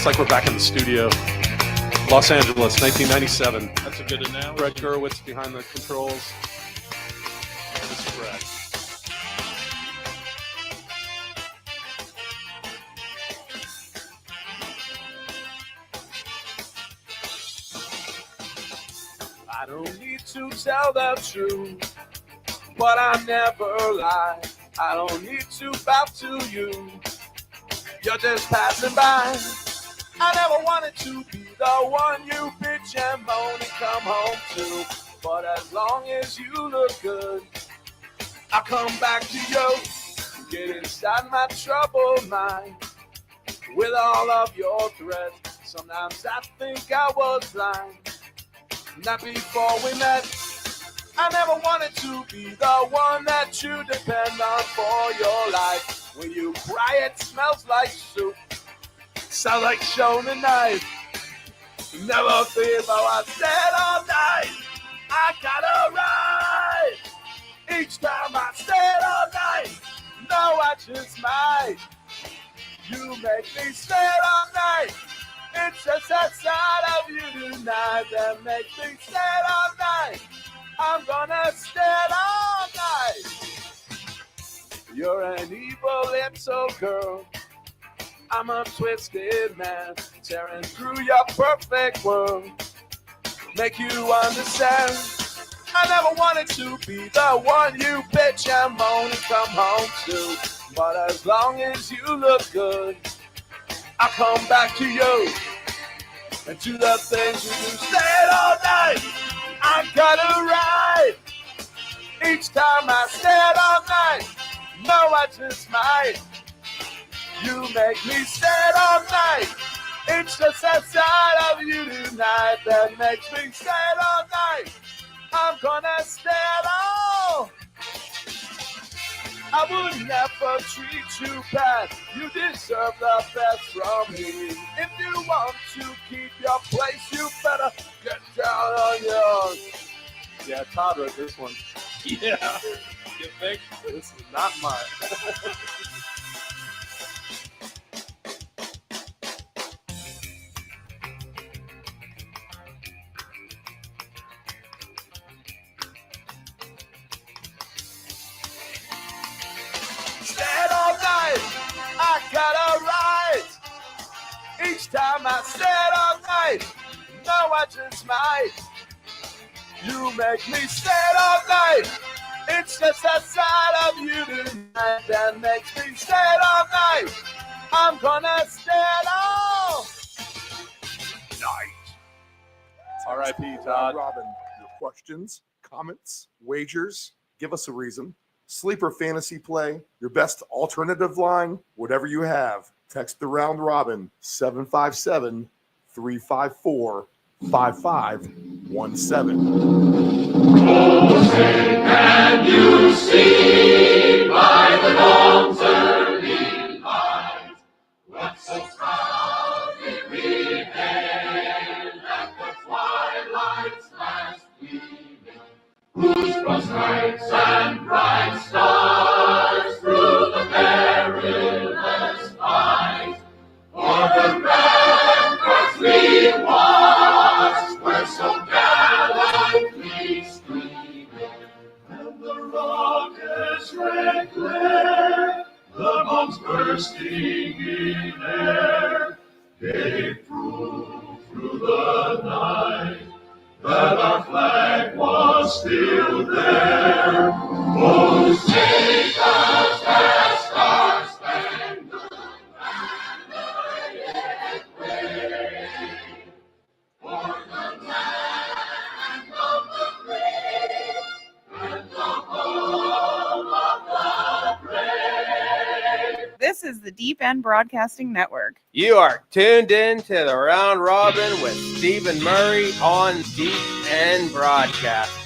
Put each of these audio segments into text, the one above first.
It's like we're back in the studio. Los Angeles, 1997. That's a good analogy. Brett Gurwitz behind the controls. This is Brett. I don't need to tell the truth, but I never lie. I don't need to bow to you. You're just passing by. I never wanted to be the one you bitch and moan and come home to. But as long as you look good, I'll come back to you. Get inside my troubled mind with all of your threats. Sometimes I think I was blind. Not before we met. I never wanted to be the one that you depend on for your life. When you cry, it smells like soup. Sound like Shonen knife. Never feel how I said all night. I gotta ride. Each time I said all night. No, I just might. You make me stay all night. It's just that side of you tonight that makes me stay all night. I'm gonna stay all night. You're an evil little girl. I'm a twisted man, tearing through your perfect world. Make you understand. I never wanted to be the one you bitch and moan and come home to. But as long as you look good, I'll come back to you and do the things you do. Stay all night. I gotta ride. Each time I stay all night. No, I just might. You make me stay all night. It's just that side of you tonight that makes me stay all night. I'm gonna stay all. I would never treat you bad. You deserve the best from me. If you want to keep your place, you better get down on yours. Yeah, Todd wrote this one. Yeah. You think? This is not mine. Stand all night, I gotta ride. Each time I stand all night, no, I just might. You make me stand all night. It's just that side of you tonight that makes me stand all night. I'm gonna stand all night. R.I.P. Todd. Robin, your questions, comments, wagers, give us a reason. Sleeper fantasy play, your best alternative line, whatever you have. Text the round robin 757-354-5517. Can you see by the dawn's early light what so proudly we hailed at the twilight's last gleaming, whose cross nights and bright stars through the perilous fight, for the ramparts we watched were so gallantly streaming, and the rockets' red glare, the bombs bursting in air, gave proof through the night that our flag was still there. Oh, take us past our spangled banner yet wave, for the land of the free and the home of the brave. This is the Deep End Broadcasting Network. You are tuned in to the Round Robin with Stephen Murray on Deep End Broadcasting.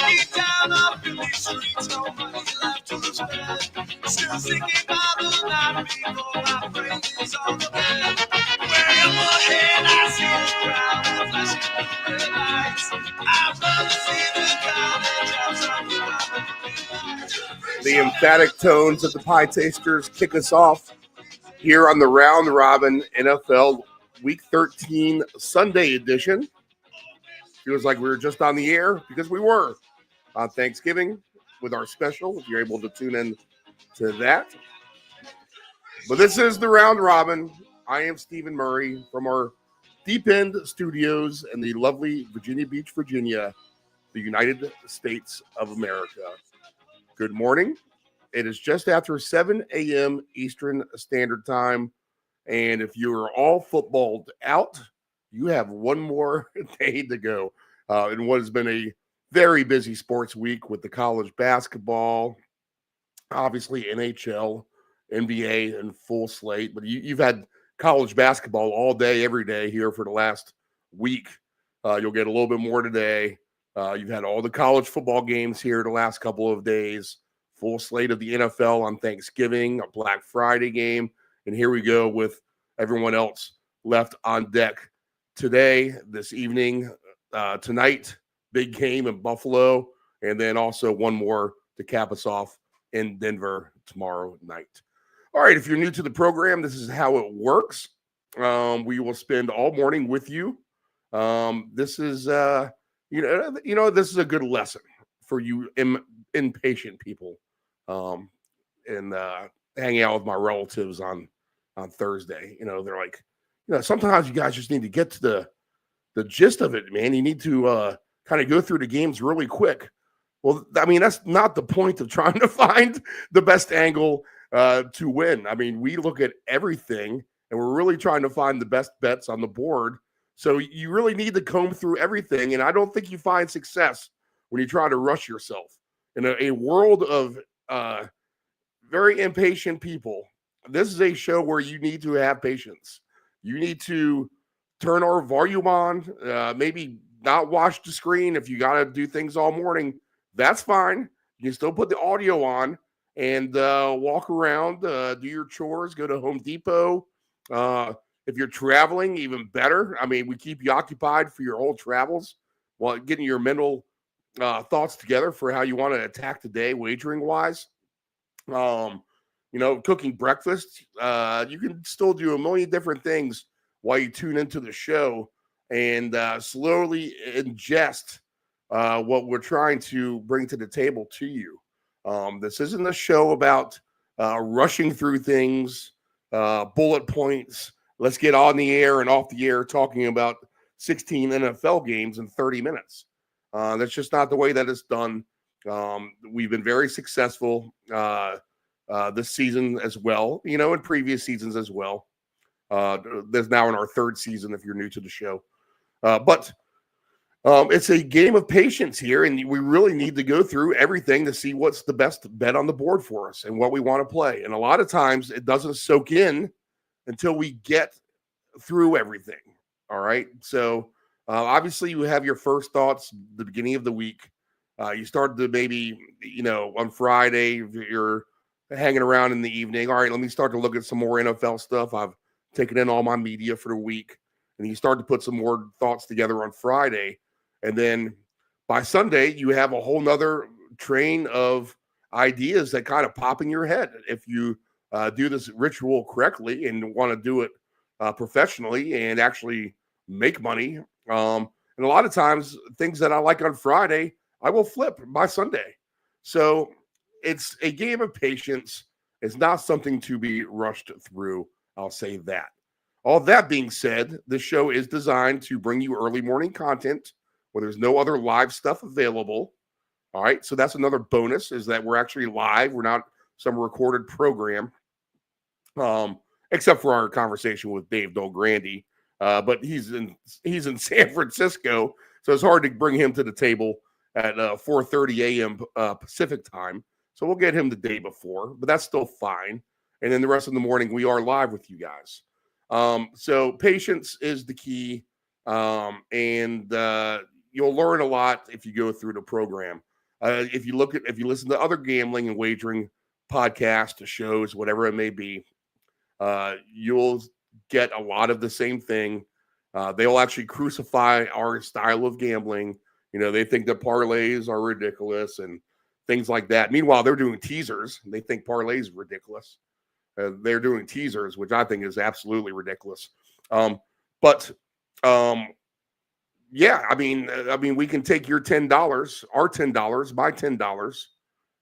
Anytime The emphatic tones of the Pie Tasters kick us off here on the Round Robin NFL Week 13 Sunday edition. Feels like we were just on the air because we were on Thanksgiving with our special, if you're able to tune in to that. But this is the Round Robin. I am Stephen Murray from our Deep End Studios in the lovely Virginia Beach, Virginia, the United States of America. Good morning. It is just after 7 a.m. Eastern Standard Time. And if you're all footballed out, you have one more day to go in what has been a very busy sports week with the college basketball, obviously NHL, NBA, and full slate. But you've had college basketball all day, every day here for the last week. You'll get a little bit more today. You've had all the college football games here the last couple of days. Full slate of the NFL on Thanksgiving, a Black Friday game. And here we go with everyone else left on deck today, this evening, tonight, big game in Buffalo, and then also one more to cap us off in Denver tomorrow night. All right, if you're new to the program, this is how it works. We will spend all morning with you. This is, this is a good lesson for you impatient people. And hanging out with my relatives on Thursday. They're like, sometimes you guys just need to get to the gist of it, man. You need to kind of go through the games really quick. Well, I mean, that's not the point of trying to find the best angle to win. I mean, we look at everything, and we're really trying to find the best bets on the board. So you really need to comb through everything, and I don't think you find success when you try to rush yourself. In a world of very impatient people, this is a show where you need to have patience. You need to turn our volume on, maybe not watch the screen. If you got to do things all morning, that's fine. You can still put the audio on and walk around, do your chores, go to Home Depot. If you're traveling, even better. I mean, we keep you occupied for your whole travels while getting your mental thoughts together for how you want to attack the day wagering-wise. Cooking breakfast. You can still do a million different things while you tune into the show and slowly ingest what we're trying to bring to the table to you. This isn't a show about rushing through things, bullet points. Let's get on the air and off the air talking about 16 NFL games in 30 minutes. That's just not the way that it's done. We've been very successful this season as well, in previous seasons as well. There's now in our third season if you're new to the show. But it's a game of patience here, and we really need to go through everything to see what's the best bet on the board for us and what we want to play. And a lot of times it doesn't soak in until we get through everything. All right. So obviously you have your first thoughts the beginning of the week. You start to maybe, on Friday, you're hanging around in the evening. All right, let me start to look at some more NFL stuff. I've taken in all my media for the week. And you start to put some more thoughts together on Friday. And then by Sunday, you have a whole nother train of ideas that kind of pop in your head. If you do this ritual correctly and want to do it professionally and actually make money. And a lot of times, things that I like on Friday, I will flip by Sunday. So it's a game of patience. It's not something to be rushed through. I'll say that. All that being said, this show is designed to bring you early morning content where there's no other live stuff available. All right. So that's another bonus, is that we're actually live. We're not some recorded program, except for our conversation with Dave Del Grande. But he's in San Francisco, so it's hard to bring him to the table at 4:30 a.m. Pacific time. So we'll get him the day before, but that's still fine. And then the rest of the morning, we are live with you guys. So patience is the key, and you'll learn a lot if you go through the program. If you listen to other gambling and wagering podcasts, shows, whatever it may be, you'll get a lot of the same thing. They will actually crucify our style of gambling. They think that parlays are ridiculous and things like that. Meanwhile, they're doing teasers. They think parlays are ridiculous. They're doing teasers, which I think is absolutely ridiculous. Yeah, I mean, we can take your $10, our $10, my $10,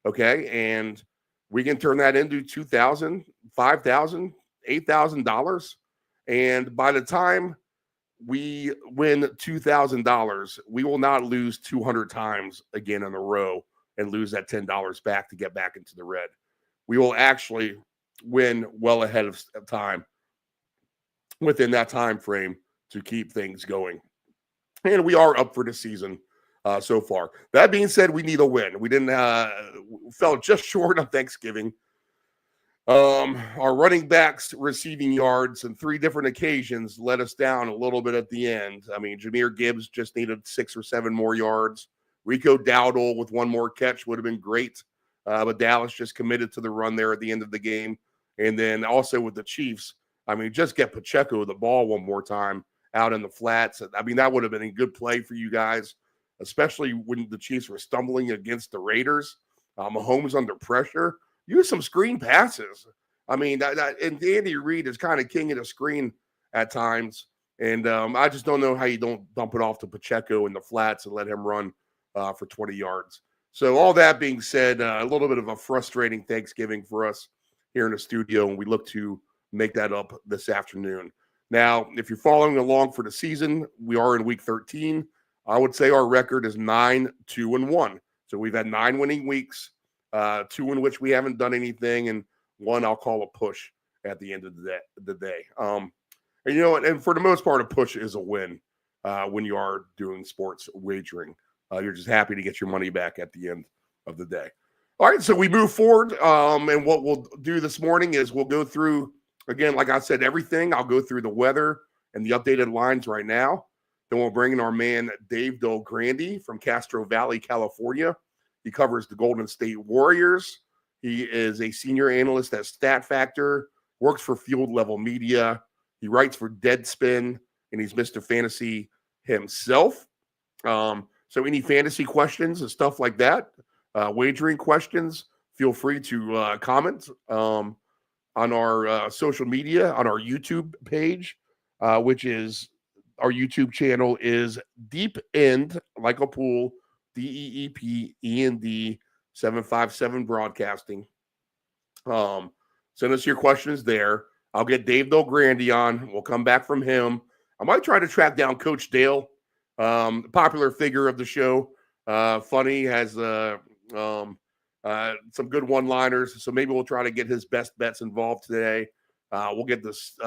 okay, and we can turn that into $2,000, $5,000, $8,000, and by the time we win $2,000, we will not lose 200 times again in a row and lose that $10 back to get back into the red. We will actually win well ahead of time within that time frame to keep things going. And we are up for the season so far. That being said, we need a win. We fell just short on Thanksgiving. Our running backs receiving yards on 3 different occasions let us down a little bit at the end. I mean, Jahmyr Gibbs just needed 6 or 7 more yards. Rico Dowdle with 1 more catch would have been great. But Dallas just committed to the run there at the end of the game. And then also with the Chiefs, I mean, just get Pacheco the ball 1 more time out in the flats. I mean, that would have been a good play for you guys, especially when the Chiefs were stumbling against the Raiders. Mahomes under pressure. Use some screen passes. I mean, and Andy Reid is kind of king of the screen at times. And I just don't know how you don't dump it off to Pacheco in the flats and let him run for 20 yards. So all that being said, a little bit of a frustrating Thanksgiving for us here in the studio, and we look to make that up this afternoon. Now, if you're following along for the season, we are in week 13. I would say our record is 9-2-1. So we've had 9 winning weeks, 2 in which we haven't done anything, and 1 I'll call a push at the end of the day. And and for the most part, a push is a win when you are doing sports wagering. You're just happy to get your money back at the end of the day. All right, so we move forward, and what we'll do this morning is we'll go through, again, like I said, everything. I'll go through the weather and the updated lines right now. Then we'll bring in our man, Dave Del Grande from Castro Valley, California. He covers the Golden State Warriors. He is a senior analyst at Stat Factor, works for Field Level Media. He writes for Deadspin, and he's Mr. Fantasy himself. So any fantasy questions and stuff like that, wagering questions, feel free to comment on our social media, on our YouTube page, which is our YouTube channel is Deep End, like a pool, DEEPEND 757 Broadcasting. Send us your questions there. I'll get Dave Del Grande on. We'll come back from him. I might try to track down Coach Dale, popular figure of the show. Funny, has some good one-liners. So maybe we'll try to get his best bets involved today. We'll get this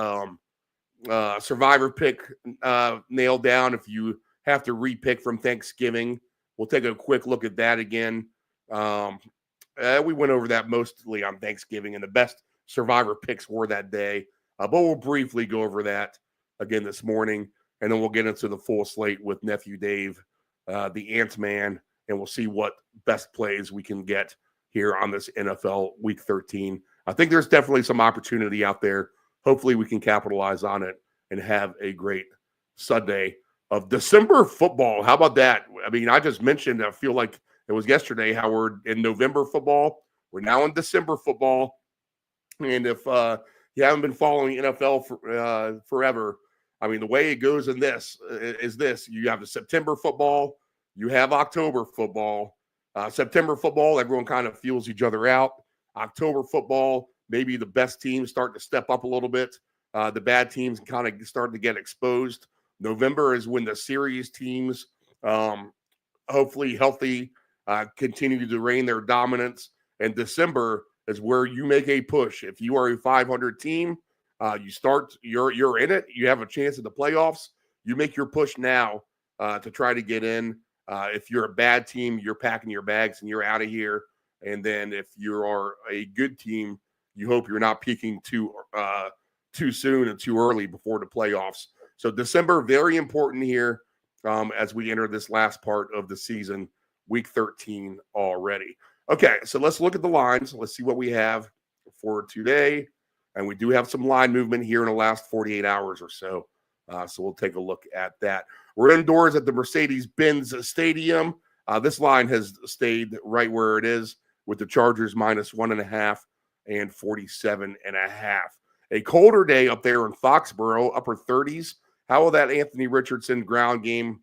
survivor pick nailed down. If you have to repick from Thanksgiving, we'll take a quick look at that again. We went over that mostly on Thanksgiving, and the best survivor picks were that day. But we'll briefly go over that again this morning, and then we'll get into the full slate with Nephew Dave, the Ant-Man, and we'll see what best plays we can get here on this NFL Week 13. I think there's definitely some opportunity out there. Hopefully we can capitalize on it and have a great Sunday of December football. How about that? I mean, I just mentioned, I feel like it was yesterday, how we're in November football. We're now in December football. And if you haven't been following NFL forever, I mean, the way it goes in this is this. You have the September football. You have October football. September football, everyone kind of feels each other out. October football, maybe the best teams start to step up a little bit. The bad teams kind of start to get exposed. November is when the series teams, hopefully healthy, continue to reign their dominance. And December is where you make a push. If you are a 500 team, you're in it. You have a chance at the playoffs. You make your push now to try to get in. If you're a bad team, you're packing your bags and you're out of here. And then if you are a good team, you hope you're not peaking too soon and too early before the playoffs. So December, very important here as we enter this last part of the season, week 13 already. Okay, so let's look at the lines. Let's see what we have for today. And we do have some line movement here in the last 48 hours or so. So we'll take a look at that. We're indoors at the Mercedes-Benz Stadium. This line has stayed right where it is with the Chargers -1.5 and 47.5. A colder day up there in Foxborough, upper 30s. How will that Anthony Richardson ground game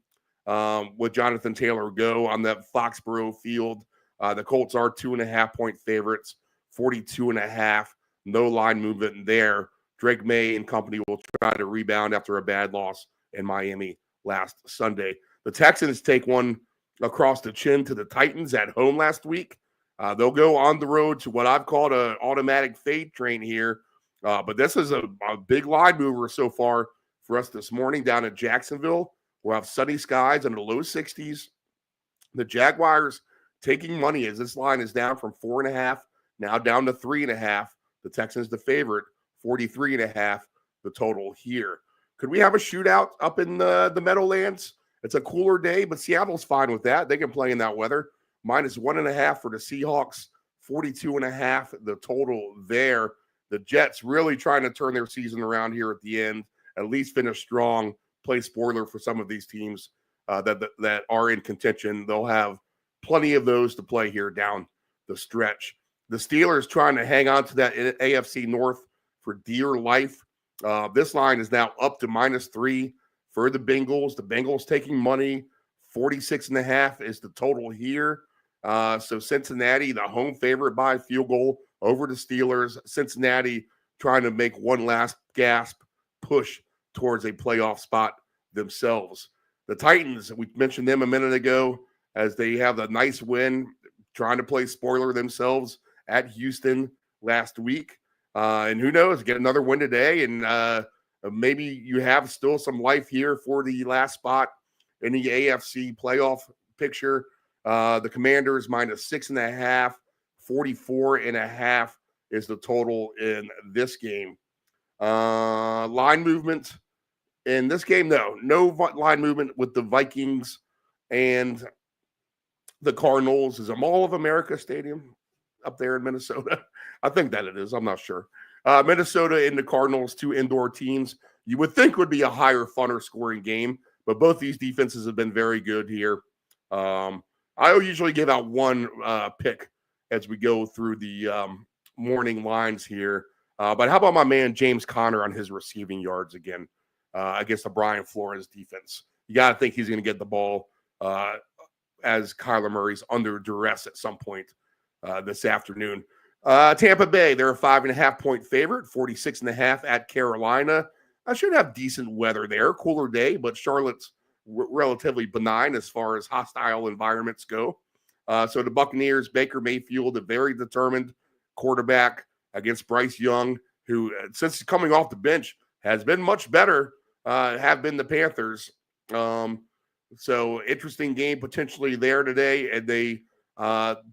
with Jonathan Taylor go on that Foxborough field? The Colts are 2.5-point favorites, 42.5. No line movement there. Drake May and company will try to rebound after a bad loss in Miami last Sunday. The Texans take one across the chin to the Titans at home last week. They'll go on the road to what I've called an automatic fade train here. But this is a big line mover so far for us this morning down in Jacksonville. We'll have sunny skies in the low 60s. The Jaguars taking money as this line is down from 4.5, now down to 3.5. The Texans the favorite, 43.5 the total here. Could we have a shootout up in the Meadowlands? It's a cooler day, but Seattle's fine with that. They can play in that weather. -1.5 for the Seahawks, 42.5 the total there. The Jets really trying to turn their season around here at the end, at least finish strong, play spoiler for some of these teams that are in contention. They'll have plenty of those to play here down the stretch. The Steelers trying to hang on to that AFC North for dear life. This line is now up to -3 for the Bengals. The Bengals taking money, 46.5 is the total here. So Cincinnati, the home favorite by field goal over the Steelers. Cincinnati trying to make one last gasp push towards a playoff spot themselves. The Titans, we mentioned them a minute ago, as they have a nice win, trying to play spoiler themselves at Houston last week. And who knows, get another win today, and maybe you have still some life here for the last spot in the AFC playoff picture. The Commanders -6.5, 44.5 is the total in this game. Line movement in this game, no line movement with the Vikings and the Cardinals. Is a Mall of America Stadium up there in Minnesota? I think that it is. I'm not sure. Minnesota and the Cardinals, two indoor teams. You would think would be a higher, funner scoring game, but both these defenses have been very good here. I usually give out one pick as we go through the morning lines here. But how about my man James Conner on his receiving yards again against the Brian Flores defense? You got to think he's going to get the ball as Kyler Murray's under duress at some point this afternoon. Tampa Bay, they're a 5.5-point favorite, 46.5 at Carolina. I should have decent weather there, cooler day, but Charlotte's relatively benign as far as hostile environments go. So the Buccaneers, Baker Mayfield, a very determined quarterback against Bryce Young, who since coming off the bench has been much better, have been the Panthers. So interesting game potentially there today. And they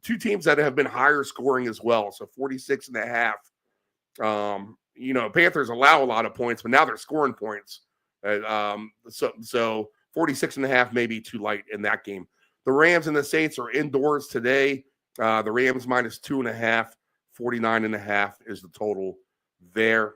two teams that have been higher scoring as well. So 46.5. Panthers allow a lot of points, but now they're scoring points. So 46.5 may be too light in that game. The Rams and the Saints are indoors today. The Rams -2.5, 49.5 is the total there.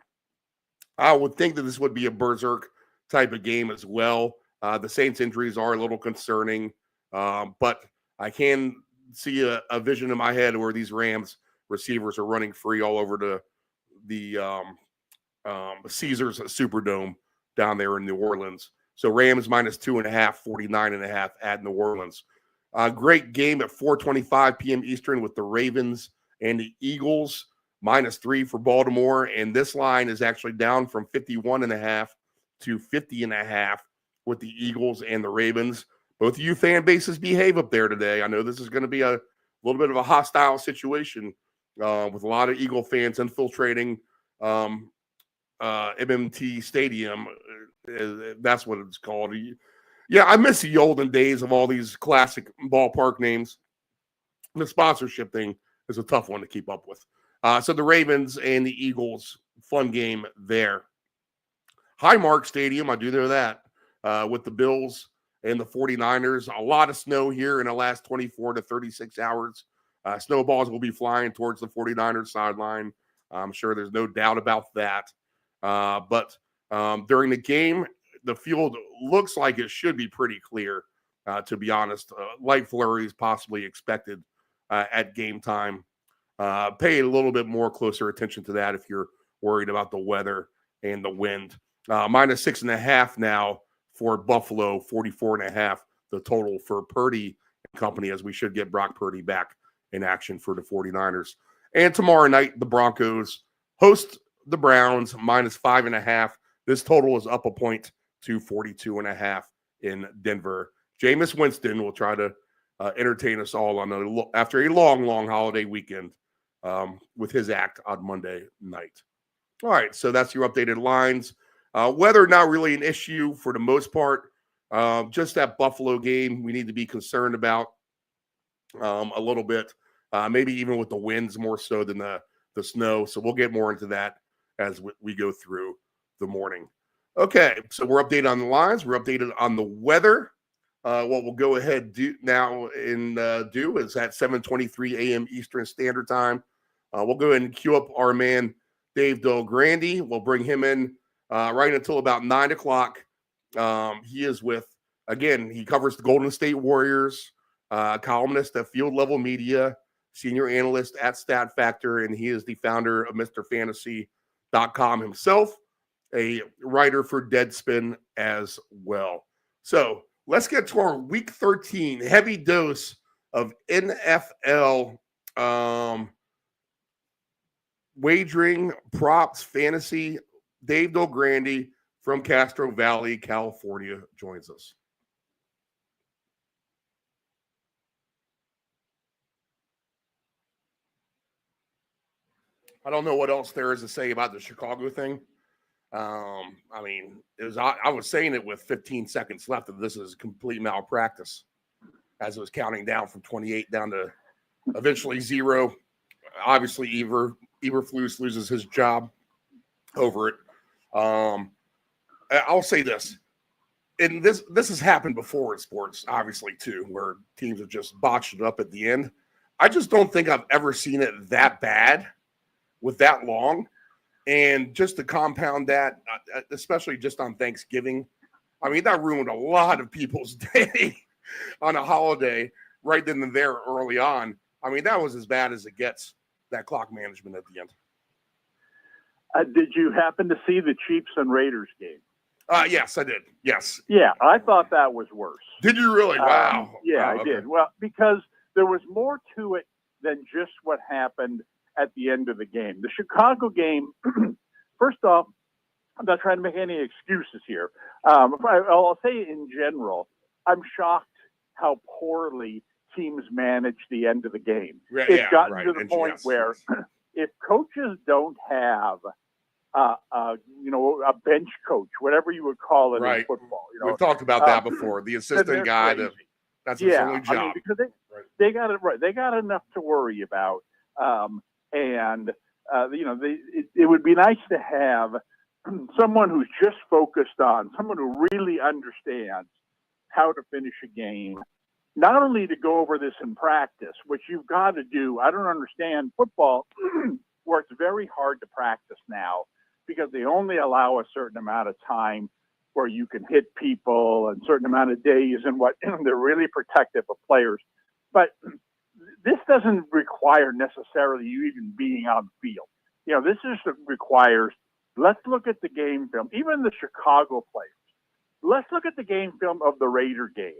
I would think that this would be a berserk type of game as well. The Saints injuries are a little concerning, but I can see a vision in my head where these Rams receivers are running free all over the Caesars Superdome down there in New Orleans. So Rams -2.5, 49.5 at New Orleans. Great game at 4:25 p.m. Eastern with the Ravens and the Eagles, -3 for Baltimore. And this line is actually down from 51.5 to 50.5 with the Eagles and the Ravens. Both of you fan bases behave up there today. I know this is going to be a little bit of a hostile situation with a lot of Eagle fans infiltrating MMT Stadium. That's what it's called. Yeah, I miss the olden days of all these classic ballpark names. The sponsorship thing is a tough one to keep up with. So the Ravens and the Eagles, fun game there. Highmark Stadium, I do know that, with the Bills and the 49ers. A lot of snow here in the last 24 to 36 hours. Snowballs will be flying towards the 49ers sideline. I'm sure there's no doubt about that. But during the game, the field looks like it should be pretty clear, to be honest. Light flurries possibly expected at game time. Pay a little bit more closer attention to that if you're worried about the weather and the wind. -6.5 now for Buffalo, 44.5 the total for Purdy and company, as we should get Brock Purdy back in action for the 49ers. And tomorrow night, the Broncos host the Browns, -5.5. This total is up a point to 42.5 in Denver. Jameis Winston will try to entertain us all after a long holiday weekend with his act on Monday night. All right, so that's your updated lines. Weather, not really an issue for the most part. Just that Buffalo game we need to be concerned about a little bit. Maybe even with the winds more so than the snow. So we'll get more into that as we go through the morning. Okay, so we're updated on the lines. We're updated on the weather. What we'll go ahead do is at 7:23 a.m. Eastern Standard Time. We'll go ahead and queue up our man Dave Del Grande. We'll bring him in right until about 9 o'clock. He is he covers the Golden State Warriors, columnist at Field Level Media, senior analyst at Stat Factor, and he is the founder of MrFantasy.com himself, a writer for Deadspin as well. So let's get to our Week 13 heavy dose of NFL wagering, props, fantasy. Dave Del Grande from Castro Valley, California, joins us. I don't know what else there is to say about the Chicago thing. I was saying it with 15 seconds left that this is complete malpractice as it was counting down from 28 down to eventually 0. Obviously, Eberflus loses his job over it. I'll say this, and this has happened before in sports, obviously, too, where teams have just botched it up at the end. I just don't think I've ever seen it that bad with that long. And just to compound that, especially just on Thanksgiving, I mean, that ruined a lot of people's day on a holiday right then and there early on. I mean, that was as bad as it gets, that clock management at the end. Did you happen to see the Chiefs and Raiders game? Yes, I did. Yes. Yeah, I thought that was worse. Did you really? Wow. Yeah, I did. Well, because there was more to it than just what happened at the end of the game. The Chicago game, first off, I'm not trying to make any excuses here. I'll say in general, I'm shocked how poorly teams managed the end of the game. It's gotten to the point where if coaches don't have a bench coach, whatever you would call it in football. We've talked about that before. The assistant guy, that's his only job. I mean, because they got it right. They got enough to worry about. It would be nice to have someone who's just focused on, someone who really understands how to finish a game, not only to go over this in practice, which you've got to do. I don't understand football where it's very hard to practice now because they only allow a certain amount of time where you can hit people and a certain amount of days and they're really protective of players. But this doesn't require necessarily you even being on the field. This just requires, let's look at the game film, even the Chicago players. Let's look at the game film of the Raider game,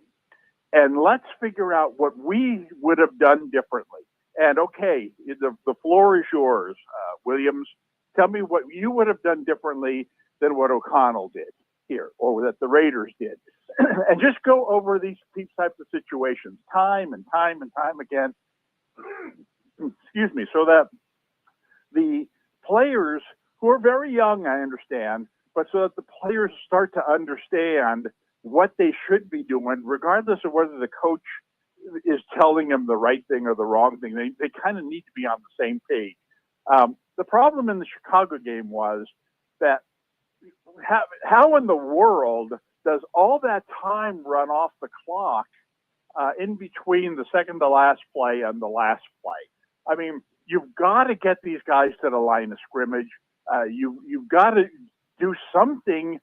and let's figure out what we would have done differently. And, okay, the floor is yours, Williams. Tell me what you would have done differently than what O'Connell did here or that the Raiders did. And just go over these types of situations time and time again. Excuse me, so that the players who are very young, I understand, but so that the players start to understand what they should be doing, regardless of whether the coach is telling them the right thing or the wrong thing. They kind of need to be on the same page. The problem in the Chicago game was that how in the world does all that time run off the clock in between the second to last play and the last play? I mean, you've got to get these guys to the line of scrimmage. You've got to do something.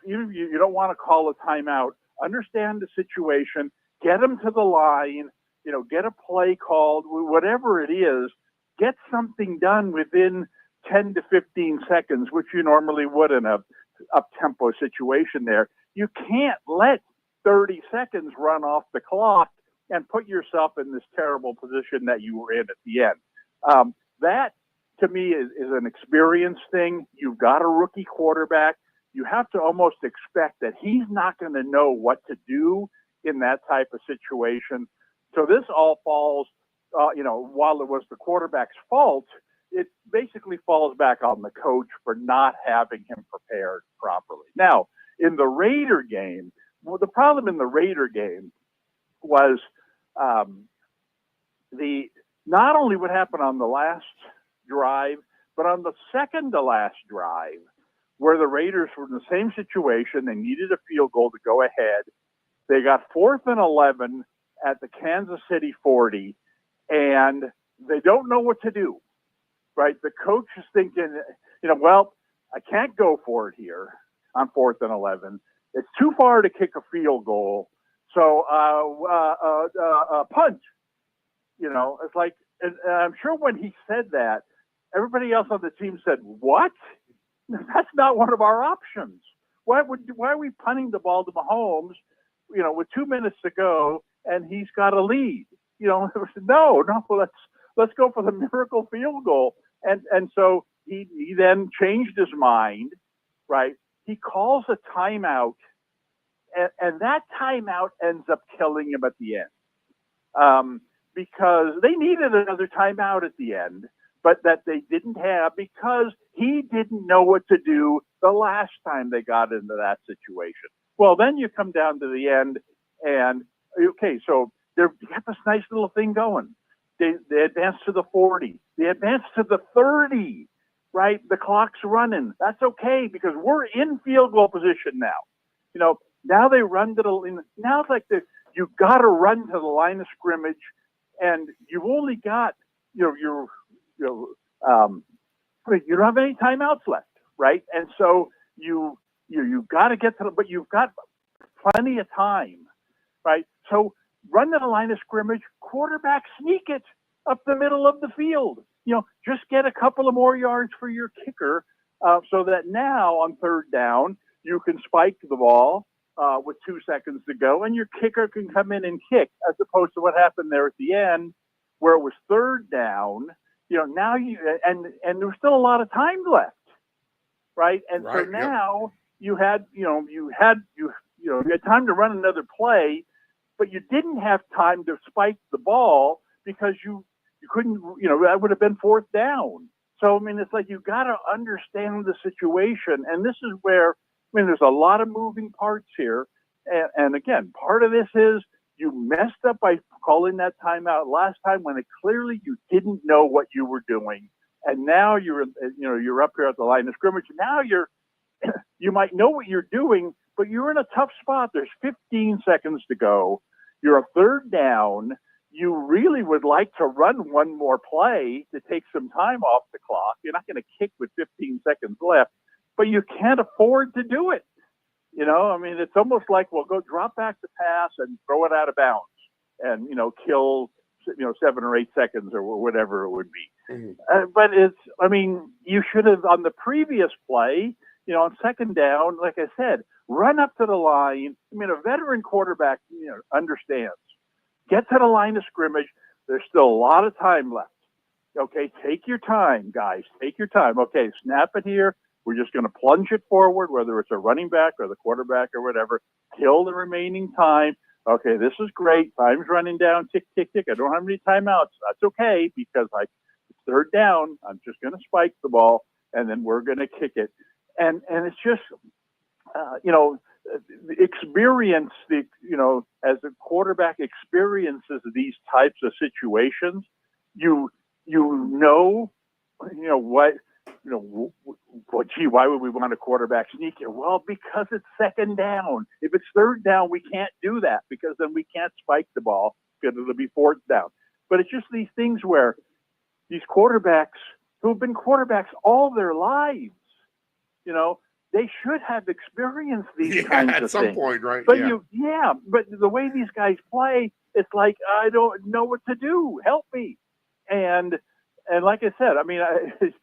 You don't want to call a timeout. Understand the situation. Get them to the line. Get a play called. Whatever it is, get something done within 10 to 15 seconds, which you normally would in a up-tempo situation there. You can't let 30 seconds run off the clock and put yourself in this terrible position that you were in at the end. That, to me, is an experience thing. You've got a rookie quarterback. You have to almost expect that he's not going to know what to do in that type of situation. So this all falls, while it was the quarterback's fault, it basically falls back on the coach for not having him prepared properly. Now, in the Raider game, the problem in the Raider game was not only what happened on the last drive, but on the second to last drive, where the Raiders were in the same situation. They needed a field goal to go ahead. They got 4th and 11 at the Kansas City 40, and they don't know what to do, right? The coach is thinking, well, I can't go for it here on 4th and 11. It's too far to kick a field goal, so punt. It's like, and I'm sure when he said that, everybody else on the team said, what? That's not one of our options. Why are we punting the ball to Mahomes, with 2 minutes to go and he's got a lead? No, let's go for the miracle field goal. And so he then changed his mind, right? He calls a timeout, and that timeout ends up killing him at the end. Because they needed another timeout at the end, but that they didn't have because he didn't know what to do the last time they got into that situation. Well, then you come down to the end, and okay, so they've got this nice little thing going. They advance to the 40. They advance to the 30, right? The clock's running. That's okay because we're in field goal position now. Now they run to now it's like you've got to run to the line of scrimmage, and you've only got, you don't have any timeouts left, right? And so you've got to get to but you've got plenty of time, right? So run to the line of scrimmage, quarterback sneak it up the middle of the field. Just get a couple of more yards for your kicker, so that now on 3rd down you can spike the ball with 2 seconds to go, and your kicker can come in and kick, as opposed to what happened there at the end, where it was 3rd down. Now and there's still a lot of time left, right? And so now you had time to run another play, but you didn't have time to spike the ball because you couldn't. That would have been 4th down. So it's like you got to understand the situation, and this is where. There's a lot of moving parts here. And again, part of this is you messed up by calling that timeout last time when clearly you didn't know what you were doing. And now you're up here at the line of scrimmage. Now you might know what you're doing, but you're in a tough spot. There's 15 seconds to go. You're a 3rd down. You really would like to run one more play to take some time off the clock. You're not going to kick with 15 seconds left. But you can't afford to do it. It's almost like, well, go drop back the pass and throw it out of bounds and, kill, 7 or 8 seconds or whatever it would be. Mm-hmm. But you should have, on the previous play, on 2nd down, like I said, run up to the line. A veteran quarterback, understands. Get to the line of scrimmage. There's still a lot of time left. Okay, take your time, guys. Take your time. Okay, snap it here. We're just going to plunge it forward, whether it's a running back or the quarterback or whatever. Kill the remaining time. Okay, this is great. Time's running down. Tick, tick, tick. I don't have any timeouts. That's okay because it's 3rd down. I'm just going to spike the ball, and then we're going to kick it. And it's just, experience, as a quarterback experiences these types of situations, gee, why would we want a quarterback sneak here? Well, because it's 2nd down. If it's 3rd down, we can't do that because then we can't spike the ball because it'll be 4th down. But it's just these things where these quarterbacks who have been quarterbacks all their lives, you know, they should have experienced these kinds of at some things. point, right? But but the way these guys play, it's like, I don't know what to do. Help me. And like I said, I mean, as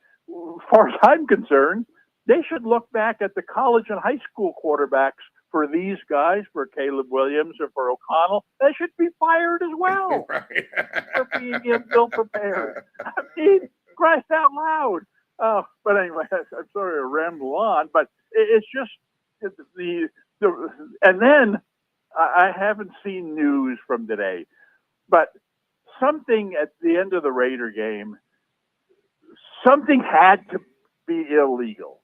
far as I'm concerned, they should look back at the college and high school quarterbacks for these guys, for Caleb Williams or for O'Connell. They should be fired as well Right. for being ill-prepared. I mean, Christ out loud. But anyway, I'm sorry to ramble on, but it's just the and then I haven't seen news from today, but something at the end of the Raider game, something had to be illegal.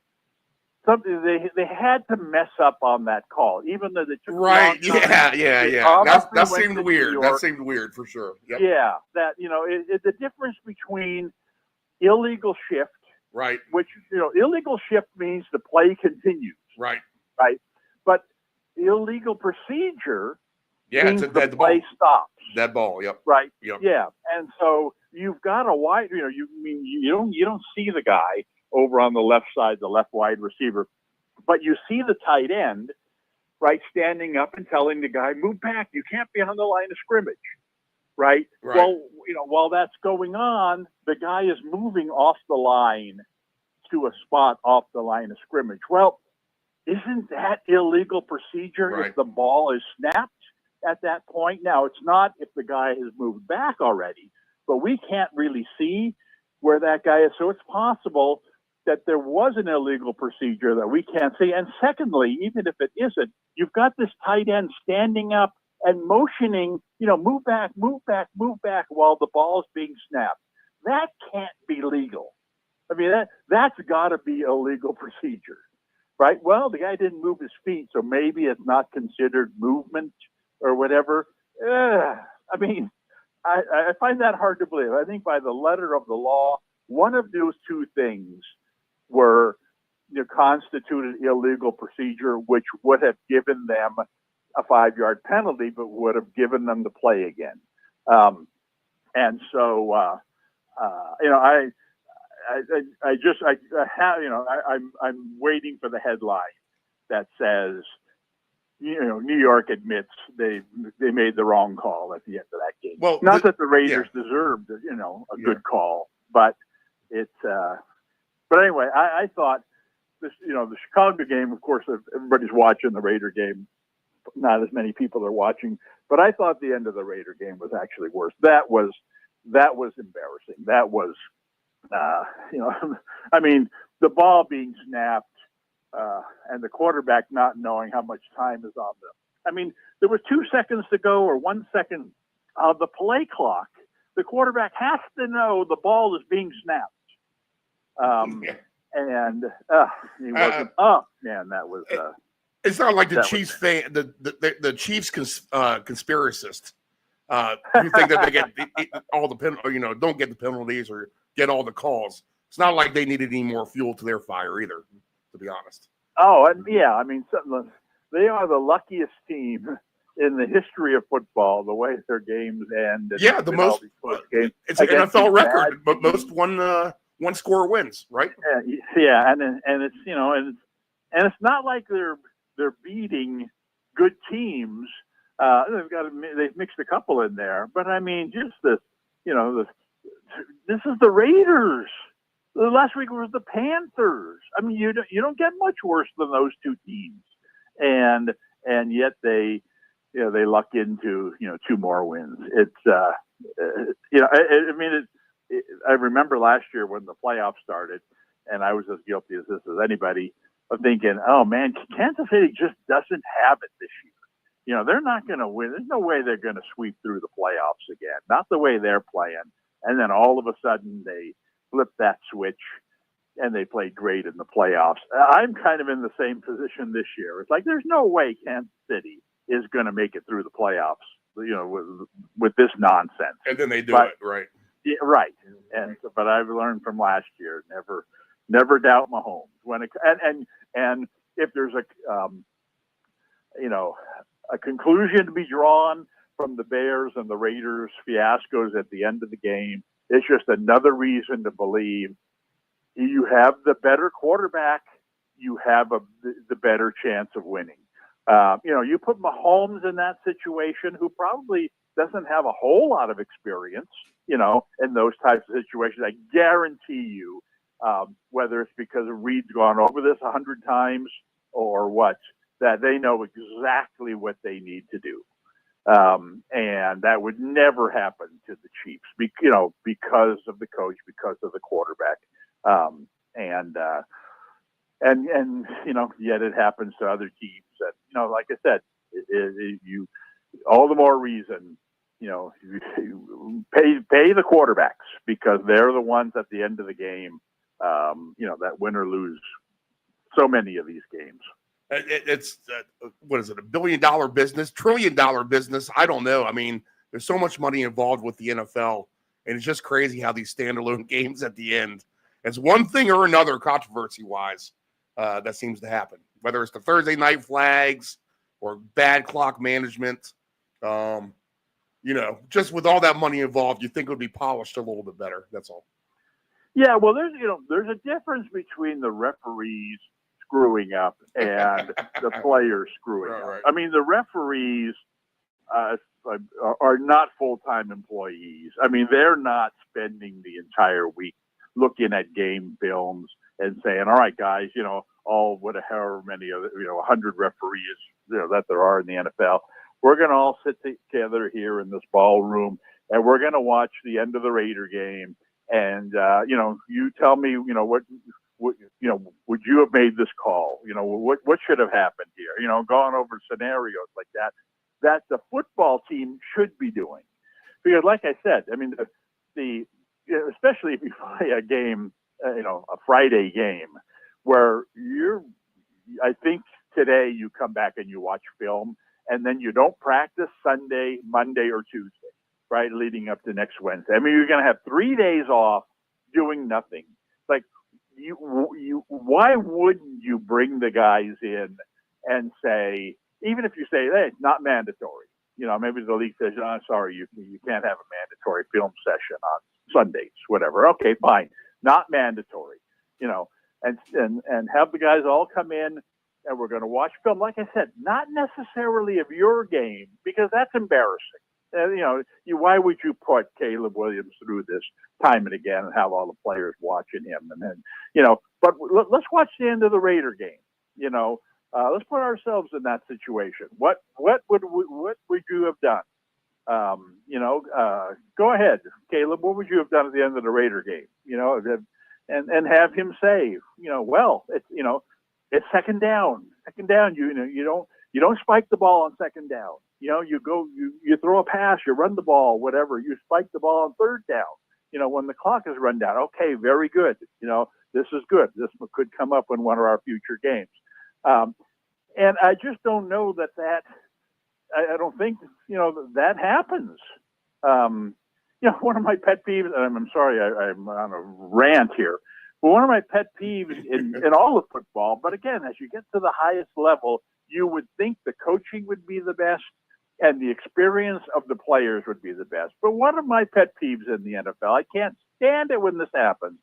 Something they had to mess up on that call, even though they took Right. a long time. Yeah. That Obviously seemed went to weird. New That York. seemed weird for sure. Yep. Yeah, that, you know, the difference between illegal shift, Right. which, you know, illegal shift means the play continues, Right. right? But illegal procedure Yeah, means it's a the dead play ball. stops, Dead ball. Yep. right? Yep. Yeah, and so you've got a wide, you know, you don't see the guy over on the left side, the left wide receiver, but you see the tight end, right, standing up and telling the guy, move back. You can't be on the line of scrimmage, right? Right. Well, you know, while that's going on, the guy is moving off the line to a spot off the line of scrimmage. Well, isn't that illegal procedure Right. if the ball is snapped at that point? Now, it's not if the guy has moved back already, but we can't really see where that guy is. So it's possible that there was an illegal procedure that we can't see. And secondly, even if it isn't, you've got this tight end standing up and motioning, you know, move back, move back, move back while the ball is being snapped. That can't be legal. I mean, that's got to be a legal procedure, right? Well, the guy didn't move his feet, so maybe it's not considered movement or whatever. I mean, I find that hard to believe. I think by the letter of the law, one of those two things were, you know, constituted illegal procedure, which would have given them a 5-yard penalty, but would have given them the play again. And so, you know, I'm waiting for the headline that says, you know, New York admits they made the wrong call at the end of that game. Well, not that the Raiders deserved, you know, a good call, but it's. But anyway, I thought this, you know, the Chicago game. Of course, everybody's watching the Raider game. Not as many people are watching, but I thought the end of the Raider game was actually worse. That was embarrassing. That was, you know, I mean, the ball being snapped. And the quarterback not knowing how much time is on them. I mean, there was 2 seconds to go or 1 second of the play clock. The quarterback has to know the ball is being snapped. And he wasn't up. Man, that was. It's not like the Chiefs fan, the Chiefs conspiracist who think that they get all the you know, don't get the penalties or get all the calls. It's not like they needed any more fuel to their fire either, to be honest. Oh, and yeah, I mean, they are the luckiest team in the history of football. The way their games end. Yeah, the most. It's an NFL record, but most one score wins, right? Yeah, and it's, you know, and it's not like they're beating good teams. They've mixed a couple in there, but I mean, just this is the Raiders. Last week was the Panthers. I mean, you don't get much worse than those two teams, and yet they luck into, you know, 2 more wins. It's you know, I mean, I remember last year when the playoffs started, and I was as guilty as anybody of thinking, oh man, Kansas City just doesn't have it this year. You know, they're not going to win. There's no way they're going to sweep through the playoffs again. Not the way they're playing. And then all of a sudden they flip that switch and they played great in the playoffs. I'm kind of in the same position this year. It's like, there's no way Kansas City is going to make it through the playoffs, you know, with this nonsense. And then they do it, right? Yeah, right. But I've learned from last year, never doubt Mahomes. And if there's a conclusion to be drawn from the Bears and the Raiders fiascos at the end of the game, it's just another reason to believe you have the better quarterback, you have the better chance of winning. You put Mahomes in that situation, who probably doesn't have a whole lot of experience, in those types of situations. I guarantee you, whether it's because Reed's gone over this 100 times or what, that they know exactly what they need to do. And that would never happen to the Chiefs, because of the coach, because of the quarterback. Yet it happens to other teams that, like I said, you all the more reason, you pay the quarterbacks, because they're the ones at the end of the game, that win or lose so many of these games. It's what is it? $1 billion business, $1 trillion business? I don't know. I mean, there's so much money involved with the NFL, and it's just crazy how these standalone games at the end, it's one thing or another controversy-wise that seems to happen. Whether it's the Thursday night flags or bad clock management, just with all that money involved, you think it would be polished a little bit better. That's all. Yeah, well, there's a difference between the referees screwing up and the players screwing up. Right. I mean, the referees are not full-time employees. I mean, they're not spending the entire week looking at game films and saying, all right, guys, however many of 100 referees, that there are in the NFL, we're going to all sit together here in this ballroom, and we're going to watch the end of the Raider game. And, you tell me, what would you have made this call? What should have happened here? Going over scenarios like that the football team should be doing. Because like I said, I mean, especially if you play a game, a Friday game where I think today you come back and you watch film, and then you don't practice Sunday, Monday, or Tuesday, right, leading up to next Wednesday. I mean, you're going to have 3 days off doing nothing. Like, why wouldn't you bring the guys in and say, even if you say, hey, it's not mandatory, maybe the league says, oh, sorry, you can't have a mandatory film session on Sundays, whatever. Okay, fine, not mandatory, and have the guys all come in, and we're going to watch film. Like I said, not necessarily of your game, because that's embarrassing. Why would you put Caleb Williams through this time and again and have all the players watching him? And then, but let's watch the end of the Raider game. Let's put ourselves in that situation. What would you have done? Go ahead, Caleb. What would you have done at the end of the Raider game? And have him say, it's second down. Second down. You don't spike the ball on second down. You throw a pass, you run the ball, whatever. You spike the ball on third down. When the clock is run down. Okay, very good. This is good. This could come up in one of our future games. And I just don't know that I don't think, that happens. One of my pet peeves, and I'm sorry, I'm on a rant here, but one of my pet peeves in all of football, but again, as you get to the highest level, you would think the coaching would be the best and the experience of the players would be the best. But one of my pet peeves in the NFL, I can't stand it when this happens,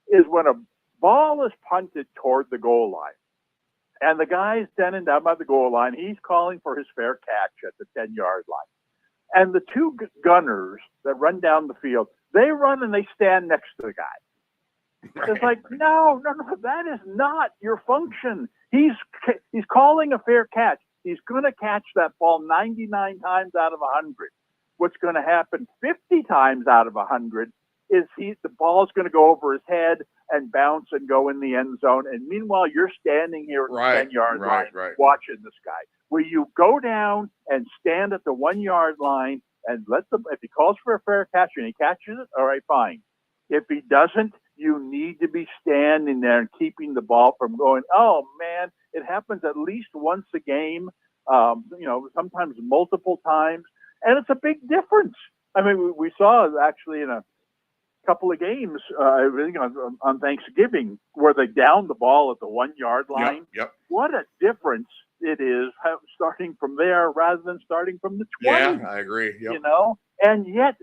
is when a ball is punted toward the goal line. And the guy's standing down by the goal line. He's calling for his fair catch at the 10-yard line. And the two gunners that run down the field, they run and they stand next to the guy. It's like, no, that is not your function. He's calling a fair catch. He's going to catch that ball 99 times out of 100. What's going to happen 50 times out of 100 is the ball's going to go over his head and bounce and go in the end zone. And meanwhile, you're standing here at the 10-yard line watching this guy. Will you go down and stand at the 1-yard line and if he calls for a fair catch and he catches it, all right, fine. If he doesn't, you need to be standing there and keeping the ball from going, oh, man, it happens at least once a game, sometimes multiple times. And it's a big difference. I mean, we saw actually in a couple of games on Thanksgiving where they downed the ball at the 1-yard line. Yep. What a difference it is starting from there rather than starting from the 20. Yeah, I agree. Yep. And yet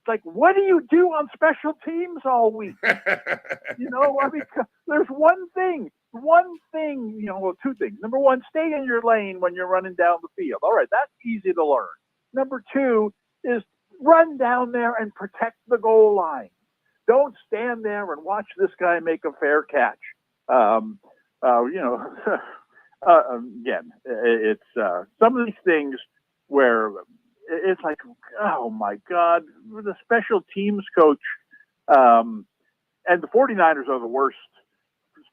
It's like, what do you do on special teams all week? You know, I mean, there's one thing, you know, well, two things. Number one, stay in your lane when you're running down the field. All right, that's easy to learn. Number two is run down there and protect the goal line. Don't stand there and watch this guy make a fair catch. You know, again, it's some of these things where it's like, oh my God, the special teams coach, and the 49ers are the worst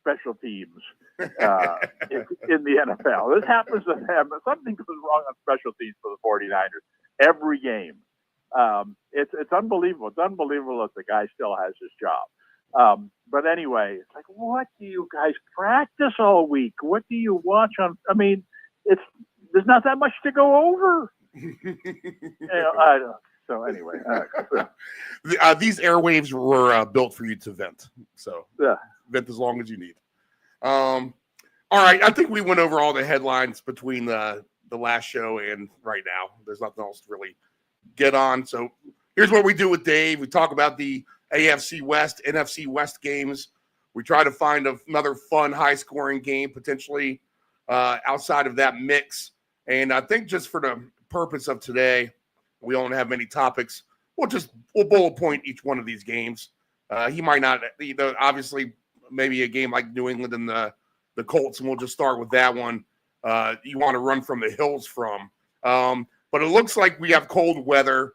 special teams in the NFL. This happens to them. Something goes wrong on special teams for the 49ers every game. It's unbelievable. It's unbelievable that the guy still has his job. But anyway, it's like, what do you guys practice all week? What do you watch on? I mean, there's not that much to go over. You know, so anyway, these airwaves were built for you to vent. So yeah. Vent as long as you need. All right, I think we went over all the headlines between the last show and right now. There's nothing else to really get on. So here's what we do with Dave. We talk about the AFC West, NFC West games. We try to find another fun, high-scoring game potentially outside of that mix. And I think just for the purpose of today, we don't have many topics. We'll bullet point each one of these games. He might not, obviously, maybe a game like New England and the Colts, and we'll just start with that one. You want to run from the hills from. But it looks like we have cold weather.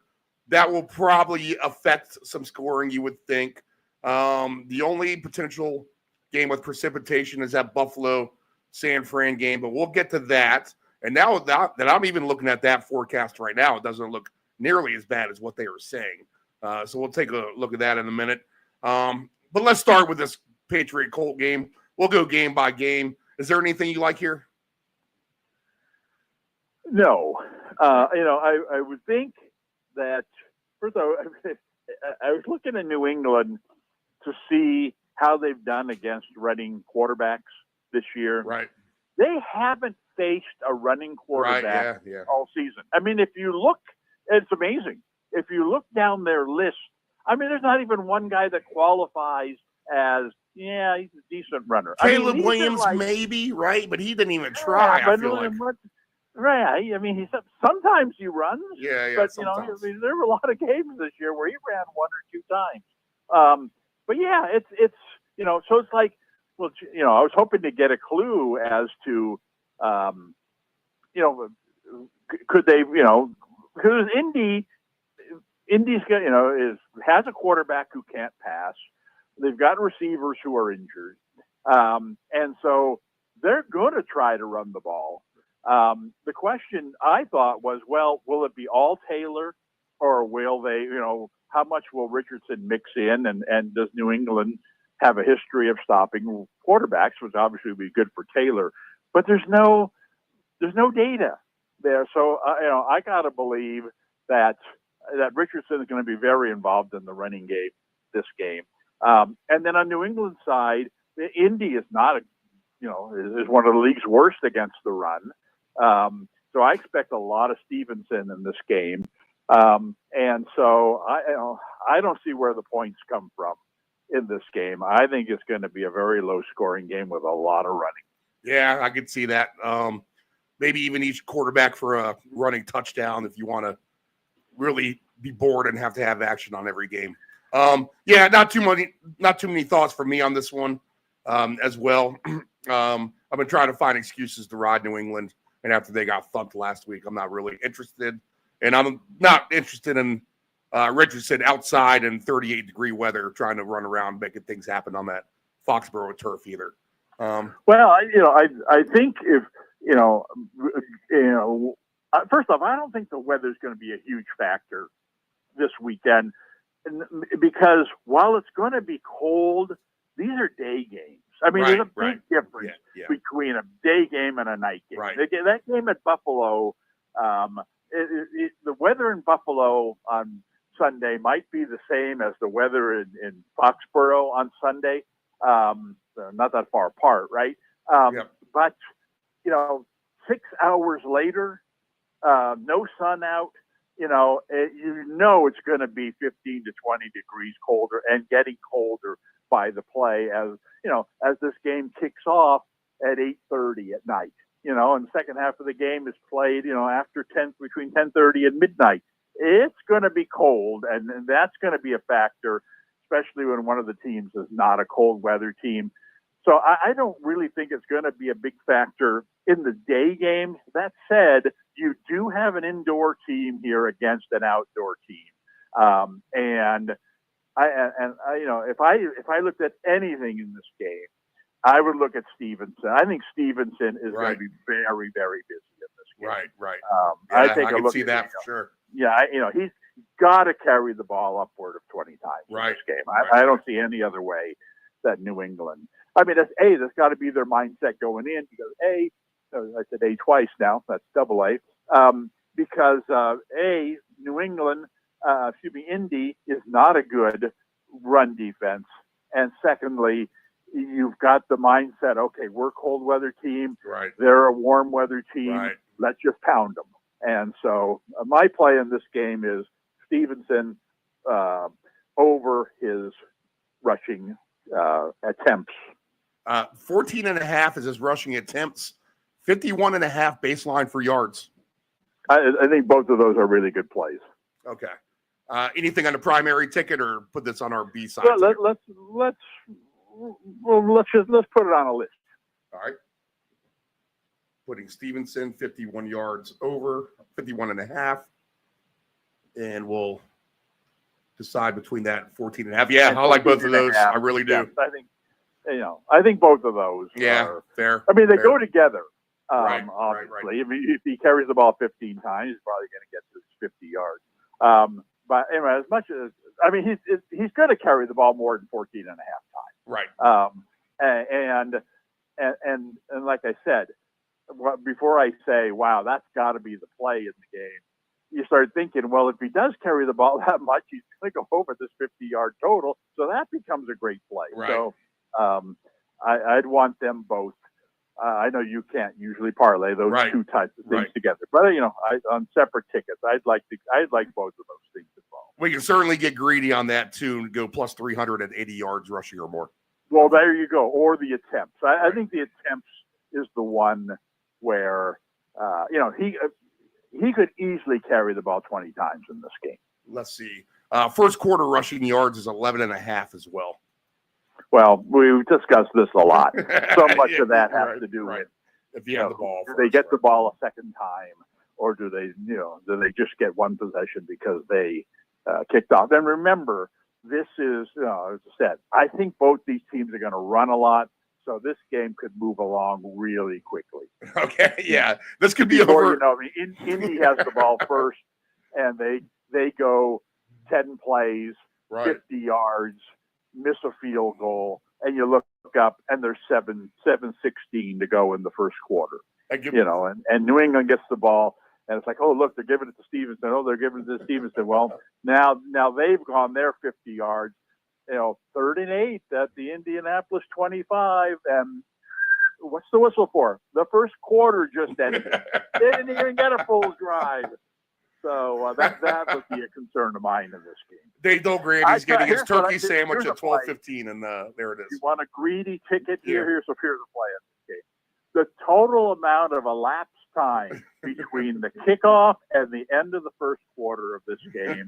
That will probably affect some scoring, you would think. The only potential game with precipitation is that Buffalo-San Fran game, but we'll get to that. And now that I'm even looking at that forecast right now, it doesn't look nearly as bad as what they were saying. So we'll take a look at that in a minute. But let's start with this Patriot-Colt game. We'll go game by game. Is there anything you like here? No. You know, I would think that, first of all, I was looking at New England to see how they've done against running quarterbacks this year. Right. They haven't faced a running quarterback all season. I mean, if you look, it's amazing. If you look down their list, I mean, there's not even one guy that qualifies as, he's a decent runner. Caleb Williams, maybe, right? But he didn't even try, I feel like. Right. I mean, sometimes he runs. Yeah, but, sometimes. you know, I mean, there were a lot of games this year where he ran one or two times. But, yeah, it's you know, so it's like, well, you know, I was hoping to get a clue as to, you know, could they, you know, because Indy's got, you know, has a quarterback who can't pass. They've got receivers who are injured. And so they're going to try to run the ball. The question I thought was, well, will it be all Taylor, or will they, you know, how much will Richardson mix in, and does New England have a history of stopping quarterbacks, which obviously would be good for Taylor, but there's no data there. So, you know, I got to believe that Richardson is going to be very involved in the running game this game. And then on New England's side, Indy is not is one of the league's worst against the run. So I expect a lot of Stevenson in this game. And so I don't see where the points come from in this game. I think it's going to be a very low scoring game with a lot of running. Yeah, I could see that. Maybe even each quarterback for a running touchdown if you want to really be bored and have to have action on every game. Not too many thoughts for me on this one as well. I've been trying to find excuses to ride New England, and after they got thumped last week, I'm not really interested. And I'm not interested in Richardson outside in 38-degree weather trying to run around making things happen on that Foxborough turf either. Well, I think if first off, I don't think the weather is going to be a huge factor this weekend, because while it's going to be cold, these are day games. I mean, there's a big difference between a day game and a night game. Right. That game at Buffalo, the weather in Buffalo on Sunday might be the same as the weather in Foxborough on Sunday. Not that far apart, right? But, 6 hours later, no sun out, it's going to be 15 to 20 degrees colder and getting colder by the play as this game kicks off at 8:30 at night. And the second half of the game is played, between 10:30 and midnight. It's going to be cold, and that's going to be a factor, especially when one of the teams is not a cold weather team. So I don't really think it's going to be a big factor in the day games. That said, you do have an indoor team here against an outdoor team, and if I looked at anything in this game, I would look at Stevenson. I think Stevenson is going to be very, very busy in this game. Right. I think I can see that for sure. Yeah, he's got to carry the ball upward of 20 times in this game. I don't see any other way that New England. I mean, that's got to be their mindset going in because I said A twice now. That's double A. Because New England, Indy is not a good run defense, and secondly, you've got the mindset. Okay, we're a cold weather team. Right. They're a warm weather team. Right. Let's just pound them. And so my play in this game is Stevenson over his rushing attempts. 14.5 is his rushing attempts. 51.5 baseline for yards. I think both of those are really good plays. Okay. Anything on the primary ticket, or put this on our B side? Let's put it on a list. All right. Putting Stevenson 51 yards over 51.5, and we'll decide between that and 14.5. Yeah, I like both of those. I really do. Yeah, I think both of those. Yeah, fair. I mean, they fair. go together. Right. Obviously, if he carries the ball 15 times, he's probably going to get to his 50 yards. But anyway, as much as he's going to carry the ball more than 14.5 times. Right. And like I said, before I say, wow, that's got to be the play in the game, you start thinking, well, if he does carry the ball that much, he's going to go over this 50-yard total. So that becomes a great play. Right. So I'd want them both. I know you can't usually parlay those two types of things together, but on separate tickets, I'd like both of those things involved. We can certainly get greedy on that too and go plus 380 yards rushing or more. Well, there you go. Or the attempts. I think the attempts is the one where he could easily carry the ball 20 times in this game. Let's see. First quarter rushing yards is 11.5 as well. Well, we've discussed this a lot. So much of that has to do with if you have the ball. Do they get the ball a second time, or do they just get one possession because they kicked off? And remember, this is, as I said, I think both these teams are going to run a lot, so this game could move along really quickly. Okay, yeah, this could be over. Indy has the ball first, and they go 10 plays, 50 yards. Miss a field goal, and you look up, and there's 7:16 to go in the first quarter. And New England gets the ball, and it's like, oh, look, they're giving it to Stevenson. Oh, they're giving it to Stevenson. Well, now they've gone their 50 yards, 3rd and 8 at the Indianapolis 25, and what's the whistle for? The first quarter just ended. They didn't even get a full drive. So that would be a concern of mine in this game. Dave Del Grande, he's getting his turkey sandwich at 12:15, and there it is. You want a greedy ticket here? Here's a play in this game. The total amount of elapsed time between the kickoff and the end of the first quarter of this game,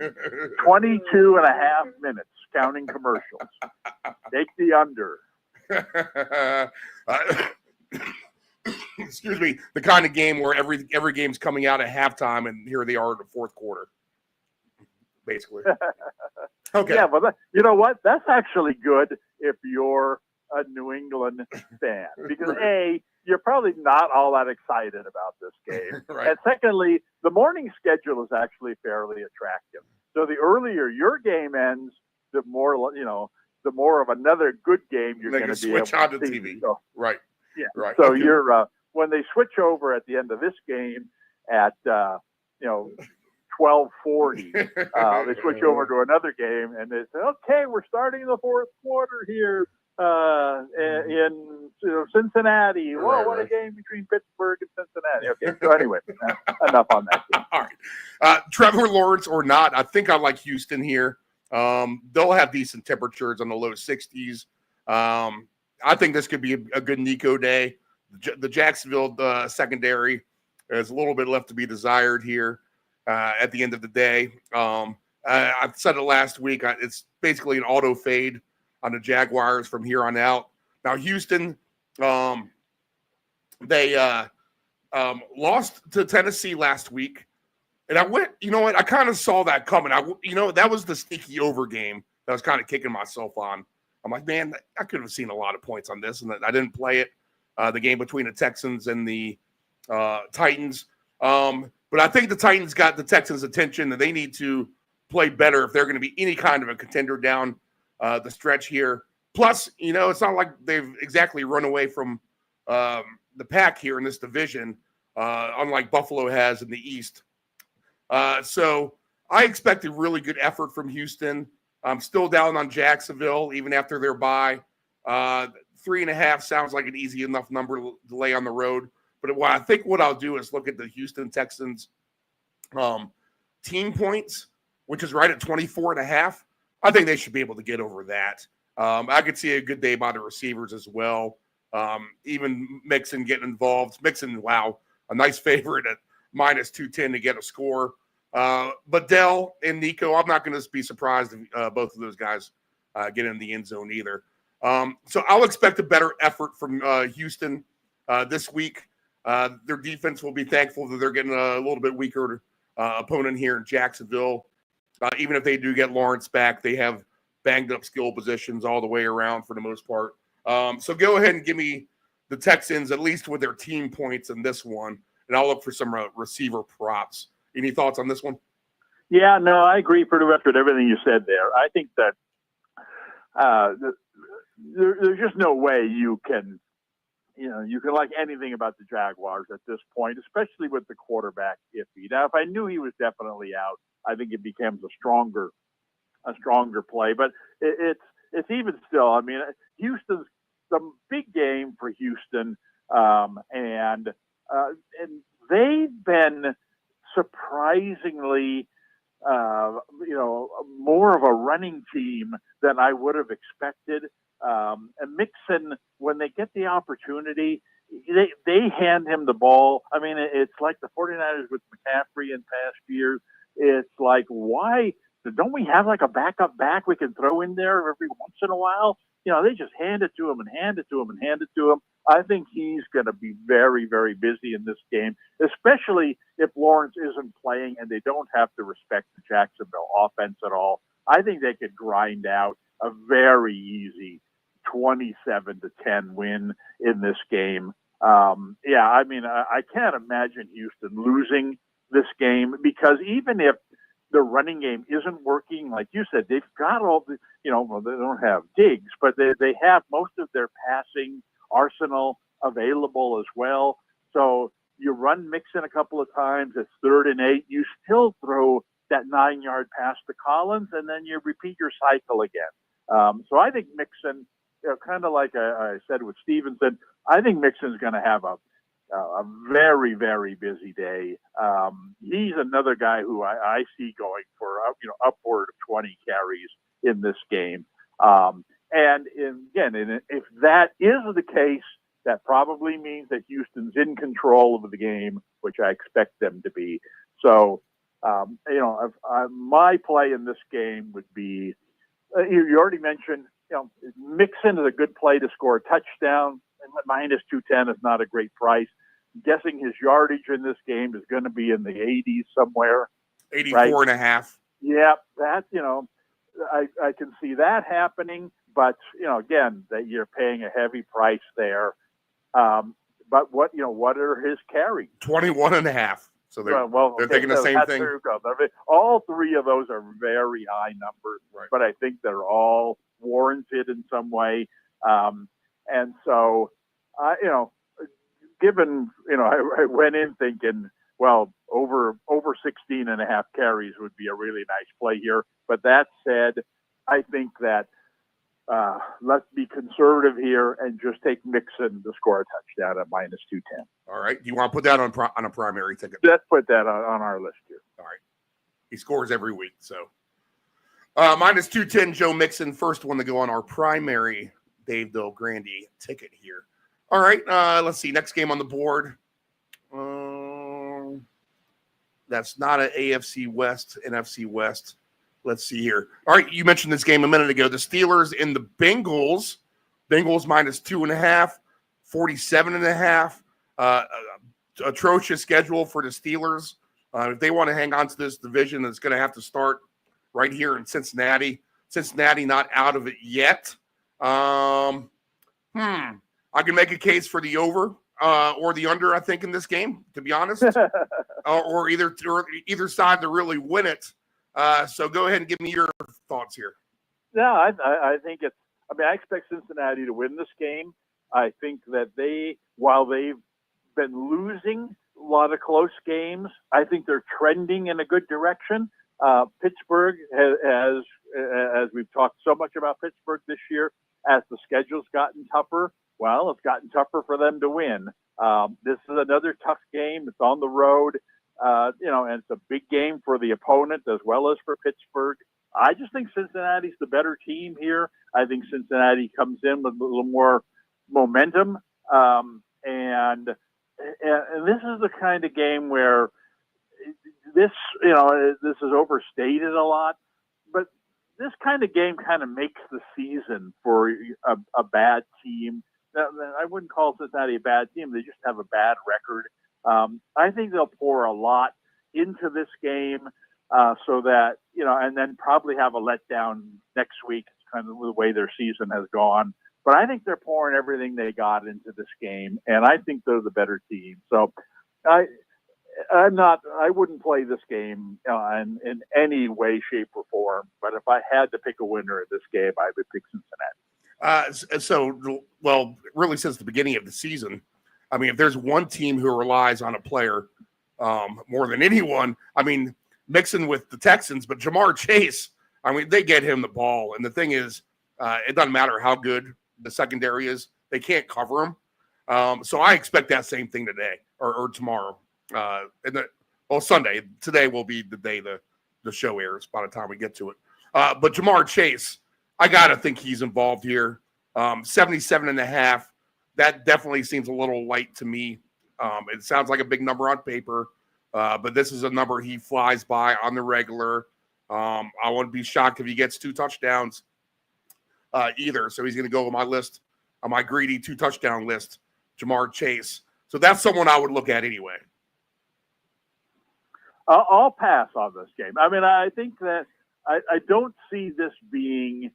22.5 minutes, counting commercials. Take the under. Excuse me, the kind of game where every game's coming out at halftime, and here they are in the fourth quarter, basically. Okay. Yeah, but you know what? That's actually good if you're a New England fan, because you're probably not all that excited about this game, and secondly, the morning schedule is actually fairly attractive. So the earlier your game ends, the more of another good game you're going to be switch able on to the see. TV. So, Right. Yeah. Right. So you're when they switch over at the end of this game at 12:40, they switch over to another game and they say, okay, we're starting the fourth quarter here in Cincinnati. Whoa, what a game between Pittsburgh and Cincinnati. Okay, so anyway, enough on that game. All right. Trevor Lawrence or not, I think I like Houston here. They'll have decent temperatures on the low 60s. I think this could be a good Nico day. The Jacksonville secondary has a little bit left to be desired here at the end of the day. I've said it last week. It's basically an auto fade on the Jaguars from here on out. Now, Houston, they lost to Tennessee last week. And I went, you know what? I kind of saw that coming. That was the sneaky over game that I was kind of kicking myself on. I'm like, man, I could have seen a lot of points on this, and I didn't play it. The game between the Texans and the Titans. But I think the Titans got the Texans' attention, and they need to play better if they're going to be any kind of a contender down the stretch here. Plus, it's not like they've exactly run away from the pack here in this division, unlike Buffalo has in the East. So I expect a really good effort from Houston. I'm still down on Jacksonville, even after their bye. 3.5 sounds like an easy enough number to lay on the road. But what I'll do is look at the Houston Texans team points, which is right at 24.5. I think they should be able to get over that. I could see a good day by the receivers as well. Even Mixon getting involved. Mixon, wow, a nice favorite at minus 210 to get a score. But Dell and Nico, I'm not going to be surprised if both of those guys get in the end zone either. So I'll expect a better effort from Houston this week. Their defense will be thankful that they're getting a little bit weaker opponent here in Jacksonville. Even if they do get Lawrence back, they have banged up skill positions all the way around for the most part. So go ahead and give me the Texans, at least with their team points in this one, and I'll look for some receiver props. Any thoughts on this one? Yeah, no, I agree pretty much with everything you said there. I think that there's just no way you can like anything about the Jaguars at this point, especially with the quarterback iffy. Now, if I knew he was definitely out, I think it becomes a stronger play. But it's even still. I mean, Houston's some big game for Houston, and they've been surprisingly, more of a running team than I would have expected. And Mixon, when they get the opportunity, they hand him the ball. I mean, it's like the 49ers with McCaffrey in past years. It's like, why don't we have like a backup back we can throw in there every once in a while? They just hand it to him and hand it to him and hand it to him. I think he's going to be very, very busy in this game, especially if Lawrence isn't playing and they don't have to respect the Jacksonville offense at all. I think they could grind out a very easy 27-10 win in this game. I mean, I can't imagine Houston losing this game, because even if the running game isn't working, like you said, they've got all the, they don't have Diggs, but they have most of their passing arsenal available as well. So you run Mixon a couple of times, it's 3rd and 8, you still throw that 9-yard pass to Collins, and then you repeat your cycle again. So I think Mixon, kind of like I said with Stevenson, I think Mixon's going to have a very, very busy day. He's another guy who I see going for upward of 20 carries in this game. And if that is the case, that probably means that Houston's in control of the game, which I expect them to be. So, my play in this game would be, you already mentioned, Mixon is a good play to score a touchdown. Minus 210 is not a great price. I'm guessing his yardage in this game is going to be in the 80s somewhere. 84.5. Yeah, that, I can see that happening. But, again, that you're paying a heavy price there. But what are his carries? 21.5. So they're thinking the same thing. All three of those are very high numbers, right, but I think they're all warranted in some way. And so, given, I went in thinking, well, over 16.5 carries would be a really nice play here. But that said, I think that let's be conservative here and just take Mixon to score a touchdown at minus 210. All right. Do you want to put that on a primary ticket? Let's put that on our list here. He scores every week. So minus 210, Joe Mixon, first one to go on our primary Dave Del Grande ticket here. All right, let's see. Next game on the board. That's not an AFC West, NFC West. Let's see here. All right, you mentioned this game a minute ago. The Steelers and the Bengals. Bengals minus 2.5, 47.5. Atrocious schedule for the Steelers. If they want to hang on to this division, it's going to have to start right here in Cincinnati. Cincinnati not out of it yet. I can make a case for the over or the under, I think, in this game, to be honest, or either side to really win it. So go ahead and give me your thoughts here. Yeah, I think it's. I mean, I expect Cincinnati to win this game. I think that while they've been losing a lot of close games, I think they're trending in a good direction. Pittsburgh has, as we've talked so much about Pittsburgh this year, as the schedule's gotten tougher, well, it's gotten tougher for them to win. This is another tough game. It's on the road, and it's a big game for the opponent as well as for Pittsburgh. I just think Cincinnati's the better team here. I think Cincinnati comes in with a little more momentum, and this is the kind of game where this is overstated a lot, but this kind of game kind of makes the season for a bad team. I wouldn't call Cincinnati a bad team. They just have a bad record. I think they'll pour a lot into this game so that, and then probably have a letdown next week. It's kind of the way their season has gone. But I think they're pouring everything they got into this game, and I think they're the better team. So I wouldn't play this game in any way, shape, or form. But if I had to pick a winner in this game, I would pick Cincinnati. Really since the beginning of the season, I mean, if there's one team who relies on a player more than anyone, I mean, mixing with the Texans, but Jamar Chase, I mean, they get him the ball. And the thing is, it doesn't matter how good the secondary is, they can't cover him. So I expect that same thing today or tomorrow. Sunday. Today will be the day the show airs by the time we get to it. But Jamar Chase, I got to think he's involved here. 77.5. That definitely seems a little light to me. It sounds like a big number on paper, but this is a number he flies by on the regular. I wouldn't be shocked if he gets 2 touchdowns either. So he's going to go on my list, on my greedy 2-touchdown list, Jamar Chase. So that's someone I would look at anyway. I'll pass on this game. I mean, I think that I don't see this being,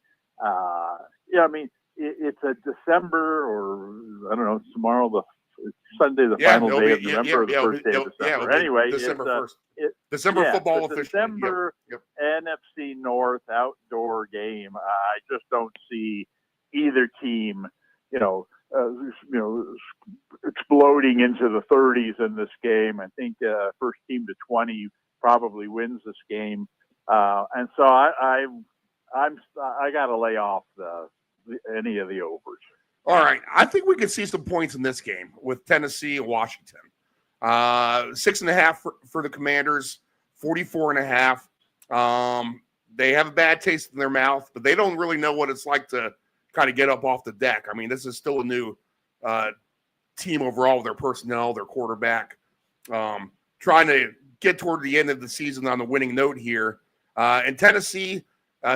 it's a December or, I don't know, it's tomorrow, Sunday, the final day of November, or the first day of December. Anyway, December 1st. December football officially. December NFC North outdoor game. I just don't see either team, exploding into the 30s in this game. I think first team to 20 probably wins this game, and so I got to lay off any of the overs. All right, I think we could see some points in this game with Tennessee and Washington. 6.5 for the Commanders, 44.5. They have a bad taste in their mouth, but they don't really know what it's like to kind of get up off the deck. I mean, this is still a new team overall with their personnel, their quarterback, trying to get toward the end of the season on a winning note here. And Tennessee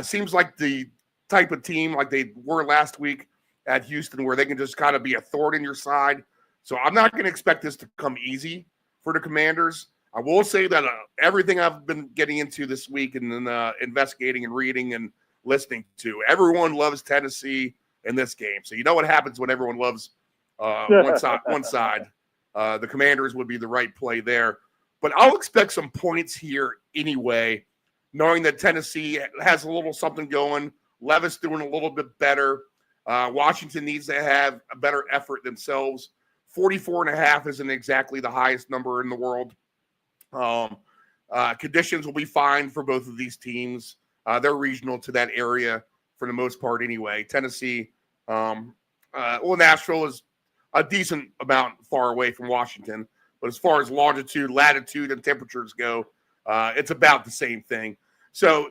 seems like the type of team like they were last week at Houston, where they can just kind of be a thorn in your side. So I'm not going to expect this to come easy for the Commanders. I will say that everything I've been getting into this week and then investigating and reading and listening to, everyone loves Tennessee in this game. So you know what happens when everyone loves one side. The Commanders would be the right play there. But I'll expect some points here anyway, knowing that Tennessee has a little something going. Levis doing a little bit better. Washington needs to have a better effort themselves. 44.5 isn't exactly the highest number in the world. Conditions will be fine for both of these teams. They're regional to that area for the most part anyway. Tennessee, Nashville is a decent amount far away from Washington. But as far as longitude, latitude, and temperatures go, It's about the same thing. So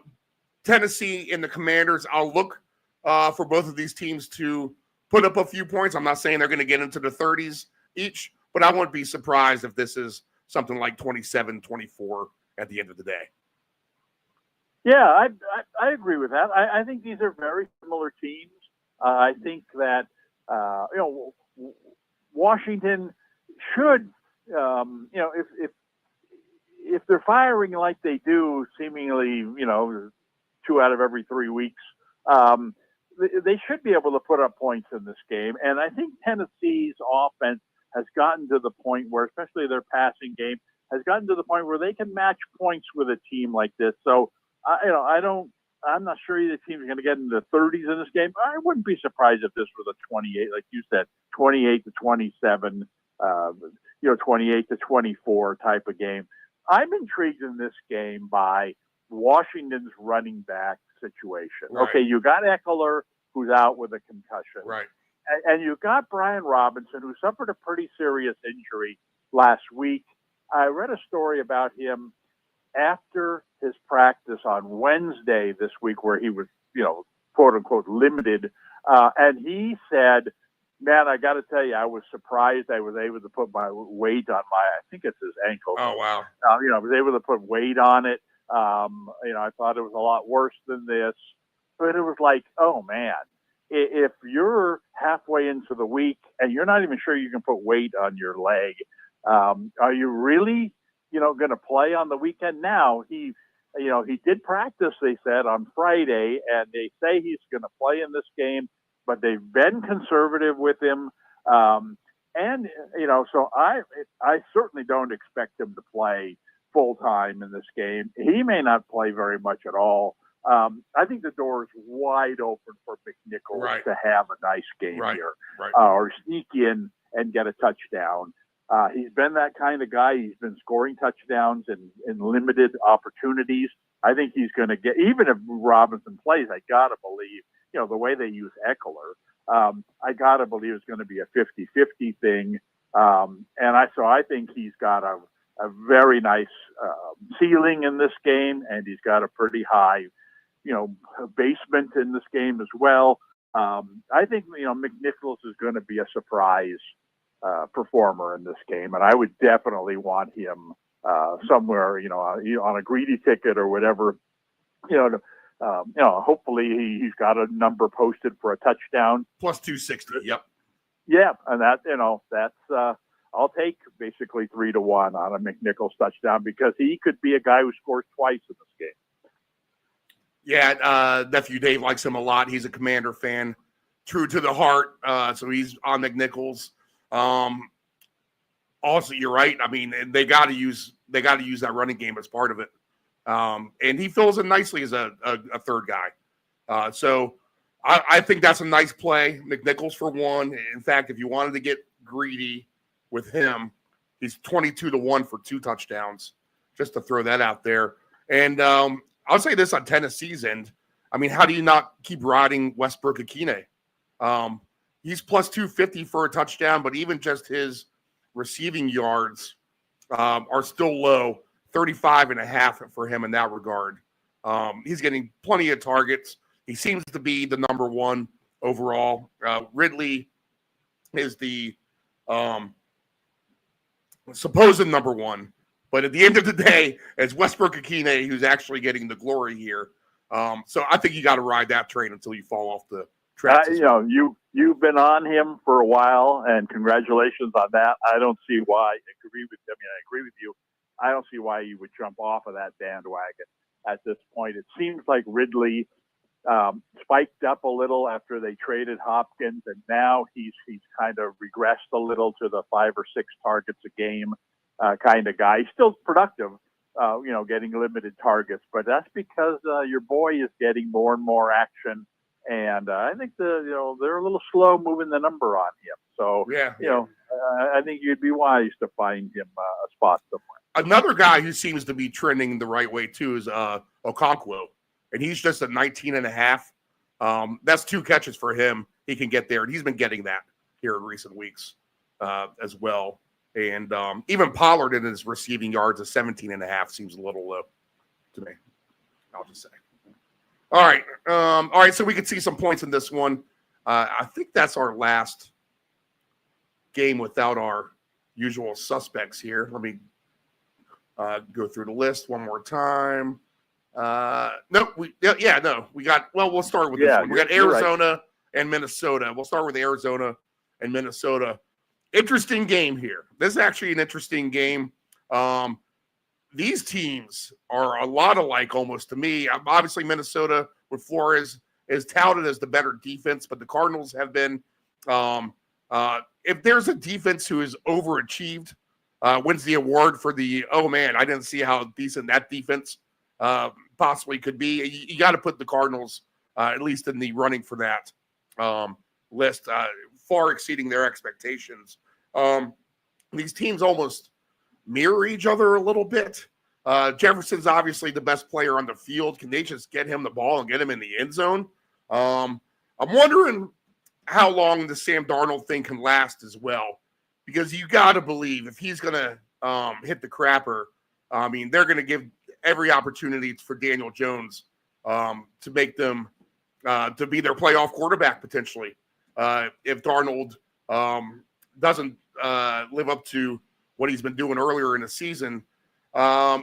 Tennessee and the Commanders, I'll look for both of these teams to put up a few points. I'm not saying they're going to get into the 30s each, but I wouldn't be surprised if this is something like 27-24 at the end of the day. Yeah, I agree with that. I think these are very similar teams. I think that Washington should, if they're firing like they do, seemingly, 2 out of every 3 weeks, they should be able to put up points in this game. And I think Tennessee's offense has gotten to the point where, especially their passing game, has gotten to the point where they can match points with a team like this. So, I'm not sure either team is going to get into the 30s in this game. I wouldn't be surprised if this was a 28, like you said, 28-27, 28-24 type of game. I'm intrigued in this game by Washington's running back situation. Right. Okay, you got Eckler, who's out with a concussion. Right. And you got Brian Robinson, who suffered a pretty serious injury last week. I read a story about him after his practice on Wednesday this week, where he was, quote unquote, limited. And he said, man, I got to tell you, I was surprised I was able to put my weight on I think it's his ankle. Oh, wow. I was able to put weight on it. I thought it was a lot worse than this, but it was like, oh man, if you're halfway into the week and you're not even sure you can put weight on your leg, are you really, going to play on the weekend? Now he did practice, they said, on Friday, and they say he's going to play in this game, but they've been conservative with him. So I certainly don't expect him to play full time in this game. He may not play very much at all. I think the door is wide open for McNichols to have a nice game here, or sneak in and get a touchdown. He's been that kind of guy. He's been scoring touchdowns in limited opportunities. I think he's going to get, even if Robinson plays, I got to believe, the way they use Eckler, I got to believe it's going to be a 50-50 thing. I think he's got a very nice ceiling in this game, and he's got a pretty high, basement in this game as well. I think, McNichols is going to be a surprise performer in this game, and I would definitely want him somewhere, on a greedy ticket or whatever. Hopefully he's got a number posted for a touchdown. Plus 260. Yep. Yeah, and that's I'll take basically 3-1 on a McNichols touchdown, because he could be a guy who scores twice in this game. Yeah, nephew Dave likes him a lot. He's a Commander fan, true to the heart. So he's on McNichols. Also, you're right. I mean, they got to use that running game as part of it. And he fills in nicely as a third guy. So I think that's a nice play. McNichols for one. In fact, if you wanted to get greedy with him, he's 22-1 for 2 touchdowns, just to throw that out there. And I'll say this on Tennessee's end. I mean, how do you not keep riding Westbrook-Akine? He's plus 250 for a touchdown, but even just his receiving yards are still low, 35.5 for him in that regard. He's getting plenty of targets. He seems to be the number one overall. Ridley is the supposed number one, but at the end of the day, it's Westbrook-Akine who's actually getting the glory here. So I think you got to ride that train until you fall off the track. You've been on him for a while, and congratulations on that. I don't see why. I agree with you. I don't see why you would jump off of that bandwagon at this point. It seems like Ridley spiked up a little after they traded Hopkins, and now he's kind of regressed a little to the 5 or 6 targets a game kind of guy. He's still productive, getting limited targets, but that's because your boy is getting more and more action, and I think they're a little slow moving the number on him. So I think you'd be wise to find him a spot somewhere. Another guy who seems to be trending the right way too is Okonkwo, and he's just at 19.5. That's 2 catches for him. He can get there, and he's been getting that here in recent weeks as well. And even Pollard in his receiving yards of 17.5 seems a little low to me. I'll just say. All right. So we could see some points in this one. I think that's our last game without our usual suspects here. Let me go through the list one more time. We got. Well, we'll start with this one. We got Arizona and Minnesota. We'll start with Arizona and Minnesota. Interesting game here. This is actually an interesting game. These teams are a lot alike almost to me. Obviously, Minnesota with Flores is touted as the better defense, but the Cardinals have been if there's a defense who is overachieved, wins the award for the, oh man, I didn't see how decent that defense possibly could be. You got to put the Cardinals at least in the running for that list, far exceeding their expectations. These teams almost mirror each other a little bit. Jefferson's obviously the best player on the field. Can they just get him the ball and get him in the end zone? I'm wondering how long the Sam Darnold thing can last as well, because you got to believe if he's going to hit the crapper, I mean, they're going to give every opportunity for Daniel Jones to make them to be their playoff quarterback potentially if Darnold doesn't live up to what he's been doing earlier in the season.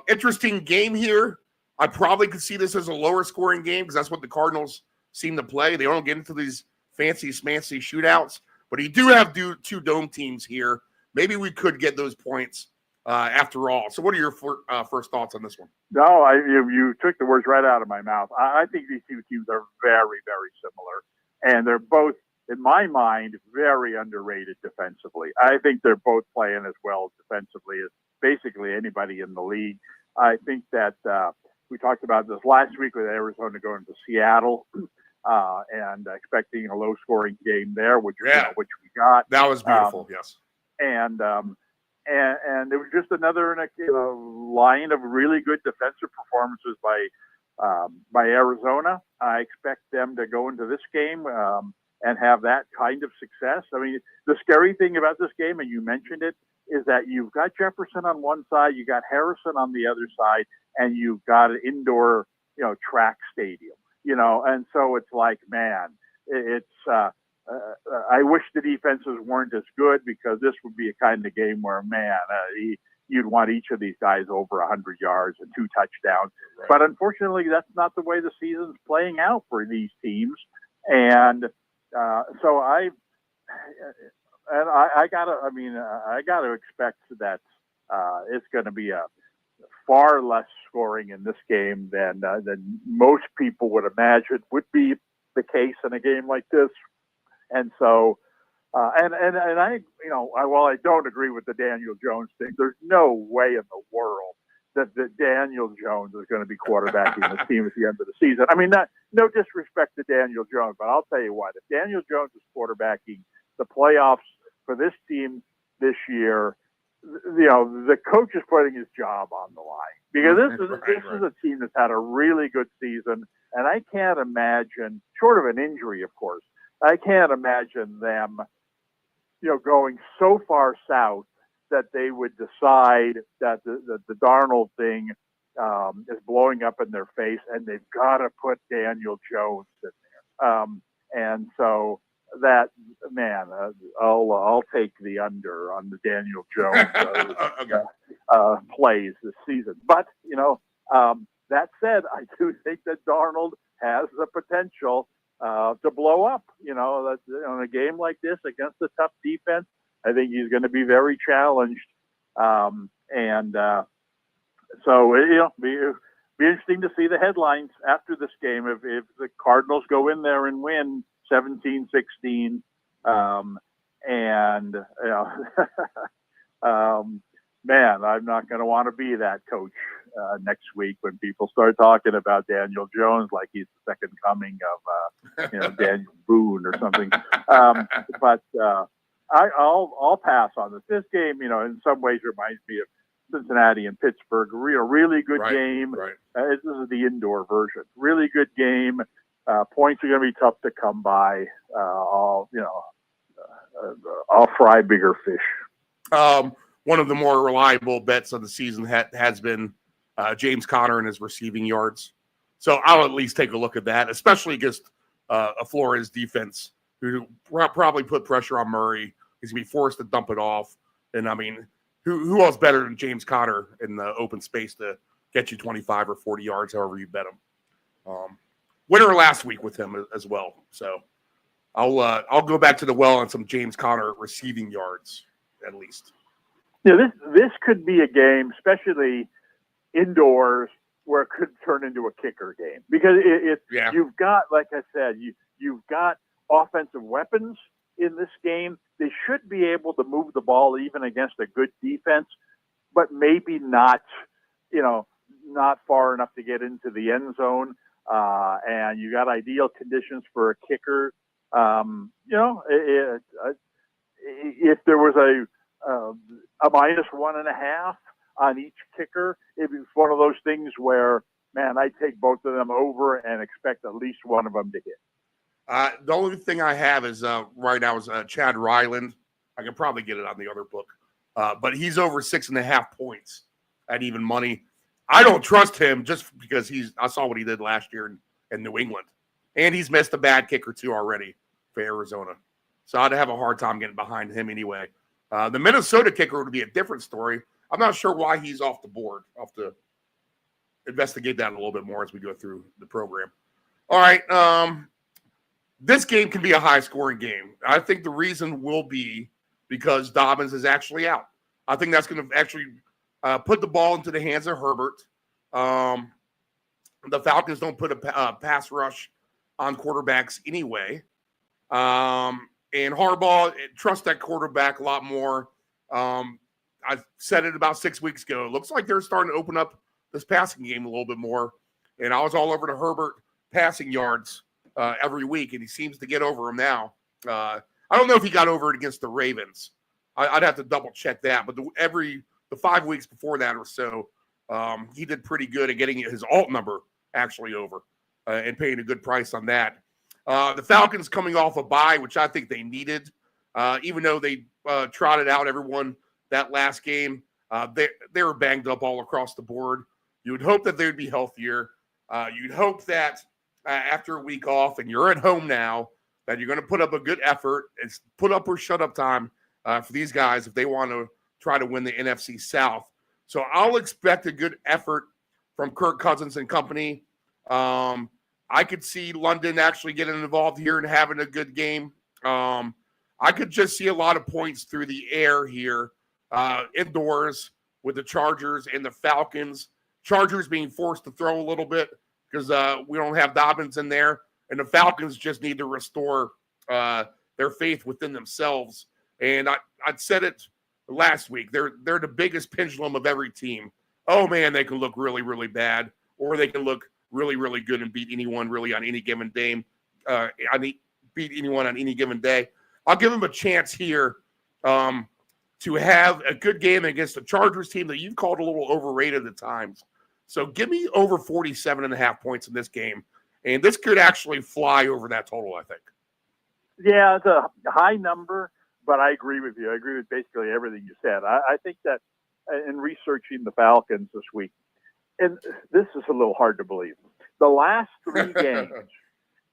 Interesting game here. I probably could see this as a lower scoring game because that's what the Cardinals seem to play. They don't get into these fancy smancy shootouts, but you do have two dome teams here. Maybe we could get those points after all. So what are your first thoughts on this one? No, you took the words right out of my mouth. I think these two teams are very, very similar, and they're both, in my mind, very underrated defensively. I think they're both playing as well defensively as basically anybody in the league. I think that we talked about this last week with Arizona going to Seattle and expecting a low-scoring game there, which we got. That was beautiful, yes. And it was just another line of really good defensive performances by Arizona. I expect them to go into this game and have that kind of success. I mean, the scary thing about this game, and you mentioned it, is that you've got Jefferson on one side, you got Harrison on the other side, and you've got an indoor, track stadium, and so it's like, man, it's, I wish the defenses weren't as good because this would be a kind of game where, man, you'd want each of these guys over 100 yards and 2 touchdowns. Right. But unfortunately, that's not the way the season's playing out for these teams. And so I gotta expect that it's going to be a far less scoring in this game than most people would imagine would be the case in a game like this. And so, and I, while I don't agree with the Daniel Jones thing, there's no way in the world that Daniel Jones is going to be quarterbacking this team at the end of the season. I mean, no disrespect to Daniel Jones, but I'll tell you what, if Daniel Jones is quarterbacking the playoffs for this team this year, the coach is putting his job on the line because this is a team that's had a really good season, and I can't imagine, short of an injury, of course, I can't imagine them, going so far south that they would decide that the Darnold thing is blowing up in their face, and they've got to put Daniel Jones in there. And so that, man, I'll take the under on the Daniel Jones plays this season. But that said, I do think that Darnold has the potential to blow up. In a game like this against a tough defense, I think he's going to be very challenged. So it'll be interesting to see the headlines after this game if the Cardinals go in there and win 17-16. Man, I'm not going to want to be that coach next week when people start talking about Daniel Jones like he's the second coming of Daniel Boone or something. But I'll pass on this. This game, in some ways reminds me of Cincinnati and Pittsburgh. Really good game. Right. This is the indoor version. Really good game. Points are going to be tough to come by. I'll fry bigger fish. one of the more reliable bets of the season has been James Conner and his receiving yards. So I'll at least take a look at that, especially against a Flores defense who probably put pressure on Murray. He's going to be forced to dump it off. And, I mean, who else better than James Conner in the open space to get you 25 or 40 yards, however you bet him. Winner last week with him as well. So I'll go back to the well on some James Conner receiving yards at least. Yeah, this could be a game, especially indoors, where it could turn into a kicker game because you've got, like I said, you've got offensive weapons in this game. They should be able to move the ball even against a good defense, but maybe not, not far enough to get into the end zone. And you got ideal conditions for a kicker. If there was a -1.5 on each kicker, it was one of those things where, man, I'd take both of them over and expect at least one of them to hit. The only thing I have is right now is Chad Ryland. I can probably get it on the other book, but he's over 6.5 points at even money. I don't trust him just because I saw what he did last year in New England, and he's missed a bad kick or two already for Arizona. So I'd have a hard time getting behind him anyway. The Minnesota kicker would be a different story. I'm not sure why he's off the board. I'll have to investigate that a little bit more as we go through the program. All right. This game can be a high-scoring game. I think the reason will be because Dobbins is actually out. I think that's going to actually put the ball into the hands of Herbert. The Falcons don't put a pass rush on quarterbacks anyway. And Harbaugh trusts that quarterback a lot more. I said it about 6 weeks ago. It looks like they're starting to open up this passing game a little bit more. And I was all over the Herbert passing yards every week, and he seems to get over them now. I don't know if he got over it against the Ravens. I'd have to double-check that. But the 5 weeks before that or so, he did pretty good at getting his alt number actually over and paying a good price on that. The Falcons coming off a bye, which I think they needed, even though they trotted out everyone that last game. They were banged up all across the board. You would hope that they would be healthier. You'd hope that after a week off and you're at home now, that you're going to put up a good effort. It's put up or shut up time for these guys if they want to try to win the NFC South. So I'll expect a good effort from Kirk Cousins and company. I could see London actually getting involved here and having a good game. I could just see a lot of points through the air here, indoors with the Chargers and the Falcons. Chargers being forced to throw a little bit because we don't have Dobbins in there, and the Falcons just need to restore their faith within themselves. And I said it last week. They're the biggest pendulum of every team. Oh, man, they can look really, really bad, or they can look really, really good and beat anyone really on any given day. Beat anyone on any given day. I'll give them a chance here to have a good game against the Chargers team that you've called a little overrated at times. So give me over 47.5 points in this game, and this could actually fly over that total, I think. Yeah, it's a high number, but I agree with you. I agree with basically everything you said. I think that in researching the Falcons this week, and this is a little hard to believe, the last 3 games,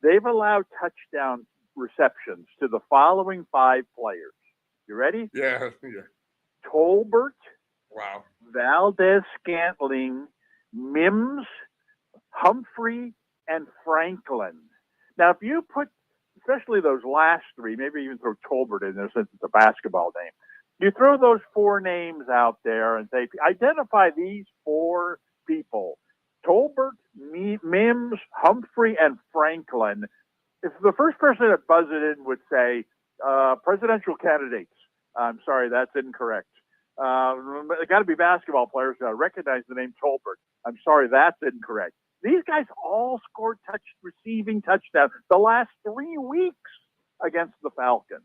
they've allowed touchdown receptions to the following 5 players. You ready? Yeah. Tolbert. Wow. Valdez-Scantling, Mims, Humphrey, and Franklin. Now, if you put, especially those last 3, maybe even throw Tolbert in there since it's a basketball name, you throw those 4 names out there and say, identify these 4 people, Tolbert, Mims, Humphrey, and Franklin. If the first person that buzzed it in would say, presidential candidates, I'm sorry, that's incorrect. They got to be basketball players who recognize the name Tolbert. I'm sorry, that's incorrect. These guys all scored receiving touchdowns the last 3 weeks against the Falcons.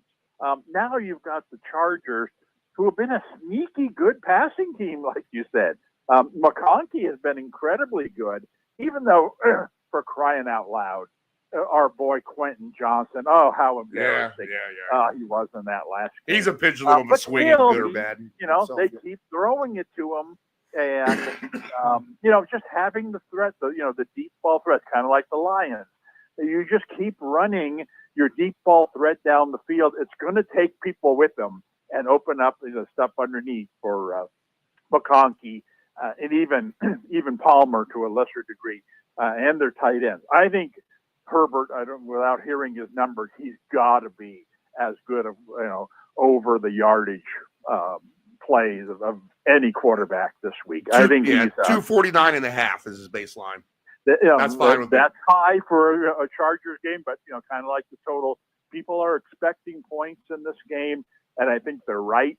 Now you've got the Chargers, who have been a sneaky good passing team, like you said. McConkey has been incredibly good, even though, for crying out loud, our boy Quentin Johnson. Oh, how Yeah, embarrassing! yeah. He was in that last game. He's a pendulum But swinging, still, good or bad. You know, himself. they keep throwing it to him, and just having the threat, the deep ball threat, kind of like the Lions. You just keep running your deep ball threat down the field. It's going to take people with them and open up the stuff underneath for McConkey and even Palmer to a lesser degree, and their tight ends. I think Herbert, without hearing his numbers, he's got to be as good of over the yardage plays of any quarterback this week. I think he's 249.5 is his baseline. That's fine with me. That's high for a Chargers game, but kind of like the total. People are expecting points in this game, and I think they're right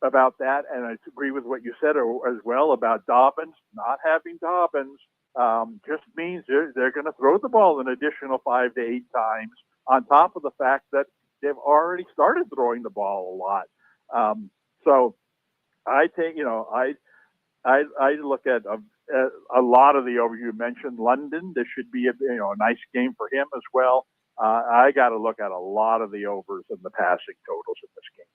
about that. And I agree with what you said as well about Dobbins. Not having Dobbins just means they're going to throw the ball an additional 5 to 8 times, on top of the fact that they've already started throwing the ball a lot. So I think I look at a lot of the over. You mentioned London. This should be a nice game for him as well. I got to look at a lot of the overs in the passing totals in this game.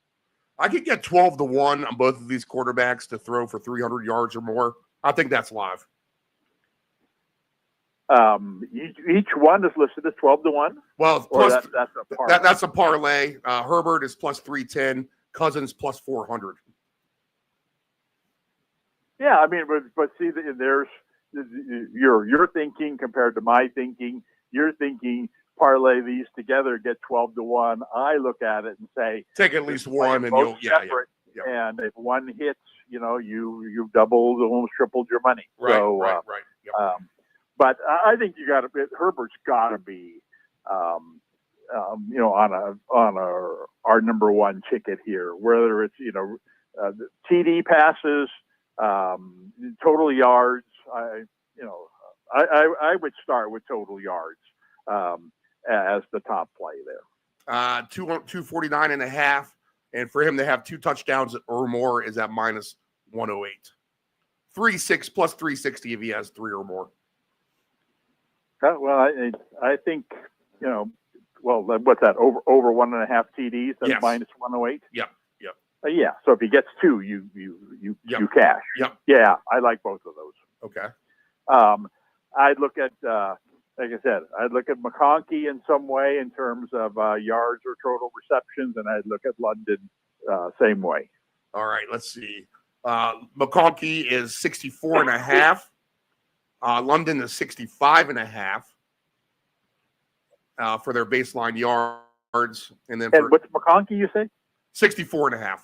I could get 12-1 on both of these quarterbacks to throw for 300 yards or more. I think that's live. Each one is listed as 12-1. Well, that's a parlay. That's a parlay. Herbert is plus 310. Cousins plus 400. Yeah, I mean, but see, there's your thinking compared to my thinking. You're thinking parlay these together, get 12-1. I look at it and say, take at least one, and you'll separate. Yeah. And if one hits, you've doubled, almost tripled your money. Right, so, right. Yep. But I think Herbert's got to be, on our number one ticket here. Whether it's TD passes, total yards. I would start with total yards as the top play there. 249.5, and for him to have 2 touchdowns or more is at minus 108. 3.6 plus 360 if he has 3 or more. Well, I think what's that? Over 1.5 TDs, that's yes. minus 108. Yep. Yeah. So if he gets 2, you cash. Yep. Yeah, I like both of those. Okay. I'd look at, like I said, I'd look at McConkey in some way in terms of yards or total receptions, and I'd look at London same way. All right, let's see. McConkey is 64.5. London is 65.5 for their baseline yards, and then what's McConkey? You say 64.5.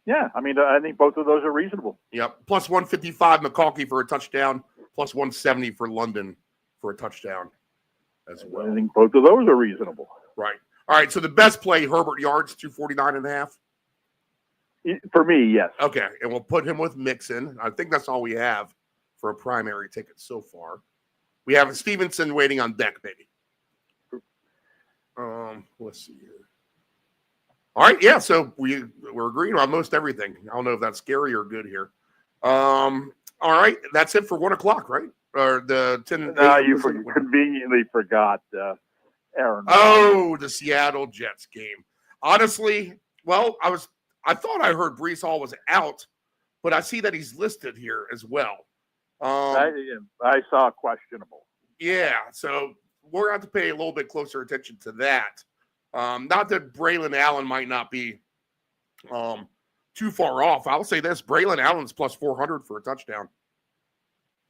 Yeah, I mean, I think both of those are reasonable. Yep. Plus 155 McConkey for a touchdown. Plus 170 for London for a touchdown as well. I think both of those are reasonable. Right. All right. So the best play, Herbert yards, 249.5. For me, yes. Okay. And we'll put him with Mixon. I think that's all we have for a primary ticket so far. We have Stevenson waiting on deck, baby. Let's see here. All right, yeah, so we're agreeing on most everything. I don't know if that's scary or good here. All right, that's it for 1 o'clock, right? Or the 10. No, you conveniently forgot Aaron. Oh, the Seattle Jets game. Honestly, well, I thought I heard Breece Hall was out, but I see that he's listed here as well. I saw questionable. Yeah, so we're going to have to pay a little bit closer attention to that. Not that Braylon Allen might not be too far off. I'll say this, Braylon Allen's plus 400 for a touchdown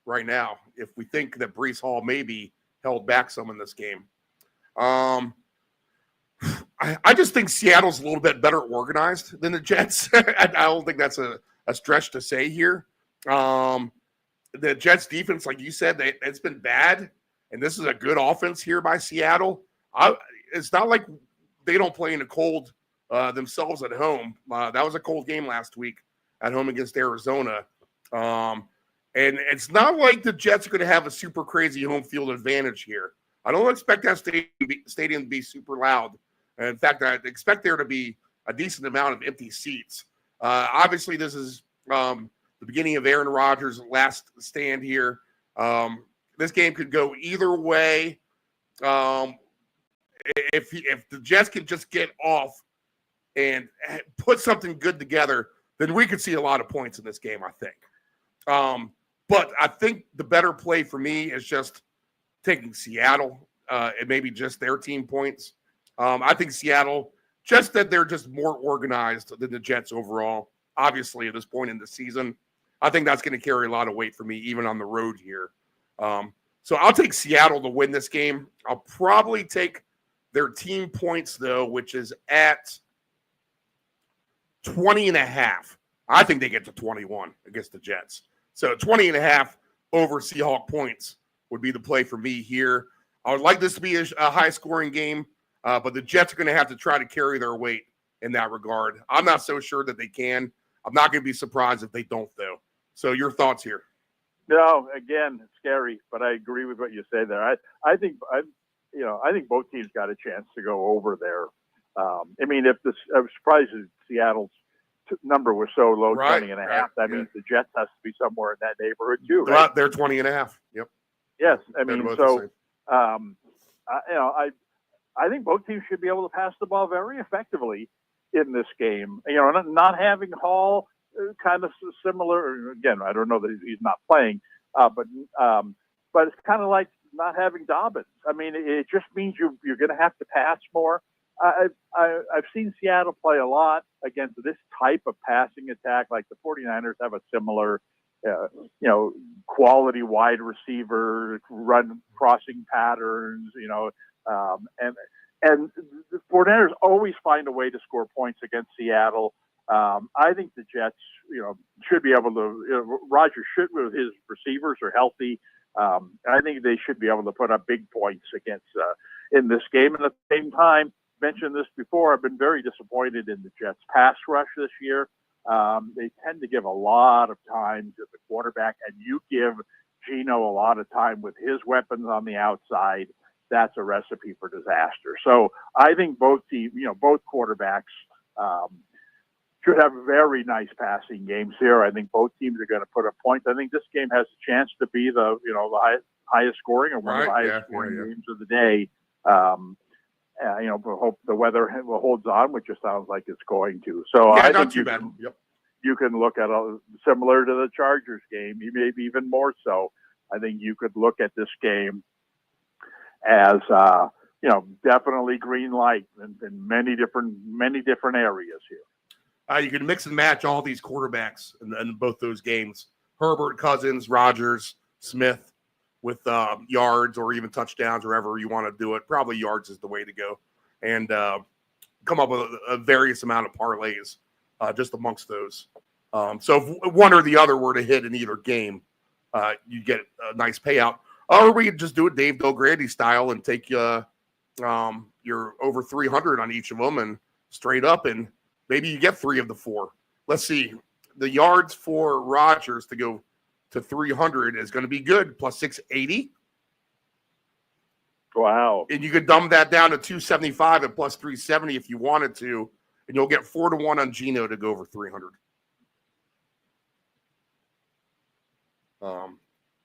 right now, if we think that Breece Hall may be held back some in this game. I just think Seattle's a little bit better organized than the Jets. I don't think that's a stretch to say here. The Jets defense, like you said, it's been bad, and this is a good offense here by Seattle. It's not like they don't play in the cold themselves at home. That was a cold game last week at home against Arizona. And it's not like the Jets are going to have a super crazy home field advantage here. I don't expect that stadium to be super loud. In fact, I expect there to be a decent amount of empty seats. Obviously, this is the beginning of Aaron Rodgers' last stand here. this game could go either way. If the Jets can just get off and put something good together, then we could see a lot of points in this game, I think. But I think the better play for me is just taking Seattle and maybe just their team points. I think Seattle, just that they're just more organized than the Jets overall, obviously, at this point in the season. I think that's going to carry a lot of weight for me, even on the road here. So I'll take Seattle to win this game. I'll probably take their team points, though, which is at 20.5. I think they get to 21 against the Jets. So 20.5 over Seahawk points would be the play for me here. I would like this to be a high-scoring game, but the Jets are going to have to try to carry their weight in that regard. I'm not so sure that they can. I'm not going to be surprised if they don't, though. So your thoughts here? No, again, it's scary, but I agree with what you say there. I think both teams got a chance to go over there. I was surprised that Seattle's number was so low, 20.5. That means the Jets has to be somewhere in that neighborhood too, right? They're 20.5. Yep. Yes, I think both teams should be able to pass the ball very effectively in this game. Not having Hall kind of similar. Again, I don't know that he's not playing, but it's kind of like not having Dobbins. I mean, it just means you're going to have to pass more. I've seen Seattle play a lot against this type of passing attack. Like the 49ers have a similar, quality wide receiver run crossing patterns, and the 49ers always find a way to score points against Seattle. I think the Jets, should be able to, Rodgers should, with his receivers are healthy. I think they should be able to put up big points against, in this game. And at the same time, mentioned this before, I've been very disappointed in the Jets pass rush this year. They tend to give a lot of time to the quarterback, and you give Geno a lot of time with his weapons on the outside. That's a recipe for disaster. So I think both teams, both quarterbacks should have very nice passing games here. I think both teams are going to put up points. I think this game has a chance to be the highest scoring or one of the highest scoring games of the day. Hope the weather holds on, which it sounds like it's going to. So I think you can look at similar to the Chargers game, maybe even more so. I think you could look at this game as definitely green light in many different areas here. You can mix and match all these quarterbacks in both those games. Herbert, Cousins, Rodgers, Smith, with yards or even touchdowns, wherever you want to do it. Probably yards is the way to go. And come up with a various amount of parlays just amongst those. So if one or the other were to hit in either game, you get a nice payout. Or we could just do it Dave Del Grande style and take your over 300 on each of them and straight up, and maybe you get 3 of the 4. Let's see. The yards for Rodgers to go to 300 is going to be good, plus 680. Wow. And you could dumb that down to 275 and plus 370 if you wanted to, and you'll get 4-1 on Geno to go over 300.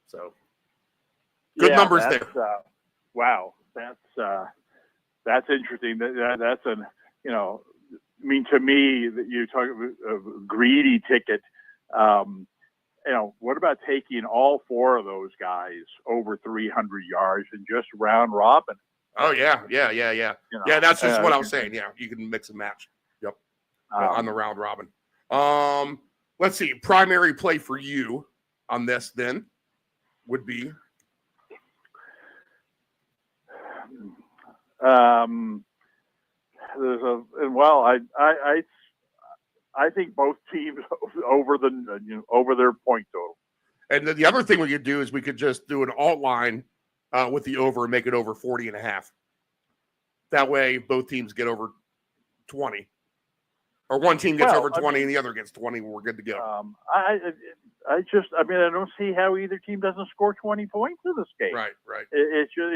So good numbers there. Wow. That's interesting. That's to me, that you talk about a greedy ticket. What about taking all 4 of those guys over 300 yards and just round robin? Oh, yeah. Yeah, that's just what I was saying. Yeah, you can mix and match. Yep, on the round robin. Let's see. Primary play for you on this then would be? I think both teams over their point total. And the other thing we could do is we could just do an alt line with the over and make it over 40.5. That way, both teams get over 20, or one team gets over 20 and the other gets 20. We're good to go. I don't see how either team doesn't score 20 points in this game. Right. It's just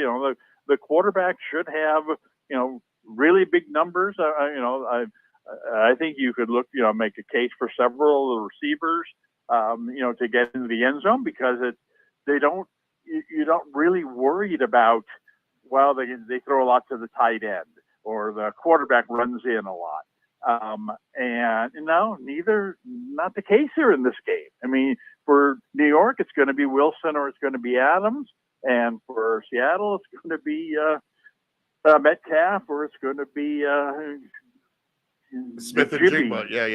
the quarterback should have really big numbers. I think you could look, make a case for several of the receivers, to get into the end zone, because they don't, you don't really worried about, well, they throw a lot to the tight end or the quarterback runs in a lot. And no, not the case here in this game. I mean, for New York, it's going to be Wilson or it's going to be Adams. And for Seattle, it's going to be Metcalf or it's going to be Smith and Jigba. Yeah.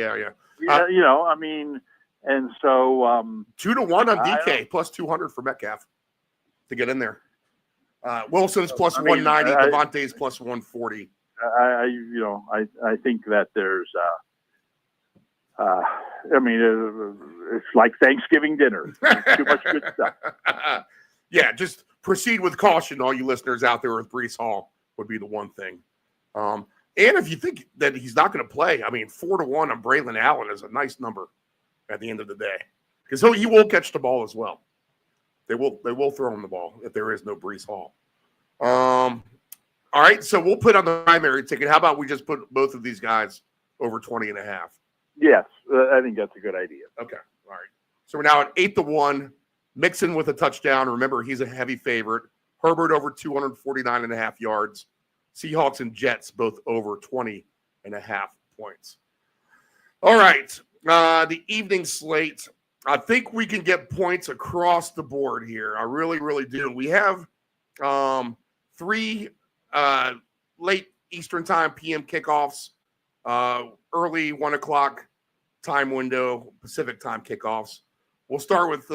You know, I mean, and so 2-1 on DK plus 200 for Metcalf to get in there. Wilson's plus 190. Devontae's plus 140. I think that there's I mean, it's like Thanksgiving dinner. Too much good stuff. Yeah, just proceed with caution, all you listeners out there with Breece Hall would be the one thing. And if you think that he's not going to play, I mean, 4-1 on Braylon Allen is a nice number at the end of the day. Because he will catch the ball as well. They will throw him the ball if there is no Breece Hall. All right, so we'll put on the primary ticket. How about we just put both of these guys over 20.5? Yes, I think that's a good idea. Okay, all right. So we're now at 8-1. Mixon with a touchdown. Remember, he's a heavy favorite. Herbert over 249.5 yards. Seahawks and Jets both over 20.5 points. All right, the evening slate. I think we can get points across the board here. I really, really do. We have 3 late Eastern time PM kickoffs, early 1 o'clock time window, Pacific time kickoffs. We'll start with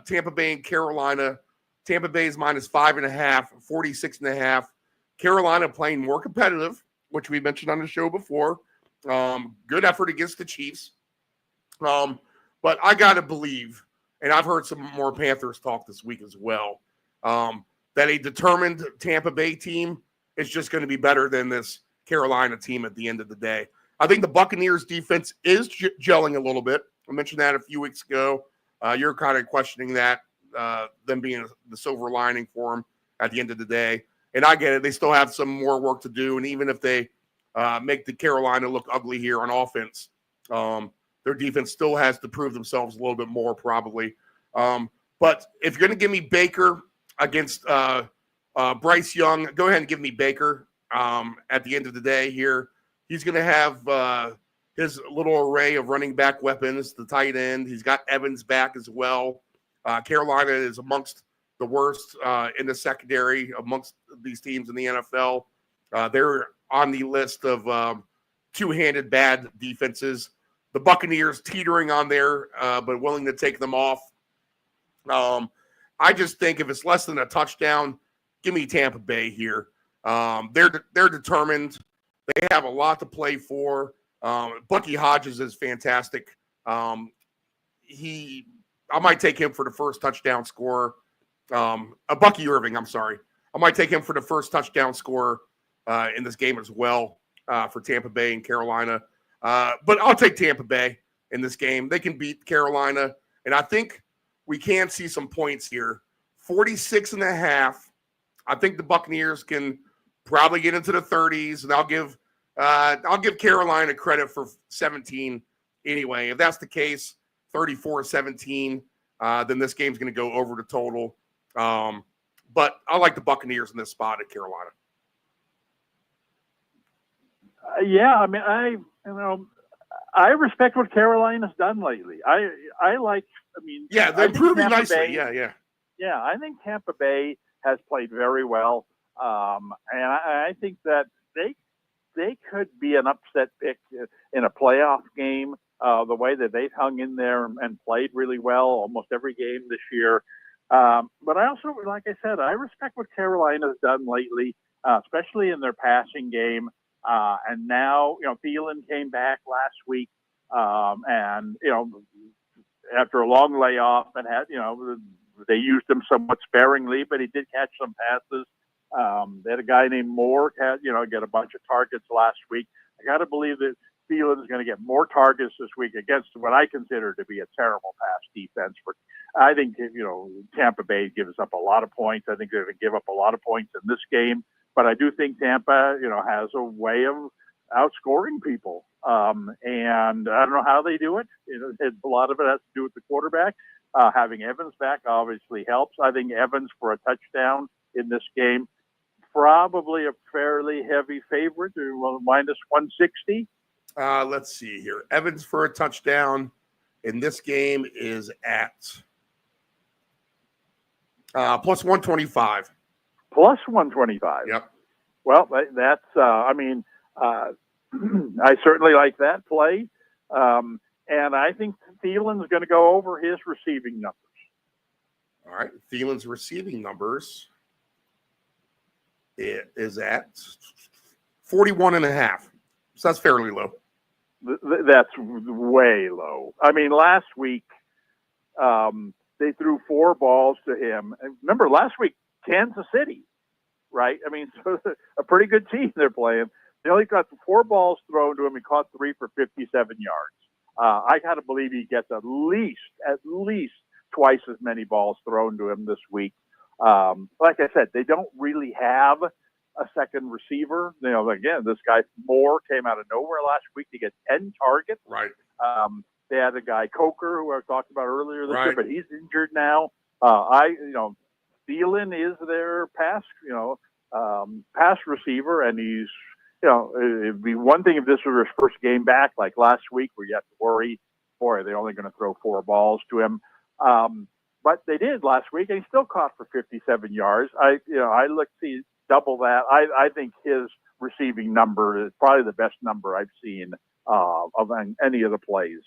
Tampa Bay and Carolina. Tampa Bay is minus 5.5, 46.5. Carolina playing more competitive, which we mentioned on the show before. Good effort against the Chiefs. But I got to believe, and I've heard some more Panthers talk this week as well, that a determined Tampa Bay team is just going to be better than this Carolina team at the end of the day. I think the Buccaneers defense is gelling a little bit. I mentioned that a few weeks ago. You're kind of questioning that, them being the silver lining for them at the end of the day. And I get it. They still have some more work to do. And even if they make the Carolina look ugly here on offense, their defense still has to prove themselves a little bit more probably. But if you're going to give me Baker against Bryce Young, go ahead and give me Baker at the end of the day here. He's going to have his little array of running back weapons, the tight end. He's got Evans back as well. Carolina is amongst the worst in the secondary amongst these teams in the NFL. They're on the list of two-handed bad defenses. The Buccaneers teetering on there, but willing to take them off. I just think if it's less than a touchdown, give me Tampa Bay here. They're determined. They have a lot to play for. Bucky Hodges is fantastic. I might take him for the first touchdown scorer. Bucky Irving, I'm sorry. I might take him for the first touchdown scorer in this game as well for Tampa Bay and Carolina. But I'll take Tampa Bay in this game. They can beat Carolina. And I think we can see some points here. 46.5. I think the Buccaneers can probably get into the 30s, and I'll give Carolina credit for 17 anyway. If that's the case, 34-17, then this game's going to go over the total. But I like the Buccaneers in this spot at Carolina. Yeah, I mean, I respect what Carolina's done lately. Yeah, they're improving nicely. Yeah. Yeah, I think Tampa Bay has played very well, and I think that they could be an upset pick in a playoff game. The way that they've hung in there and played really well almost every game this year. But I also, like I said, I respect what Carolina's done lately, especially in their passing game. And now, Thielen came back last week, and after a long layoff, and had they used him somewhat sparingly, but he did catch some passes. They had a guy named Moore, get a bunch of targets last week. I got to believe that Thielen is going to get more targets this week against what I consider to be a terrible pass defense. I think Tampa Bay gives up a lot of points. I think they're going to give up a lot of points in this game. But I do think Tampa, has a way of outscoring people. And I don't know how they do it. A lot of it has to do with the quarterback. Having Evans back obviously helps. I think Evans for a touchdown in this game, probably a fairly heavy favorite, minus 160. Let's see here. Evans for a touchdown in this game is at plus 125. Plus 125. Yep. Well, that's, I certainly like that play. And I think Thielen's going to go over his receiving numbers. All right. Thielen's receiving numbers it is at 41.5. So that's fairly low. That's way low. I mean, last week they threw 4 balls to him. And remember, last week, Kansas City, right? I mean, so a pretty good team they're playing. They only got 4 balls thrown to him. He caught 3 for 57 yards. I got to believe he gets at least twice as many balls thrown to him this week. Like I said, they don't really have a second receiver. Again, this guy Moore came out of nowhere last week to get 10 targets. Right. They had a guy Coker who I talked about earlier this Right. year, but he's injured now. Thielen is their pass receiver, and he's, it'd be one thing if this was his first game back, like last week, where you have to worry, boy, they're only going to throw 4 balls to him. But they did last week, and he still caught for 57 yards. I look see double that. I think his receiving number is probably the best number I've seen of any of the plays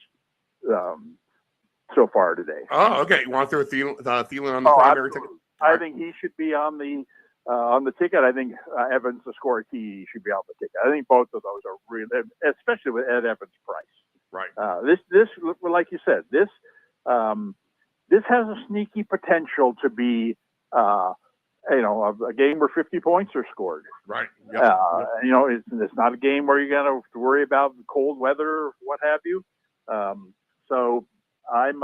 so far today. Oh, okay. You want to throw Thielen on the primary ticket? I think he should be on the ticket. I think Evans, the score key, should be on the ticket. I think both of those are really, especially at Evans' price. Right. This, like you said, this has a sneaky potential to be, a game where 50 points are scored. Right. Yep. It's not a game where you're going to worry about cold weather or what have you. So I'm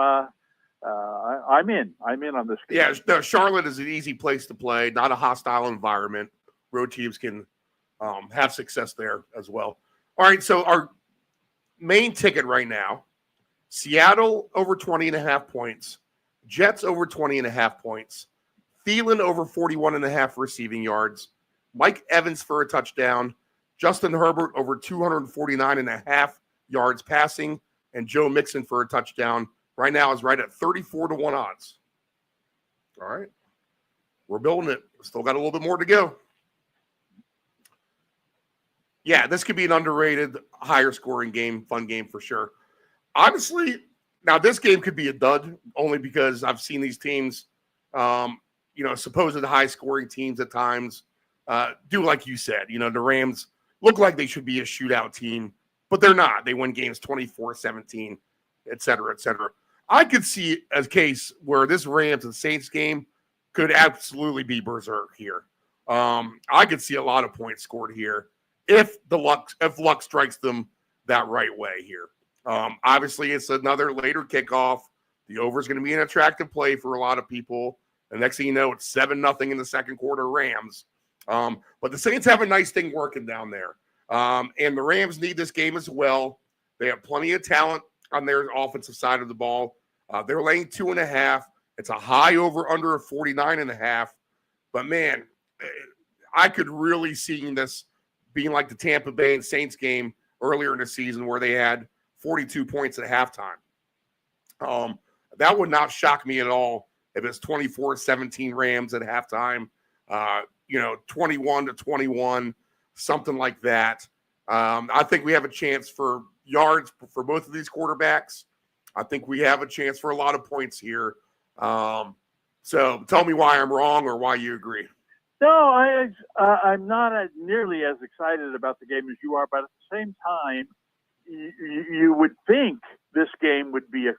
in on this game. Yeah, no, Charlotte is an easy place to play, not a hostile environment. Road teams can have success there as well. All right, so our main ticket right now, Seattle over 20.5 points, Jets over 20.5 points, Thielen over 41.5 receiving yards, Mike Evans for a touchdown, Justin Herbert over 249.5 yards passing, and Joe Mixon for a touchdown. Right now is right at 34-1 odds. All right. We're building it. Still got a little bit more to go. Yeah, this could be an underrated, higher scoring game, fun game for sure. Honestly, now this game could be a dud only because I've seen these teams, supposed high scoring teams at times do like you said. The Rams look like they should be a shootout team, but they're not. They win games 24-17, et cetera, et cetera. I could see a case where this Rams and Saints game could absolutely be berserk here. I could see a lot of points scored here if luck strikes them that right way here. Obviously, it's another later kickoff. The over is going to be an attractive play for a lot of people. The next thing you know, it's 7-0 in the second quarter, Rams. But the Saints have a nice thing working down there. And the Rams need this game as well. They have plenty of talent on their offensive side of the ball. They're laying 2.5. It's a high over under of 49.5. But man, I could really see this being like the Tampa Bay and Saints game earlier in the season where they had 42 points at halftime. That would not shock me at all if it's 24-17 Rams at halftime, 21-21, something like that. I think we have a chance for yards for both of these quarterbacks. I think we have a chance for a lot of points here. So tell me why I'm wrong or why you agree. No, I'm not nearly as excited about the game as you are, but at the same time, you would think this game would be a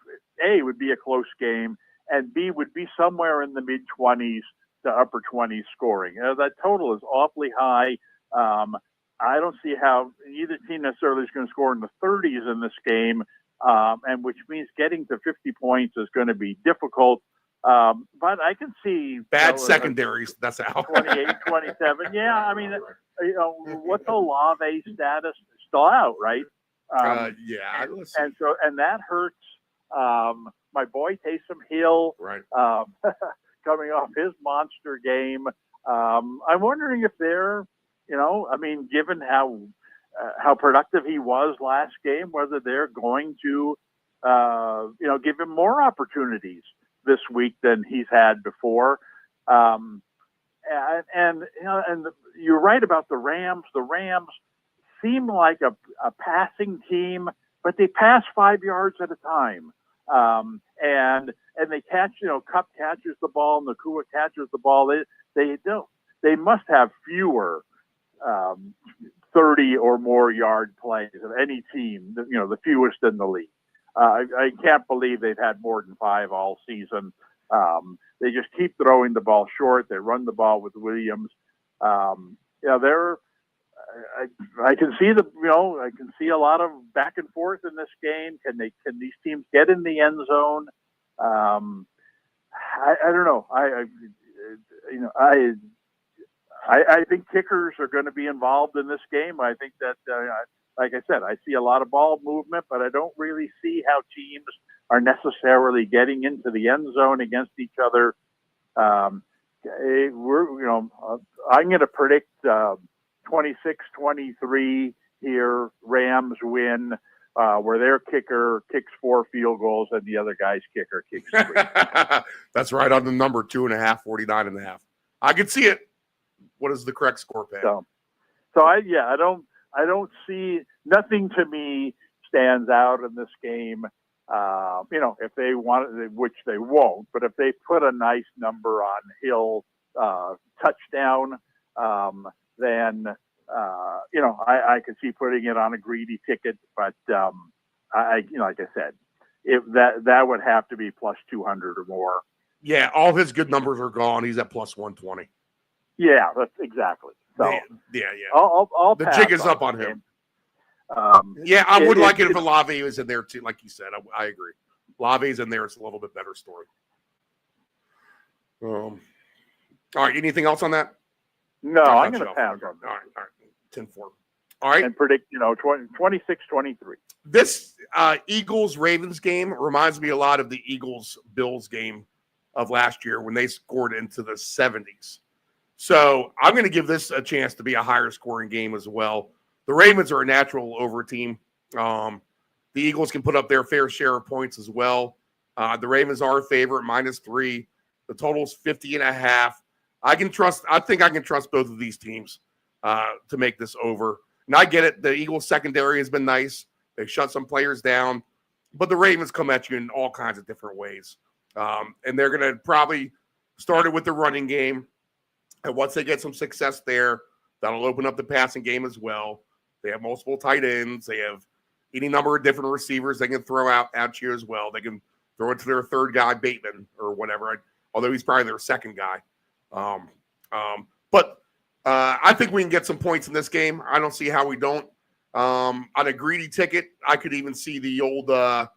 close game, and B would be somewhere in the mid-20s to upper 20s scoring. That total is awfully high. I don't see how either team necessarily is going to score in the 30s in this game, and which means getting to 50 points is going to be difficult. But I can see bad secondaries. That's how 28, 27. Yeah, I mean, what's Olave's status? still out, right? Yeah. Listen. And that hurts. My boy Taysom Hill, Right. coming off his monster game. I'm wondering if they're, given how productive he was last game, whether they're going to, give him more opportunities this week than he's had before. And you're right about the Rams. The Rams seem like a passing team, but they pass 5 yards at a time. And they catch, Kupp catches the ball, and Nakua catches the ball. They must have fewer 30 or more yard plays of any team, the fewest in the league. I can't believe they've had more than 5 all season. They just keep throwing the ball short. They run the ball with Williams. I can see I can see a lot of back and forth in this game. Can these teams get in the end zone? I don't know. I think kickers are going to be involved in this game. I think that, like I said, I see a lot of ball movement, but I don't really see how teams are necessarily getting into the end zone against each other. I'm going to predict 26-23 here. Rams win, where their kicker kicks 4 field goals and the other guy's kicker kicks 3. That's right on the number, 2.5, 49.5. I can see it. What is the correct score, Pat? I don't see, nothing to me stands out in this game. If they want, which they won't, but if they put a nice number on Hill touchdown, then I could see putting it on a greedy ticket. But like I said, if that would have to be plus 200 or more. Yeah, all his good numbers are gone. He's at plus 120. Yeah, that's exactly. So yeah. I'll the jig is up on him. I would like it if Olave was in there too, like you said. I agree. Olave's in there; it's a little bit better story. All right. Anything else on that? No, I'm going to pass on that. All right. 10-4. All right. And predict 26-23. This Eagles-Ravens game reminds me a lot of the Eagles-Bills game of last year when they scored into the 70s. So I'm going to give this a chance to be a higher scoring game as well. The Ravens are a natural over team. The Eagles can put up their fair share of points as well. The Ravens are a favorite, -3. The total's 50.5. I think I can trust both of these teams to make this over. And I get it. The Eagles secondary has been nice. They shut some players down. But the Ravens come at you in all kinds of different ways. And they're going to probably start it with the running game. And once they get some success there, that'll open up the passing game as well. They have multiple tight ends. They have any number of different receivers they can throw out at you as well. They can throw it to their third guy, Bateman, or whatever, although he's probably their second guy. But I think we can get some points in this game. I don't see how we don't. On a greedy ticket, I could even see the old and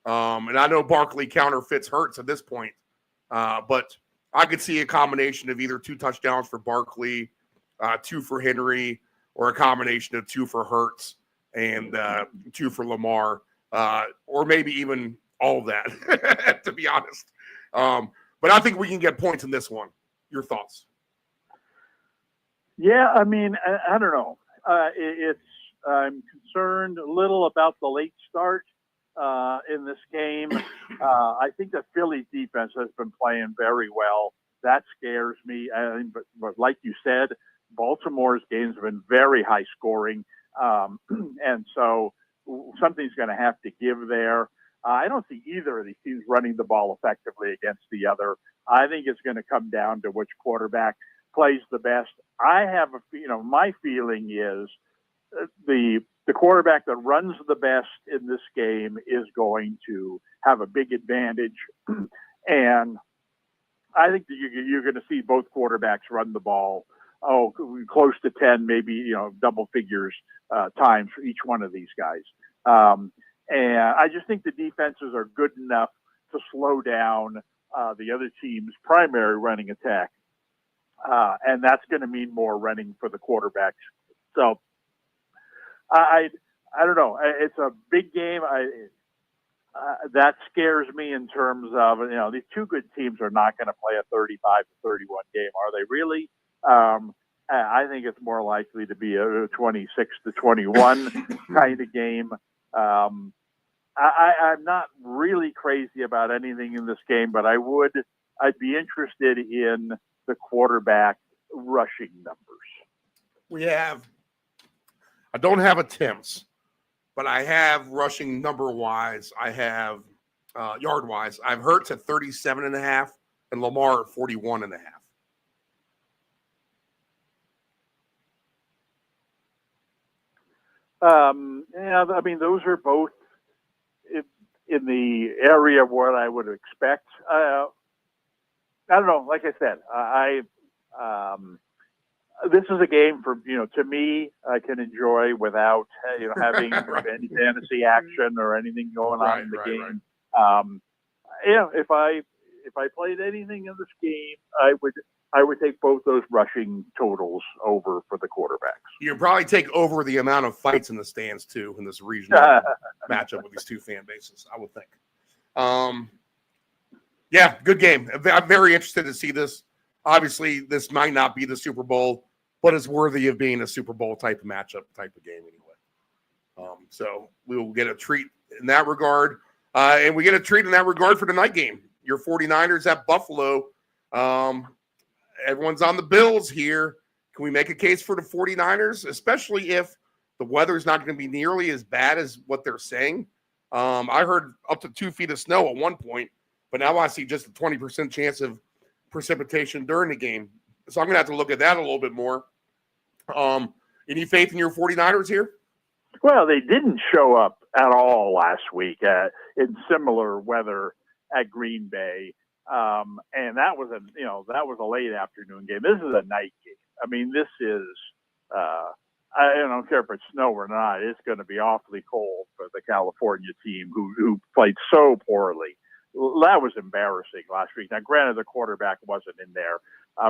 I know Barkley counterfeits Hurts at this point, but I could see a combination of either 2 touchdowns for Barkley, 2 for Henry, or a combination of 2 for Hurts and 2 for Lamar, or maybe even all of that, to be honest. But I think we can get points in this one. Your thoughts? Yeah, I mean, I don't know. I'm concerned a little about the late start in this game. I think the Philly defense has been playing very well. That scares me. But like you said, Baltimore's games have been very high scoring. And so something's going to have to give there. I don't see either of these teams running the ball effectively against the other. I think it's going to come down to which quarterback plays the best. I have my feeling is the quarterback that runs the best in this game is going to have a big advantage. And I think that you're going to see both quarterbacks run the ball, close to 10, maybe, double figures times for each one of these guys. And I just think the defenses are good enough to slow down the other team's primary running attack. And that's going to mean more running for the quarterbacks. So I don't know. It's a big game. That scares me in terms of, these two good teams are not going to play a 35-31 game, are they really? I think it's more likely to be a 26-21 kind of game. I'm not really crazy about anything in this game, but I'd be interested in the quarterback rushing numbers. I don't have attempts, but I have rushing number-wise. I have yard-wise. I've Hurts at 37.5 and Lamar at 41.5. I mean, those are both in the area of what I would expect. I don't know. Like I said, this is a game for, to me, I can enjoy without, having any fantasy action or anything going on in the game. Right. If I played anything in this game, I would take both those rushing totals over for the quarterbacks. You'd probably take over the amount of fights in the stands, too, in this regional matchup with these two fan bases, I would think. Yeah, good game. I'm very interested to see this. Obviously, this might not be the Super Bowl, but it's worthy of being a Super Bowl type of matchup, type of game anyway. So we will get a treat in that regard. And we get a treat in that regard for the night game. Your 49ers at Buffalo. Everyone's on the Bills here. Can we make a case for the 49ers, especially if the weather is not going to be nearly as bad as what they're saying? I heard up to 2 feet of snow at one point, but now I see just a 20% chance of precipitation during the game. So I'm going to have to look at that a little bit more. Any faith in your 49ers here? Well, they didn't show up at all last week in similar weather at Green Bay. And that was a late afternoon game. This is a night game. I mean, this is, I don't care if it's snow or not. It's going to be awfully cold for the California team who played so poorly. That was embarrassing last week. Now, granted, the quarterback wasn't in there,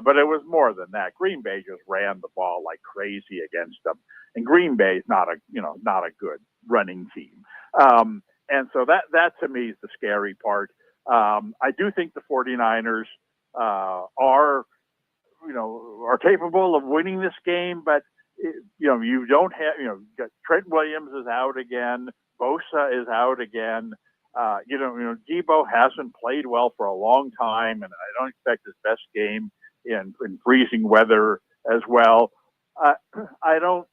but it was more than that. Green Bay just ran the ball like crazy against them, and Green Bay is not a good running team. And so that to me is the scary part. I do think the 49ers are capable of winning this game, but you don't have Trent Williams is out again, Bosa is out again. Debo hasn't played well for a long time, and I don't expect his best game in freezing weather as well. I don't,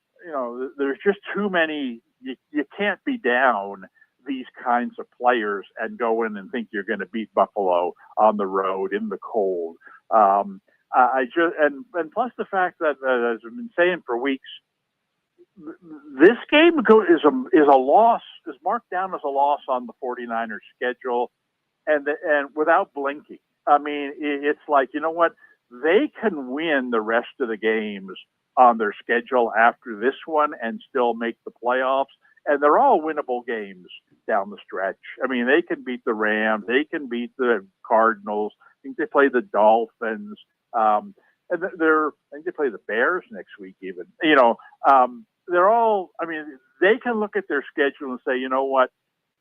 there's just too many. You can't be down these kinds of players and go in and think you're going to beat Buffalo on the road in the cold. And plus the fact that, as I've been saying for weeks, this game is a loss, is marked down as a loss on the 49ers schedule, and without blinking. I mean, it's like, you know what? They can win the rest of the games on their schedule after this one and still make the playoffs, and they're all winnable games down the stretch. I mean, they can beat the Rams, they can beat the Cardinals. I think they play the Dolphins, and I think they play the Bears next week even. They're all, I mean, they can look at their schedule and say, you know what,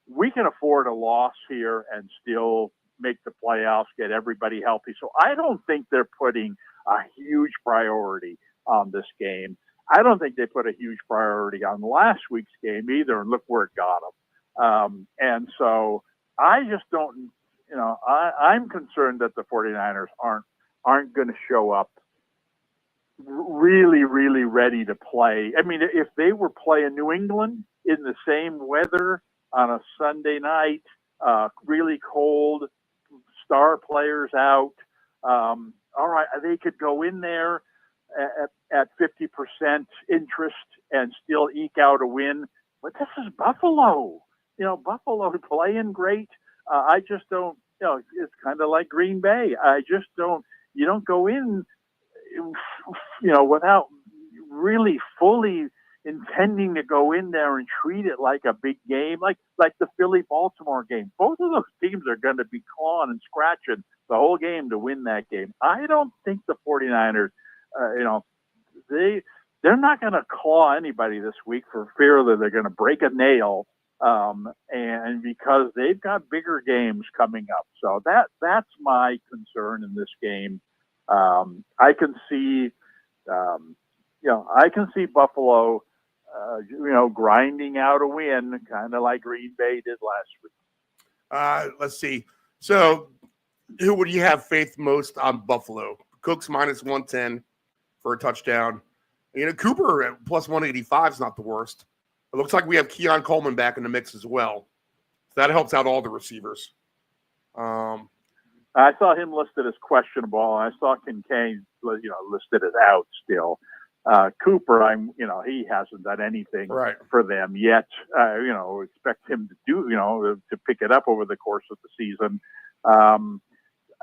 we can afford a loss here and still make the playoffs, get everybody healthy. So I don't think they're putting a huge priority on this game. I don't think they put a huge priority on last week's game either, and look where it got them. And so I just don't, I'm concerned that the 49ers aren't going to show up really, really ready to play. I mean, if they were playing New England in the same weather on a Sunday night, really cold, star players out, all right, they could go in there at 50% interest and still eke out a win. But this is Buffalo. Buffalo playing great. I just don't, it's kind of like Green Bay. You don't go in, without really fully intending to go in there and treat it like a big game, like the Philly-Baltimore game. Both of those teams are going to be clawing and scratching the whole game to win that game. I don't think the 49ers, they're not going to claw anybody this week for fear that they're going to break a nail, and because they've got bigger games coming up. So that's my concern in this game. I can see, Buffalo, grinding out a win, kind of like Green Bay did last week. Let's see. So, who would you have faith most on Buffalo? Cook's minus 110 for a touchdown. Cooper at plus 185 is not the worst. It looks like we have Keon Coleman back in the mix as well. So that helps out all the receivers. I saw him listed as questionable. I saw Kincaid, listed as out still. Cooper, he hasn't done anything for them yet. Expect him to do, to pick it up over the course of the season.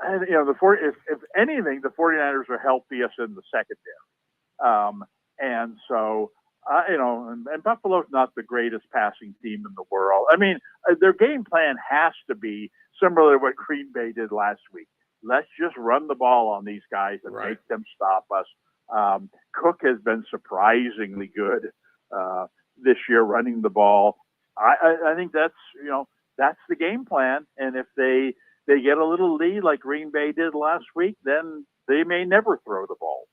If anything, the 49ers are healthiest in the secondary. And so, and Buffalo's not the greatest passing team in the world. I mean, their game plan has to be similar to what Green Bay did last week. Let's just run the ball on these guys and make them stop us. Cook has been surprisingly good this year running the ball. I think that's the game plan. And if they get a little lead like Green Bay did last week, then they may never throw the ball.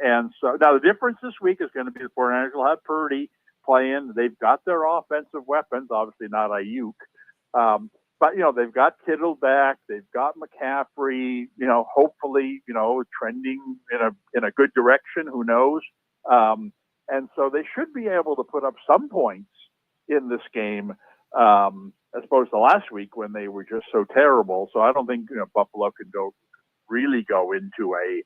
And so now the difference this week is going to be the 49ers will have Purdy playing. They've got their offensive weapons, obviously not Ayuk. But, they've got Kittle back. They've got McCaffrey, hopefully, trending in a good direction. Who knows? And so they should be able to put up some points in this game as opposed to last week when they were just so terrible. So I don't think, Buffalo can really go into a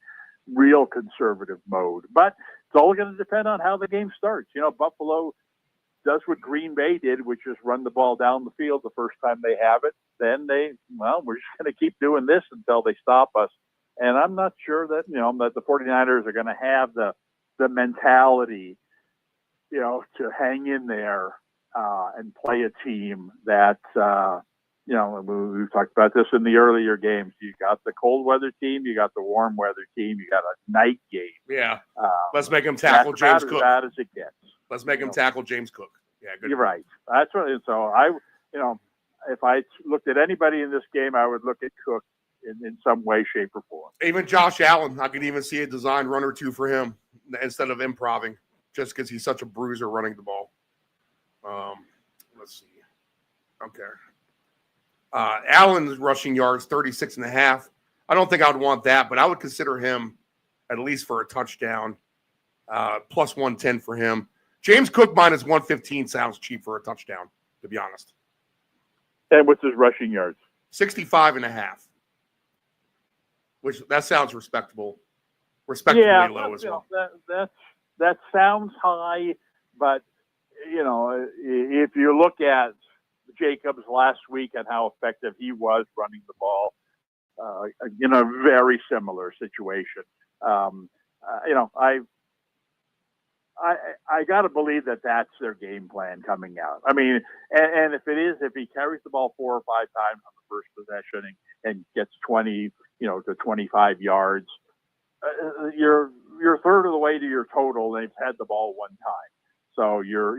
real conservative mode. But it's all going to depend on how the game starts. Buffalo does what Green Bay did, which is run the ball down the field the first time they have it. Then we're just going to keep doing this until they stop us. And I'm not sure that, that the 49ers are going to have the mentality, to hang in there and play a team that, we've talked about this in the earlier games. You got the cold weather team, you got the warm weather team, you got a night game. Yeah. Let's make them tackle James Cook. As bad as it gets. Let's make him tackle James Cook. Yeah, good. You're right. That's right. So if I looked at anybody in this game, I would look at Cook in some way, shape, or form. Even Josh Allen, I could even see a design run or two for him instead of improving, just because he's such a bruiser running the ball. Let's see. Okay. Allen's rushing yards, 36.5. I don't think I would want that, but I would consider him at least for a touchdown. Plus 110 for him. James Cook minus 115 sounds cheap for a touchdown, to be honest. And what's his rushing yards? 65.5. Which that sounds respectable. Respectably low as well. That sounds high, but if you look at Jacobs last week and how effective he was running the ball, in a very similar situation. I got to believe that that's their game plan coming out. I mean, and if he carries the ball 4 or 5 times on the first possession and gets 20, to 25 yards, you're a third of the way to your total, and they've had the ball one time. So you're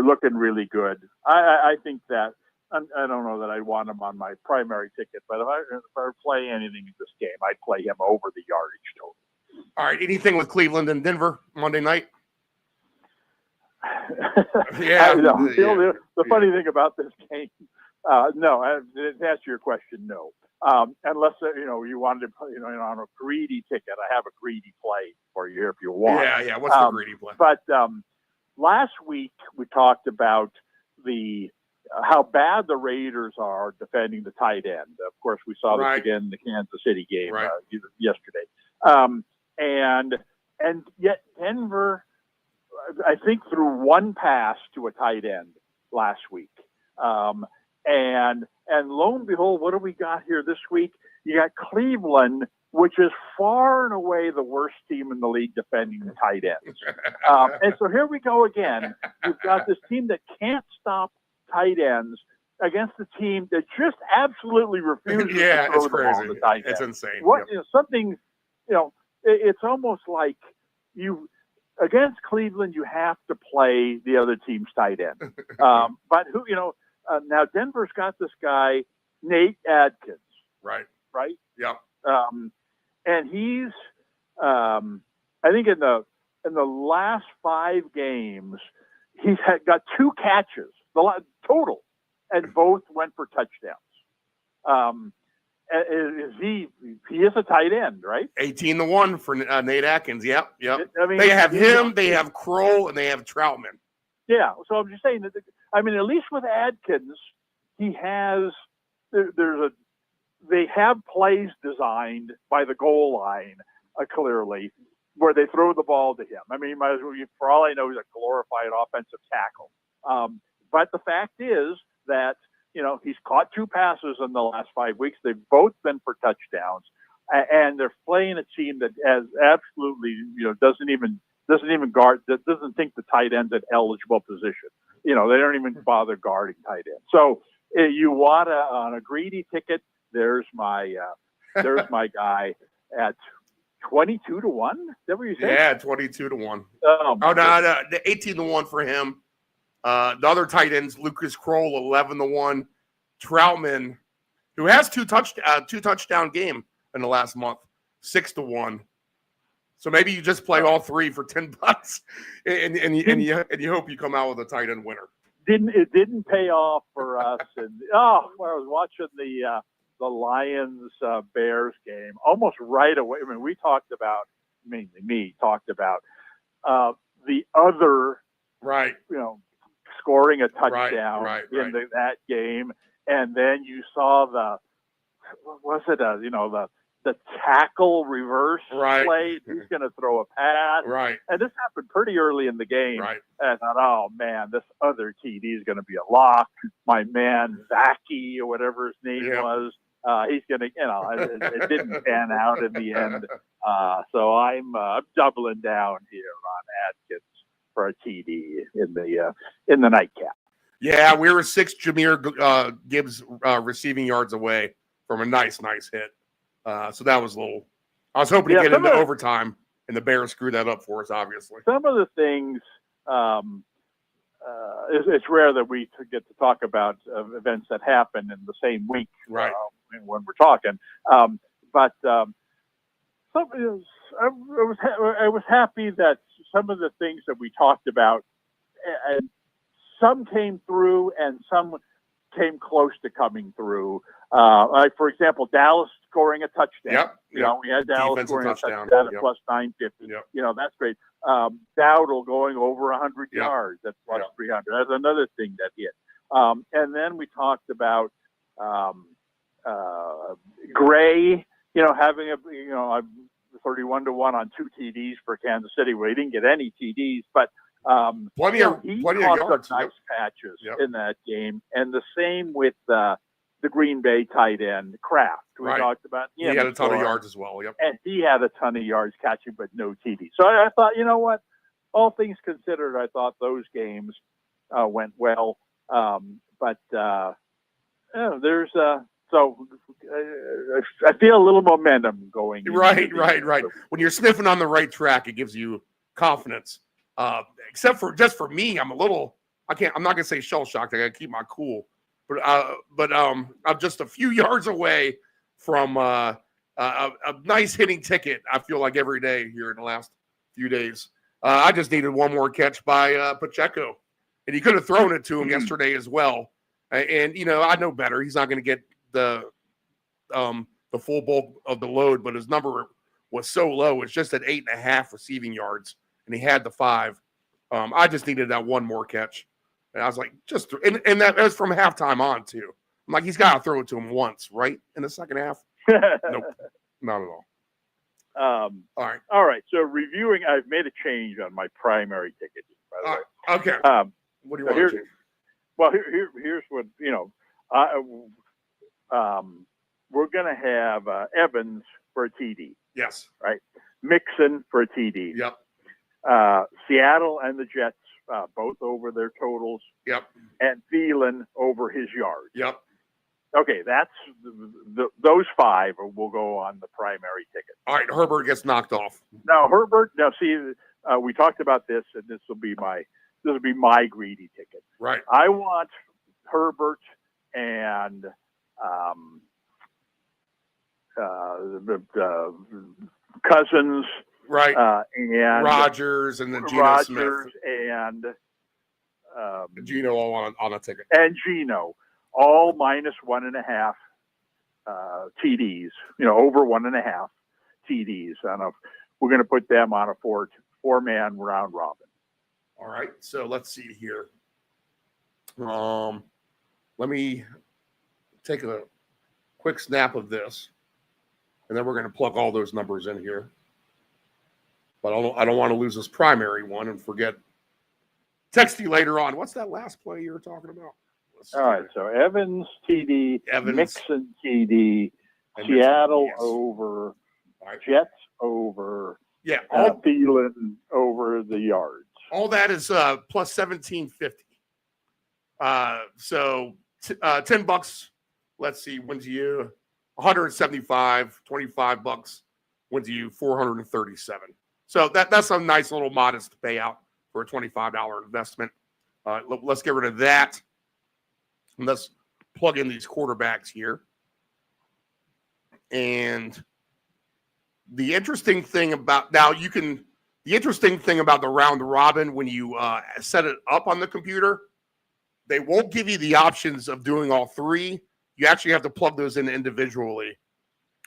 looking really good. I think that I don't know that I want him on my primary ticket, but if I play anything in this game, I'd play him over the yardage total. All right. Anything with Cleveland and Denver Monday night? Yeah. The funny thing about this game, no. To answer your question, no. Unless you wanted to, on a greedy ticket, I have a greedy play for you if you want. Yeah. What's the greedy play? But last week we talked about how bad the Raiders are defending the tight end. Of course, we saw this again in the Kansas City game yesterday. And yet Denver, I think, threw one pass to a tight end last week. And lo and behold, what do we got here this week? You got Cleveland, which is far and away the worst team in the league defending the tight ends. And so here we go again. You've got this team that can't stop tight ends against a team that just absolutely refuses to throw the ball to tight ends. It's insane. Something, it's almost like against Cleveland, you have to play the other team's tight end. But now Denver's got this guy, Nate Adkins. Right. Yep. And he's, I think in the last 5 games, he's got 2 catches, total, and both went for touchdowns. He is a tight end, right? 18-1 for Nate Atkins. Yep. I mean, They have him, they have Kroll, and they have Troutman. Yeah. So I'm just saying that. At least with Adkins, he has. They have plays designed by the goal line clearly, where they throw the ball to him. Might as well, for all I know, he's a glorified offensive tackle. But the fact is that he's caught 2 passes in the last 5 weeks. They've both been for touchdowns, and they're playing a team that has absolutely doesn't even guard, that doesn't think the tight end's an eligible position. They don't even bother guarding tight end. So you want on a greedy ticket. There's my guy at 22-1. Is that what you said? Yeah, 22-1. No, 18-1 for him. The other tight ends, Lucas Kroll, 11-1. Troutman, who has two touchdown game in the last month, 6-1. So maybe you just play all 3 for $10, and you hope you come out with a tight end winner. It didn't pay off for us, and when I was watching the Lions Bears game, almost right away. We talked about, mainly me talked about the other, right? Scoring a touchdown in that game, and then you saw the tackle reverse play. He's going to throw a pass, and this happened pretty early in the game. And I thought, oh man, this other TD is going to be a lock. My man Zaki or whatever his name was. He's going to, it didn't pan out in the end. So I'm doubling down here on Adkins for a TD in the nightcap. Yeah, we were 6 Jahmyr Gibbs receiving yards away from a nice hit. So that was a little. I was hoping to get into overtime, and the Bears screwed that up for us. Obviously, some of the things. It's rare that we get to talk about events that happen in the same week, when we're talking. But I was happy that some of the things that we talked about, and some came through, and some came close to coming through. Like for example, Dallas scoring a touchdown. We had Dallas defensive scoring touchdown. a touchdown at plus 950. That's great. Dowdle going over 100 yards at plus 300. That's another thing that hit. And then we talked about Gray, having a 31-1 on 2 TDs for Kansas City. Well, he didn't get any TDs, but plenty of yards, nice patches in that game. And the same with the Green Bay tight end Kraft. We talked about him. He had a ton of yards as well. And he had a ton of yards catching, but no TD. So I thought, you know what? All things considered, I thought those games went well. But there's so I feel a little momentum going. Right. When you're sniffing on the right track, it gives you confidence. Except for me, I'm not gonna say shell shocked. I gotta keep my cool. But I'm just a few yards away from a nice hitting ticket. I feel like every day here in the last few days. I just needed one more catch by Pacheco, and he could have thrown it to him yesterday as well. And I know better. He's not going to get the full bulk of the load, but his number was so low. It's just at 8.5 receiving yards, and he had the 5. I just needed that one more catch. And I was like, and that was from halftime on, too. I'm like, he's got to throw it to him once, right? In the second half? Nope, not at all. All right. So reviewing, I've made a change on my primary ticket, by the way. Okay. What do you want to change? Well, here's what, we're going to have Evans for a TD. Yes. Right. Mixon for a TD. Yep. Seattle and the Jets both over their totals. Yep. And Thielen over his yards. Yep. Okay, that's those 5 will go on the primary ticket. All right, Herbert gets knocked off. Now Herbert. Now see, we talked about this, and this will be my greedy ticket. Right. I want Herbert and Cousins, Right. and Rodgers and then Geno Rodgers Smith. and Geno all on a ticket. And Geno, all minus 1.5 TDs. Over 1.5 TDs. We're going to put them on a four-man round robin. All right. So let's see here. Let me take a quick snap of this, and then we're going to plug all those numbers in here. But I don't want to lose this primary one and forget. Text you later on. What's that last play you were talking about? All right. So Evans TD, Evans. Mixon TD, And Seattle yes. over, All right. Jets over, Yeah. Thielen over the yards. All that is plus 1750. So $10. Let's see, wins you 175. $25 wins you 437. So that's a nice little modest payout for a $25 investment. Let's get rid of that. And let's plug in these quarterbacks here. And the interesting thing about the round robin, when you set it up on the computer, they won't give you the options of doing all 3. You actually have to plug those in individually.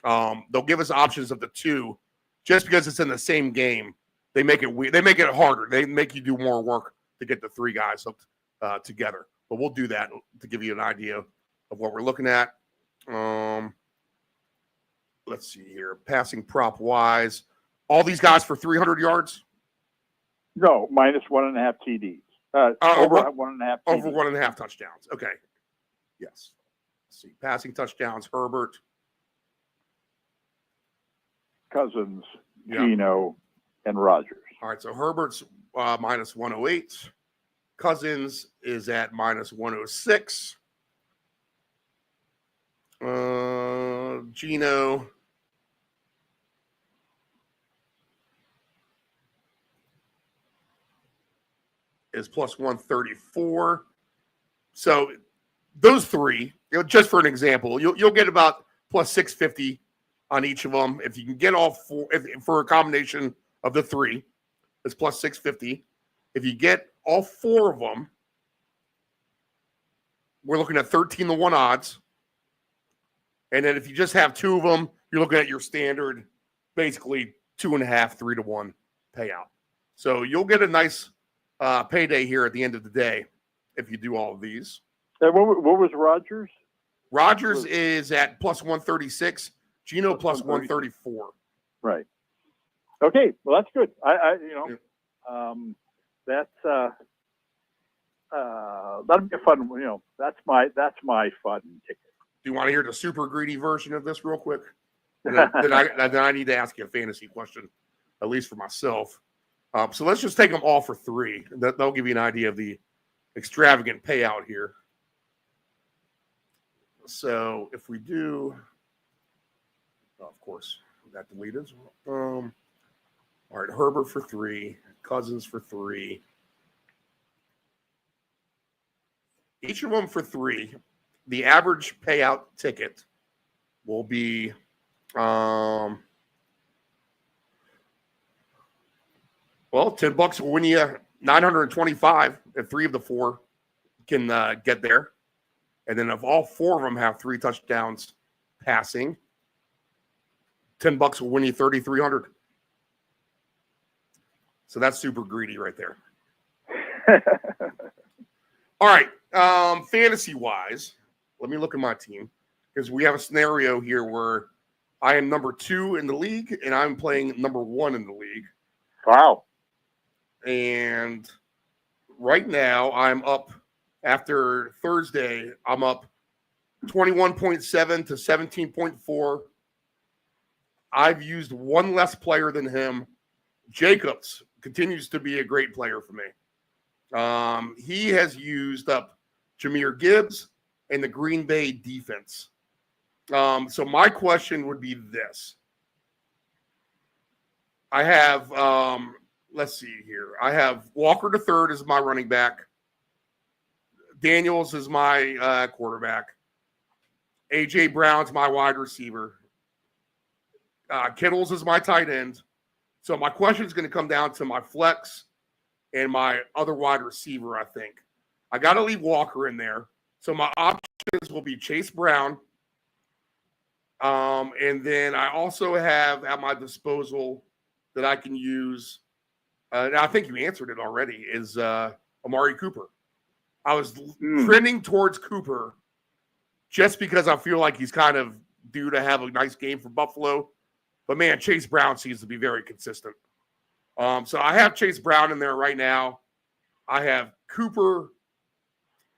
They'll give us options of the 2. Just because it's in the same game, they make it weird. They make it harder. They make you do more work to get the 3 guys hooked together. But we'll do that to give you an idea of what we're looking at. Let's see here. Passing prop wise, all these guys for 300 yards? No, minus 1.5 TDs. Over 1.5 TDs. Over 1.5 touchdowns. Okay. Yes. Let's see. Passing touchdowns, Herbert. Cousins, Geno, and Rodgers. All right, so Herbert's minus 108. Cousins is at minus 106. Geno is plus 134. So those 3, just for an example, you'll get about plus 650 on each of them. If you can get all 4, for a combination of the 3, it's plus 650. If you get all 4 of them, we're looking at 13-1 odds. And then if you just have 2 of them, you're looking at your standard, basically 2.5, 3-1 payout. So you'll get a nice payday here at the end of the day if you do all of these. And what was Rodgers? Rodgers is at plus 136. Geno plus 134. Right. Okay. Well, that's good. That'll be a fun. That's my fun ticket. Do you want to hear the super greedy version of this real quick? And then I need to ask you a fantasy question, at least for myself. So let's just take them all for 3. That'll give you an idea of the extravagant payout here. So if we do, of course, that deleted. All right, Herbert for 3, Cousins for 3. Each of them for 3. The average payout ticket will be $10 will win you $925 if 3 of the 4 can get there. And then if all 4 of them have 3 touchdowns passing, $10 will win you $3,300. So that's super greedy right there. All right. Fantasy-wise, let me look at my team because we have a scenario here where I am number 2 in the league and I'm playing number 1 in the league. Wow. And right now I'm up after Thursday. I'm up 21.7 to 17.4. I've used 1 less player than him. Jacobs continues to be a great player for me. He has used up Jahmyr Gibbs, and the Green Bay defense. So my question would be this. I have, let's see here. I have Walker the third as my running back. Daniels is my quarterback. A.J. Brown's my wide receiver. Kittles is my tight end. So my question is going to come down to my flex and my other wide receiver, I think. I got to leave Walker in there. So my options will be Chase Brown. And then I also have at my disposal that I can use, and I think you answered it already, is Amari Cooper. I was trending towards Cooper just because I feel like he's kind of due to have a nice game for Buffalo. But, man, Chase Brown seems to be very consistent. So I have Chase Brown in there right now. I have Cooper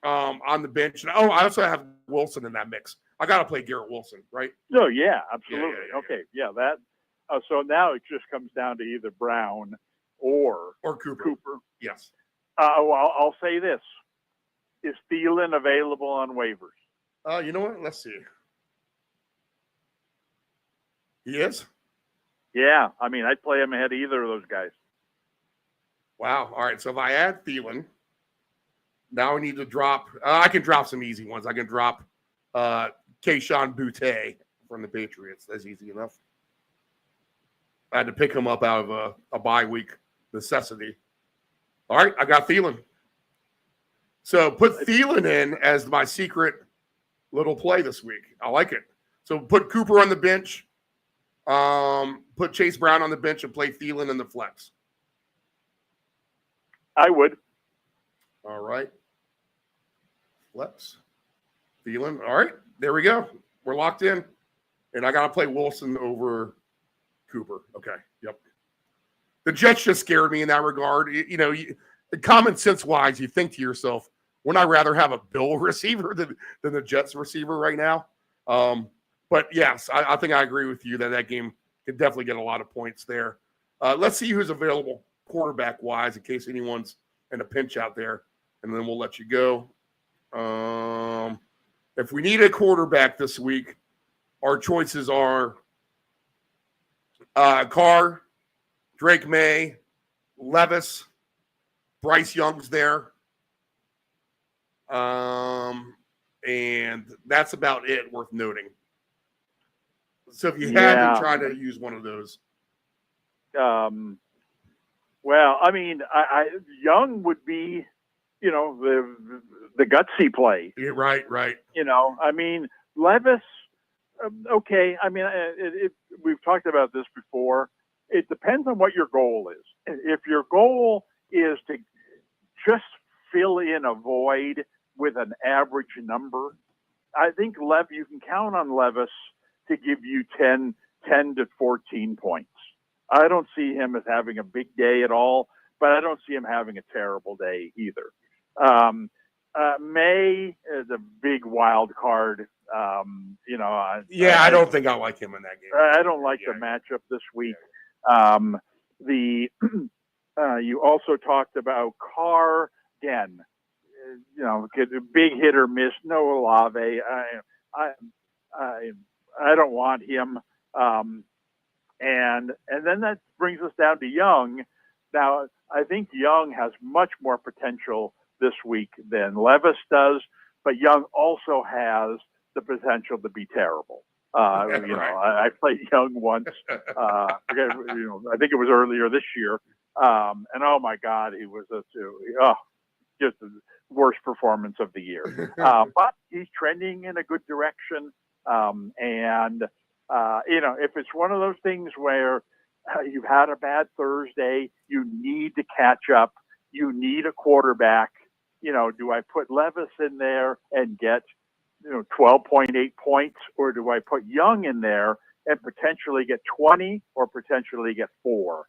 on the bench. And, I also have Wilson in that mix. I got to play Garrett Wilson, right? No, yeah, absolutely. Yeah. Okay, yeah, that. So now it just comes down to either Brown or Cooper. Yes. Well, I'll say this. Is Thielen available on waivers? You know what? Let's see. He is? Yeah, I mean, I'd play him ahead of either of those guys. Wow. All right, so if I add Thielen, now I need to drop I can drop some easy ones. I can drop Keyshawn Boutte from the Patriots. That's easy enough. I had to pick him up out of a bye week necessity. All right, I got Thielen. So put Thielen in as my secret little play this week. I like it. So put Cooper on the bench, put Chase Brown on the bench, and play Thielen in the flex. I would. All right. Flex. Thielen. All right, there we go. We're locked in. And I got to play Wilson over Cooper. Okay, yep. The Jets just scared me in that regard. Common sense-wise, you think to yourself, wouldn't I rather have a Bill receiver than the Jets receiver right now? But, yes, I think I agree with you that game could definitely get a lot of points there. Let's see who's available quarterback-wise in case anyone's in a pinch out there, and then we'll let you go. If we need a quarterback this week, our choices are Carr, Drake May, Levis, Bryce Young's there. And that's about it worth noting. So if you had to try to use one of those. Well, I mean, Young would be, the gutsy play. Yeah, right. I mean, Levis, okay. I mean, we've talked about this before. It depends on what your goal is. If your goal is to just fill in a void with an average number, I think you can count on Levis to give you 10 to 14 points. I don't see him as having a big day at all, but I don't see him having a terrible day either. May is a big wild card. I don't think I like him in that game. I don't like the matchup this week. You also talked about Carr again. Big hit or miss. No Olave. I don't want him. And then that brings us down to Young. Now, I think Young has much more potential this week than Levis does, but Young also has the potential to be terrible. I played Young once. I think it was earlier this year. And oh my God, he was just the worst performance of the year. But he's trending in a good direction. If it's one of those things where you've had a bad Thursday, you need to catch up, you need a quarterback, do I put Levis in there and get, 12.8 points, or do I put Young in there and potentially get 20 or potentially get 4?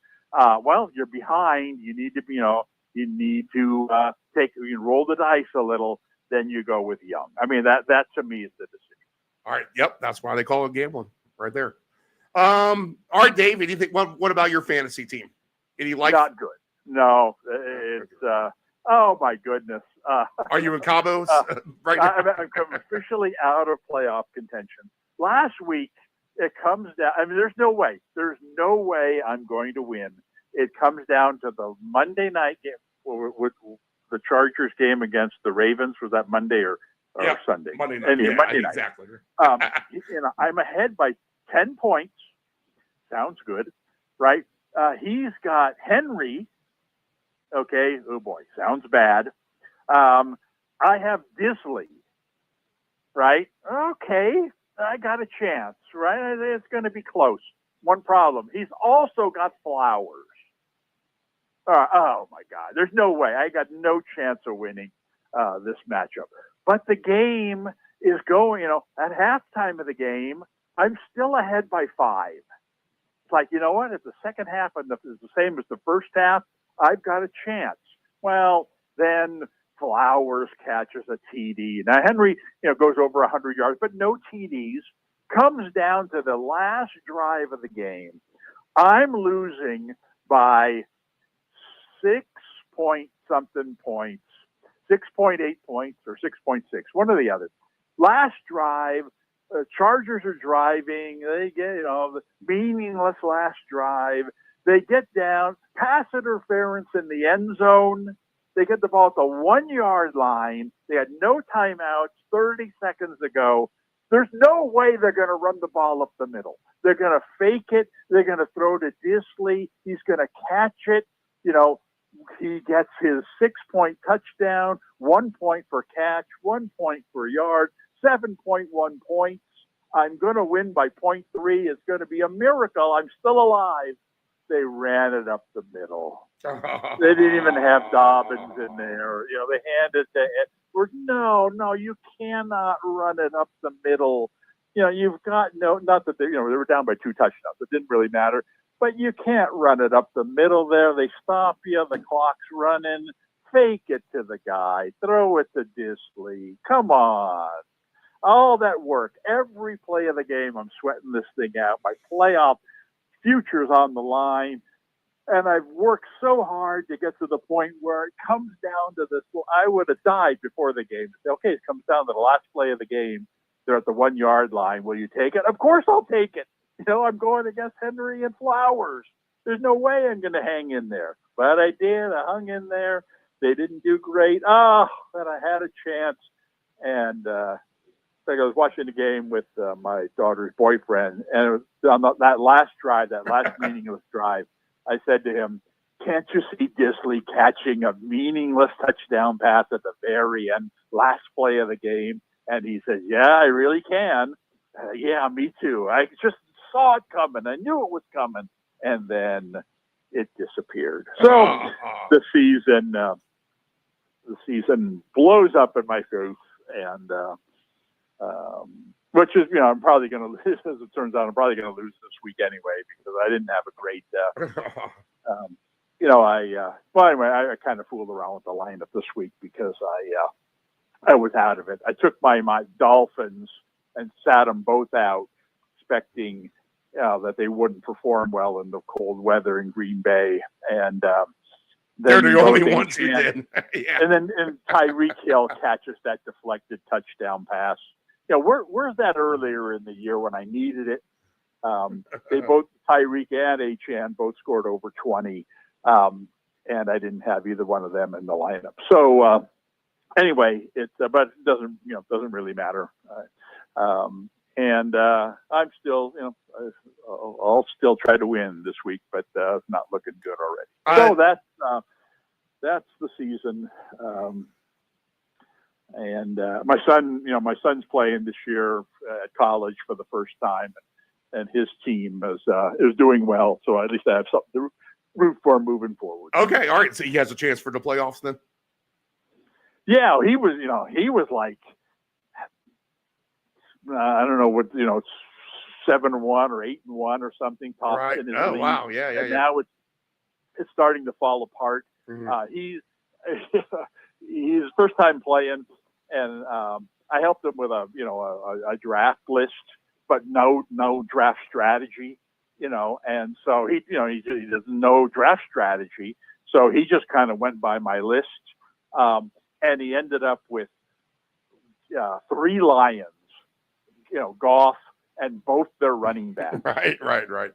Well, you're behind. You need to, roll the dice a little. Then you go with Young. I mean, that to me is the decision. All right. Yep. That's why they call it gambling right there. All right, Dave, what about your fantasy team? Any like? Not good. No, it's, Oh my goodness! Are you in Cabos right now? I'm officially out of playoff contention. Last week, it comes down. I mean, there's no way. There's no way I'm going to win. It comes down to the Monday night game with the Chargers game against the Ravens. Was that Monday or Sunday? Monday night. Anyway, Monday night. Exactly. I'm ahead by 10 points. Sounds good, right? He's got Henry. Okay. Oh boy, sounds bad. I have Disley. Right? Okay. I got a chance, right? It's going to be close. One problem. He's also got Flowers. Oh my God. There's no way. I got no chance of winning this matchup. But the game is going, at halftime of the game, I'm still ahead by 5. It's like, you know what? If the second half is the same as the first half, I've got a chance. Well, then Flowers catches a TD. Now, Henry, goes over 100 yards, but no TDs. Comes down to the last drive of the game. I'm losing by 6-point-something points, 6.8 points or 6.6, one or the other. Last drive, Chargers are driving. They get, the meaningless last drive. They get down, pass interference in the end zone. They get the ball at the 1-yard line. They had no timeouts, 30 seconds to go. There's no way they're going to run the ball up the middle. They're going to fake it. They're going to throw to Disley. He's going to catch it. He gets his 6-point touchdown, 1 point for catch, 1 point for yard, 7.1 points. I'm going to win by 0.3. It's going to be a miracle. I'm still alive. They ran it up the middle. They didn't even have Dobbins in there. They handed it to Edwards. No, you cannot run it up the middle. You've got not that they were down by 2 touchdowns. It didn't really matter. But you can't run it up the middle there. They stop you. The clock's running. Fake it to the guy. Throw it to Disley. Come on. All that work. Every play of the game, I'm sweating this thing out. My playoff future's on the line. And I've worked so hard to get to the point where it comes down to this. Well, I would have died before the game. Okay, it comes down to the last play of the game. They're at the 1-yard line. Will you take it? Of course I'll take it. I'm going against Henry and Flowers. There's no way I'm going to hang in there. But I did. I hung in there. They didn't do great. But I had a chance. And I was watching the game with my daughter's boyfriend. And it was on that last drive, that last meaningless drive, I said to him, can't you see Disley catching a meaningless touchdown pass at the very end, last play of the game? And he said, yeah, I really can. Yeah, me too. I just saw it coming. I knew it was coming. And then it disappeared. So the season blows up in my face. And which is, I'm probably going to lose. As it turns out, I'm probably going to lose this week anyway because I didn't have a great. Anyway, I kind of fooled around with the lineup this week because I was out of it. I took my Dolphins and sat them both out, expecting that they wouldn't perform well in the cold weather in Green Bay, and they're the only ones who did. Yeah. And then Tyreek Hill catches that deflected touchdown pass. Where's that earlier in the year when I needed it? They both, Tyreek and Achane, both scored over 20, and I didn't have either one of them in the lineup. So anyway, but it doesn't really matter. And I'm still, I'll still try to win this week, but it's not looking good already. So that's the season. And my son's playing this year at college for the first time, and his team is doing well. So at least I have something to root for moving forward. Okay, all right. So he has a chance for the playoffs then. Yeah, he was like, I don't know what, 7-1 or 8-1 or something. Right. In his Oh league. wow, yeah. Now it's starting to fall apart. Mm-hmm. He's first time playing, and I helped him with a draft list, but no draft strategy, and so he doesn't know draft strategy, so he just kind of went by my list, And he ended up with 3 Lions, Goff and both their running backs. Right.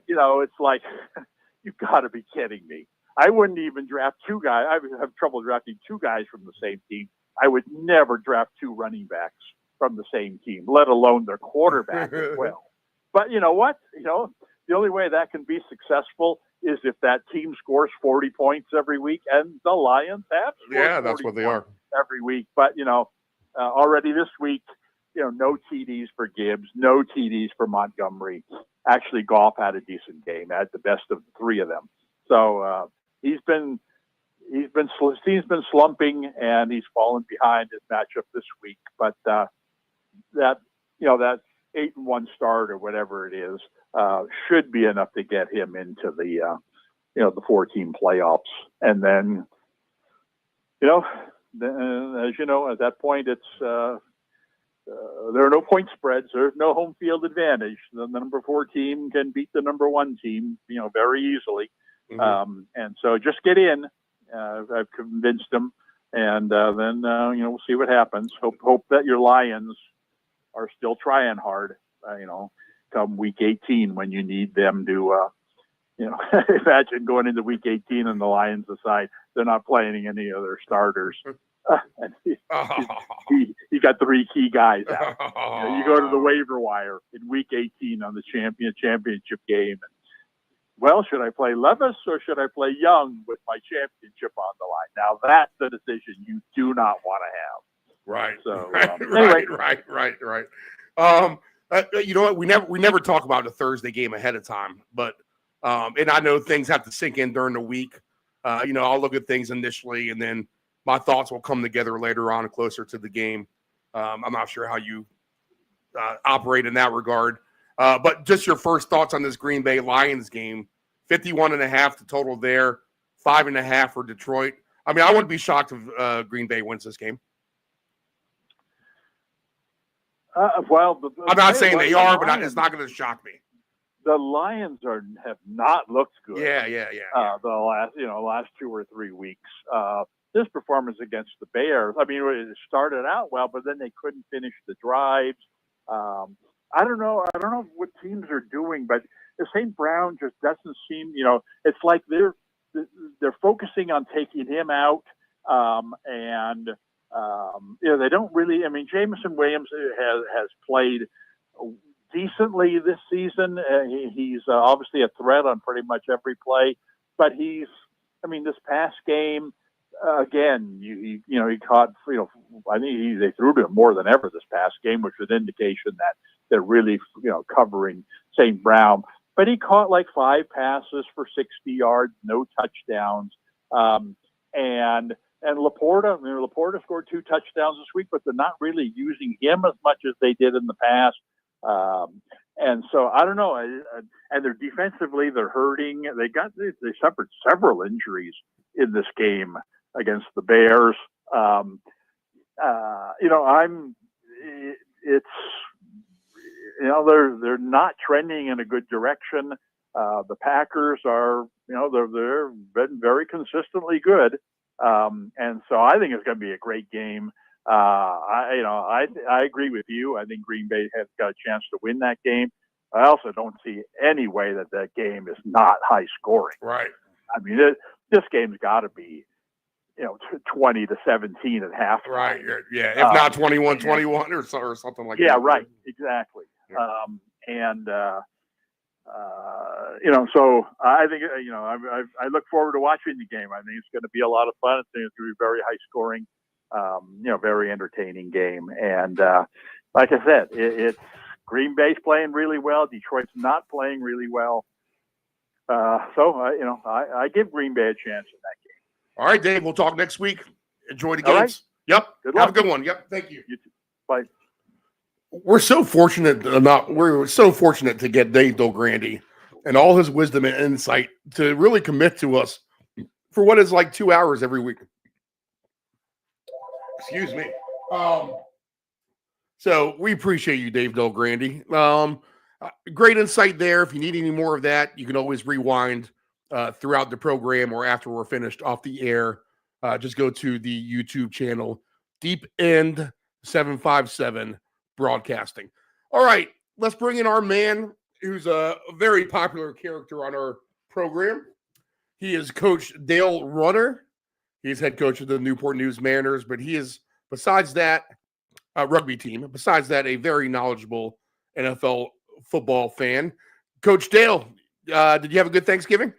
It's like, you've got to be kidding me. I wouldn't even draft 2 guys. I would have trouble drafting 2 guys from the same team. I would never draft 2 running backs from the same team, let alone their quarterback as well. But you know what? The only way that can be successful is if that team scores 40 points every week, and the Lions have scored that's what they 40 are points every week. But already this week, no TDs for Gibbs, no TDs for Montgomery. Actually, Goff had a decent game, had the best of the 3 of them. So he's been slumping, and he's fallen behind his matchup this week. But that 8-1 start or whatever it is should be enough to get him into the 4-team playoffs. And then as you know, at that point it's there are no point spreads. There's no home field advantage. The number 4 team can beat the number 1 team, very easily. Mm-hmm. And so just get in. I've convinced them, and then we'll see what happens. Hope that your Lions are still trying hard. Come week 18 when you need them to. Imagine going into week 18 and the Lions decide they're not playing any of their starters. And he got 3 key guys out. You go to the waiver wire in week 18 on the championship game. Well, should I play Levis or should I play Young with my championship on the line? Now that's the decision you do not want to have. Right. So anyway. Right. You know what? We never talk about the Thursday game ahead of time, but and I know things have to sink in during the week. I'll look at things initially, and then my thoughts will come together later on, closer to the game. I'm not sure how you operate in that regard, but just your first thoughts on this Green Bay Lions game. 51.5 the total there, 5.5 for Detroit. I mean, I wouldn't be shocked if Green Bay wins this game. I'm not saying they are, but it's not going to shock me. The Lions have not looked good. Yeah. The last 2 or 3 weeks. This performance against the Bears, I mean, it started out well, but then they couldn't finish the drives. I don't know what teams are doing, but the St. Brown just doesn't seem. It's like they're focusing on taking him out, and they don't really. I mean, Jameson Williams has played decently this season. He's obviously a threat on pretty much every play, but this past game, again, he caught, I think they threw to him more than ever this past game, which was an indication that they're really, covering St. Brown. But he caught like 5 passes for 60 yards, no touchdowns. And Laporta scored 2 touchdowns this week, but they're not really using him as much as they did in the past. And so I don't know. And they're defensively, they're hurting. They suffered several injuries in this game against the Bears. They're not trending in a good direction. The Packers are, they're been very consistently good. And so I think it's going to be a great game. I agree with you. I think Green Bay has got a chance to win that game. I also don't see any way that game is not high scoring. Right. I mean, this game's got to be, 20-17 at half. Right. Yeah. If not 21-21 or something like that. Yeah. Right. Exactly. Yeah. So I think, I look forward to watching the game. I think it's going to be a lot of fun. I think it's going to be very high scoring, very entertaining game. And like I said, it's Green Bay's playing really well. Detroit's not playing really well. I give Green Bay a chance in that game. All right, Dave, we'll talk next week. Enjoy the games. Right. Yep. Good Have luck. a good one. Yep. Thank you. You too. Bye. We're so fortunate to get Dave Del Grande and all his wisdom and insight to really commit to us for what is like 2 hours every week. Excuse me. So we appreciate you, Dave Del Grande. Great insight there. If you need any more of that, you can always rewind throughout the program or after we're finished off the air. just go to the YouTube channel, Deep End 757 Broadcasting. All right, let's bring in our man who's a very popular character on our program. He is Coach Dale Runner. He's head coach of the Newport News Mariners, but he is, besides that, rugby team. Besides that, a very knowledgeable NFL football fan. Coach Dale, did you have a good Thanksgiving?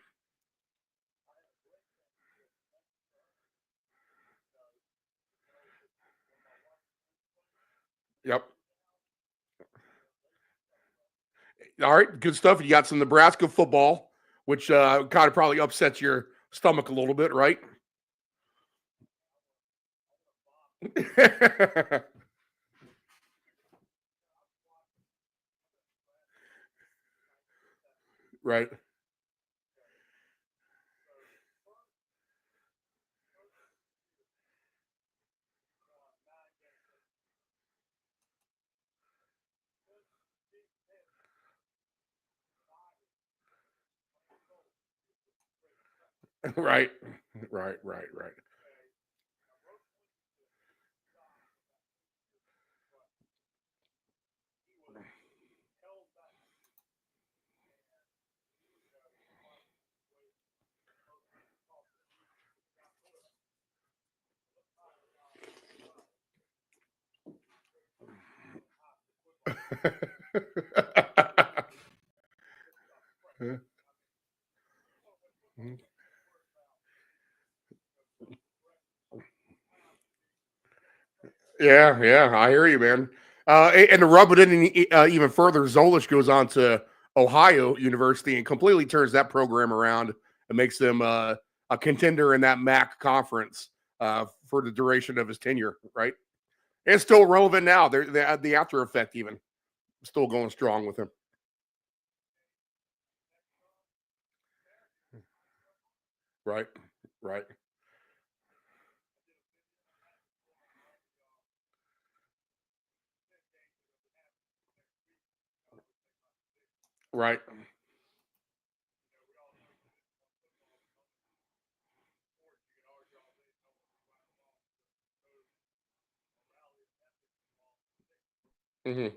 Yep. All right, good stuff. You got some Nebraska football, which kind of probably upsets your stomach a little bit, right? Right. Right. Right. Yeah, I hear you, man. And to rub it in even further, Zolish goes on to Ohio University and completely turns that program around and makes them a contender in that MAC conference for the duration of his tenure, right? And still relevant now. The after effect even still going strong with him. Right. Right. Mm-hmm.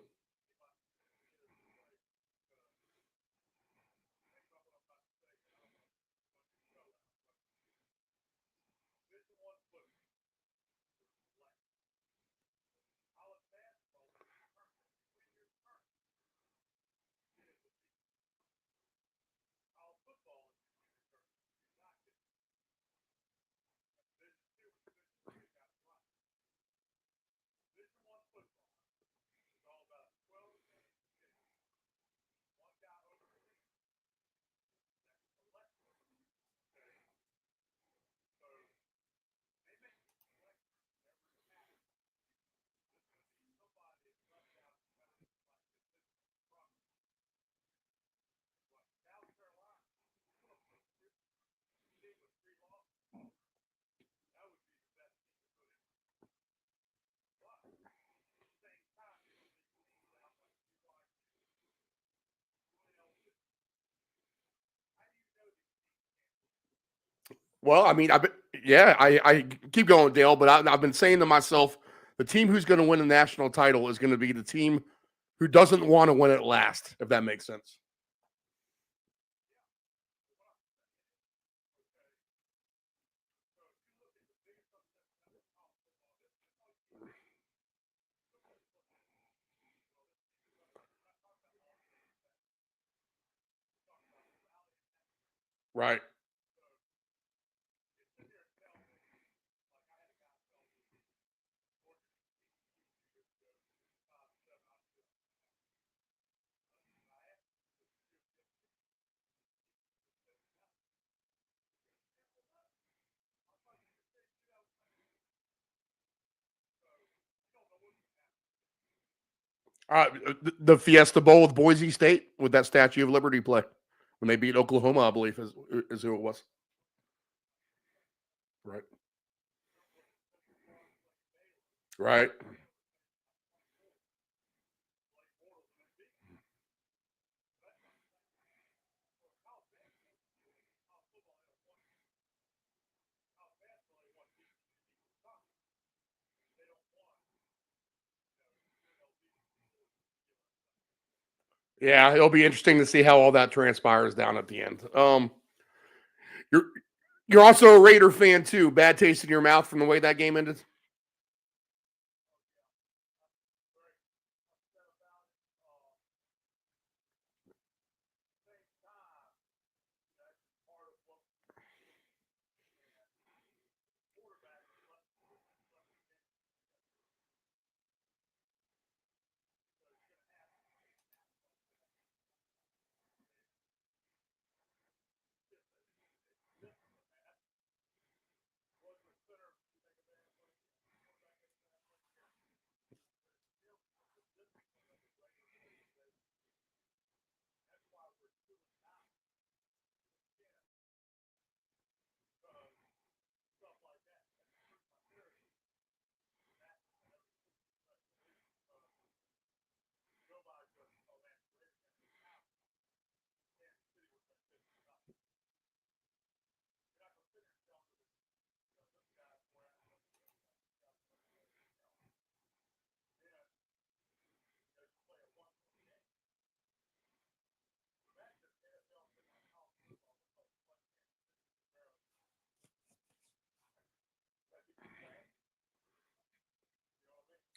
Well, I mean, I keep going, Dale, but I've been saying to myself, the team who's going to win the national title is going to be the team who doesn't want to win it last, if that makes sense. Right. The Fiesta Bowl with Boise State with that Statue of Liberty play when they beat Oklahoma, I believe is who it was. Right. Right. Yeah, it'll be interesting to see how all that transpires down at the end. You're also a Raider fan too. Bad taste in your mouth from the way that game ended.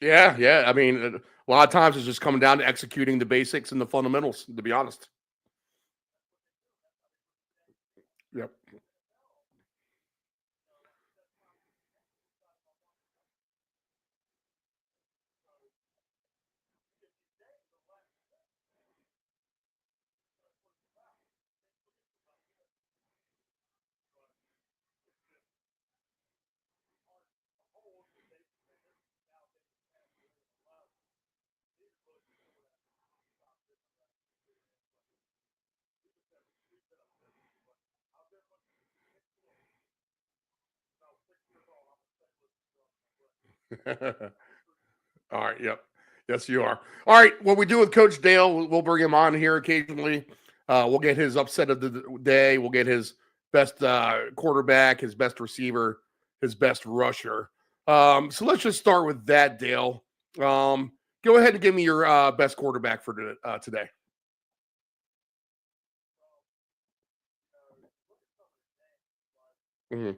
Yeah. I mean, a lot of times it's just coming down to executing the basics and the fundamentals, to be honest. Yep. All right. Yep. Yes, you are. All right. What we do with Coach Dale, we'll bring him on here occasionally. We'll get his upset of the day. We'll get his best quarterback, his best receiver, his best rusher. So let's just start with that, Dale. Go ahead and give me your best quarterback for today. Mhm.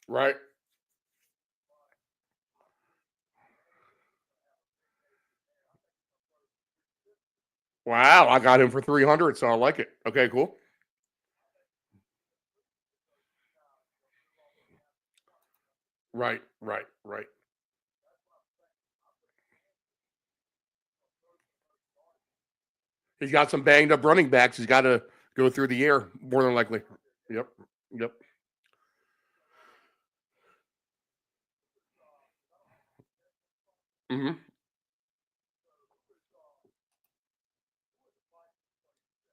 Right. Wow. I got him for 300, so I like it. Okay, cool. Right. He's got some banged up running backs. He's got to go through the air more than likely. Yep. hmm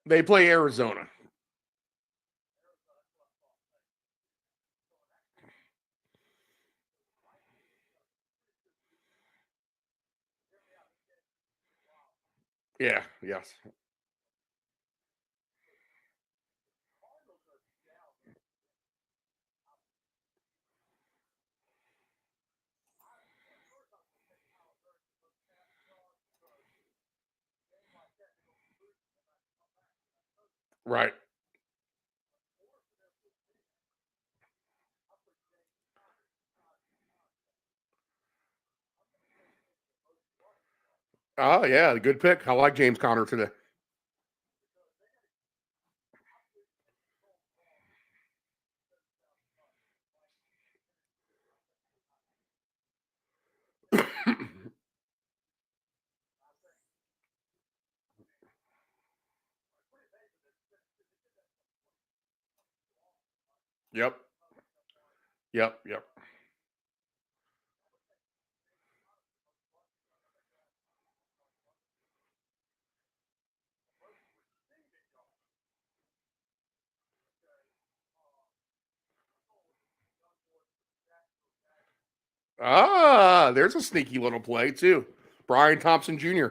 They play Arizona. Yeah. Yes. Right. Oh yeah, good pick. I like James Conner today. Yep. Yep. Ah, there's a sneaky little play too. Brian Thompson Jr.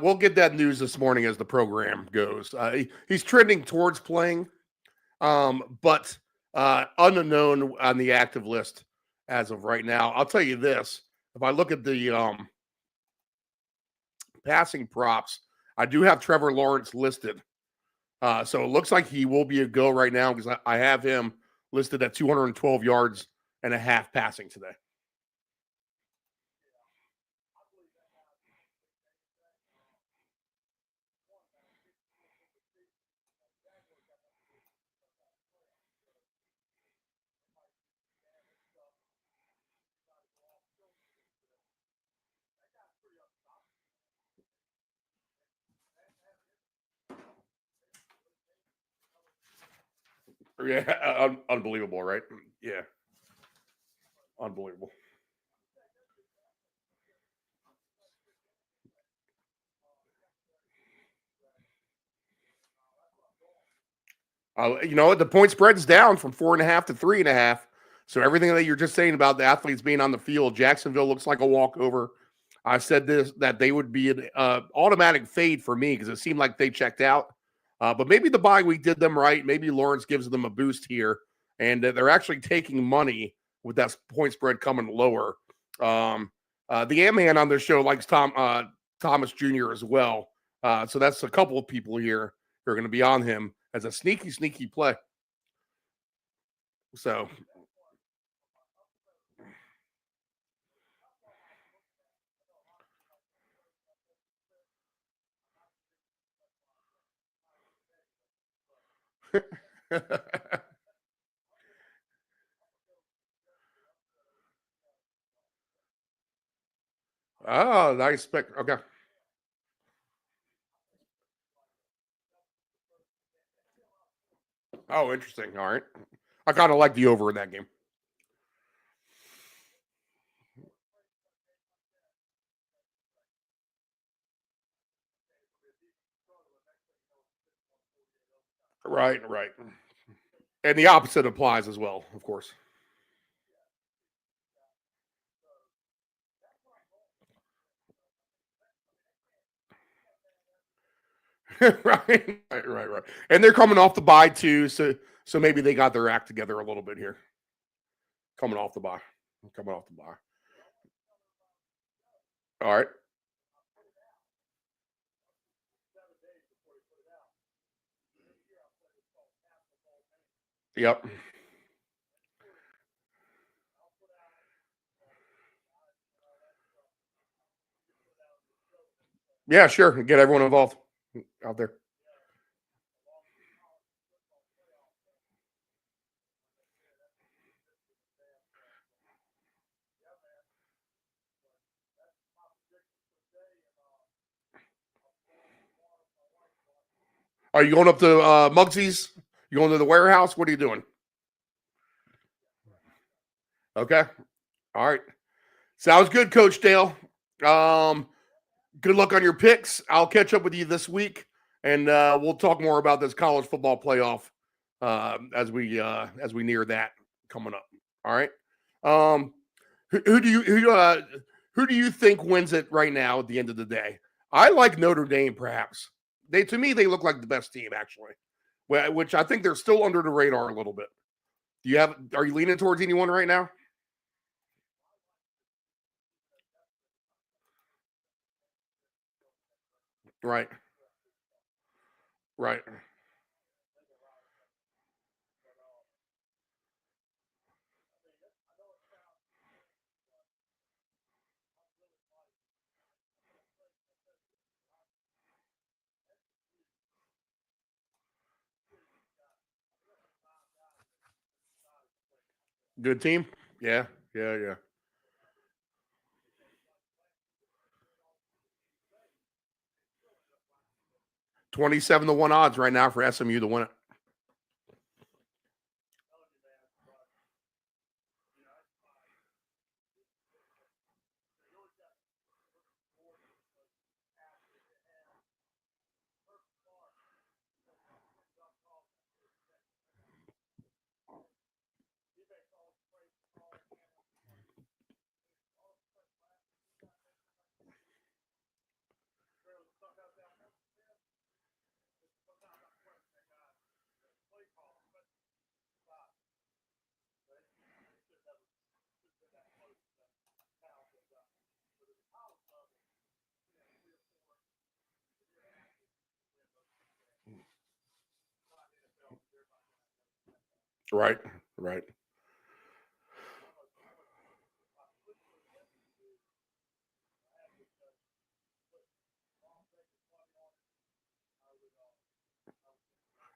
We'll get that news this morning as the program goes. He's trending towards playing, but unknown on the active list as of right now. I'll tell you this: if I look at the passing props, I do have Trevor Lawrence listed. So it looks like he will be a go right now because I have him listed at 212 yards and a half passing today. Yeah, unbelievable, right? Yeah, unbelievable. You know what? The point spread's down from 4.5 to 3.5. So everything that you're just saying about the athletes being on the field, Jacksonville looks like a walkover. I said this that they would be an automatic fade for me because it seemed like they checked out. But maybe the bye week did them right. Maybe Lawrence gives them a boost here, and they're actually taking money with that point spread coming lower. The A-Man on this show likes Thomas Jr. as well. So that's a couple of people here who are going to be on him as a sneaky play. So oh, nice pick. Okay. Oh, interesting. All right. I kind of like the over in that game. Right. And the opposite applies as well, of course. right. And they're coming off the bye too, so maybe they got their act together a little bit here. Coming off the bye. All right. Yep. Yeah, sure. Get everyone involved out there. Are you going up to Muggsy's? You going to the warehouse? What are you doing? Okay. All right. Sounds good, Coach Dale. Good luck on your picks. I'll catch up with you this week, and we'll talk more about this college football playoff as we near that coming up. All right. Who do you think wins it right now at the end of the day? I like Notre Dame, perhaps. To me, they look like the best team, actually, which I think they're still under the radar a little bit. Are you leaning towards anyone right now? Right. Good team. Yeah. 27-1 odds right now for SMU to win it. Right.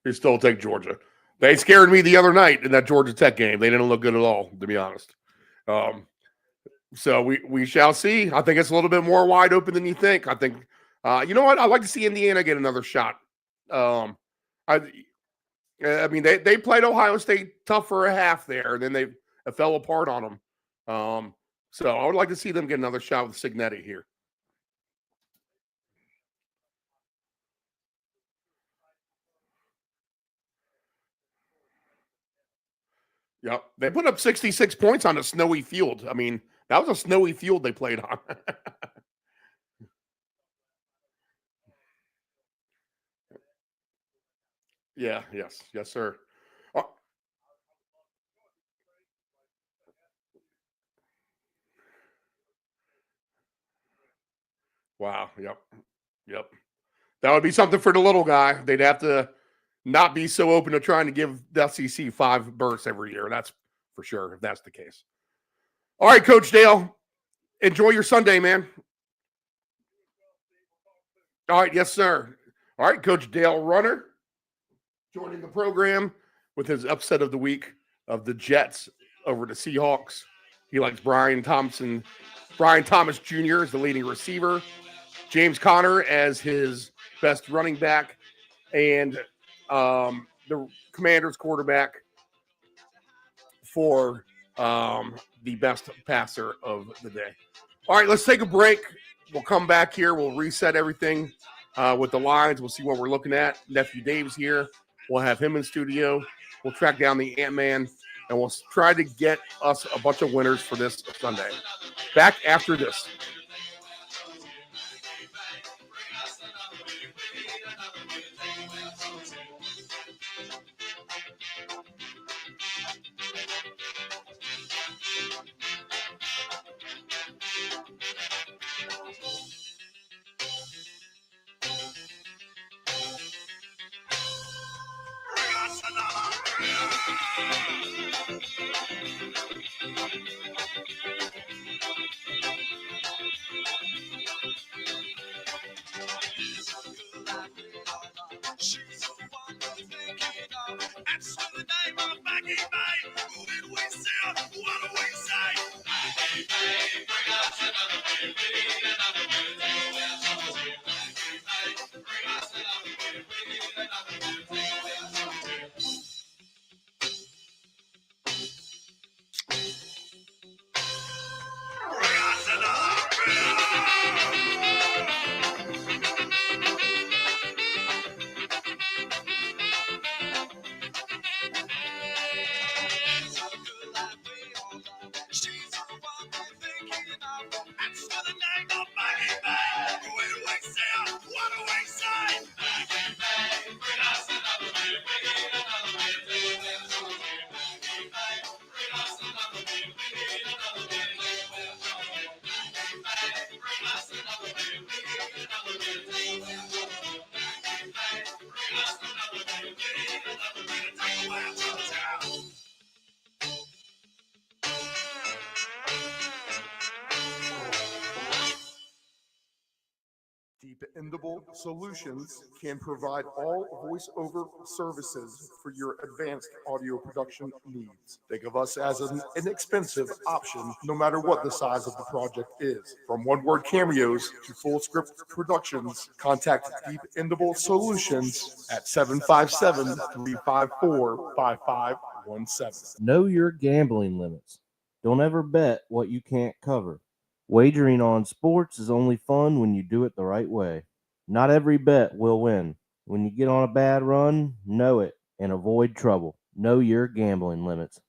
You still take Georgia. They scared me the other night in that Georgia Tech game. They didn't look good at all, to be honest. So we shall see. I think it's a little bit more wide open than you think. I think, you know what? I'd like to see Indiana get another shot. I mean, they played Ohio State tough for a half there, and then they fell apart on them. So I would like to see them get another shot with Signetti here. Yep. They put up 66 points on a snowy field. I mean, that was a snowy field they played on. Yeah, yes, sir. Wow, yep. That would be something for the little guy. They'd have to not be so open to trying to give the SEC 5 berths every year. That's for sure, if that's the case. All right, Coach Dale, enjoy your Sunday, man. All right, yes, sir. All right, Coach Dale Runner joining the program with his upset of the week of the Jets over the Seahawks. He likes Brian Thomas Jr. as the leading receiver, James Conner as his best running back, and the Commanders quarterback for the best passer of the day. All right, let's take a break. We'll come back here. We'll reset everything with the lines. We'll see what we're looking at. Nephew Dave's here. We'll have him in studio. We'll track down the Ant-Man, and we'll try to get us a bunch of winners for this Sunday. Back after this. Dependable Solutions can provide all voice-over services for your advanced audio production needs. Think of us as an inexpensive option, no matter what the size of the project is. From one-word cameos to full-script productions, contact Dependable Solutions at 757-354-5517. Know your gambling limits. Don't ever bet what you can't cover. Wagering on sports is only fun when you do it the right way. Not every bet will win. When you get on a bad run, know it and avoid trouble. Know your gambling limits.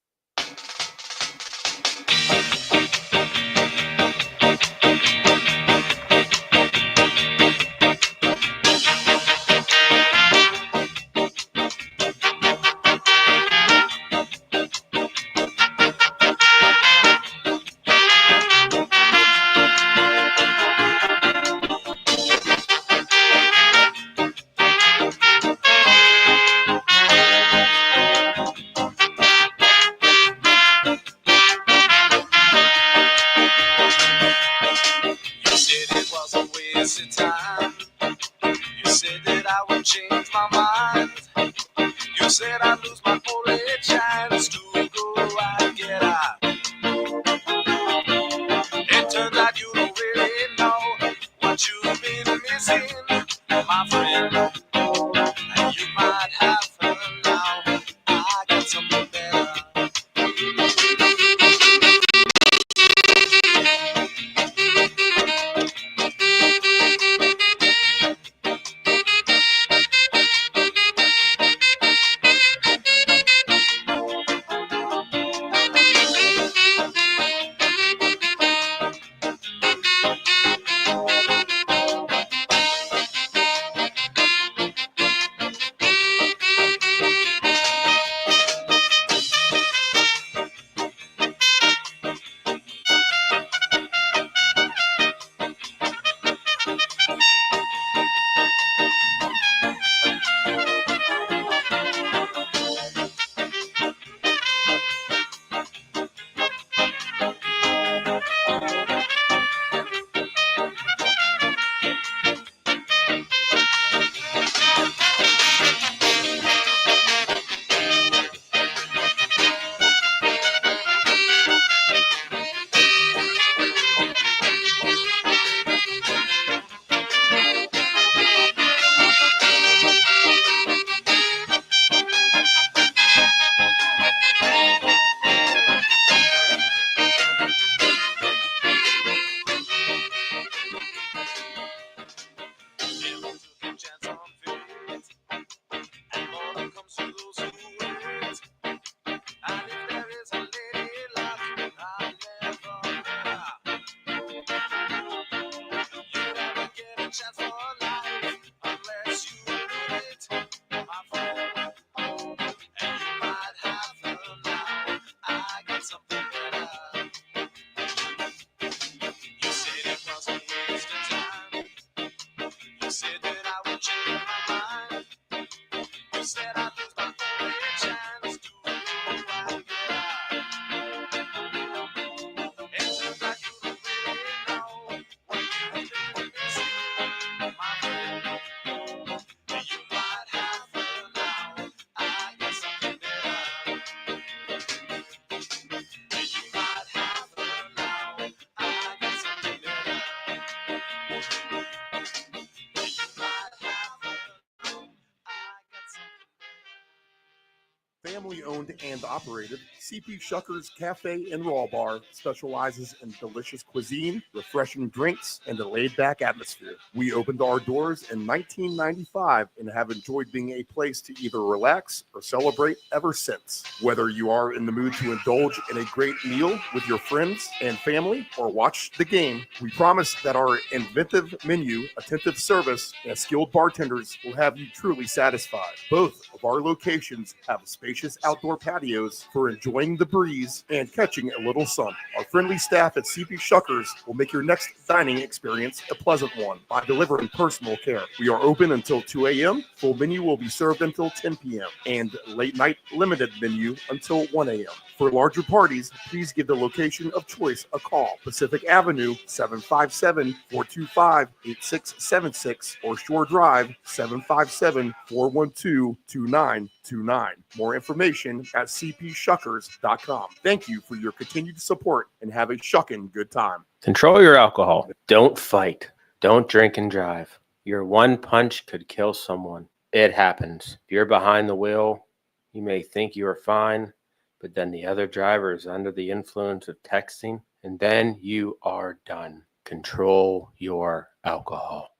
Family owned and operated, CP Shucker's Cafe and Raw Bar specializes in delicious cuisine, refreshing drinks, and a laid-back atmosphere. We opened our doors in 1995 and have enjoyed being a place to either relax or celebrate ever since. Whether you are in the mood to indulge in a great meal with your friends and family or watch the game, we promise that our inventive menu, attentive service, and skilled bartenders will have you truly satisfied. Both of our locations have spacious outdoor patios for enjoying the breeze and catching a little sun. Our friendly staff at CP Shuckers will make your next dining experience a pleasant one by delivering personal care. We are open until 2 a.m. Full menu will be served until 10 p.m. and late night limited menu until 1 a.m. For larger parties, please give the location of choice a call. Pacific Avenue, 757-425-8676 or Shore Drive, 757-412-2929. More information at cpshuckers.com. Thank you for your continued support and have a shuckin' good time. Control your alcohol. Don't fight. Don't drink and drive. Your one punch could kill someone. It happens. If you're behind the wheel, you may think you are fine, but then the other driver is under the influence of texting, and then you are done. Control your alcohol.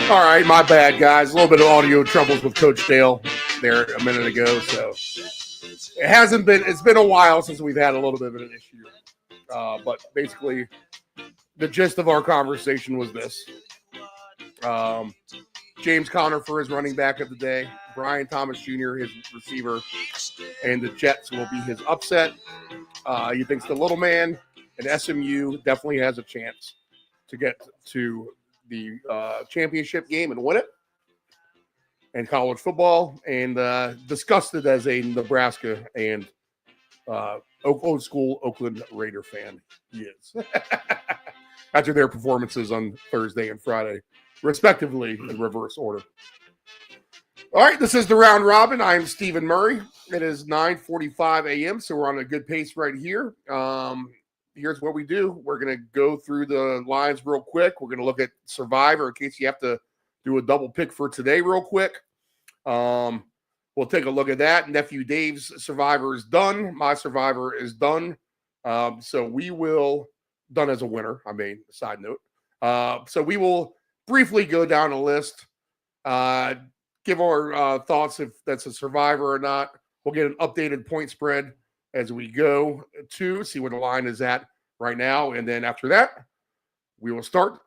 All right, my bad, guys. A little bit of audio troubles with Coach Dale there a minute ago, so it's been a while since we've had a little bit of an issue. But basically, the gist of our conversation was this. James Conner for his running back of the day, Brian Thomas Jr., his receiver, and the Jets will be his upset. He thinks the little man and SMU definitely has a chance to get to the championship game and win it in college football, and disgusted as a Nebraska and old school Oakland Raider fan he is after their performances on Thursday and Friday, respectively, in reverse order. All right, this is the Round Robin. I am Stephen Murray. It is 9:45 a.m., so we're on a good pace right here. Here's what we do. We're going to go through the lines real quick. We're going to look at Survivor in case you have to do a double pick for today real quick. We'll take a look at that. Nephew Dave's Survivor is done. My Survivor is done. So we will, done as a winner, side note. So we will briefly go down a list, give our thoughts if that's a Survivor or not. We'll get an updated point spread as we go to see where the line is at right now. And then after that, we will start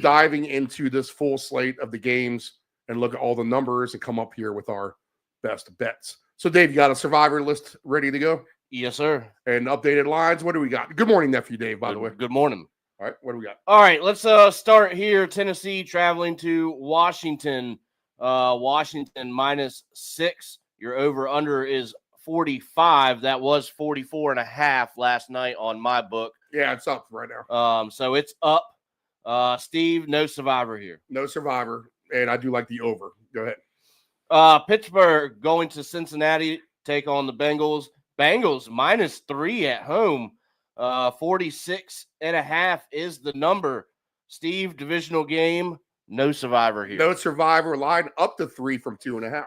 diving into this full slate of the games and look at all the numbers and come up here with our best bets. So, Dave, you got a Survivor list ready to go? Yes, sir. And updated lines. What do we got? Good morning, Nephew Dave, by the way. Good morning. All right, what do we got? All right, let's start here. Tennessee traveling to Washington. Washington -6. Your over-under is 45. That was 44.5 last night on my book. Yeah, it's up right now. So it's up. Steve, no Survivor here. No Survivor, and I do like the over. Go ahead. Pittsburgh going to Cincinnati, take on the Bengals. Bengals -3 at home. 46.5 is the number. Steve, divisional game, no Survivor here. No Survivor, line up to 3 from 2.5.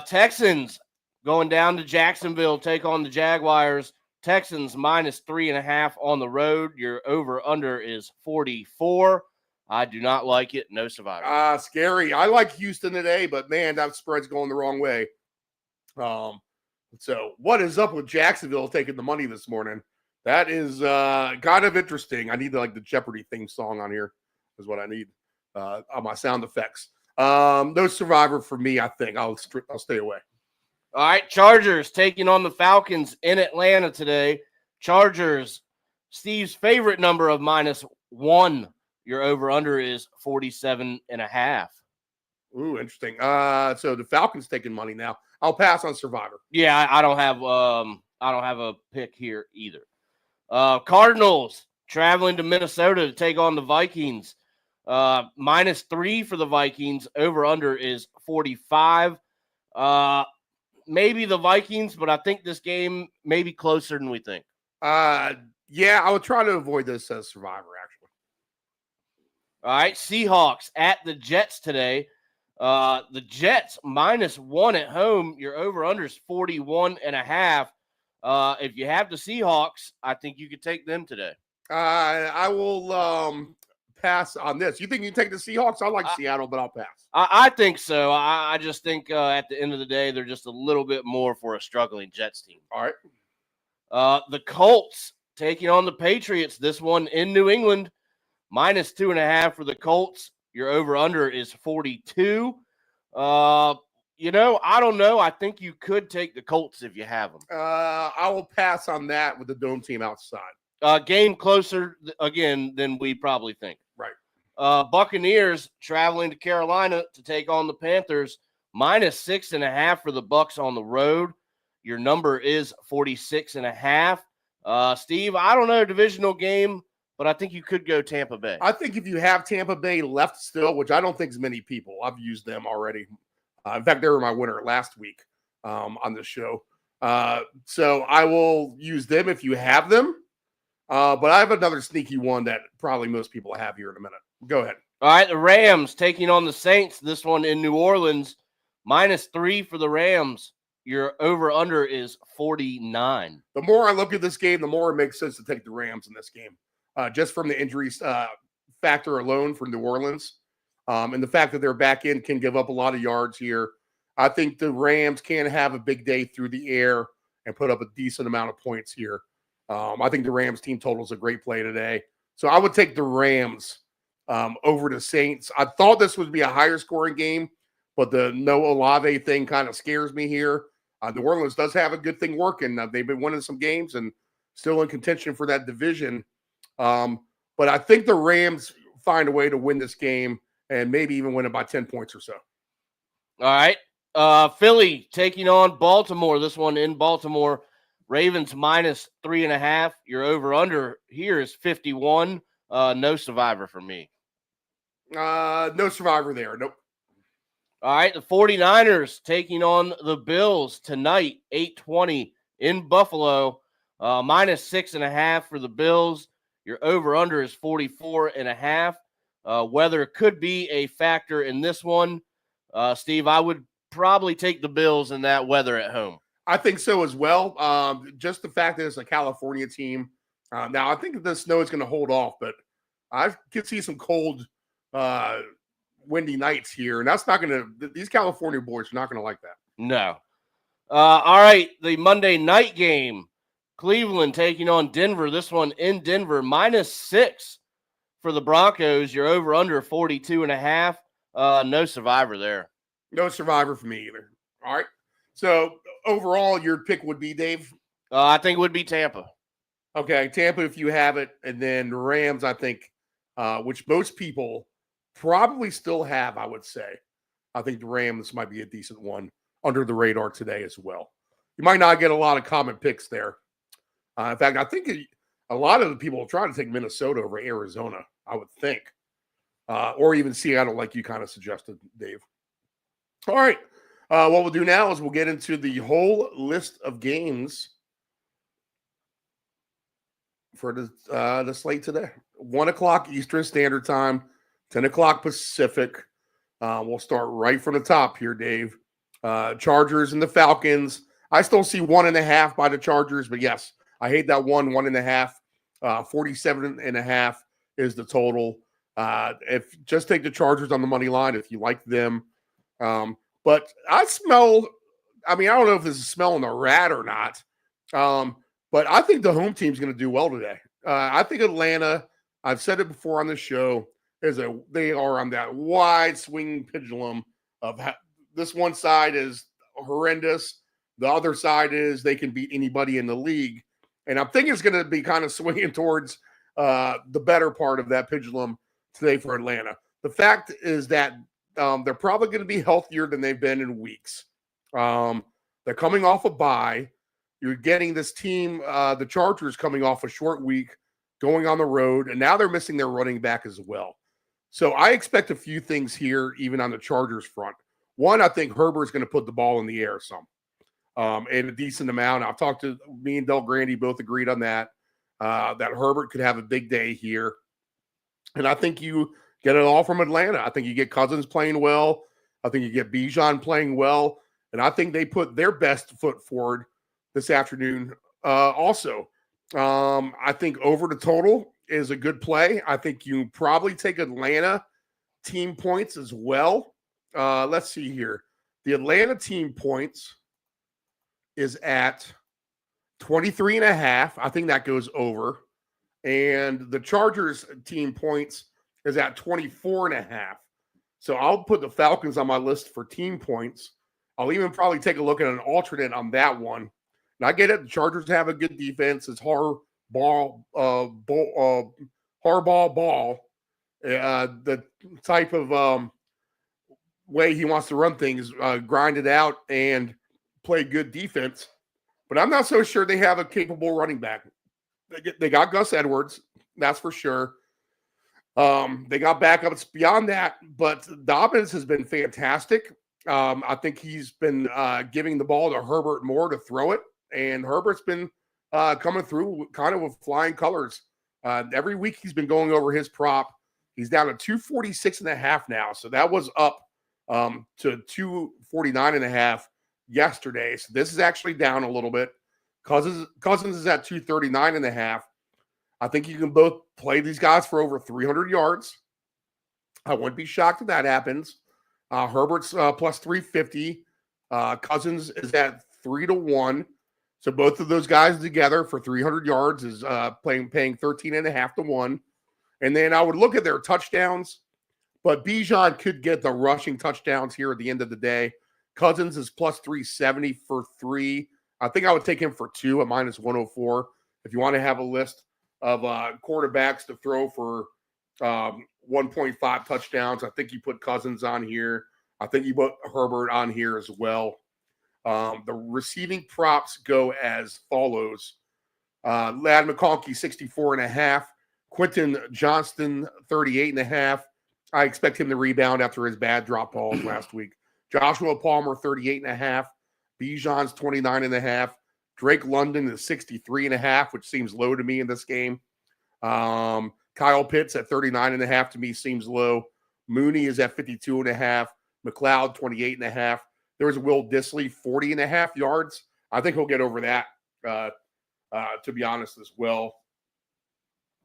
Texans going down to Jacksonville, take on the Jaguars. Texans -3.5 on the road. Your over-under is 44. I do not like it. No Survivor. Scary. I like Houston today, but, man, that spread's going the wrong way. So what is up with Jacksonville taking the money this morning? That is kind of interesting. I need the Jeopardy theme song on here is what I need on my sound effects. No Survivor for me, I think. I'll stay away. All right, Chargers taking on the Falcons in Atlanta today. Chargers, Steve's favorite number of -1. Your over-under is 47.5. Ooh, interesting. So the Falcons taking money now. I'll pass on Survivor. Yeah, I don't have a pick here either. Cardinals traveling to Minnesota to take on the Vikings. -3 for the Vikings. Over-under is 45. Maybe the Vikings, but I think this game may be closer than we think. Yeah, I would try to avoid this as Survivor, actually. All right, Seahawks at the Jets today. The Jets -1 at home. Your over-under is 41.5. If you have the Seahawks, I think you could take them today. I will pass on this. You think you take the Seahawks? I like Seattle, but I'll pass. I think so. I just think at the end of the day, they're just a little bit more for a struggling Jets team. All right. The Colts taking on the Patriots. This one in New England, -2.5 for the Colts. Your over-under is 42. I don't know. I think you could take the Colts if you have them. I will pass on that with the dome team outside. Game closer, again, than we probably think. Right. Buccaneers traveling to Carolina to take on the Panthers, -6.5 for the Bucs on the road. Your number is 46.5. Steve, I don't know, divisional game, but I think you could go Tampa Bay. I think if you have Tampa Bay left still, which I don't think is many people, I've used them already. In fact, they were my winner last week on the show. So I will use them if you have them. But I have another sneaky one that probably most people have here in a minute. Go ahead. All right, the Rams taking on the Saints. This one in New Orleans, -3 for the Rams. Your over-under is 49. The more I look at this game, the more it makes sense to take the Rams in this game. Just from the injuries factor alone for New Orleans. And the fact that their back end can give up a lot of yards here. I think the Rams can have a big day through the air and put up a decent amount of points here. I think the Rams team total is a great play today. So I would take the Rams over the Saints. I thought this would be a higher scoring game, but the no Olave thing kind of scares me here. New Orleans does have a good thing working. They've been winning some games and still in contention for that division. But I think the Rams find a way to win this game and maybe even win it by 10 points or so. All right. Philly taking on Baltimore. This one in Baltimore. Ravens -3.5. Your over-under here is 51. No survivor for me. No survivor there. Nope. All right. The 49ers taking on the Bills tonight, 8:20 in Buffalo. -6.5 for the Bills. Your over-under is 44.5. Weather could be a factor in this one. Steve, I would probably take the Bills in that weather at home. I think so as well. Just the fact that it's a California team. Now, I think the snow is going to hold off, but I could see some cold, windy nights here. And that's not going to – these California boys are not going to like that. No. All right, the Monday night game. Cleveland taking on Denver. This one in Denver, -6 for the Broncos. You're over under 42.5. No survivor there. No survivor for me either. All right. So overall, your pick would be, Dave? I think it would be Tampa. Okay, Tampa if you have it. And then Rams, I think, which most people probably still have, I would say. I think the Rams might be a decent one under the radar today as well. You might not get a lot of common picks there. In fact, I think a lot of the people are trying to take Minnesota over Arizona, I would think. Or even Seattle, like you kind of suggested, Dave. All right. What we'll do now is we'll get into the whole list of games for the slate today. 1 o'clock Eastern Standard Time, 10 o'clock Pacific. We'll start right from the top here, Dave. Chargers and the Falcons. I still see 1.5 by the Chargers, but yes, I hate that 1.5. 47.5 is the total. If just take the Chargers on the money line if you like them. But I smell, I mean, I don't know if this is smelling a rat or not, but I think the home team's going to do well today. I think Atlanta, I've said it before on the show, they are on that wide swinging pendulum of this one side is horrendous. The other side is they can beat anybody in the league. And I'm thinking it's going to be kind of swinging towards the better part of that pendulum today for Atlanta. The fact is that they're probably going to be healthier than they've been in weeks. They're coming off a bye. You're getting this team, the Chargers, coming off a short week, going on the road, and now they're missing their running back as well. So I expect a few things here, even on the Chargers front. One, I think Herbert's going to put the ball in the air some, and a decent amount. I've talked to me and Del Grande, both agreed on that, that Herbert could have a big day here. And I think you get it all from Atlanta. I think you get Cousins playing well. I think you get Bijan playing well. And I think they put their best foot forward this afternoon also. I think over the total is a good play. I think you probably take Atlanta team points as well. Let's see here. The Atlanta team points is at 23.5. I think that goes over. And the Chargers team points is at 24.5. So I'll put the Falcons on my list for team points. I'll even probably take a look at an alternate on that one. And I get it. The Chargers have a good defense. It's Harbaugh ball. The type of way he wants to run things, grind it out and play good defense. But I'm not so sure they have a capable running back. They got Gus Edwards, that's for sure. They got backups beyond that, but Dobbins has been fantastic. I think he's been giving the ball to Herbert more to throw it, and Herbert's been coming through kind of with flying colors. Every week he's been going over his prop. He's down to 246.5 now, so that was up to 249.5 yesterday. So this is actually down a little bit. Cousins is at 239.5. I think you can both play these guys for over 300 yards. I wouldn't be shocked if that happens. Herbert's plus 350. Cousins is at 3-1. So both of those guys together for 300 yards is paying 13.5 to 1. And then I would look at their touchdowns, but Bijan could get the rushing touchdowns here at the end of the day. Cousins is plus 370 for 3. I think I would take him for 2 at minus 104. If you want to have a list of quarterbacks to throw for 1.5 touchdowns, I think you put Cousins on here. I think you put Herbert on here as well. The receiving props go as follows. Ladd McConkey, 64.5. Quentin Johnston, 38.5. I expect him to rebound after his bad drop balls last week. Joshua Palmer, 38.5. Bijan's 29.5. Drake London is 63.5, which seems low to me in this game. Kyle Pitts at 39.5 to me seems low. Mooney is at 52.5. McLeod, 28.5. There's Will Dissly, 40.5 yards. I think he'll get over that, to be honest, as well.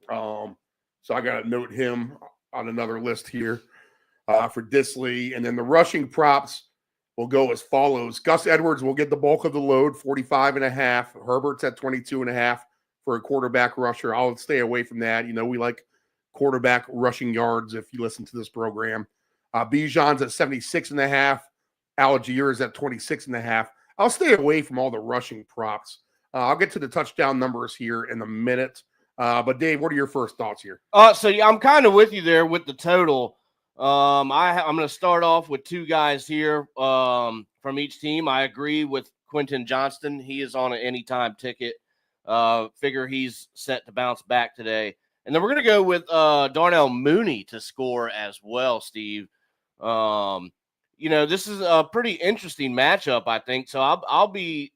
So I got to note him on another list here for Dissly. And then the rushing props will go as follows. Gus Edwards will get the bulk of the load, 45.5. Herbert's at 22.5 for a quarterback rusher. I'll stay away from that. You know, we like quarterback rushing yards if you listen to this program. Bijan's at 76.5. Algier is at 26.5. I'll stay away from all the rushing props. I'll get to the touchdown numbers here in a minute. But Dave, what are your first thoughts here? So yeah, I'm kind of with you there with the total. I'm going to start off with two guys here from each team. I agree with Quentin Johnston. He is on an anytime ticket. Figure he's set to bounce back today. And then we're going to go with Darnell Mooney to score as well, Steve. You know, this is a pretty interesting matchup, I think. So I'll be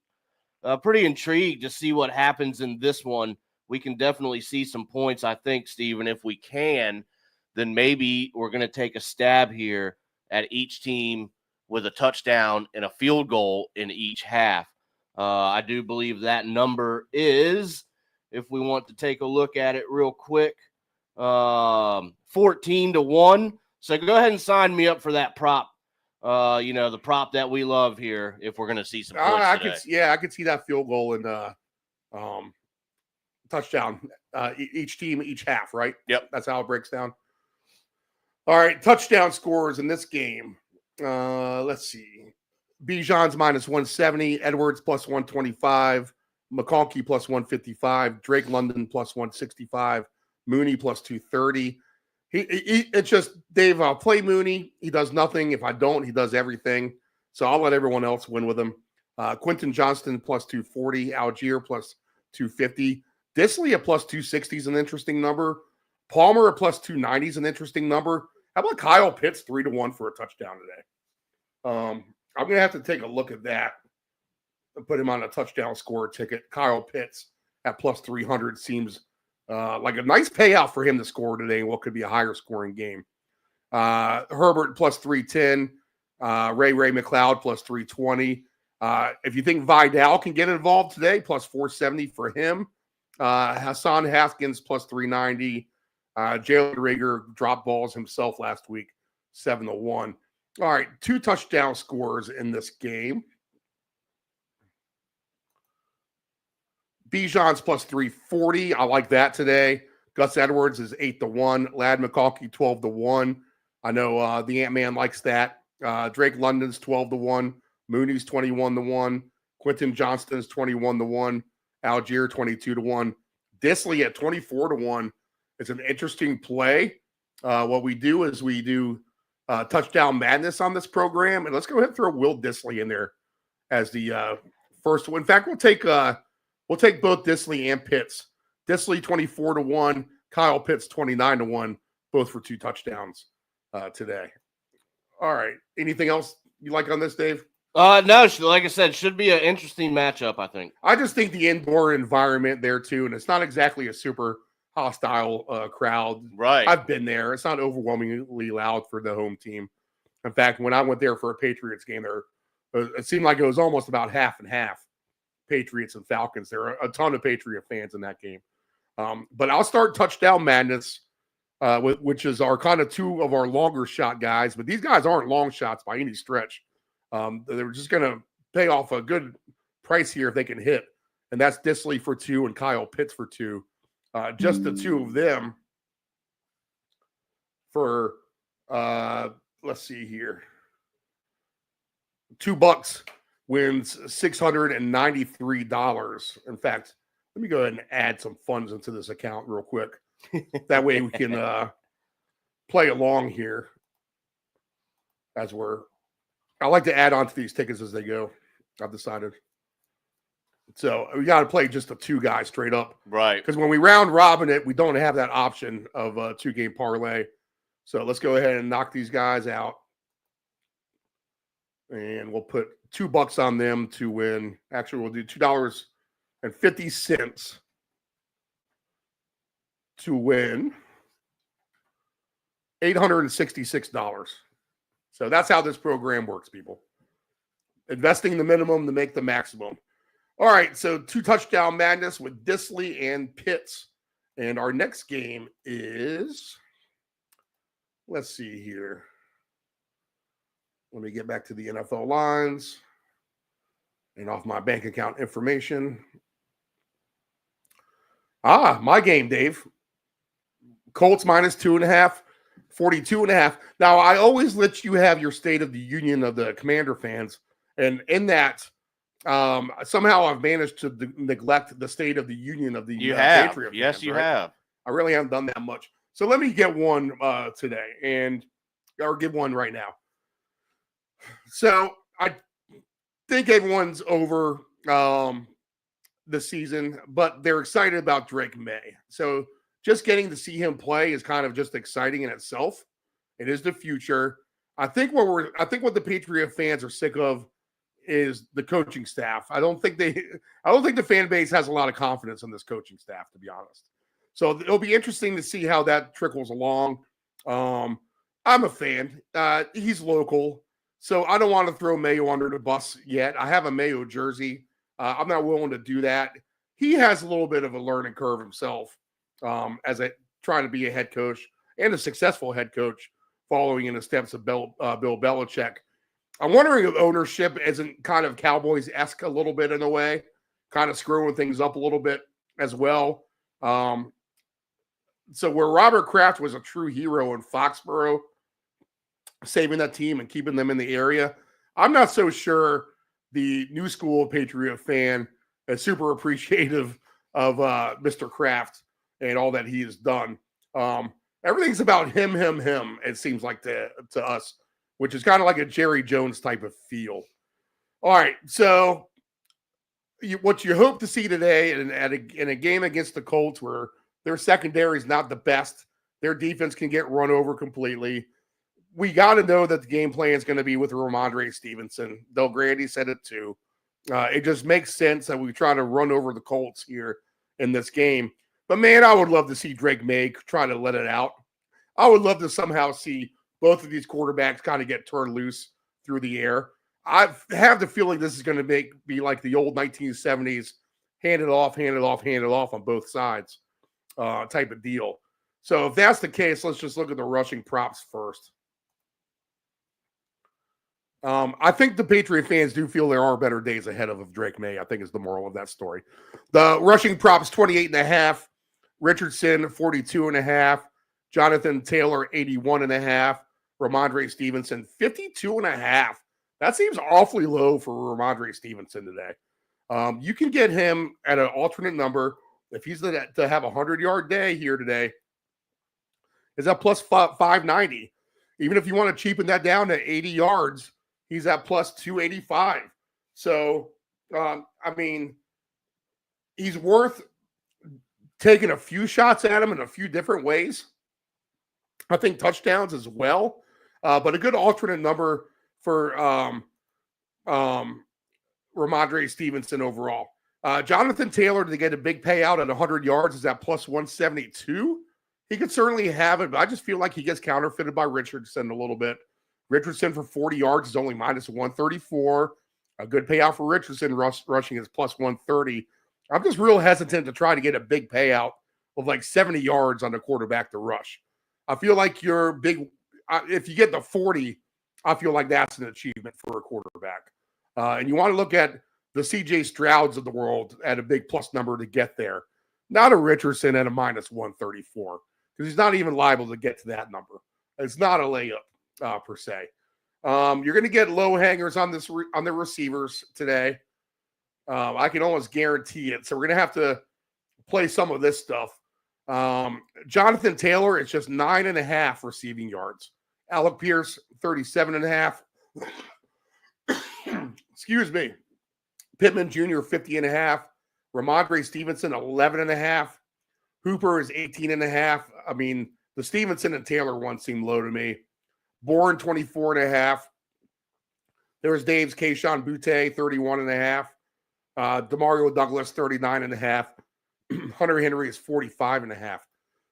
pretty intrigued to see what happens in this one. We can definitely see some points, I think, Steve. And if we can, then maybe we're going to take a stab here at each team with a touchdown and a field goal in each half. I do believe that number is, if we want to take a look at it real quick, 14-1. So go ahead and sign me up for that prop. You know, the prop that we love here, if we're going to see some points today. I could see that field goal and touchdown. Each team, each half, right? Yep. That's how it breaks down. All right, touchdown scores in this game. Let's see. Bijan's minus 170, Edwards plus 125, McConkey plus 155, Drake London plus 165, Mooney plus 230. It's just, Dave, I'll play Mooney. He does nothing. If I don't, he does everything. So I'll let everyone else win with him. Quentin Johnston plus 240, Algier plus 250. Dissly at plus 260 is an interesting number. Palmer at plus 290 is an interesting number. How about Kyle Pitts 3-1 for a touchdown today? I'm going to have to take a look at that and put him on a touchdown scorer ticket. Kyle Pitts at plus 300 seems like a nice payout for him to score today in what could be a higher scoring game. Herbert plus 310. Ray McLeod plus 320. If you think Vidal can get involved today, plus 470 for him. Hassan Haskins plus 390. Jalen Rager dropped balls himself last week, 7-1. All right, 2 touchdown scores in this game. Bijan's plus 340. I like that today. Gus Edwards is 8-1. Lad McConkey 12-1. I know the Ant-Man likes that. Drake London's 12-1. Mooney's 21-1. Quentin Johnston's 21-1. Algier 22-1. Disley at 24-1. It's an interesting play. What we do is we do touchdown madness on this program, and let's go ahead and throw Will Disley in there as the first one. In fact, we'll take both Disley and Pitts. Disley 24-1, Kyle Pitts 29-1, both for 2 touchdowns today. All right. Anything else you like on this, Dave? No, like I said, should be an interesting matchup, I think. I just think the indoor environment there too, and it's not exactly a super hostile crowd. Right. I've been there. It's not overwhelmingly loud for the home team. In fact, when I went there for a Patriots game, it seemed like it was almost about half and half, Patriots and Falcons. There are a ton of Patriot fans in that game. But I'll start touchdown madness, which is our kind of 2 of our longer shot guys. But these guys aren't long shots by any stretch. They're just going to pay off a good price here if they can hit. And that's Disley for 2 and Kyle Pitts for 2. Just the 2 of them for, let's see here, $2 wins $693. In fact, let me go ahead and add some funds into this account real quick. That way we can play along here as I like to add on to these tickets as they go. I've decided. So we got to play just the 2 guys straight up. Right. Because when we round robin it, we don't have that option of a 2-game parlay. So let's go ahead and knock these guys out. And we'll put $2 on them to win. Actually, we'll do $2.50 to win $866. So that's how this program works, people. Investing the minimum to make the maximum. All right, so 2 touchdown madness with Disley and Pitts. And our next game is, let's see here. Let me get back to the NFL lines and off my bank account information. My game, Dave. Colts minus 2.5, 42.5. Now, I always let you have your State of the Union of the Commander fans. And in that, somehow I've managed to neglect the State of the Union of the Patriot fans. Yes, you right? have. I really haven't done that much. So let me get one today, or give one right now. So I think everyone's over the season, but they're excited about Drake May. So just getting to see him play is kind of just exciting in itself. It is the future. I think what the Patriot fans are sick of is the coaching staff. I don't think the fan base has a lot of confidence in this coaching staff, to be honest. So it'll be interesting to see how that trickles along. I'm a fan. He's local, so I don't want to throw Mayo under the bus yet. I have a Mayo jersey. I'm not willing to do that. He has a little bit of a learning curve himself trying to be a head coach and a successful head coach, following in the steps of Bill Belichick. I'm wondering if ownership isn't kind of Cowboys-esque a little bit in a way, kind of screwing things up a little bit as well. So where Robert Kraft was a true hero in Foxborough, saving that team and keeping them in the area, I'm not so sure the new school Patriot fan is super appreciative of Mr. Kraft and all that he has done. Everything's about him, it seems like to us, which is kind of like a Jerry Jones type of feel. All right, so what you hope to see today in a game against the Colts where their secondary is not the best, their defense can get run over completely. We got to know that the game plan is going to be with Ramondre Stevenson. Del Grande said it too. It just makes sense that we try to run over the Colts here in this game. But, man, I would love to see Drake May try to let it out. I would love to somehow see both of these quarterbacks kind of get turned loose through the air. I have the feeling this is going to be like the old 1970s hand it off on both sides type of deal. So if that's the case, let's just look at the rushing props first. I think the Patriot fans do feel there are better days ahead of Drake May, I think is the moral of that story. The rushing props, 28.5. Richardson, 42.5. Jonathan Taylor, 81.5. Ramondre Stevenson, 52.5. That seems awfully low for Ramondre Stevenson today. You can get him at an alternate number. If he's to have a 100-yard day here today, is that plus 590. Even if you want to cheapen that down to 80 yards, he's at plus 285. So, I mean, he's worth taking a few shots at him in a few different ways. I think touchdowns as well, but a good alternate number for Ramondre Stevenson overall. Jonathan Taylor to get a big payout at 100 yards is at plus 172. He could certainly have it, but I just feel like he gets counterfeited by Richardson a little bit. Richardson for 40 yards is only minus 134. A good payout for Richardson rushing is plus 130. I'm just real hesitant to try to get a big payout of like 70 yards on the quarterback to rush. I feel like you're big. If you get the 40, I feel like that's an achievement for a quarterback. And you want to look at the C.J. Strouds of the world at a big plus number to get there. Not a Richardson at a minus 134 because he's not even liable to get to that number. It's not a layup per se. You're going to get low hangers on the receivers today. I can almost guarantee it. So we're going to have to play some of this stuff. Jonathan Taylor, it's just 9.5 receiving yards. Alec Pierce, 37.5. Excuse me. Pittman Jr., 50.5. Ramondre Stevenson, 11.5. Hooper is 18.5. I mean, the Stevenson and Taylor one seemed low to me. Bourne, 24.5. There was Dave's Keyshawn Butte, 31.5. DeMario Douglas, 39.5. Hunter Henry is 45.5.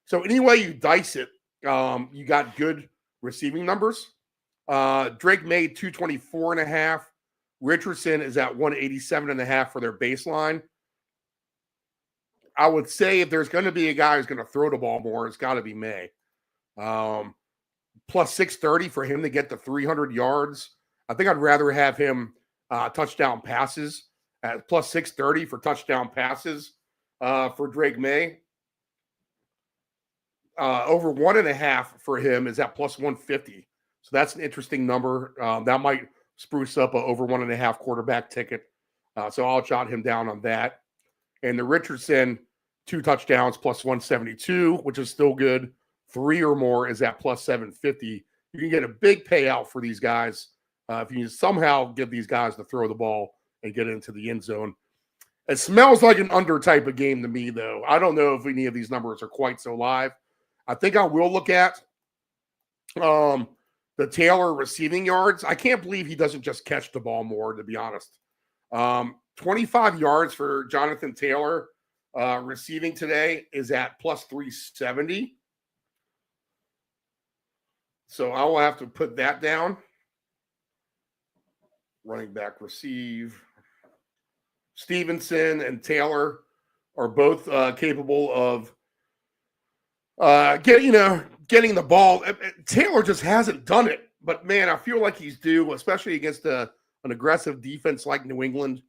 So anyway you dice it, you got good receiving numbers. Drake made 224.5. Richardson is at 187.5 for their baseline. I would say if there's going to be a guy who's going to throw the ball more, it's got to be May. Plus 630 for him to get to 300 yards. I think I'd rather have him touchdown passes at plus 630 for touchdown passes for Drake May. Over 1.5 for him is at plus 150. So that's an interesting number. That might spruce up a over 1.5 quarterback ticket. So I'll jot him down on that. And the Richardson, 2 touchdowns plus 172, which is still good. 3 or more is at plus 750. You can get a big payout for these guys if you somehow get these guys to throw the ball and get into the end zone. It smells like an under type of game to me, though. I don't know if any of these numbers are quite so live. I think I will look at the Taylor receiving yards. I can't believe he doesn't just catch the ball more, to be honest. 25 yards for Jonathan Taylor receiving today is at plus 370. So I will have to put that down. Running back receive. Stevenson and Taylor are both capable of getting the ball. Taylor just hasn't done it. But, man, I feel like he's due, especially against an aggressive defense like New England.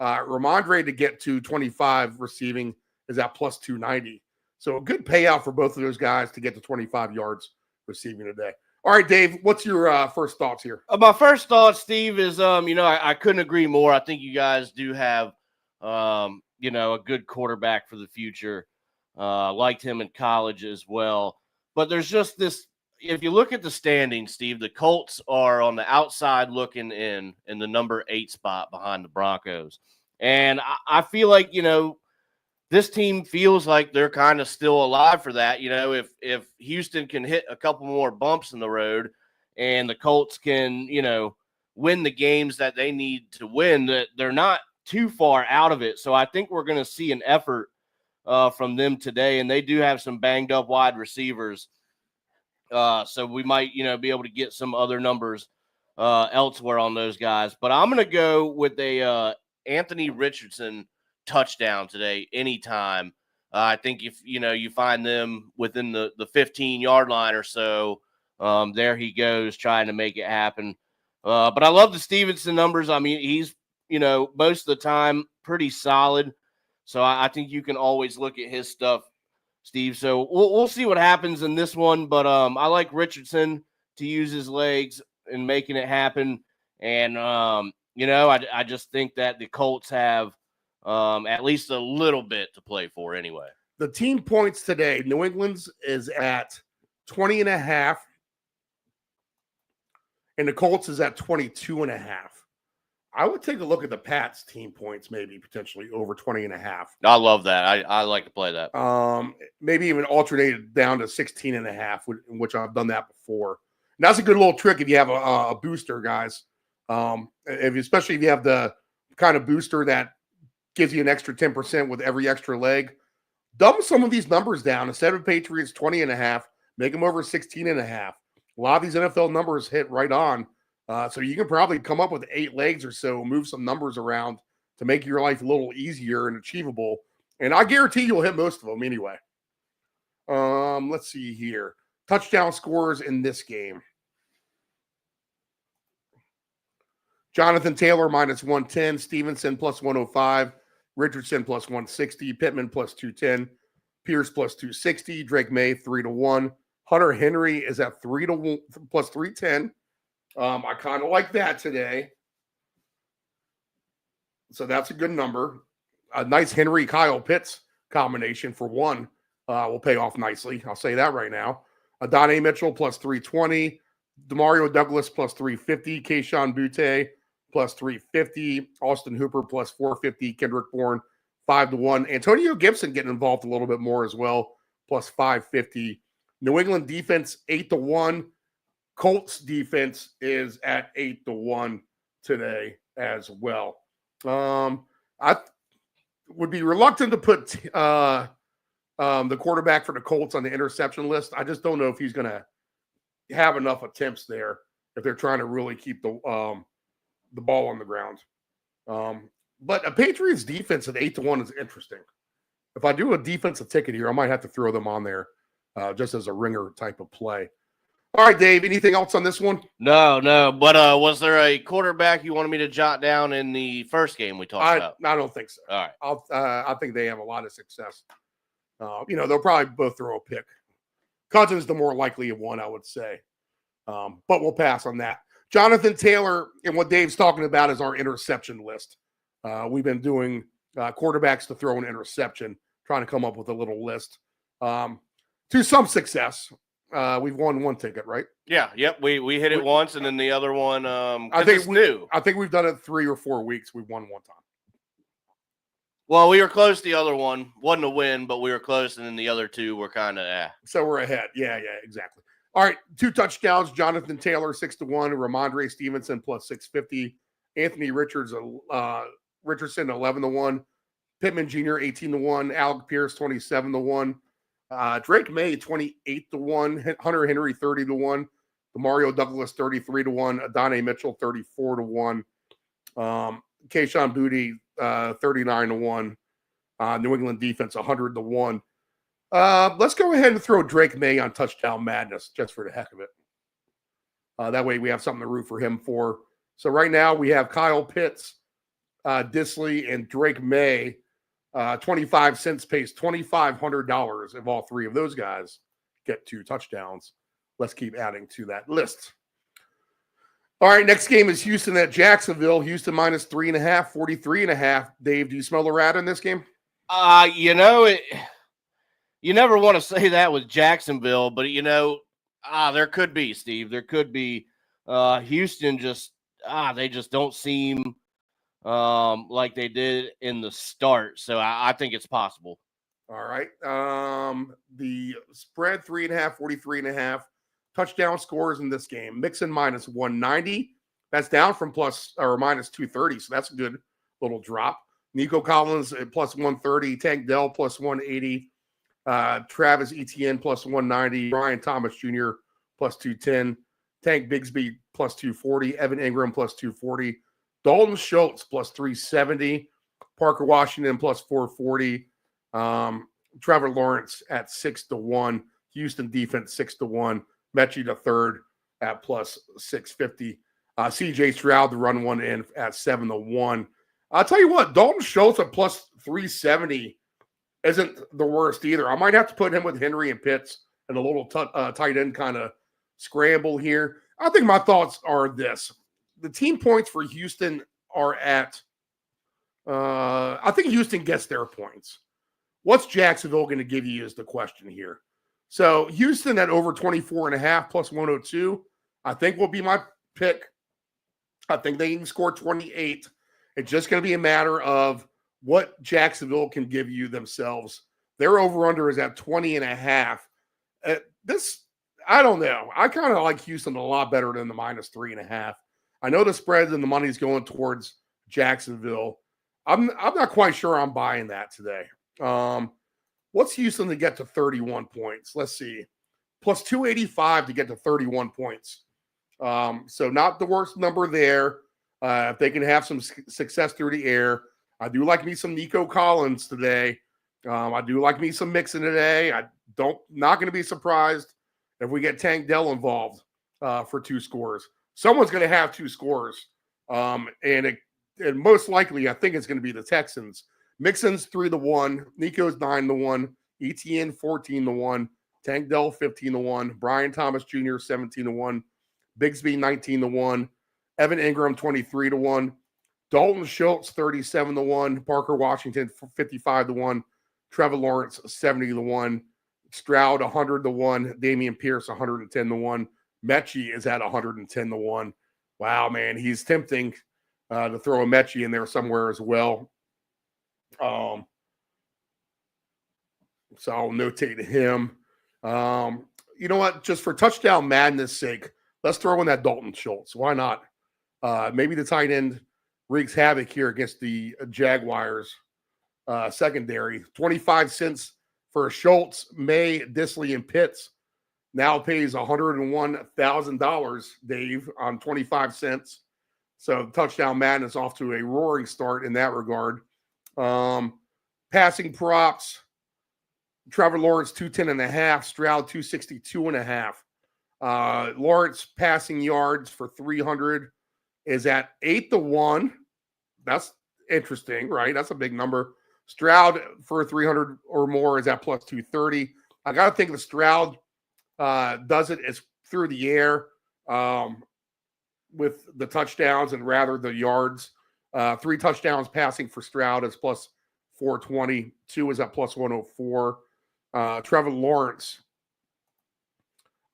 Ramondre to get to 25 receiving is at plus 290. So a good payout for both of those guys to get to 25 yards receiving today. All right, Dave, what's your first thoughts here? My first thought, Steve, is, I couldn't agree more. I think you guys do have, a good quarterback for the future. Liked him in college as well. But there's just this, if you look at the standings, Steve, the Colts are on the outside looking in the number 8 spot behind the Broncos. And I feel like, this team feels like they're kind of still alive for that. If Houston can hit a couple more bumps in the road and the Colts can, win the games that they need to win, that they're not too far out of it. So I think we're going to see an effort from them today. And they do have some banged up wide receivers. So we might, be able to get some other numbers elsewhere on those guys. But I'm going to go with a Anthony Richardson touchdown today anytime. I think if you find them within the 15-yard line or so, there he goes trying to make it happen. But I love the Stevenson numbers. I mean, he's most of the time pretty solid. So I think you can always look at his stuff, Steve. So we'll see what happens in this one. But I like Richardson to use his legs and making it happen. And, I just think that the Colts have at least a little bit to play for anyway. The team points today, New England's is at 20.5, and the Colts is at 22.5. I would take a look at the Pats team points, maybe potentially over 20.5. I love that. I like to play that. Maybe even alternate it down to 16.5, which I've done that before. And that's a good little trick if you have a booster, guys. Especially if you have the kind of booster that gives you an extra 10% with every extra leg. Dumb some of these numbers down. Instead of Patriots 20.5, make them over 16.5. A lot of these NFL numbers hit right on. So you can probably come up with 8 legs or so, move some numbers around to make your life a little easier and achievable. And I guarantee you'll hit most of them anyway. Let's see here. Touchdown scores in this game. Jonathan Taylor minus 110, Stevenson plus 105, Richardson plus 160, Pittman plus 210, Pierce plus 260, Drake May 3-1. Hunter Henry is at 3-1 plus 310. I kind of like that today. So that's a good number. A nice Henry Kyle Pitts combination for one will pay off nicely. I'll say that right now. Adonai Mitchell plus 320, Demario Douglas plus 350, Kayshon Boutte plus 350, Austin Hooper plus 450, Kendrick Bourne 5-1. Antonio Gibson getting involved a little bit more as well, plus 550. New England defense 8-1. Colts defense is at 8-1 today as well. I would be reluctant to put the quarterback for the Colts on the interception list. I just don't know if he's going to have enough attempts there if they're trying to really keep the ball on the ground. But a Patriots defense at 8-1 is interesting. If I do a defensive ticket here, I might have to throw them on there just as a ringer type of play. All right, Dave, anything else on this one? No. But was there a quarterback you wanted me to jot down in the first game we talked about? I don't think so. All right. I think they have a lot of success. They'll probably both throw a pick. Cousins the more likely of one, I would say. But we'll pass on that. Jonathan Taylor, and what Dave's talking about is our interception list. We've been doing quarterbacks to throw an interception, trying to come up with a little list. To some success. We've won one ticket, right? Yeah, yep. We hit it once, and then the other one, I think we've done it 3 or 4 weeks. We've won one time. Well, we were close the other one. Wasn't a win, but we were close, and then the other two were kind of So we're ahead. Yeah, exactly. All right, 2 touchdowns. Jonathan Taylor, 6-1. Ramondre Stevenson, plus 650. Anthony Richardson, 11-1. Pittman Jr., 18-1. Alec Pierce, 27-1. Drake May, 28-1. Hunter Henry, 30-1. Demario Douglas, 33-1. Adonai Mitchell, 34-1. Kayshon Boutte, 39-1. New England defense, 100-1. Let's go ahead and throw Drake May on Touchdown Madness just for the heck of it. That way we have something to root for him for. So right now we have Kyle Pitts, Disley, and Drake May. 25 cents pays $2,500 if all 3 of those guys get 2 touchdowns. Let's keep adding to that list. All right, next game is Houston at Jacksonville. Houston minus 3.5, 43.5. Dave, do you smell the rat in this game? You never want to say that with Jacksonville, but there could be, Steve. There could be. Houston they just don't seem like they did in the start. So I think it's possible. All right. The spread 3.5, 43.5. Touchdown scores in this game. Mixon minus 190. That's down from plus or minus 230. So that's a good little drop. Nico Collins at plus 130. Tank Dell plus 180. Travis Etienne plus 190. Brian Thomas Jr. plus 210. Tank Bigsby plus 240. Evan Ingram plus 240. Dalton Schultz plus 370. Parker Washington plus 440. Trevor Lawrence at 6-1. Houston defense 6-1. Mechie the third at plus 650. CJ Stroud to run one in at 7-1. I'll tell you what, Dalton Schultz at plus 370 isn't the worst either. I might have to put him with Henry and Pitts and a little tight end kind of scramble here. I think my thoughts are this. The team points for Houston are at, I think Houston gets their points. What's Jacksonville going to give you is the question here. So Houston at over 24.5 plus 102, I think will be my pick. I think they can score 28. It's just going to be a matter of what Jacksonville can give you themselves. Their over-under is at 20.5. This, I don't know. I kind of like Houston a lot better than the minus 3.5. I know the spreads and the money's going towards Jacksonville. I'm not quite sure I'm buying that today. What's Houston to get to 31 points? Let's see. Plus 285 to get to 31 points. So not the worst number there. If they can have some success through the air. I do like me some Nico Collins today. I do like me some Mixon today. Not going to be surprised if we get Tank Dell involved for 2 scores. Someone's going to have 2 scores. And most likely, I think it's going to be the Texans. Mixon's 3-1. Nico's 9-1. ETN 14-1. Tank Dell 15-1. Brian Thomas Jr. 17-1. Bigsby 19-1. Evan Ingram 23-1. Dalton Schultz 37-1. Parker Washington 55-1. Trevor Lawrence 70-1. Stroud 100-1. Damian Pierce 110-1. Mechie is at 110-1. Wow, man, he's tempting to throw a Mechie in there somewhere as well. So I'll notate him. You know what? Just for touchdown madness sake, let's throw in that Dalton Schultz. Why not? Maybe the tight end wreaks havoc here against the Jaguars secondary. 25 cents for Schultz, May, Disley, and Pitts. Now pays $101,000, Dave, on 25 cents. So touchdown madness off to a roaring start in that regard. Passing props, Trevor Lawrence 210.5, Stroud 262.5. Lawrence passing yards for 300 is at 8-1. That's interesting, right? That's a big number. Stroud for 300 or more is at plus 230. I got to think the Stroud does it is through the air with the touchdowns and rather the yards. 3 touchdowns passing for Stroud is plus 420. 2 is at plus 104. Trevor Lawrence,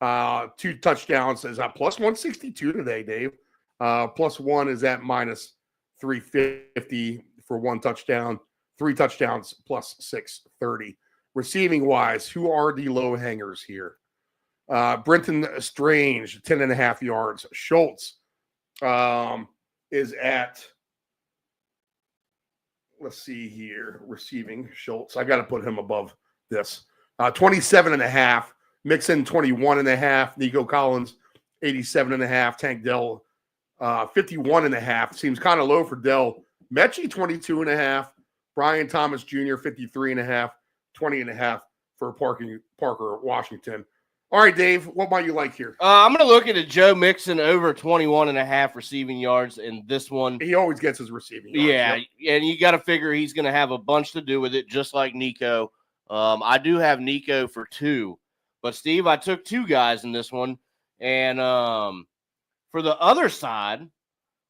2 touchdowns is at plus 162 today, Dave. Plus 1 is at minus 350 for 1 touchdown. 3 touchdowns plus 630. Receiving wise, who are the low hangers here? Brenton Strange, 10.5 yards. Schultz is at, let's see here, receiving Schultz. I got to put him above this. 27.5. Mixon, 21.5. Nico Collins, 87.5. Tank Dell, 51.5. Seems kind of low for Dell. Mechie, 22.5. Brian Thomas Jr., 53.5. 20.5 for Parker Washington. All right, Dave, what might you like here? I'm going to look at a Joe Mixon over 21.5 receiving yards in this one. He always gets his receiving yards. Yeah, and you got to figure he's going to have a bunch to do with it, just like Nico. I do have Nico for 2. But, Steve, I took 2 guys in this one. And for the other side,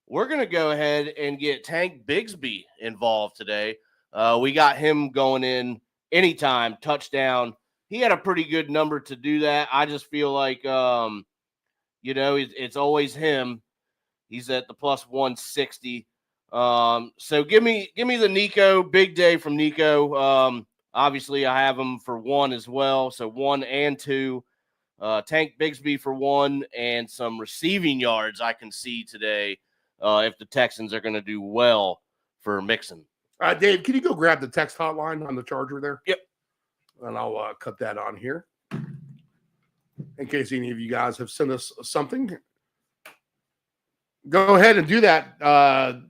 we're going to go ahead and get Tank Bigsby involved today. We got him going in anytime, touchdown. He had a pretty good number to do that. I just feel like, it's always him. He's at the plus 160. So give me the Nico, big day from Nico. Obviously, I have him for 1 as well. So 1 and 2. Tank Bigsby for 1 and some receiving yards I can see today if the Texans are going to do well for Mixon. Dave, can you go grab the text hotline on the charger there? Yep. And I'll cut that on here in case any of you guys have sent us something. Go ahead and do that.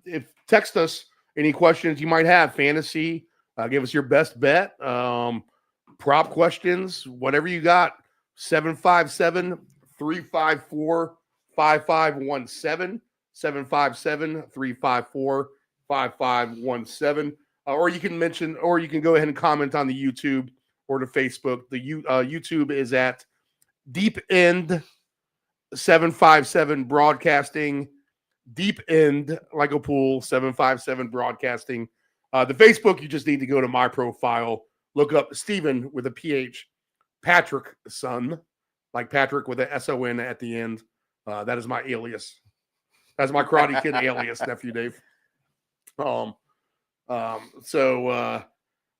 If text us any questions you might have, fantasy, give us your best bet, prop questions, whatever you got. 757-354-5517, 757-354-5517. Or you can go ahead and comment on the YouTube or the Facebook. The YouTube is at Deep End 757 Broadcasting. Deep End, like a pool, 757 Broadcasting. The Facebook, you just need to go to my profile, look up Steven with a PH, Patrick Son, like Patrick with a SON at the end. That is my alias. That's my Karate Kid alias, nephew Dave. So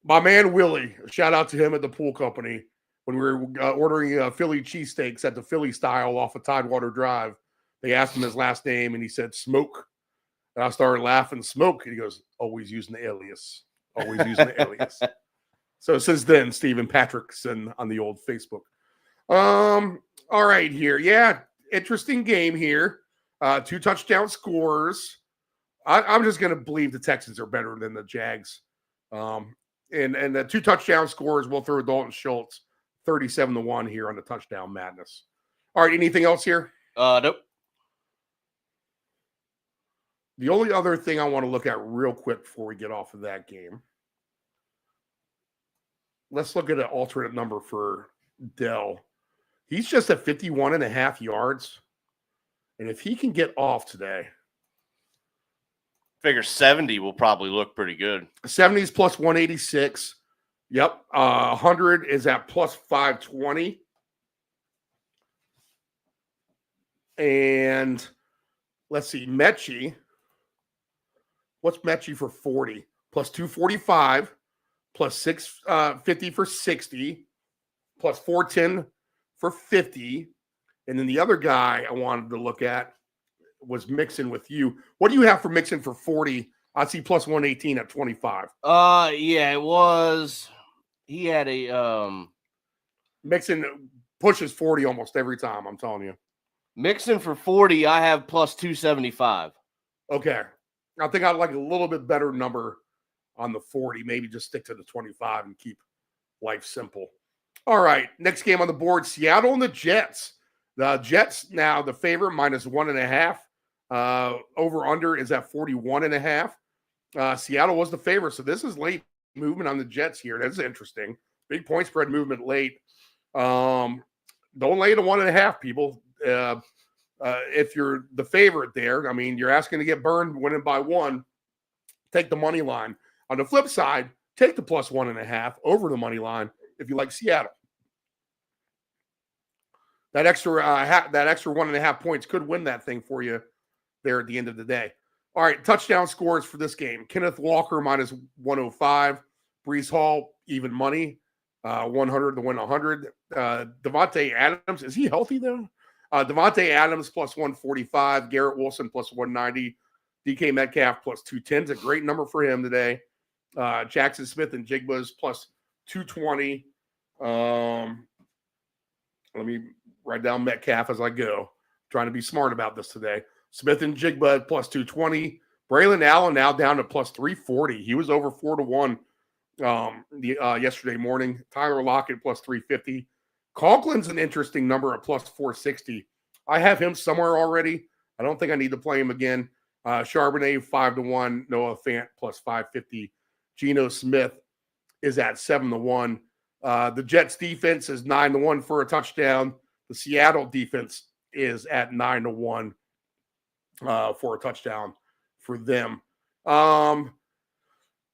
my man Willie, shout out to him at the pool company when we were ordering Philly cheesesteaks at the Philly style off of Tidewater Drive. They asked him his last name, and he said Smoke. And I started laughing, Smoke. And he goes, always using the alias. Always using the alias. So since then, Stephen Patrickson on the old Facebook. All right here. Yeah, interesting game here. 2 touchdown scores. I'm just going to believe the Texans are better than the Jags. And the 2 touchdown scores, we'll throw Dalton Schultz 37-1 here on the touchdown madness. All right, anything else here? Nope. The only other thing I want to look at real quick before we get off of that game, let's look at an alternate number for Dell. He's just at 51.5 yards. And if he can get off today, figure 70 will probably look pretty good. 70 is plus 186. Yep. 100 is at plus 520. And let's see, Mechie. What's Mechie for 40? Plus 245, plus 650 for 60, plus 410 for 50. And then the other guy I wanted to look at was Mixon with you. What do you have for Mixon for 40? I see plus 118 at 25. Yeah, it was. He had a Mixon pushes 40 almost every time, I'm telling you. Mixon for 40, I have plus 275. Okay. I think I'd like a little bit better number on the 40. Maybe just stick to the 25 and keep life simple. All right. Next game on the board, Seattle and the Jets. The Jets now the favorite minus 1.5. Over under is at 41.5. Seattle was the favorite. So this is late movement on the Jets here. That's interesting. Big point spread movement late. Don't lay the 1.5, people. If you're the favorite there, I mean, you're asking to get burned winning by 1. Take the money line. On the flip side, take the plus 1.5 over the money line if you like Seattle. That extra 1.5 points could win that thing for you there at the end of the day. All right, touchdown scores for this game. Kenneth Walker minus 105. Breece Hall, even money, 100 to win 100. Devontae Adams, is he healthy though? Devontae Adams plus 145. Garrett Wilson plus 190. DK Metcalf plus 210 is a great number for him today. Jackson Smith and Jigba's plus 220. Let me write down Metcalf as I go. Trying to be smart about this today. Smith and Jigba plus 220. Braylon Allen now down to plus 340. He was over 4-1 yesterday morning. Tyler Lockett plus 350. Conklin's an interesting number at plus 460. I have him somewhere already. I don't think I need to play him again. Charbonnet 5-1. Noah Fant plus 550. Geno Smith is at 7-1. The Jets defense is 9-1 for a touchdown. The Seattle defense is at 9-1 for a touchdown for them.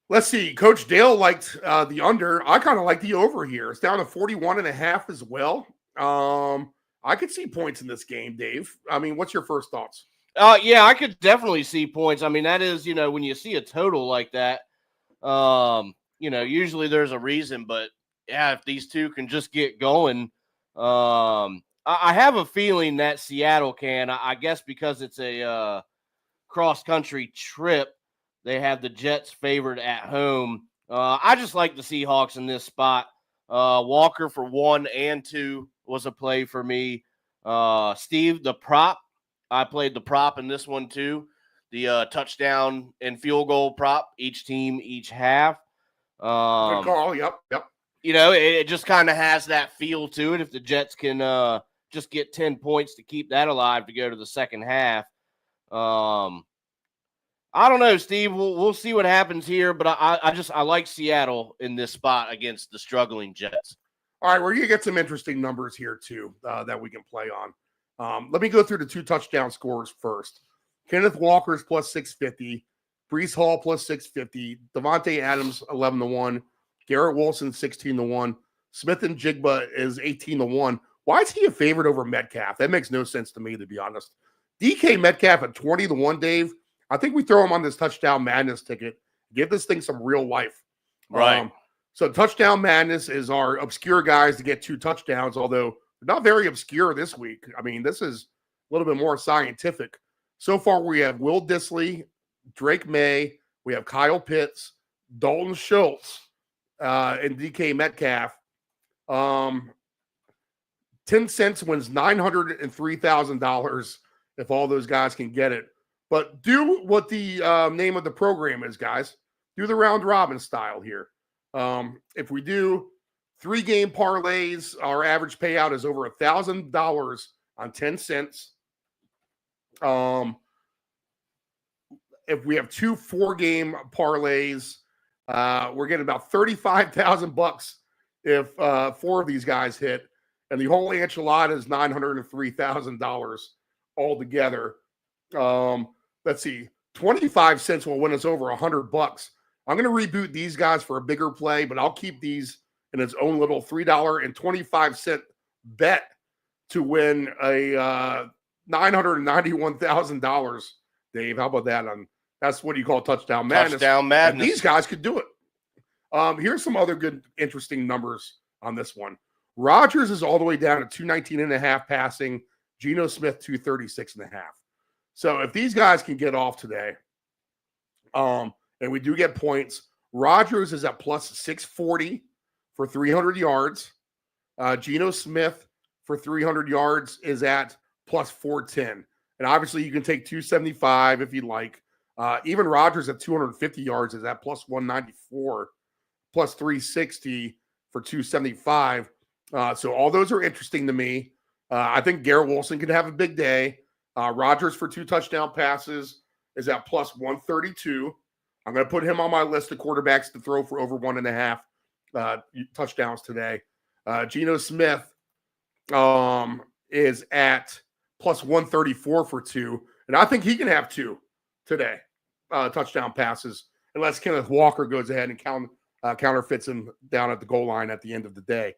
Let's see. Coach Dale liked the under. I kind of like the over here. It's down to 41.5 as well. I could see points in this game, Dave. I mean, what's your first thoughts? Yeah, I could definitely see points. I mean, that is, when you see a total like that, usually there's a reason, but yeah, if these two can just get going, I have a feeling that Seattle can. I guess because it's a cross-country trip, they have the Jets favored at home. I just like the Seahawks in this spot. Walker for 1 and 2 was a play for me. Steve, the prop. I played the prop in this one too. the touchdown and field goal prop, each team, each half. Good call. Yep. You know, it just kind of has that feel to it. If the Jets can just get 10 points to keep that alive to go to the second half. I don't know, Steve. We'll see what happens here, but I like Seattle in this spot against the struggling Jets. All right, we're going to get some interesting numbers here, too, that we can play on. Let me go through the 2 touchdown scores first. Kenneth Walker's plus 650. Breece Hall plus 650. Devontae Adams 11-1. Garrett Wilson 16-1. Smith and Jigba is 18-1. Why is he a favorite over Metcalf? That makes no sense to me, to be honest. DK Metcalf at 20-1, Dave. I think we throw him on this touchdown madness ticket. Give this thing some real life. Right. So touchdown madness is our obscure guys to get 2 touchdowns, although not very obscure this week. I mean, this is a little bit more scientific. So far, we have Will Dissly, Drake May, we have Kyle Pitts, Dalton Schultz, and DK Metcalf. 10 cents wins $903,000 if all those guys can get it. But do what the name of the program is, guys. Do the round robin style here. If we do 3-game parlays, our average payout is over $1,000 on 10 cents. If we have 2 4-game parlays, we're getting about $35,000 if 4 of these guys hit, and the whole enchilada is $903,000 altogether. Let's see, 25 cents will win us over $100. I'm going to reboot these guys for a bigger play, but I'll keep these in its own little $3.25 bet to win a $991,000. Dave, how about that? That's what you call touchdown madness. Touchdown madness. And these guys could do it. Here's some other good, interesting numbers on this one. Rodgers is all the way down to 219.5 passing. Geno Smith 236.5. So if these guys can get off today, and we do get points, Rodgers is at plus 640 for 300 yards. Geno Smith for 300 yards is at plus 410. And obviously you can take 275 if you'd like. Even Rodgers at 250 yards is at plus 194, plus 360 for 275. So all those are interesting to me. I think Garrett Wilson could have a big day. Rodgers for 2 touchdown passes is at plus 132. I'm going to put him on my list of quarterbacks to throw for over 1.5 touchdowns today. Geno Smith is at plus 134 for 2. And I think he can have 2 today, touchdown passes, unless Kenneth Walker goes ahead and counterfeits him down at the goal line at the end of the day.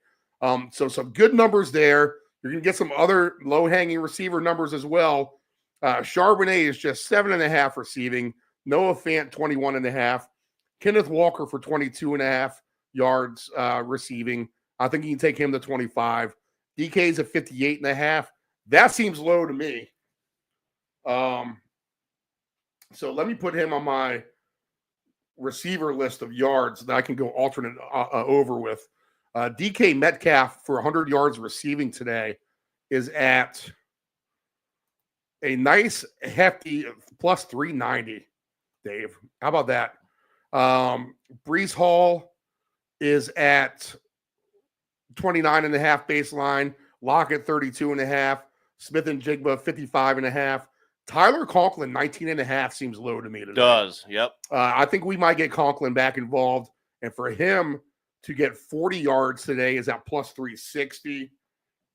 So some good numbers there. You're going to get some other low-hanging receiver numbers as well. Charbonnet is just 7.5 receiving. Noah Fant, 21.5. Kenneth Walker for 22.5 yards receiving. I think you can take him to 25. DK's at 58.5. That seems low to me. So let me put him on my receiver list of yards that I can go alternate over with. DK Metcalf for 100 yards receiving today is at a nice hefty plus 390, Dave. How about that? Breece Hall is at 29.5 baseline. Lockett 32.5. Smith and Jigba 55.5. Tyler Conklin 19.5 seems low to me today. Does, yep. I think we might get Conklin back involved, and for him to get 40 yards today is at plus 360.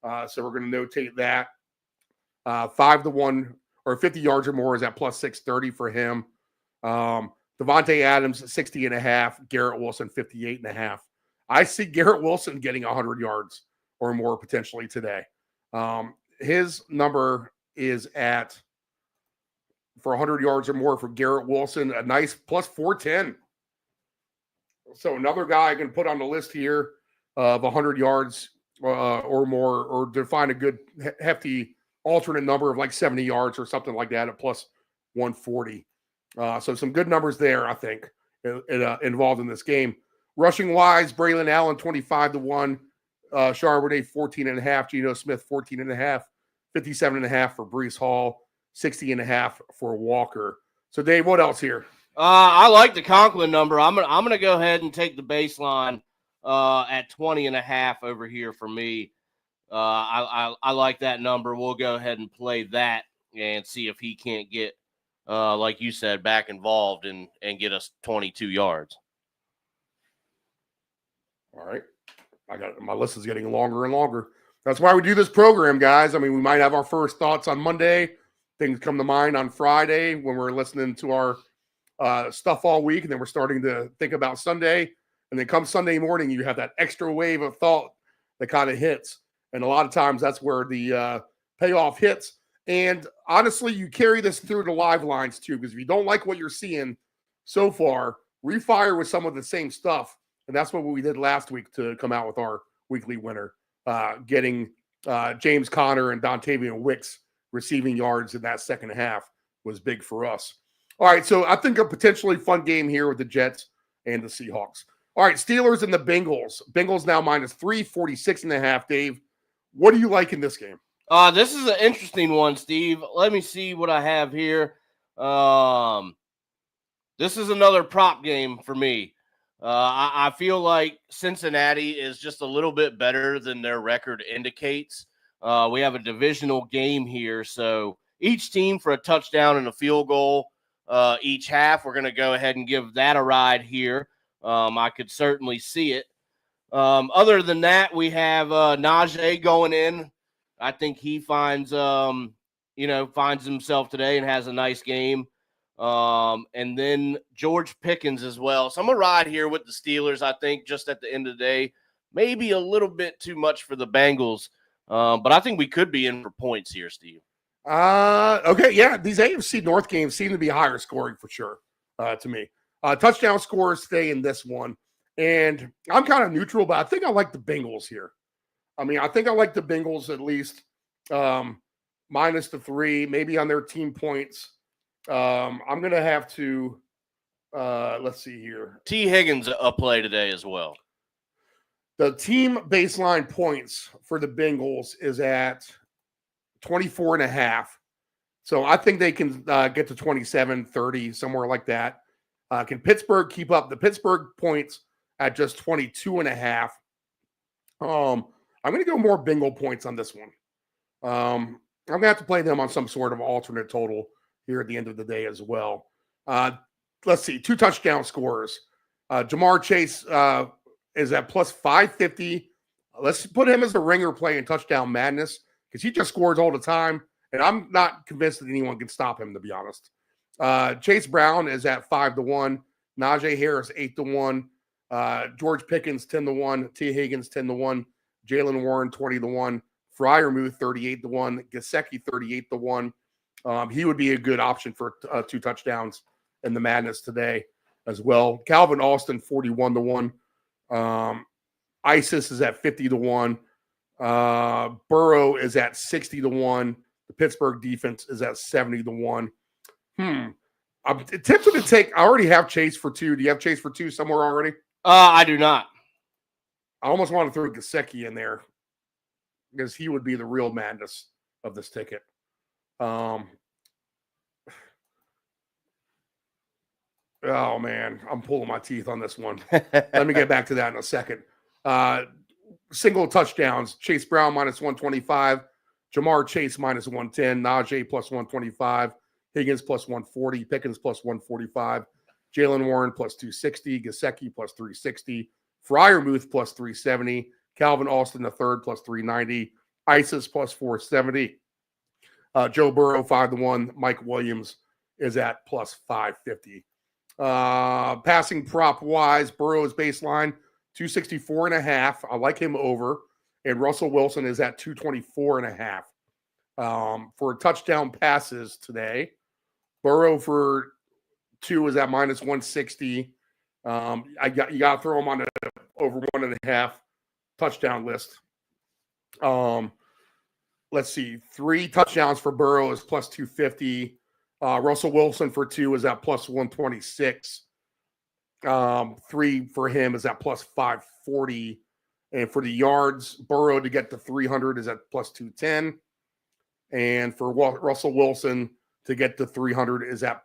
So we're going to notate that. 5-1 or 50 yards or more is at plus 630 for him. Devontae Adams 60.5. Garrett Wilson 58.5. I see Garrett Wilson getting 100 yards or more potentially today. His number is at, for 100 yards or more for Garrett Wilson, a nice plus 410. So another guy I can put on the list here of 100 yards or more, or to find a good hefty alternate number of like 70 yards or something like that at plus 140. So some good numbers there, I think, involved in this game. Rushing wise, Braylon Allen 25-1, Charbonnet 14.5, Geno Smith 14.5, 57.5 for Breece Hall, 60.5 for Walker. So, Dave, what else here? I like the Conklin number. I'm gonna go ahead and take the baseline at 20.5 over here for me. I like that number. We'll go ahead and play that and see if he can't get, like you said, back involved and get us 22 yards. All right. My list is getting longer and longer. That's why we do this program, guys. I mean, we might have our first thoughts on Monday. Things come to mind on Friday when we're listening to our stuff all week, and then we're starting to think about Sunday. And then come Sunday morning, you have that extra wave of thought that kind of hits. And a lot of times that's where the payoff hits. And honestly, you carry this through the live lines too, because if you don't like what you're seeing so far, refire with some of the same stuff. And that's what we did last week to come out with our weekly winner, getting James Conner and Dontavian Wicks receiving yards in that second half was big for us. All right, so I think a potentially fun game here with the Jets and the Seahawks. All right, Steelers and the Bengals. Bengals now -3, 46.5. Dave, what do you like in this game? This is an interesting one, Steve. Let me see what I have here. This is another prop game for me. I feel like Cincinnati is just a little bit better than their record indicates. We have a divisional game here, so each team for a touchdown and a field goal each half. We're going to go ahead and give that a ride here. I could certainly see it. Other than that, we have Najee going in. I think he finds himself today and has a nice game. And then George Pickens as well. So I'm going to ride here with the Steelers. I think just at the end of the day, maybe a little bit too much for the Bengals. But I think we could be in for points here, Steve. Okay, yeah, these AFC North games seem to be higher scoring for sure to me. Touchdown scores stay in this one. And I'm kind of neutral, but I think I like the Bengals here. I mean, I think I like the Bengals at least -3, maybe on their team points. I'm going to have to, let's see here. T. Higgins a play today as well. The team baseline points for the Bengals is at 24.5. So I think they can get to 27, 30, somewhere like that. Can Pittsburgh keep up? The Pittsburgh points at just 22.5. I'm going to go more Bengal points on this one. I'm going to have to play them on some sort of alternate total here at the end of the day as well. Let's see, 2 touchdown scores. Jamar Chase is at +550. Let's put him as the ringer playing touchdown madness because he just scores all the time, and I'm not convinced that anyone can stop him, to be honest. Chase Brown is at 5-1. Najee Harris 8-1. George Pickens 10-1. T. Higgins 10-1. Jalen Warren 20-1. Freiermuth 38-1. Gesicki 38-1. He would be a good option for 2 touchdowns in the madness today as well. Calvin Austin 41-1. Isis is at 50-1. Burrow is at 60-1. The Pittsburgh defense is at 70-1. I'm tempted to take. I already have Chase for 2. Do you have Chase for 2 somewhere already? I do not. I almost want to throw Gesicki in there because he would be the real madness of this ticket. Oh man, I'm pulling my teeth on this one. Let me get back to that in a second. Single touchdowns: Chase Brown -125, Jamar Chase -110, Najee +125, Higgins +140, Pickens +145, Jalen Warren +260, Gesicki +360, Freiermuth +370, Calvin Austin III +390, Isis +470. Joe Burrow 5-1. Mike Williams is at +550. Passing prop wise, Burrow's baseline 264.5. I like him over, and Russell Wilson is at 224.5. For touchdown passes today, Burrow for 2 is at -160. You got to throw him on the over 1.5 touchdown list. Let's see, 3 touchdowns for Burrow is +250. Russell Wilson for 2 is at +126. 3 for him is at +540. And for the yards, Burrow to get to 300 is at +210. And for Russell Wilson to get to 300 is at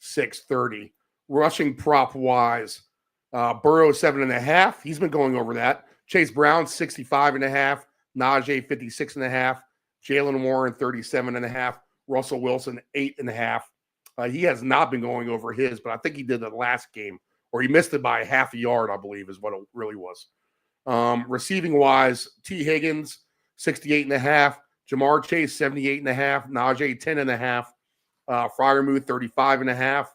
630. Rushing prop wise, Burrow 7.5. He's been going over that. Chase Brown 65.5. Najee 56.5. Jalen Warren 37.5. Russell Wilson 8.5. He has not been going over his, but I think he did the last game, or he missed it by half a yard, I believe, is what it really was. Receiving wise, T. Higgins 68.5. Jamar Chase 78.5. Najee 10.5. Freiermuth 35.5.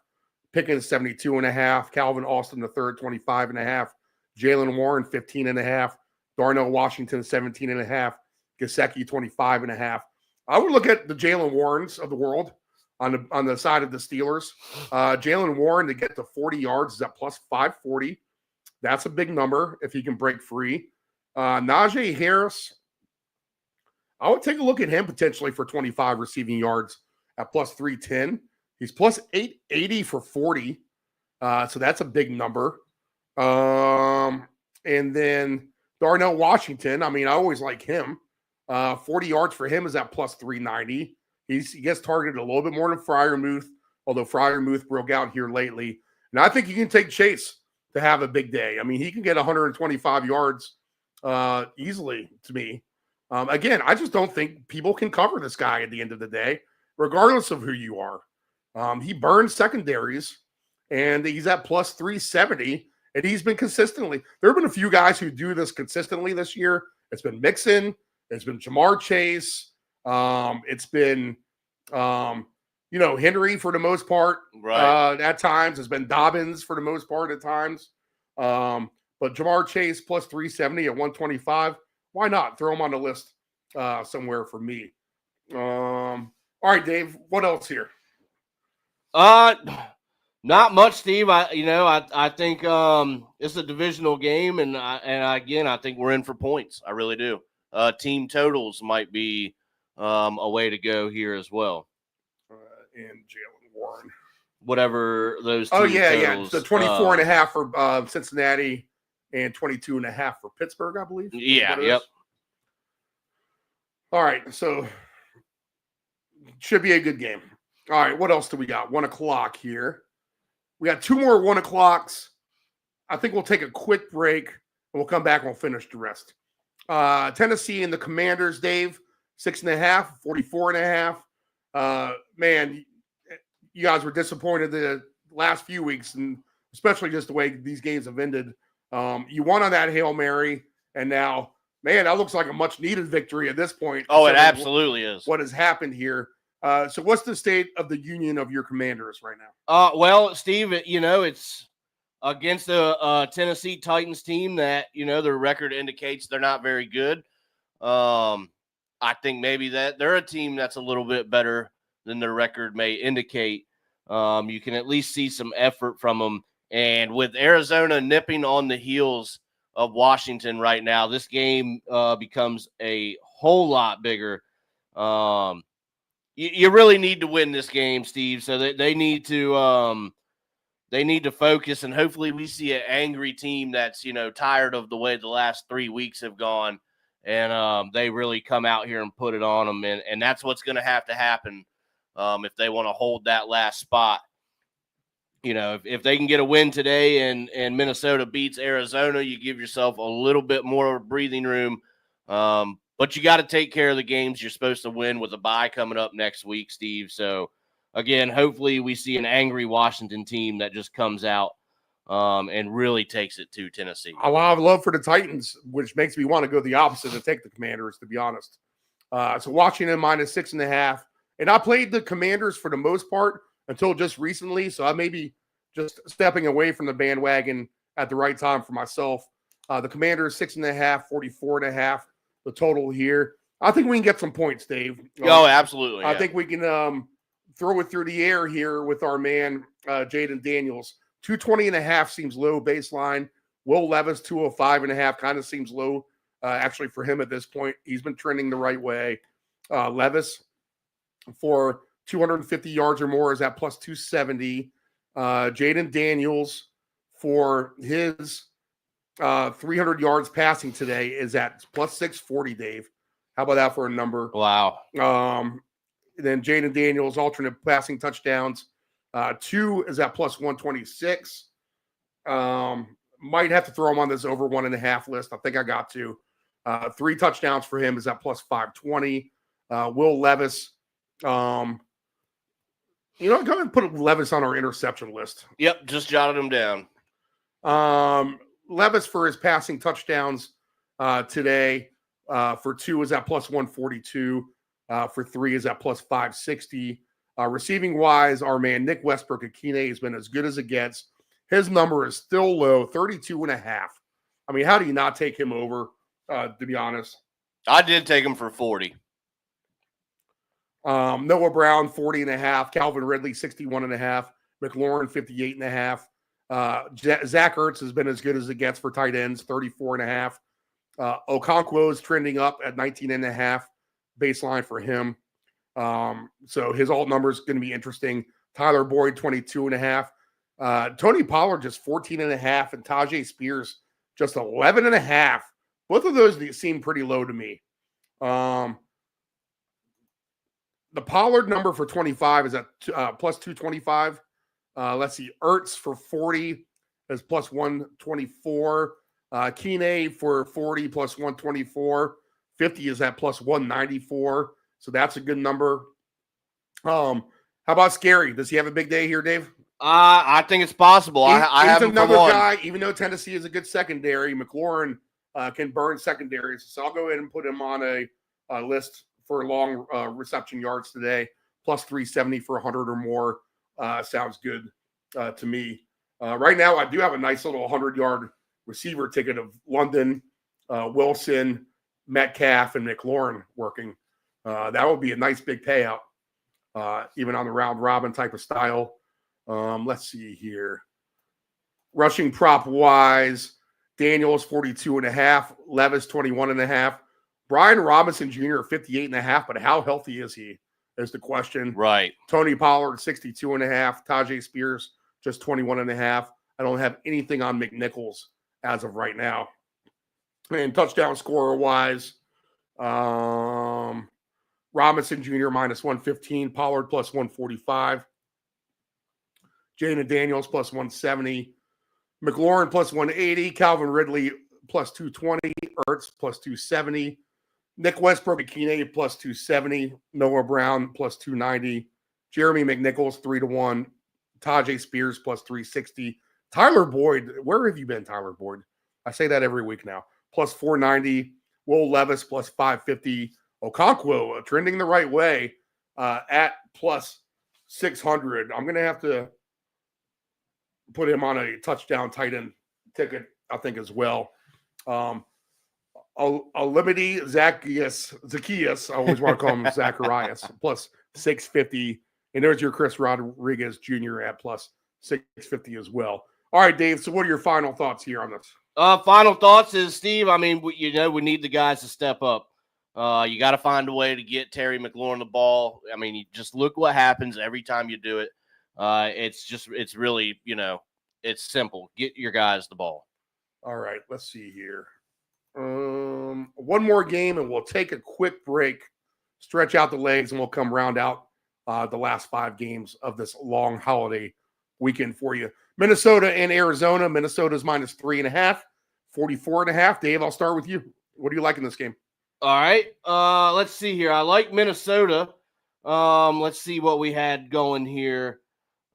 Pickens 72.5. Calvin Austin III 25.5. Jalen Warren 15.5. Darnell Washington 17.5. Gesicki 25.5. I would look at the Jalen Warrens of the world on the side of the Steelers. Jalen Warren to get to 40 yards is at plus 540. That's a big number if he can break free. Najee Harris, I would take a look at him potentially for 25 receiving yards at plus 310. He's plus 880 for 40. So that's a big number. And then Darnell Washington, I mean, I always like him. 40 yards for him is at plus 390. He gets targeted a little bit more than Freiermuth, although Freiermuth broke out here lately. And I think you can take Chase to have a big day. I mean, he can get 125 yards easily to me. Again, I just don't think people can cover this guy at the end of the day, regardless of who you are. He burns secondaries, and he's at plus 370, and he's been consistently. There have been a few guys who do this consistently this year. It's been Mixon. It's been Jamar Chase. It's been, Henry for the most part. Right. At times. It's been Dobbins for the most part at times. But Jamar Chase plus 370 at 125. Why not? Throw him on the list somewhere for me. All right, Dave, what else here? Not much, Steve. I think it's a divisional game, and again, I think we're in for points. I really do. Team totals might be a way to go here as well. And Jalen Warren. Whatever those team totals. So 24.5 for Cincinnati and 22.5 for Pittsburgh, I believe. Yeah, yep. All right, so should be a good game. All right, what else do we got? 1 o'clock here. We got 2 more 1 o'clocks. I think we'll take a quick break, and we'll come back and we'll finish the rest. Tennessee and the Commanders, Dave, 6.5, 44.5. Man, you guys were disappointed the last few weeks, and especially just the way these games have ended. You won on that Hail Mary, and now, man, that looks like a much-needed victory at this point. Oh, it absolutely is. What has happened here. So what's the state of the union of your Commanders right now? Well, Steve, it's against the Tennessee Titans team that, their record indicates they're not very good. I think maybe that they're a team that's a little bit better than their record may indicate. You can at least see some effort from them. And with Arizona nipping on the heels of Washington right now, this game becomes a whole lot bigger. You really need to win this game, Steve. So they need to focus, and hopefully we see an angry team that's tired of the way the last 3 weeks have gone, and they really come out here and put it on them, and that's what's going to have to happen if they want to hold that last spot. If they can get a win today and Minnesota beats Arizona, you give yourself a little bit more breathing room. But you got to take care of the games you're supposed to win with a bye coming up next week, Steve. So, again, hopefully we see an angry Washington team that just comes out and really takes it to Tennessee. A lot of love for the Titans, which makes me want to go the opposite and take the Commanders, to be honest. So Washington minus 6.5. And I played the Commanders for the most part until just recently, so I may be just stepping away from the bandwagon at the right time for myself. The Commanders 6.5, 44.5. The total here. I think we can get some points, Dave. Oh, absolutely. I think we can throw it through the air here with our man, Jaden Daniels. 220.5 seems low baseline. Will Levis, 205.5 kind of seems low, actually, for him at this point. He's been trending the right way. Levis for 250 yards or more is at plus 270. Jaden Daniels for his 300 yards passing today is at plus 640, Dave. How about that for a number? Wow. Then Jaden Daniels, alternate passing touchdowns, 2 is at plus 126. Might have to throw him on this over 1.5 list. I think I got to. 3 touchdowns for him is at plus 520. Will Levis. Go ahead and put Levis on our interception list. Yep, just jotted him down. Levis for his passing touchdowns today. For 2 is at plus 142. For 3 is at plus 560. Receiving wise, our man Nick Westbrook at Keeney has been as good as it gets. His number is still low, 32.5. I mean, how do you not take him over, to be honest? I did take him for 40. Noah Brown, 40.5. Calvin Ridley, 61.5. McLaurin, 58.5. Zach Ertz has been as good as it gets for tight ends, 34.5. Okonkwo is trending up at 19.5 baseline for him. So his alt number is going to be interesting. Tyler Boyd, 22.5. Tony Pollard just 14.5, and Tajay Spears just 11.5. Both of those seem pretty low to me. The Pollard number for 25 is at plus 225. Let's see. Ertz for 40 is plus 124. Keeney for 40 plus 124. 50 is at plus 194. So that's a good number. How about Scary? Does he have a big day here, Dave? I think it's possible. I have he's him for another one. guy, even though Tennessee is a good secondary, McLaurin can burn secondaries. So I'll go ahead and put him on a list for long reception yards today. Plus 370 for 100 or more. Sounds good to me. Right now, I do have a nice little 100-yard receiver ticket of London, Wilson, Metcalf, and McLaurin working. That would be a nice big payout, even on the round robin type of style. Let's see here. Rushing prop wise, Daniels 42.5, Levis 21.5, Brian Robinson Jr. 58.5. But how healthy is he? Is the question. Right. Tony Pollard 62.5, Tajay Spears just 21.5. I don't have anything on McNichols as of right now. And touchdown scorer wise, Robinson Jr. minus 115, Pollard plus 145. Jana Daniels plus 170, McLaurin plus 180, Calvin Ridley plus 220, Ertz plus 270, Nick Westbrook at Keeney plus 270, Noah Brown plus 290, Jeremy McNichols 3-1, Tajay Spears plus 360, Tyler Boyd. Where have you been, Tyler Boyd? I say that every week now. Plus 490, Will Levis plus 550, Okonkwo trending the right way at plus 600. I'm going to have to put him on a touchdown tight end ticket, I think, as well. Olimity Zacchaeus, I always want to call him Zacharias, plus 650. And there's your Chris Rodriguez Jr. at plus 650 as well. All right, Dave, so what are your final thoughts here on this? Final thoughts is, Steve, I mean, we need the guys to step up. You got to find a way to get Terry McLaurin the ball. I mean, you just look what happens every time you do it. It's really, it's simple. Get your guys the ball. All right, let's see here. One more game, and we'll take a quick break, stretch out the legs, and we'll come round out the last 5 games of this long holiday weekend for you. Minnesota and Arizona. Minnesota's minus 3.5, 44.5. Dave, I'll start with you. What do you like in this game? All right. Let's see here. I like Minnesota. Let's see what we had going here.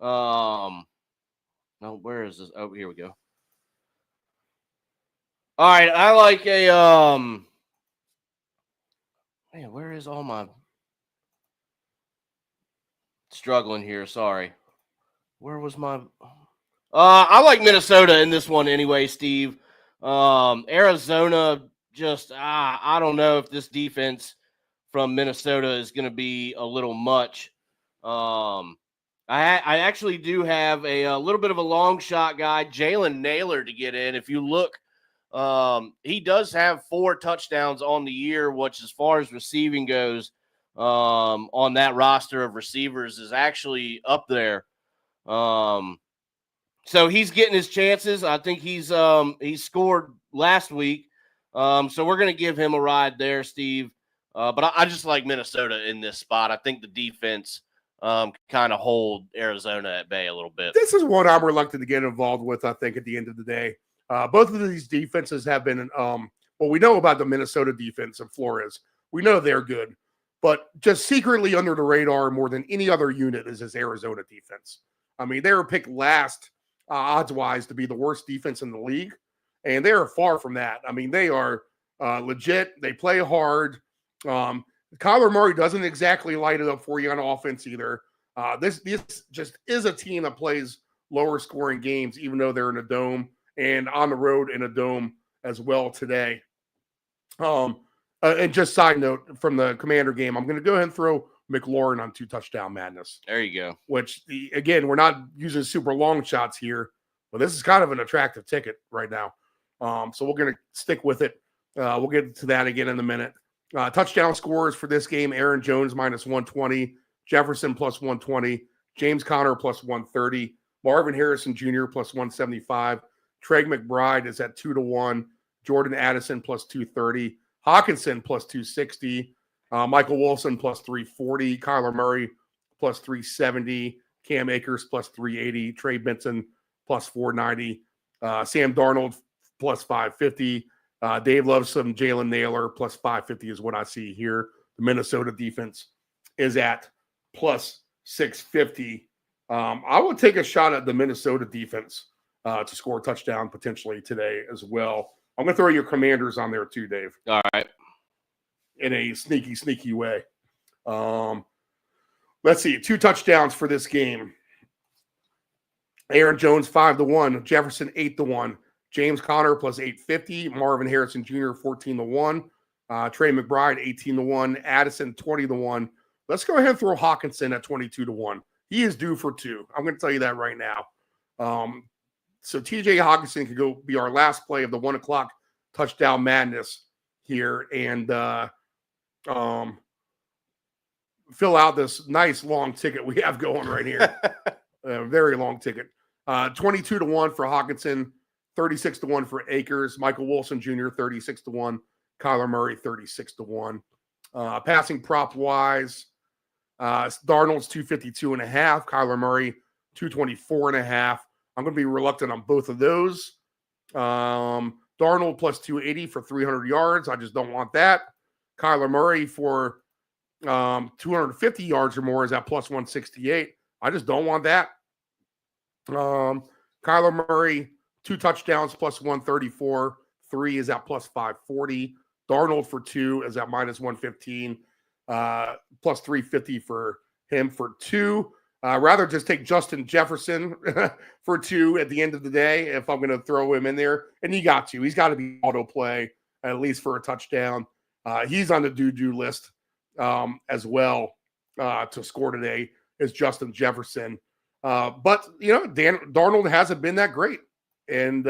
No, where is this? Oh, here we go. All right. I like a man, where is all my struggling here? Sorry. Where was my I like Minnesota in this one anyway, Steve. Arizona just I don't know if this defense from Minnesota is going to be a little much. I actually do have a little bit of a long shot guy, Jalen Naylor, to get in. If you look, he does have 4 touchdowns on the year, which as far as receiving goes on that roster of receivers is actually up there. So he's getting his chances. I think he scored last week. So we're going to give him a ride there, Steve. But I just like Minnesota in this spot. I think the defense kind of hold Arizona at bay a little bit. This is what I'm reluctant to get involved with, I think, at the end of the day. Both of these defenses have been, we know about the Minnesota defense and Flores. We know they're good. But just secretly under the radar more than any other unit is this Arizona defense. I mean, they were picked last, odds-wise, to be the worst defense in the league. And they are far from that. I mean, they are legit. They play hard. Kyler Murray doesn't exactly light it up for you on offense either. This just is a team that plays lower scoring games, even though they're in a dome and on the road in a dome as well today. And just side note from the Commander game, I'm going to go ahead and throw McLaurin on 2 touchdown madness. There you go. Which, again, we're not using super long shots here, but this is kind of an attractive ticket right now. So we're going to stick with it. We'll get to that again in a minute. Touchdown scores for this game: Aaron Jones minus 120, Jefferson plus 120, James Conner plus 130, Marvin Harrison Jr. plus 175, Trey McBride is at 2-1, Jordan Addison plus 230, Hawkinson plus 260, Michael Wilson plus 340, Kyler Murray plus 370, Cam Akers plus 380, Trey Benson plus 490, Sam Darnold plus 550. Dave loves some Jalen Naylor plus 550 is what I see here. The Minnesota defense is at plus 650. I would take a shot at the Minnesota defense to score a touchdown potentially today as well. I'm going to throw your Commanders on there too, Dave. All right. In a sneaky way. Let's see. 2 touchdowns for this game. Aaron Jones 5-1, Jefferson 8-1, James Conner plus 850, Marvin Harrison Jr. 14-1, Trey McBride 18-1, Addison 20-1. Let's go ahead and throw Hawkinson at 22-1. He is due for 2. I'm going to tell you that right now. So TJ Hawkinson could go be our last play of the 1 o'clock touchdown madness here and fill out this nice long ticket we have going right here. A very long ticket. 22-1 for Hawkinson, 36-1 for Akers, Michael Wilson Jr. 36-1, Kyler Murray 36-1. Passing prop wise, Darnold's 252.5, Kyler Murray 224.5. I'm going to be reluctant on both of those. Darnold plus 280 for 300 yards. I just don't want that. Kyler Murray for 250 yards or more is at plus 168. I just don't want that. Kyler Murray, 2 touchdowns plus 134. 3 is at plus 540. Darnold for 2 is at minus 115. Plus 350 for him for 2. Rather just take Justin Jefferson for 2 at the end of the day if I'm going to throw him in there. And he's got to be auto play at least for a touchdown. He's on the do list as well to score today is Justin Jefferson. But, Darnold hasn't been that great. And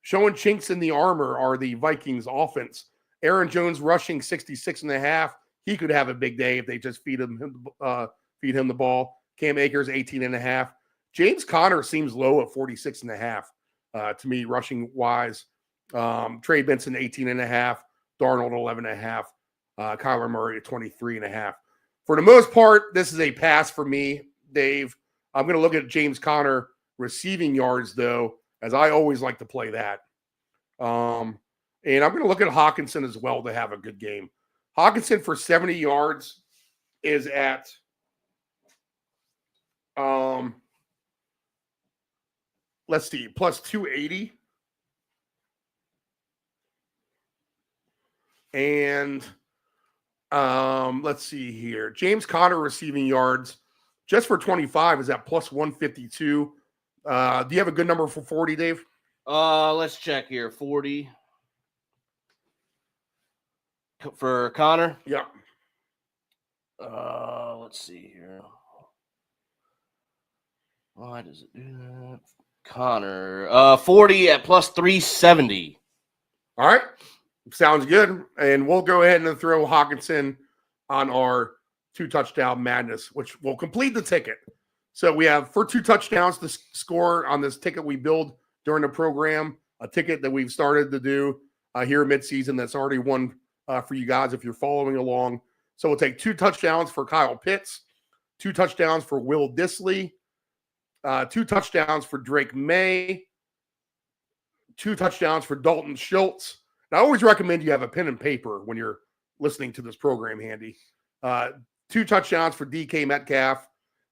showing chinks in the armor are the Vikings offense. Aaron Jones rushing 66.5. He could have a big day if they just feed him the ball. Cam Akers 18.5. James Conner seems low at 46.5 to me, rushing wise. Trey Benson 18.5. Darnold 11.5. Kyler Murray at 23.5. For the most part, this is a pass for me, Dave. I'm going to look at James Conner receiving yards, though, as I always like to play that. And I'm going to look at Hawkinson as well to have a good game. Hawkinson for 70 yards is at let's see, plus 280. And let's see here. James Conner receiving yards just for 25 is at plus 152. Do you have a good number for 40, Dave? Let's check here. 40 for Conner. Yeah. Let's see here. Why does it do that? Conner. 40 at plus 370. All right. Sounds good. And we'll go ahead and throw Hawkinson on our 2 touchdown madness, which will complete the ticket. So we have for 2 touchdowns to score on this ticket we build during the program, a ticket that we've started to do here midseason that's already won for you guys if you're following along. So we'll take 2 touchdowns for Kyle Pitts, 2 touchdowns for Will Dissly, 2 touchdowns for Drake May, 2 touchdowns for Dalton Schultz. And I always recommend you have a pen and paper when you're listening to this program handy. 2 touchdowns for DK Metcalf,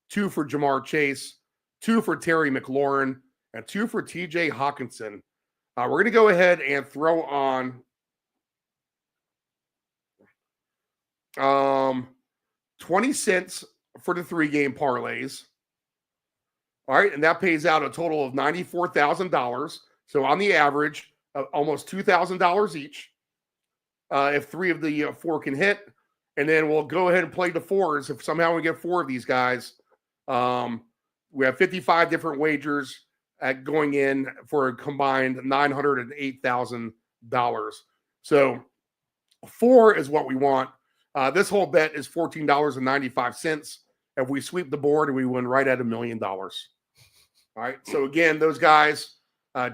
2 for Jamar Chase, 2 for Terry McLaurin, and 2 for TJ Hawkinson. We're going to go ahead and throw on 20 cents for the 3-game parlays. All right, and that pays out a total of $94,000. So on the average, almost $2,000 each. If 3 of the 4 can hit, and then we'll go ahead and play the 4s. If somehow we get 4 of these guys, we have 55 different wagers going in for a combined $908,000. So 4 is what we want. This whole bet is $14.95. If we sweep the board, we win right at $1 million. All right. So again, those guys,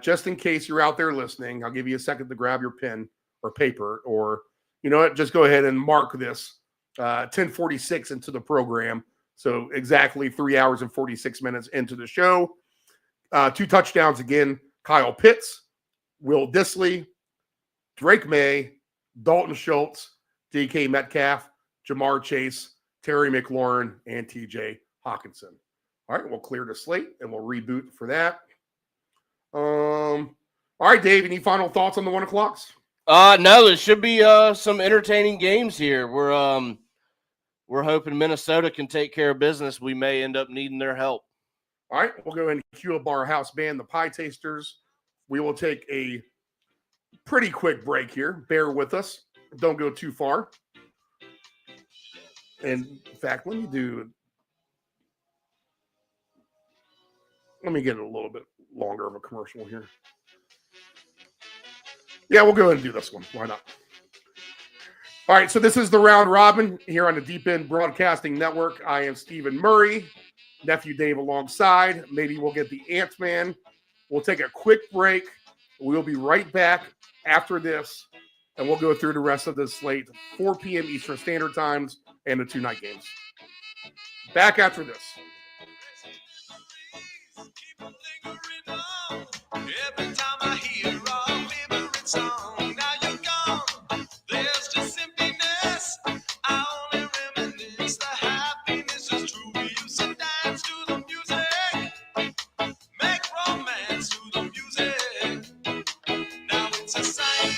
just in case you're out there listening, I'll give you a second to grab your pen or paper, or you know what, just go ahead and mark this 10:46 into the program. So exactly 3 hours and 46 minutes into the show. 2 touchdowns again, Kyle Pitts, Will Dissly, Drake May, Dalton Schultz, DK Metcalf, Jamar Chase, Terry McLaurin, and TJ Hawkinson. All right, we'll clear the slate and we'll reboot for that. All right, Dave, any final thoughts on the 1 o'clocks? No, there should be some entertaining games here. We're hoping Minnesota can take care of business. We may end up needing their help. All right, we'll go ahead and cue up our house band, the Pie Tasters. We will take a pretty quick break here. Bear with us. Don't go too far. And in fact, let me get a little bit longer of a commercial here. Yeah, we'll go ahead and do this one. Why not? All right, so this is the round robin here on the Deep End Broadcasting Network. I am Stephen Murray, nephew Dave alongside. Maybe we'll get the Ant-Man. We'll take a quick break. We'll be right back after this, and we'll go through the rest of the slate, 4 p.m. Eastern Standard Times, and the 2 night games. Back after this. Every time I hear a favorite song, now you're gone. There's just emptiness. I only reminisce the happiness is true. We used to dance to the music, make romance to the music. Now it's a same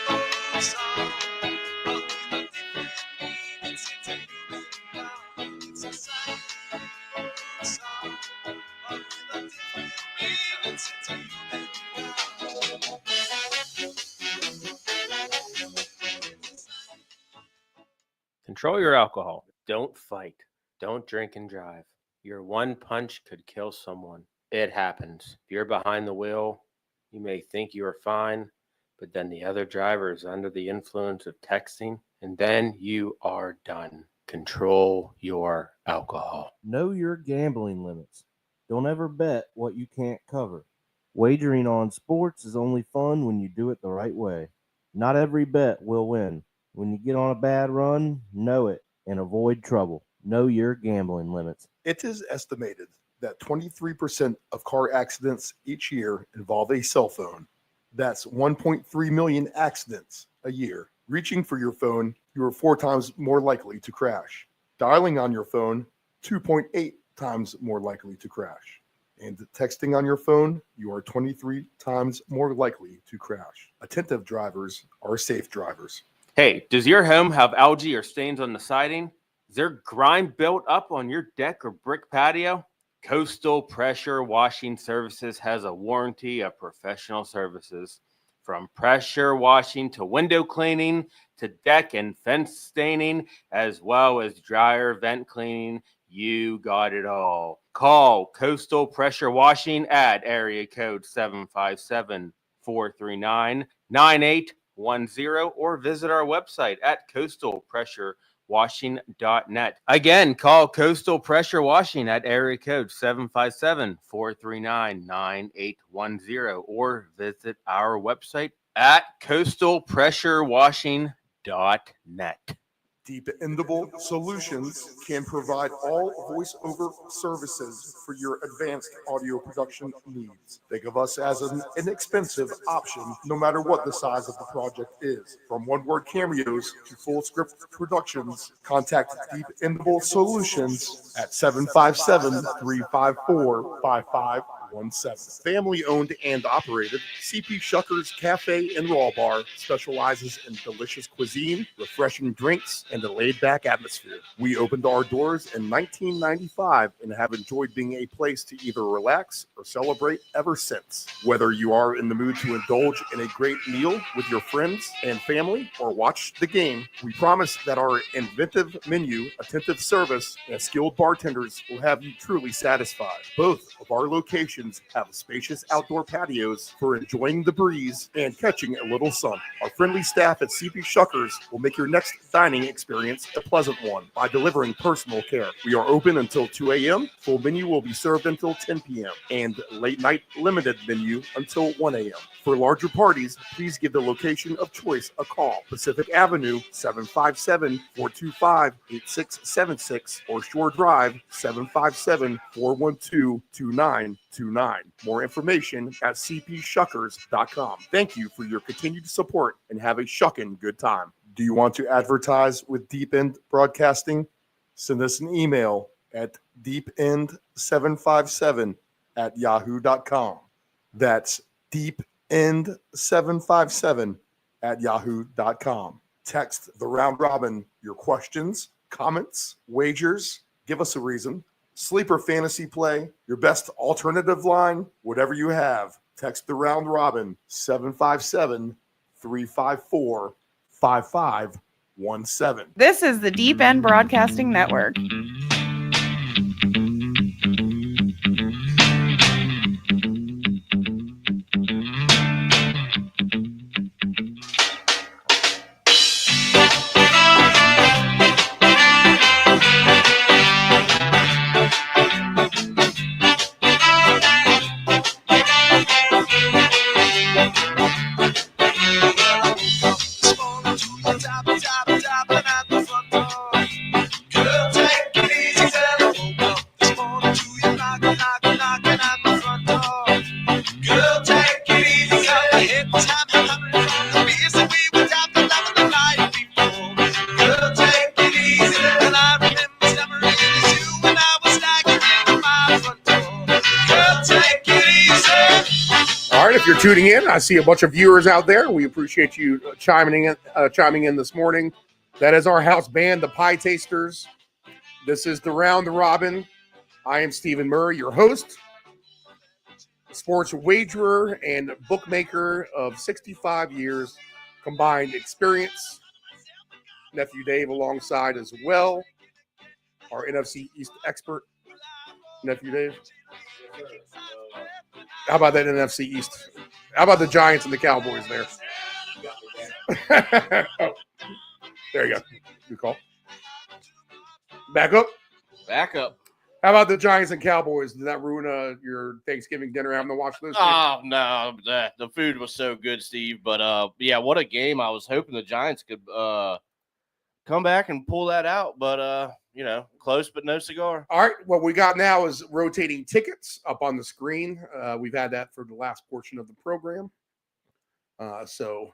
old song, but with a different meaning. It's a human now. It's a same old song, but with a different meaning. It's a human now. Control your alcohol. Don't fight. Don't drink and drive. Your one punch could kill someone. It happens. If you're behind the wheel, you may think you are fine, but then the other driver is under the influence of texting, and then you are done. Control your alcohol. Know your gambling limits. Don't ever bet what you can't cover. Wagering on sports is only fun when you do it the right way. Not every bet will win. When you get on a bad run, know it and avoid trouble. Know your gambling limits. It is estimated that 23% of car accidents each year involve a cell phone. That's 1.3 million accidents a year. Reaching for your phone, you are 4 times more likely to crash. Dialing on your phone, 2.8 times more likely to crash. And texting on your phone, you are 23 times more likely to crash. Attentive drivers are safe drivers. Hey, does your home have algae or stains on the siding? Is there grime built up on your deck or brick patio? Coastal Pressure Washing Services has a warranty of professional services. From pressure washing to window cleaning to deck and fence staining, as well as dryer vent cleaning, you got it all. Call Coastal Pressure Washing at area code 757-439-9810 or visit our website at coastalpressurewashing.net. Again, call Coastal Pressure Washing at area code 757-439-9810 or visit our website at coastalpressurewashing.net. Dependable Solutions can provide all voiceover services for your advanced audio production needs. Think of us as an inexpensive option, no matter what the size of the project is. From one-word cameos to full script productions, contact Dependable Solutions at 757-354-5517. Family owned and operated, CP Shuckers Cafe and Raw Bar specializes in delicious cuisine, refreshing drinks, and a laid-back atmosphere. We opened our doors in 1995 and have enjoyed being a place to either relax or celebrate ever since. Whether you are in the mood to indulge in a great meal with your friends and family or watch the game, we promise that our inventive menu, attentive service, and skilled bartenders will have you truly satisfied. Both of our locations have spacious outdoor patios for enjoying the breeze and catching a little sun. Our friendly staff at CP Shuckers will make your next dining experience a pleasant one by delivering personal care. We are open until 2 a.m. Full menu will be served until 10 p.m. and late night limited menu until 1 a.m. For larger parties, please give the location of choice a call. Pacific Avenue, 757-425-8676 or Shore Drive, 757-412-2929. More information at cpshuckers.com. Thank you for your continued support and have a shuckin' good time. Do you want to advertise with Deep End Broadcasting? Send us an email at deepend757@yahoo.com. That's deepend757@yahoo.com. Text the round robin your questions, comments, wagers. Give us a reason. Sleeper fantasy play, your best alternative line, whatever you have. Text the round robin 757-354-5517. This is the Deep End Broadcasting Network. You're tuning in. I see a bunch of viewers out there. We appreciate you chiming in this morning. That is our house band, the Pie Tasters. This is the Round Robin. I am Stephen Murray, your host, sports wagerer and bookmaker of 65 years combined experience. Nephew Dave alongside as well, our NFC East expert. Nephew Dave. How about that NFC East? How about the Giants and the Cowboys there? Oh, there you go. Good call. Back up. Back up. How about the Giants and Cowboys? Did that ruin your Thanksgiving dinner having to watch those? Oh, no. The food was so good, Steve. But, yeah, what a game. I was hoping the Giants could come back and pull that out. But, close but no cigar. All right. What we got now is rotating tickets up on the screen. We've had that for the last portion of the program. So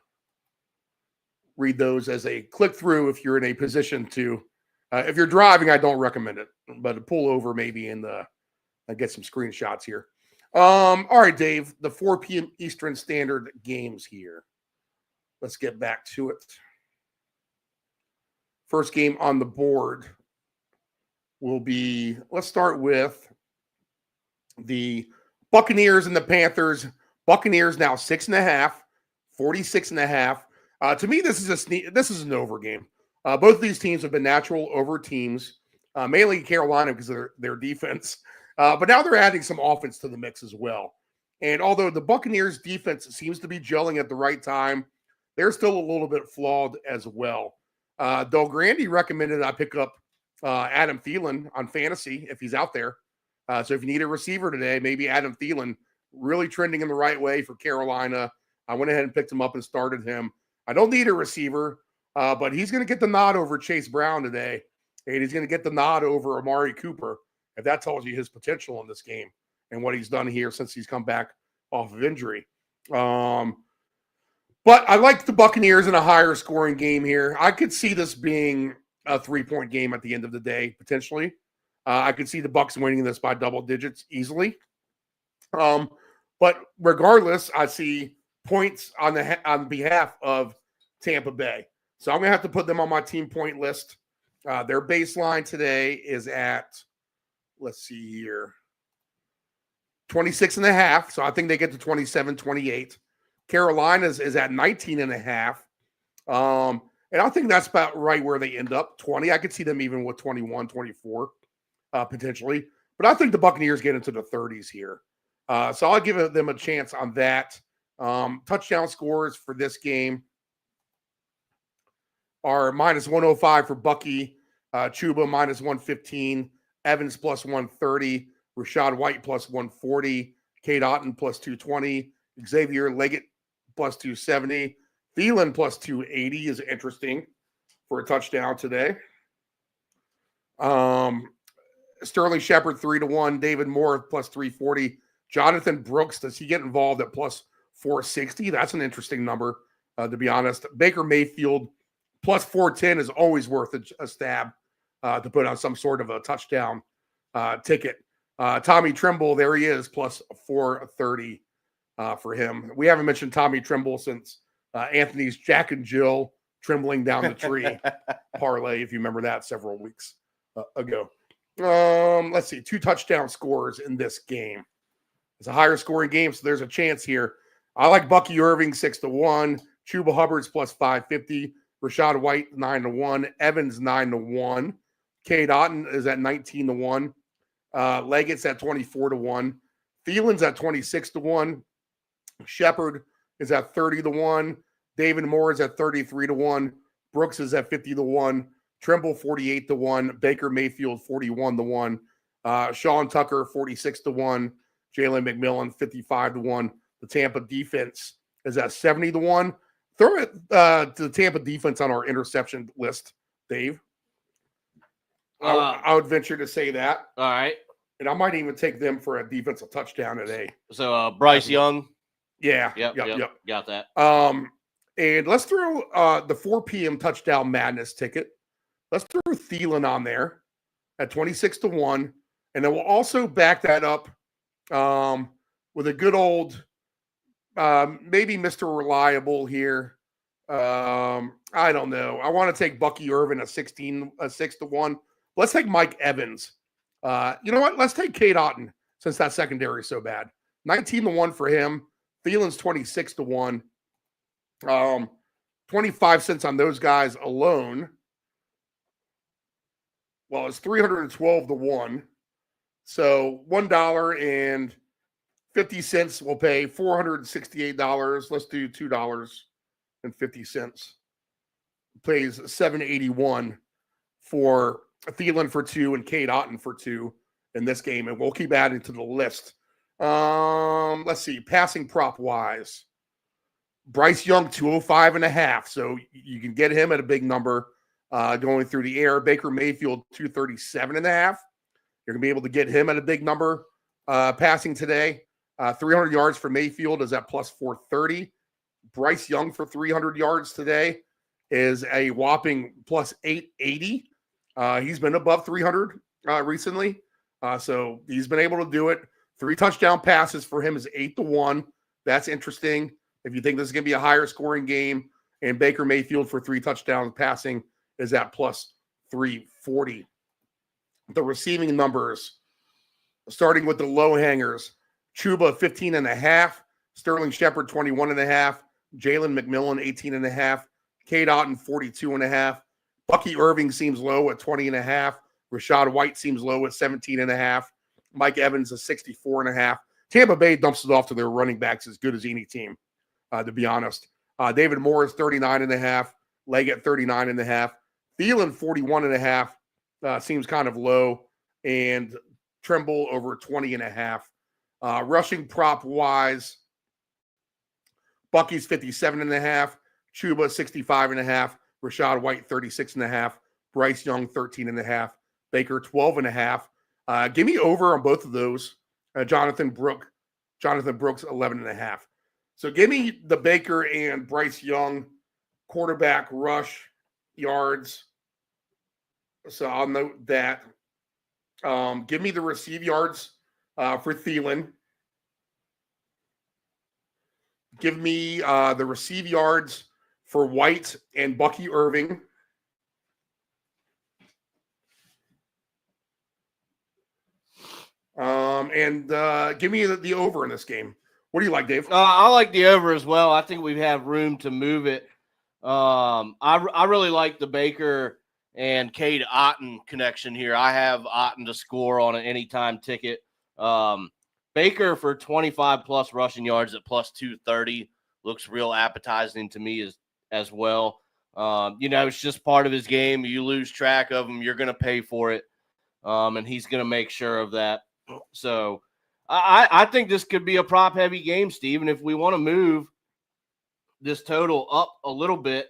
read those as a click through if you're in a position to. If you're driving, I don't recommend it, but pull over maybe and get some screenshots here. All right, Dave, the 4 p.m. Eastern Standard games here. Let's get back to it. First game on the board will be, let's start with the Buccaneers and the Panthers. Buccaneers now 6.5, 46.5. To me, this is an over game. Both of these teams have been natural over teams, mainly Carolina because of their defense. But now they're adding some offense to the mix as well. And although the Buccaneers defense seems to be gelling at the right time, they're still a little bit flawed as well. Del Grande recommended I pick up Adam Thielen on fantasy if he's out there. So if you need a receiver today, maybe Adam Thielen, really trending in the right way for Carolina. I went ahead and picked him up and started him. I don't need a receiver. But he's going to get the nod over Chase Brown today, and he's going to get the nod over Amari Cooper, if that tells you his potential in this game and what he's done here since he's come back off of injury. But I like the Buccaneers in a higher scoring game here. I could see this being a 3-point game at the end of the day, potentially. I could see the Bucs winning this by double digits easily. But regardless, I see points on behalf of Tampa Bay. So I'm going to have to put them on my team point list. Their baseline today is at, let's see here, 26.5. So I think they get to 27, 28. Carolina's is at 19.5. And I think that's about right where they end up. 20. I could see them even with 21, 24, potentially. But I think the Buccaneers get into the 30s here. So I'll give them a chance on that. Touchdown scores for this game are minus 105 for Bucky, Chuba minus 115, Evans plus 130, Rachaad White plus 140, Cade Otton plus 220, Xavier Leggett plus 270, Thielen plus 280 is interesting for a touchdown today. Sterling Shepard 3-1, David Moore plus 340, Jonathan Brooks, does he get involved at plus 460? That's an interesting number, to be honest. Baker Mayfield plus 410 is always worth a stab to put on some sort of a touchdown ticket. Tommy Tremble, there he is, plus 430 for him. We haven't mentioned Tommy Tremble since Anthony's Jack and Jill trembling down the tree parlay, if you remember that several weeks ago. Let's see, 2 touchdown scores in this game. It's a higher scoring game, so there's a chance here. I like Bucky Irving 6-1, Chuba Hubbard's plus 550, Rachaad White 9-1, Evans 9-1, Cade Otton is at 19-1, Leggett's at 24-1, Thielen's at 26-1, Shepard is at 30-1, David Moore is at 33-1, Brooks is at 50-1, Tremble 48-1, Baker Mayfield 41-1, Sean Tucker 46-1, Jalen McMillan 55-1. The Tampa defense is at 70-1. Throw it to the Tampa defense on our interception list, Dave. I would venture to say that. All right. And I might even take them for a defensive touchdown today. So Bryce Young. Yeah. Yep. Got that. And let's throw the 4 p.m. touchdown madness ticket. Let's throw Thielen on there at 26-1. And then we'll also back that up with a good old maybe Mr. Reliable here. I don't know. I want to take Bucky Irvin at 6-1. Let's take Mike Evans. You know what? Let's take Cade Otton since that secondary is so bad. 19-1 for him. Thielen's 26-1. 25 cents on those guys alone. Well, it's 312-1. So $1.50 will pay $468. Let's do $2.50. Pays $7.81 for Thielen for 2 and Cade Otton for 2 in this game, and we'll keep adding to the list. Let's see, passing prop wise, Bryce Young 205.5, so you can get him at a big number going through the air. Baker Mayfield 237.5. You're gonna be able to get him at a big number passing today. 300 yards for Mayfield is at plus 430. Bryce Young for 300 yards today is a whopping plus 880. He's been above 300 recently, so he's been able to do it. 3 touchdown passes for him is 8-1. That's interesting. If you think this is going to be a higher scoring game, and Baker Mayfield for 3 touchdowns passing is at plus 340. The receiving numbers, starting with the low hangers, Chuba 15.5, Sterling Shepard 21.5, Jalen McMillan 18.5, Cade Otton 42.5. Bucky Irving seems low at 20.5. Rachaad White seems low at 17.5. Mike Evans is 64.5. Tampa Bay dumps it off to their running backs as good as any team, to be honest. David Moore is 39.5. Leggett 39.5. Thielen 41.5 seems kind of low. And Tremble over 20.5. Rushing prop wise, Bucky's 57.5. Chuba 65.5. Rashad White 36.5, Bryce Young 13.5, Baker 12.5. Give me over on both of those. Jonathan Brooks 11.5. So give me the Baker and Bryce Young quarterback rush yards. So I'll note that. Give me the receive yards for Thielen. Give me the receive yards for White and Bucky Irving. And give me the over in this game. What do you like, Dave? I like the over as well. I think we have room to move it. I really like the Baker and Cade Otton connection here. I have Otton to score on an anytime ticket. Baker for 25-plus rushing yards at plus 230 looks real appetizing to me as well. It's just part of his game. You lose track of him, you're going to pay for it, and he's going to make sure of that. So I think this could be a prop-heavy game, Steve, and if we want to move this total up a little bit,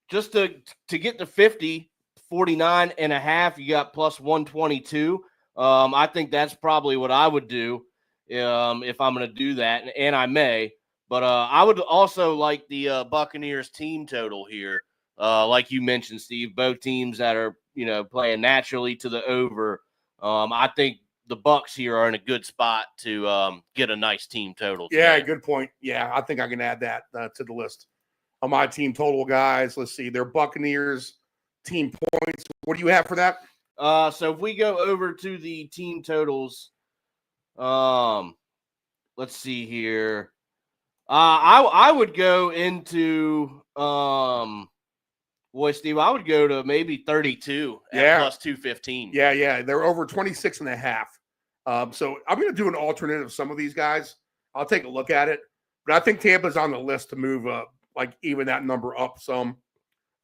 just to get to 49.5, you got plus 122. I think that's probably what I would do if I'm going to do that, and I may. But I would also like the Buccaneers team total here. Like you mentioned, Steve, both teams that are playing naturally to the over. I think the Bucs here are in a good spot to get a nice team total today. Yeah, good point. Yeah, I think I can add that to the list of my team total, guys. Let's see. They're Buccaneers team points. What do you have for that? So if we go over to the team totals, let's see here. I would go into Steve, I would go to maybe 32 at plus 215. Yeah. They're over 26.5. So I'm going to do an alternate of some of these guys. I'll take a look at it. But I think Tampa's on the list to move up, even that number up some.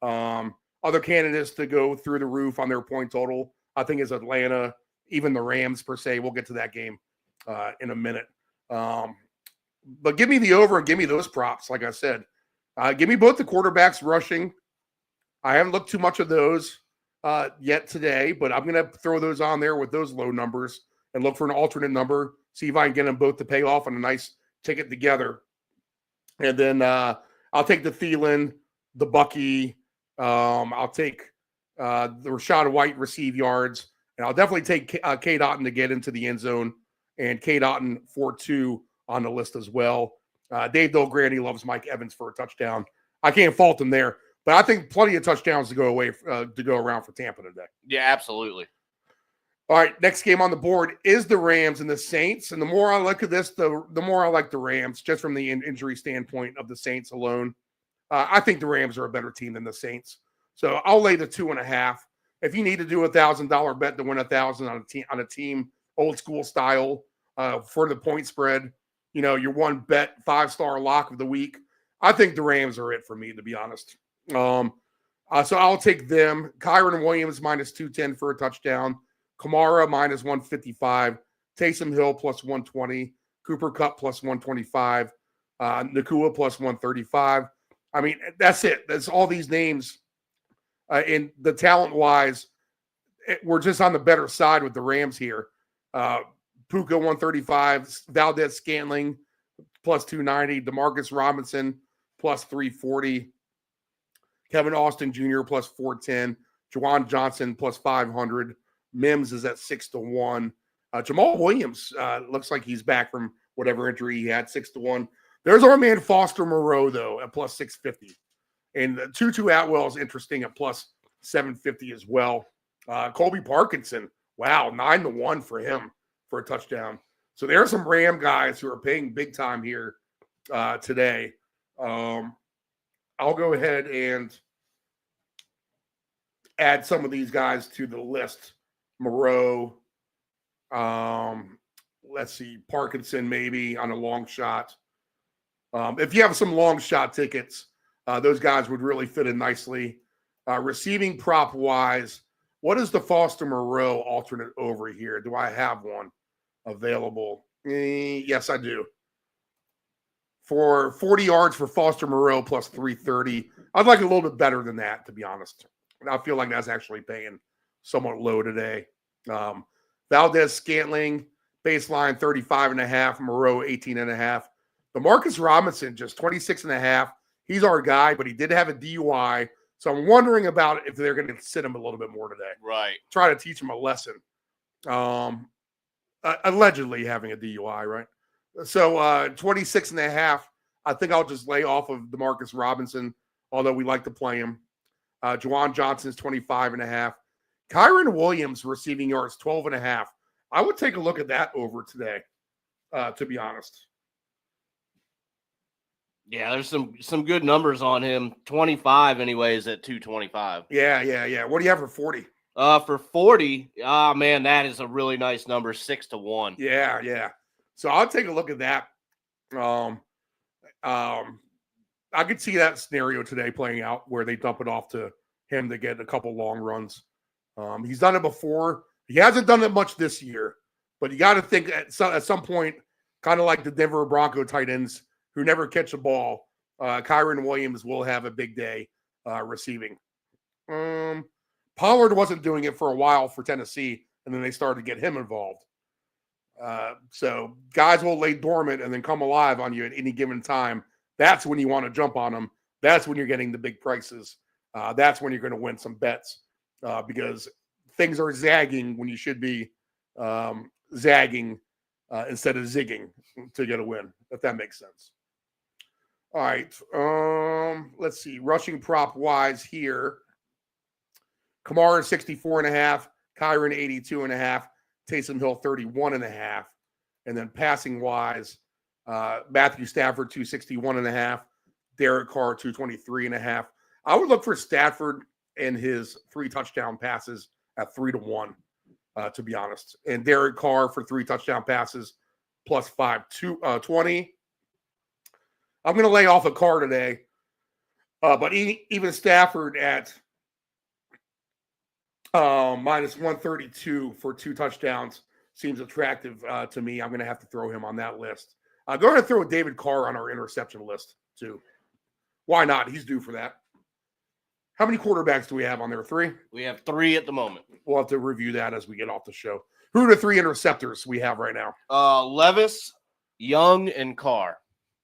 Other candidates to go through the roof on their point total, I think, is Atlanta, even the Rams per se. We'll get to that game in a minute. But give me the over and give me those props, like I said. Give me both the quarterbacks rushing. I haven't looked too much of those yet today, but I'm going to throw those on there with those low numbers and look for an alternate number, see if I can get them both to pay off on a nice ticket together. And then I'll take the Thielen, the Bucky. I'll take the Rashad White receive yards, and I'll definitely take Cade Otton to get into the end zone, and Cade Otton 4-2 on the list as well. Dave Del Grande loves Mike Evans for a touchdown. I can't fault him there, but I think plenty of touchdowns to go around for Tampa today. Yeah, absolutely. All right, next game on the board is the Rams and the Saints. And the more I look at this, the more I like the Rams, just from the injury standpoint of the Saints alone. I think the Rams are a better team than the Saints. So I'll lay the 2.5. If you need to do $1,000 bet to win $1,000 on a team, old school style, for the point spread, your one bet 5-star lock of the week, I think the Rams are it for me, to be honest. So I'll take them. Kyron Williams minus 210 for a touchdown. Kamara minus 155. Taysom Hill plus 120. Cooper Kupp plus 125. Nakua plus 135. I mean, that's it. That's all these names. And the talent-wise, we're just on the better side with the Rams here. Puka 135. Valdez Scantling plus 290. DeMarcus Robinson plus 340. Kevin Austin Jr. plus 410. Juwan Johnson plus 500. Mims is at 6-1. Jamal Williams looks like he's back from whatever injury he had, 6-1. There's our man Foster Moreau, though, at plus 650. And Tutu Atwell is interesting at plus 750 as well. Colby Parkinson, wow, 9-1 for him for a touchdown. So there are some Ram guys who are paying big time here today. I'll go ahead and add some of these guys to the list. Moreau, let's see, Parkinson maybe on a long shot. If you have some long shot tickets, those guys would really fit in nicely. Receiving prop wise, what is the Foster Moreau alternate over here? Do I have one available? Yes, I do. for 40 yards for Foster Moreau plus 330. I'd like a little bit better than that, to be honest. I feel like that's actually paying somewhat low today. Valdez Scantling, baseline 35.5, Moreau 18.5. DeMarcus Robinson, just 26.5. He's our guy, but he did have a DUI. So I'm wondering about if they're going to sit him a little bit more today. Right. Try to teach him a lesson. Allegedly having a DUI, right? So 26.5. I think I'll just lay off of DeMarcus Robinson, although we like to play him. Juwan Johnson's 25.5. Kyron Williams receiving yards 12.5. I would take a look at that over today, to be honest. Yeah, there's some good numbers on him. 25 anyways at 225. Yeah. What do you have for 40? For 40, man, that is a really nice number, 6-1. Yeah. So I'll take a look at that. I could see that scenario today playing out where they dump it off to him to get a couple long runs. He's done it before. He hasn't done it much this year, but you got to think at some point, kind of like the Denver Bronco tight ends who never catch a ball, Kyron Williams will have a big day receiving. Pollard wasn't doing it for a while for Tennessee, and then they started to get him involved. So guys will lay dormant and then come alive on you at any given time. That's when you want to jump on them. That's when you're getting the big prices. That's when you're going to win some bets because things are zagging when you should be zagging instead of zigging to get a win, if that makes sense. All right. Let's see. Rushing prop wise here. Kamara 64.5, Kyron 82.5, Taysom Hill 31.5. And then passing wise, Matthew Stafford 261.5, Derek Carr 223.5. I would look for Stafford and his 3 touchdown passes at 3-1, to be honest. And Derek Carr for 3 touchdown passes plus 520. I'm going to lay off a Carr today, but even Stafford at minus 132 for 2 touchdowns seems attractive to me. I'm going to have to throw him on that list. Go ahead and throw David Carr on our interception list too. Why not? He's due for that. How many quarterbacks do we have on there? 3? We have 3 at the moment. We'll have to review that as we get off the show. Who are the 3 interceptors we have right now? Levis, Young, and Carr.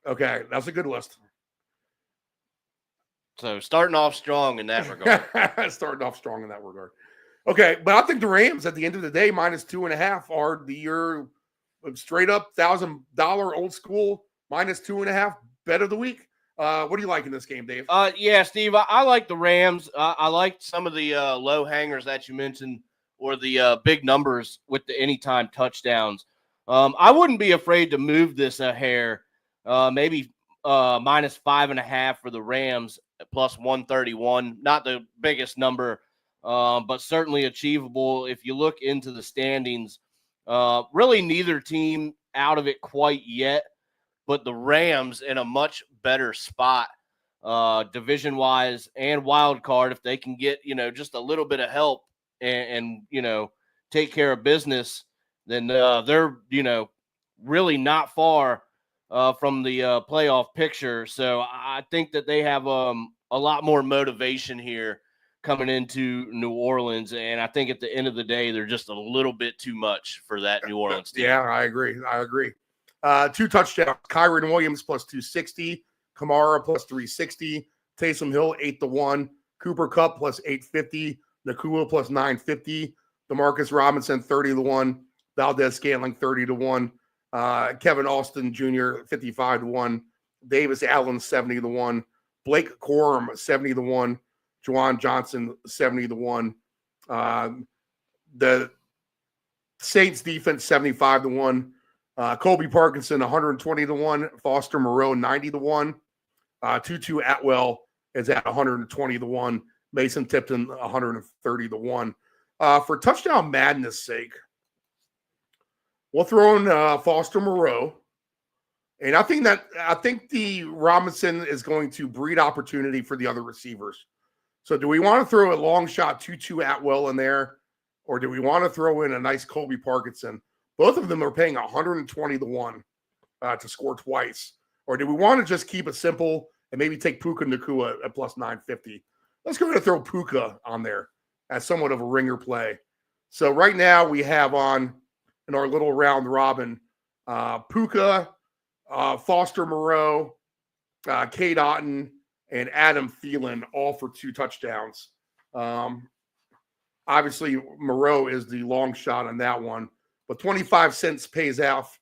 Okay, that's a good list. So starting off strong in that regard. Starting off strong in that regard. Okay, but I think the Rams at the end of the day, minus 2.5 are your straight up $1,000 old school minus 2.5 bet of the week. What do you like in this game, Dave? Yeah, Steve, I like the Rams. I like some of the low hangers that you mentioned or the big numbers with the anytime touchdowns. I wouldn't be afraid to move this a hair. Maybe minus 5.5 for the Rams, plus 131. Not the biggest number, but certainly achievable. If you look into the standings, really neither team out of it quite yet, but the Rams in a much better spot division-wise and wild card if they can get, just a little bit of help and take care of business, then they're, really not far from the playoff picture. So I think that they have a lot more motivation here coming into New Orleans. And I think at the end of the day, they're just a little bit too much for that New Orleans team. Yeah, I agree. 2 touchdowns. Kyron Williams plus 260. Kamara plus 360. Taysom Hill 8-1. Cooper Kupp plus 850. Nakua plus 950. DeMarcus Robinson 30-1. Valdez Scantling 30-1. Kevin Austin Jr. 55-1. Davis Allen 70-1. Blake Corum 70-1. Juwan Johnson 70-1. The Saints defense 75-1. Colby Parkinson 120-1. Foster Moreau 90-1. Tutu Atwell is at 120-1. Mason Tipton 130-1. For touchdown madness sake, we'll throw in Foster Moreau. And I think the Robinson is going to breed opportunity for the other receivers. So do we want to throw a long shot Tutu Atwell in there? Or do we want to throw in a nice Colby Parkinson? Both of them are paying 120-1 to score twice. Or do we want to just keep it simple and maybe take Puka Nacua at plus 950? Let's go ahead and throw Puka on there as somewhat of a ringer play. So right now we have on in our little round robin, Puka, Foster Moreau, Cade Otton, and Adam Thielen, all for 2 touchdowns. Obviously, Moreau is the long shot on that one, but 25 cents pays off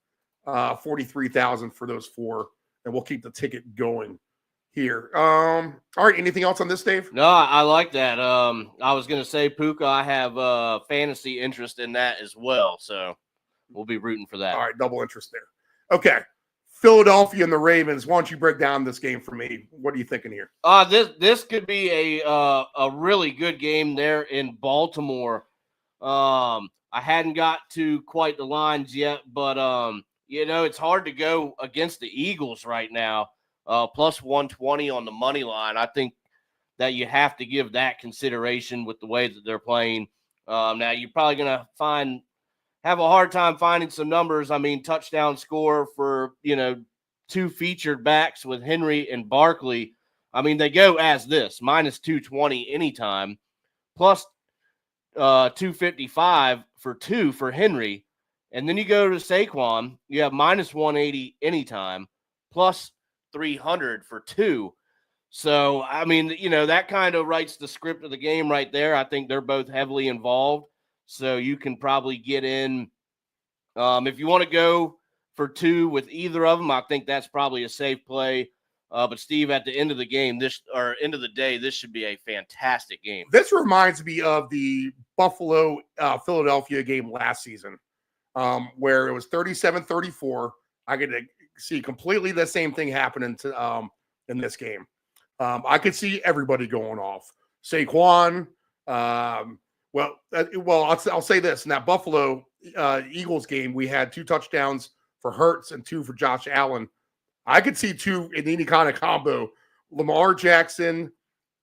$43,000 for those 4, and we'll keep the ticket going here. All right, anything else on this, Dave? No, I like that. I was going to say Puka. I have fantasy interest in that as well, so we'll be rooting for that. All right, double interest there. Okay, Philadelphia and the Ravens. Why don't you break down this game for me? What are you thinking here? This could be a really good game there in Baltimore. I hadn't got to quite the lines yet, but it's hard to go against the Eagles right now. Plus 120 on the money line. I think that you have to give that consideration with the way that they're playing. Now you're probably going to have a hard time finding some numbers. I mean, touchdown score for, 2 featured backs with Henry and Barkley. I mean, they go as this, minus 220 anytime, plus 255 for 2 for Henry. And then you go to Saquon, you have minus 180 anytime, plus 300 for 2. So, I mean, that kind of writes the script of the game right there. I think they're both heavily involved. So you can probably get in. If you want to go for 2 with either of them, I think that's probably a safe play. But Steve, at the end of the game, end of the day, this should be a fantastic game. This reminds me of the Buffalo Philadelphia game last season, where it was 37-34. I could see completely the same thing happening in this game. I could see everybody going off. Saquon. I'll say this. In that Buffalo Eagles game, we had 2 touchdowns for Hurts and 2 for Josh Allen. I could see 2 in any kind of combo, Lamar Jackson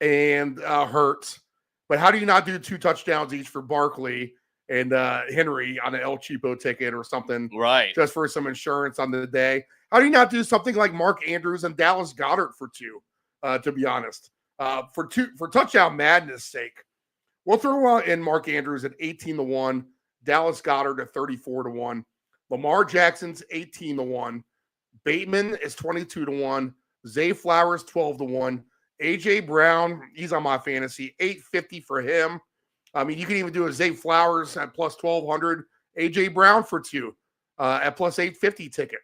and Hurts. But how do you not do 2 touchdowns each for Barkley and Henry on an El Cheapo ticket or something? Right. Just for some insurance on the day. How do you not do something like Mark Andrews and Dallas Goedert for 2, to be honest? For touchdown madness sake, we'll throw in Mark Andrews at 18-1, Dallas Goedert at 34-1, Lamar Jackson's 18-1, Bateman is 22-1, Zay Flowers 12-1, AJ Brown, he's on my fantasy, 850 for him. I mean, you can even do a Zay Flowers at plus 1200, AJ Brown for 2 at plus 850 ticket.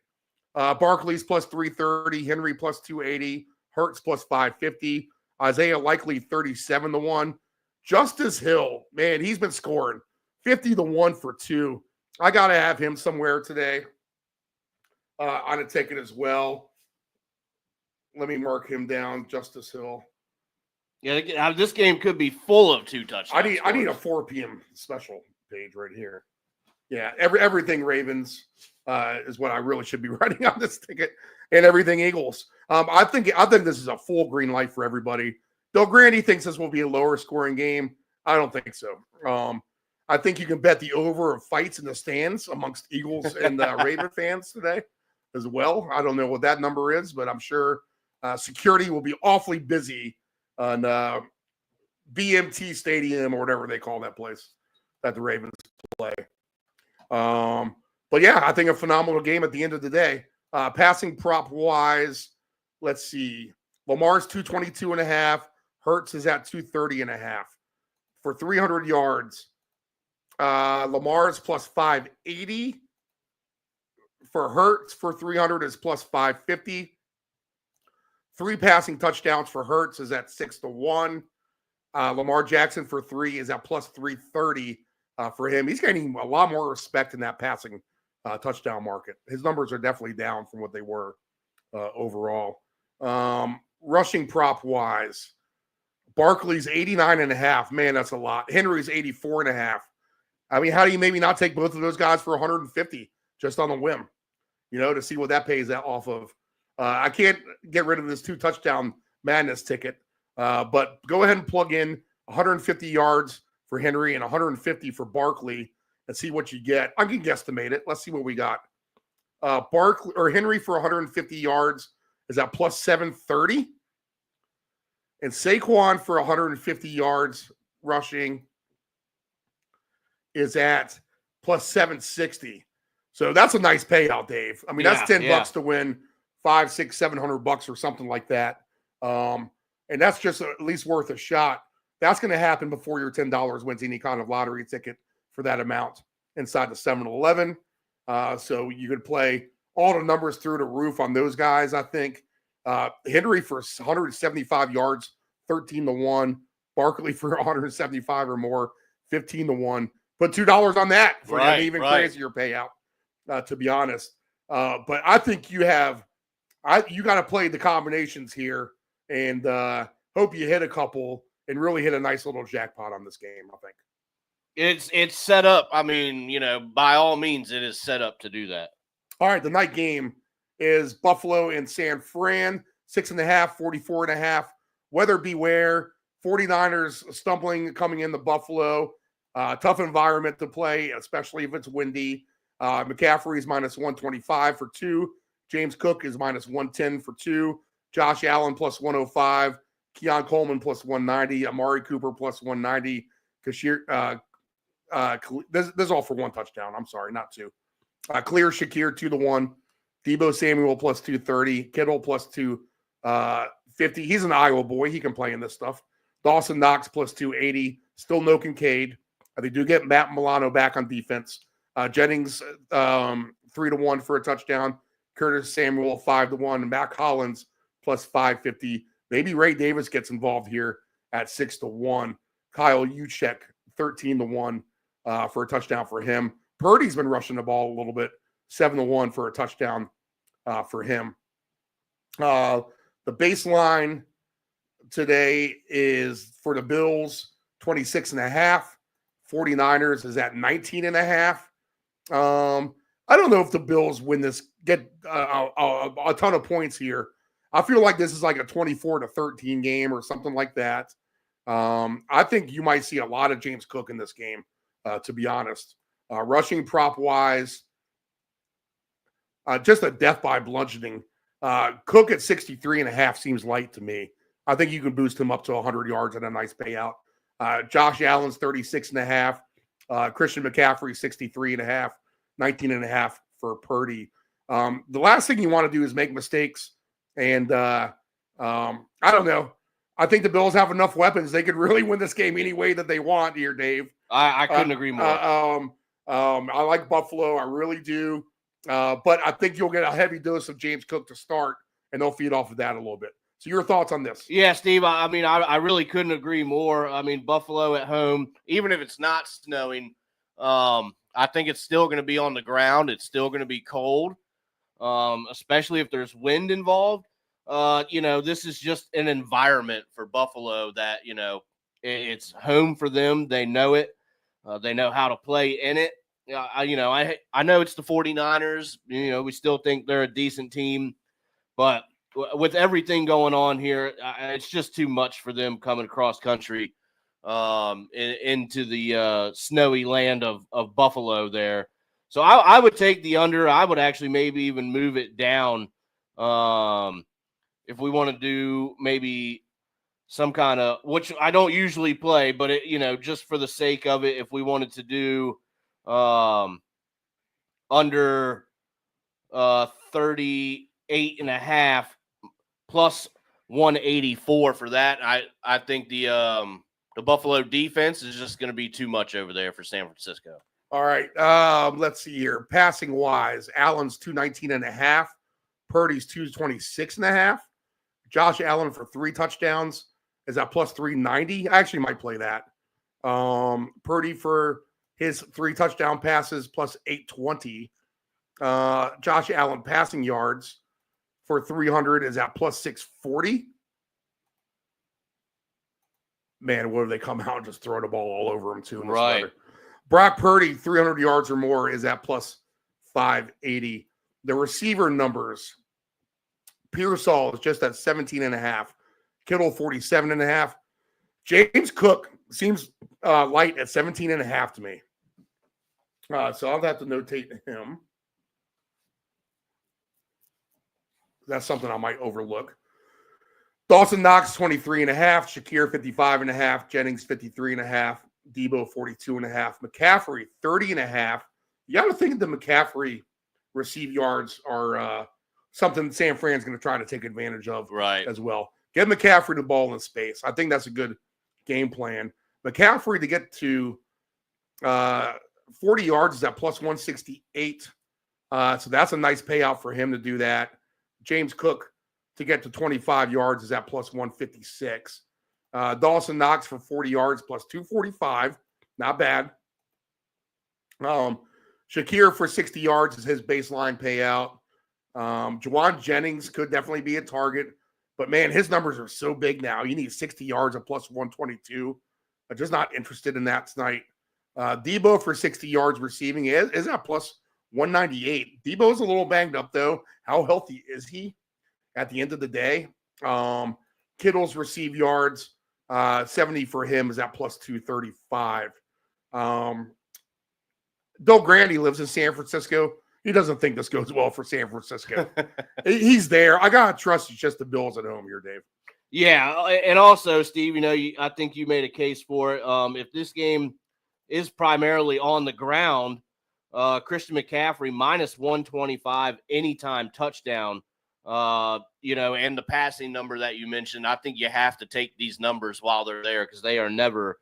Barkley's plus 330, Henry plus 280, Hurts plus 550, Isaiah Likely 37-1. Justice Hill, man, he's been scoring 50-1 for 2. I got to have him somewhere today on a ticket as well. Let me mark him down, Justice Hill. Yeah, this game could be full of 2 touchdowns. I need a 4 p.m. special page right here. Yeah, everything Ravens is what I really should be writing on this ticket, and everything Eagles. I think this is a full green light for everybody. Del Grande thinks this will be a lower scoring game. I don't think so. I think you can bet the over of fights in the stands amongst Eagles and Raven fans today as well. I don't know what that number is, but I'm sure security will be awfully busy on BMT Stadium or whatever they call that place that the Ravens play. But yeah, I think a phenomenal game at the end of the day. Passing prop wise, let's see. Lamar's 222.5. Hurts is at 230.5 for 300 yards. Lamar's plus 580. For Hurts for 300 is plus 550. 3 passing touchdowns for Hurts is at 6-1. Lamar Jackson for 3 is at plus 330 for him. He's getting a lot more respect in that passing touchdown market. His numbers are definitely down from what they were overall. Rushing prop wise, Barkley's 89.5. Man, that's a lot. Henry's 84.5. I mean, how do you maybe not take both of those guys for 150 just on a whim, to see what that pays off of? I can't get rid of this 2 touchdown madness ticket, but go ahead and plug in 150 yards for Henry and 150 for Barkley and see what you get. I can guesstimate it. Let's see what we got. Henry for 150 yards is at plus 730. And Saquon for 150 yards rushing is at plus 760. So that's a nice payout, Dave. I mean, that's $10 to win $500, $600, $700 or something like that. And that's just at least worth a shot. That's going to happen before your $10 wins any kind of lottery ticket for that amount inside the 7-Eleven. So you could play all the numbers through the roof on those guys, I think. Henry for 175 yards, 13-1. Barkley for 175 or more, 15-1. Put $2 on that for an even crazier payout, to be honest. But I think you got to play the combinations here and hope you hit a couple and really hit a nice little jackpot on this game, I think. It's set up. I mean, by all means, it is set up to do that. All right, the night game is Buffalo and San Fran, 6.5, 44.5. Weather beware. 49ers stumbling coming into Buffalo. Tough environment to play, especially if it's windy. McCaffrey is minus 125 for 2. James Cook is minus 110 for 2. Josh Allen plus 105. Keon Coleman plus 190. Amari Cooper plus 190. This is all for 1 touchdown. I'm sorry, not 2. Clear Shakir 2-1. Debo Samuel plus 230. Kittle plus 250. He's an Iowa boy. He can play in this stuff. Dawson Knox plus 280. Still no Kincaid. They do get Matt Milano back on defense. Jennings 3-1 for a touchdown. Curtis Samuel 5-1. Mac Hollins plus 550. Maybe Ray Davis gets involved here at 6-1. Kyle Juszczyk 13-1 for a touchdown for him. Purdy's been rushing the ball a little bit. 7-1 for a touchdown for him. The baseline today is for the Bills 26.5. 49ers is at 19.5. I don't know if the Bills win this, get a ton of points here. I feel like this is like a 24-13 game or something like that. I think you might see a lot of James Cook in this game, to be honest. Rushing prop wise, just a death by bludgeoning. Cook at 63.5 seems light to me. I think you can boost him up to 100 yards and a nice payout. Josh Allen's 36.5. Christian McCaffrey 63.5. 19.5 for Purdy. The last thing you want to do is make mistakes. And I don't know. I think the Bills have enough weapons. They could really win this game any way that they want here, Dave. I couldn't agree more. I like Buffalo. I really do. But I think you'll get a heavy dose of James Cook to start, and they'll feed off of that a little bit. So your thoughts on this? Yeah, Steve, I mean, I really couldn't agree more. I mean, Buffalo at home, even if it's not snowing, I think it's still going to be on the ground. It's still going to be cold, especially if there's wind involved. This is just an environment for Buffalo that, it's home for them. They know it. They know how to play in it. I know it's the 49ers. We still think they're a decent team. But with everything going on here, it's just too much for them coming across country into the snowy land of Buffalo there. So I would take the under. I would actually maybe even move it down if we want to do maybe some kind of, which I don't usually play, but just for the sake of it, if we wanted to do under 38.5 plus 184 for that, I think the Buffalo defense is just going to be too much over there for San Francisco. All right. Let's see here. Passing wise, Allen's 219.5. Purdy's 226.5. Josh Allen for 3 touchdowns is at plus 390. I actually might play that. Purdy for his 3 touchdown passes plus 820. Josh Allen passing yards for 300 is at plus 640. Man, what if they come out and just throw the ball all over him too? Right. Brock Purdy, 300 yards or more, is at plus 580. The receiver numbers, Pearsall is just at 17.5. Kittle, 47.5. James Cook seems light at 17.5 to me. So I'll have to notate him. that's something I might overlook. Dawson Knox 23.5, Shakir 55.5, Jennings 53.5, Debo 42.5, McCaffrey 30.5. You got to think the McCaffrey receive yards are something San Fran's going to try to take advantage of as well. Get McCaffrey the ball in space. I think that's a good game plan. McCaffrey to get to 40 yards is at plus 168. So that's a nice payout for him to do that. James Cook to get to 25 yards is at plus 156. Dawson Knox for 40 yards plus 245. Not bad. Shakir for 60 yards is his baseline payout. Juwan Jennings could definitely be a target. But, man, his numbers are so big now. You need 60 yards at plus 122. I'm just not interested in that tonight. Debo for 60 yards receiving is at plus 198. Debo's a little banged up, though. How healthy is he at the end of the day? Kittle's receive yards, 70 for him is at plus 235. Del Grande lives in San Francisco. He doesn't think this goes well for San Francisco. He's there. I got to trust it's just the Bills at home here, Dave. Yeah, and also, Steve, I think you made a case for it. If this game is primarily on the ground, Christian McCaffrey minus 125 anytime touchdown, and the passing number that you mentioned, I think you have to take these numbers while they're there because they are never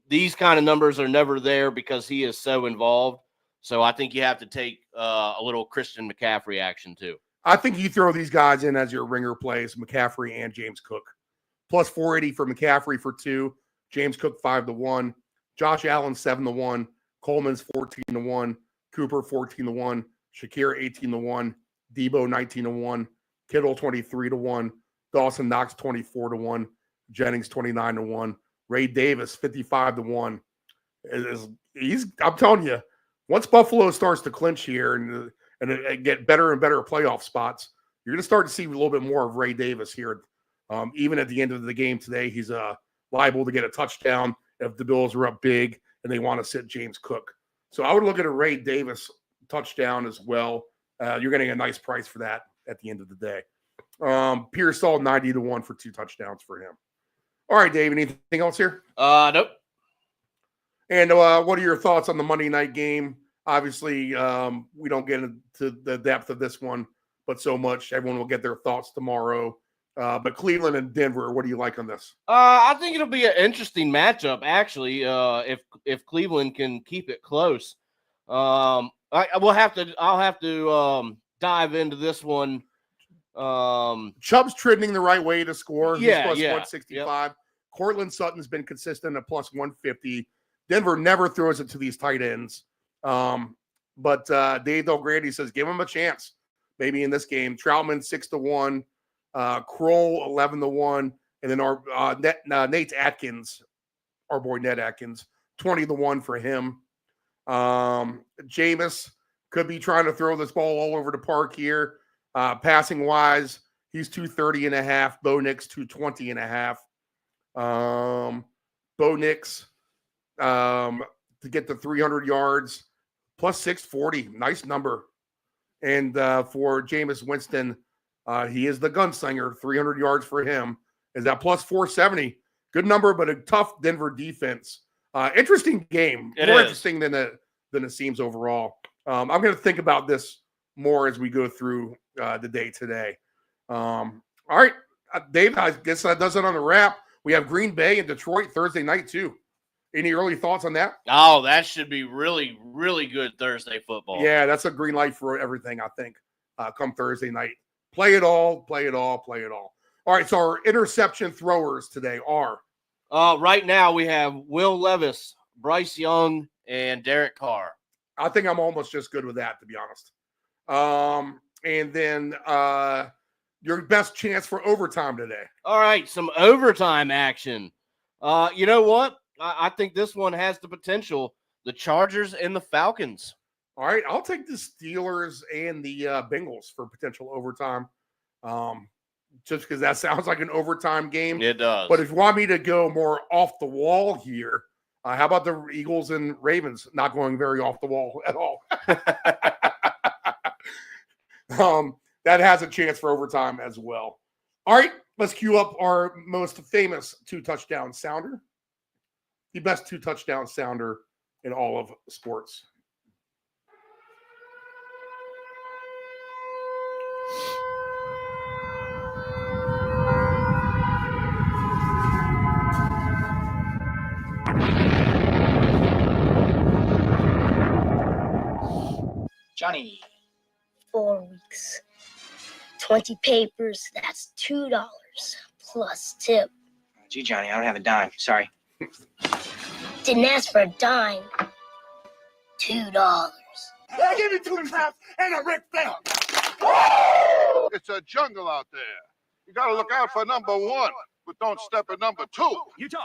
these kind of numbers are never there because he is so involved. So I think you have to take a little Christian McCaffrey action too. I think you throw these guys in as your ringer plays, McCaffrey and James Cook. Plus 480 for McCaffrey for 2. James Cook 5-1. Josh Allen 7-1. Coleman's 14-1. Cooper 14-1. Shakir 18-1. Debo 19-1. Kittle 23-1. Dawson Knox 24-1. Jennings 29-1. Ray Davis 55-1. I'm telling you, once Buffalo starts to clinch here and get better and better playoff spots, you're going to start to see a little bit more of Ray Davis here. Even at the end of the game today, he's liable to get a touchdown if the Bills are up big and they want to sit James Cook. So I would look at a Ray Davis touchdown as well. You're getting a nice price for that at the end of the day. Pearsall 90-1 for 2 touchdowns for him. All right, Dave, anything else here? Nope. And what are your thoughts on the Monday night game? Obviously, we don't get into the depth of this one, but so much. Everyone will get their thoughts tomorrow. But Cleveland and Denver, what do you like on this? I think it'll be an interesting matchup, actually, if Cleveland can keep it close. I'll have to dive into this one. Chubb's trending the right way to score. He's plus 165. Yep. Cortland Sutton's been consistent at plus 150. Denver never throws it to these tight ends. But Dave Del Grande says, give him a chance. Maybe in this game. Troutman 6-1. Kroll 11-1. And then our Nate Atkins, our boy Ned Atkins, 20-1 for him. Jameis could be trying to throw this ball all over the park here. Passing wise, he's 230.5. Bo Nix 220.5. Bo Nix to get to 300 yards, plus 640. Nice number. And for Jameis Winston, he is the gunslinger. 300 yards for him. Is that plus 470? Good number, but a tough Denver defense. Interesting game. More interesting than it seems overall. I'm going to think about this more as we go through the day today. All right, Dave, I guess that does it on the wrap. We have Green Bay and Detroit Thursday night too. Any early thoughts on that? Oh, that should be really, really good Thursday football. Yeah, that's a green light for everything, I think, come Thursday night. Play it all, play it all, play it all. All right, so our interception throwers today are? Right now we have Will Levis, Bryce Young, and Derek Carr. I think I'm almost just good with that, to be honest. And then your best chance for overtime today. All right, some overtime action. You know what? I think this one has the potential. The Chargers and the Falcons. All right, I'll take the Steelers and the Bengals for potential overtime. Just because that sounds like an overtime game. It does. But if you want me to go more off the wall here, how about the Eagles and Ravens? Not going very off the wall at all. that has a chance for overtime as well. All right, let's cue up our most famous 2-touchdown sounder, the best 2-touchdown sounder in all of sports. Johnny. 4 weeks. 20 papers, that's $2 plus tip. Gee, Johnny, I don't have a dime. Sorry. Didn't ask for a dime. $2. Yeah, give me 2 pounds and a Ric Flair. It's a jungle out there. You got to look out for number 1, but don't step at number 2. Utah,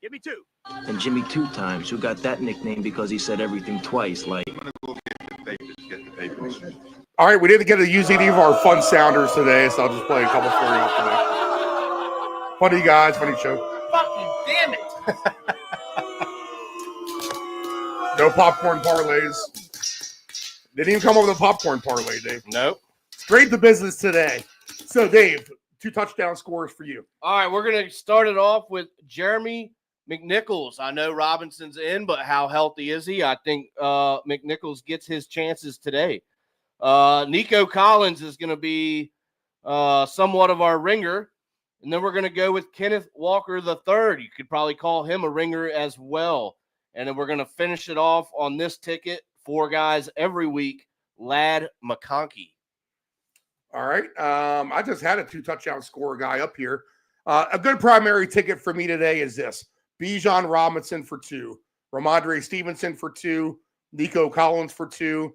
give me 2. And Jimmy 2 times, who got that nickname because he said everything twice, like. I'm gonna go get the papers. All right, we didn't get to use any of our fun sounders today, so I'll just play a couple for you today. Funny guys, funny show. Fucking damn it. No popcorn parlays. Didn't even come up with a popcorn parlay, Dave. Nope. Straight to business today. So, Dave, 2 touchdown scores for you. All right, we're going to start it off with Jeremy McNichols. I know Robinson's in, but how healthy is he? I think McNichols gets his chances today. Nico Collins is going to be somewhat of our ringer. And then we're going to go with Kenneth Walker III. You could probably call him a ringer as well. And then we're going to finish it off on this ticket, 4 guys every week, Ladd McConkey. All right. I just had a 2-touchdown score guy up here. A good primary ticket for me today is this. Bijan Robinson for 2. Ramondre Stevenson for 2. Nico Collins for 2.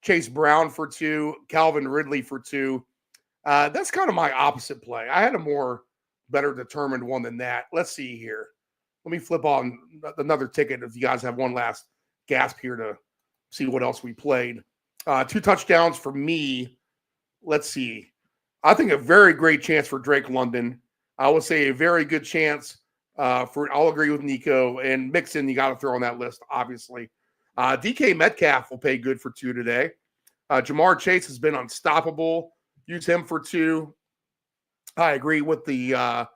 Chase Brown for 2. Calvin Ridley for 2. That's kind of my opposite play. I had a more better determined one than that. Let's see here. Let me flip on another ticket if you guys have one last gasp here to see what else we played. 2 touchdowns for me. Let's see. I think a very great chance for Drake London. I would say a very good chance I'll agree with Nico. And Mixon, you got to throw on that list, obviously. DK Metcalf will pay good for 2 today. Jamar Chase has been unstoppable. Use him for 2. I agree with your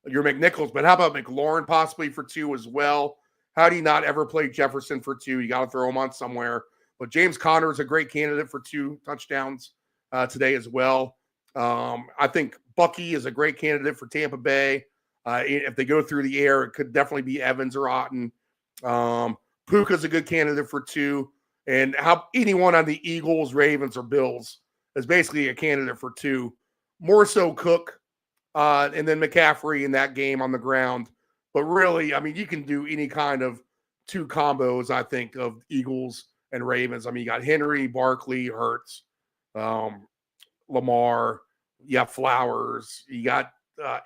McNichols, but how about McLaurin possibly for 2 as well? How do you not ever play Jefferson for 2? You got to throw him on somewhere. But James Conner is a great candidate for 2 touchdowns today as well. I think Bucky is a great candidate for Tampa Bay. If they go through the air, it could definitely be Evans or Otten. Puka's a good candidate for 2. And anyone on the Eagles, Ravens, or Bills is basically a candidate for 2. More so Cook, and then McCaffrey in that game on the ground. But really, I mean, you can do any kind of 2 combos, I think, of Eagles and Ravens. I mean, you got Henry, Barkley, Hurts, Lamar, you have Flowers, you got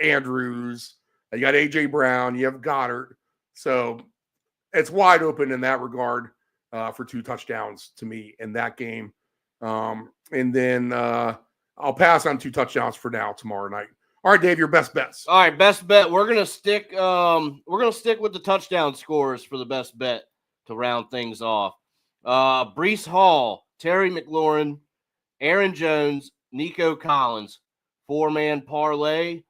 Andrews, you got A.J. Brown, you have Goddard. So it's wide open in that regard for 2 touchdowns to me in that game. And then I'll pass on 2 touchdowns for now tomorrow night. All right, Dave, your best bets. All right, best bet. We're gonna stick with the touchdown scores for the best bet to round things off. Breece Hall, Terry McLaurin, Aaron Jones, Nico Collins, 4-man parlay,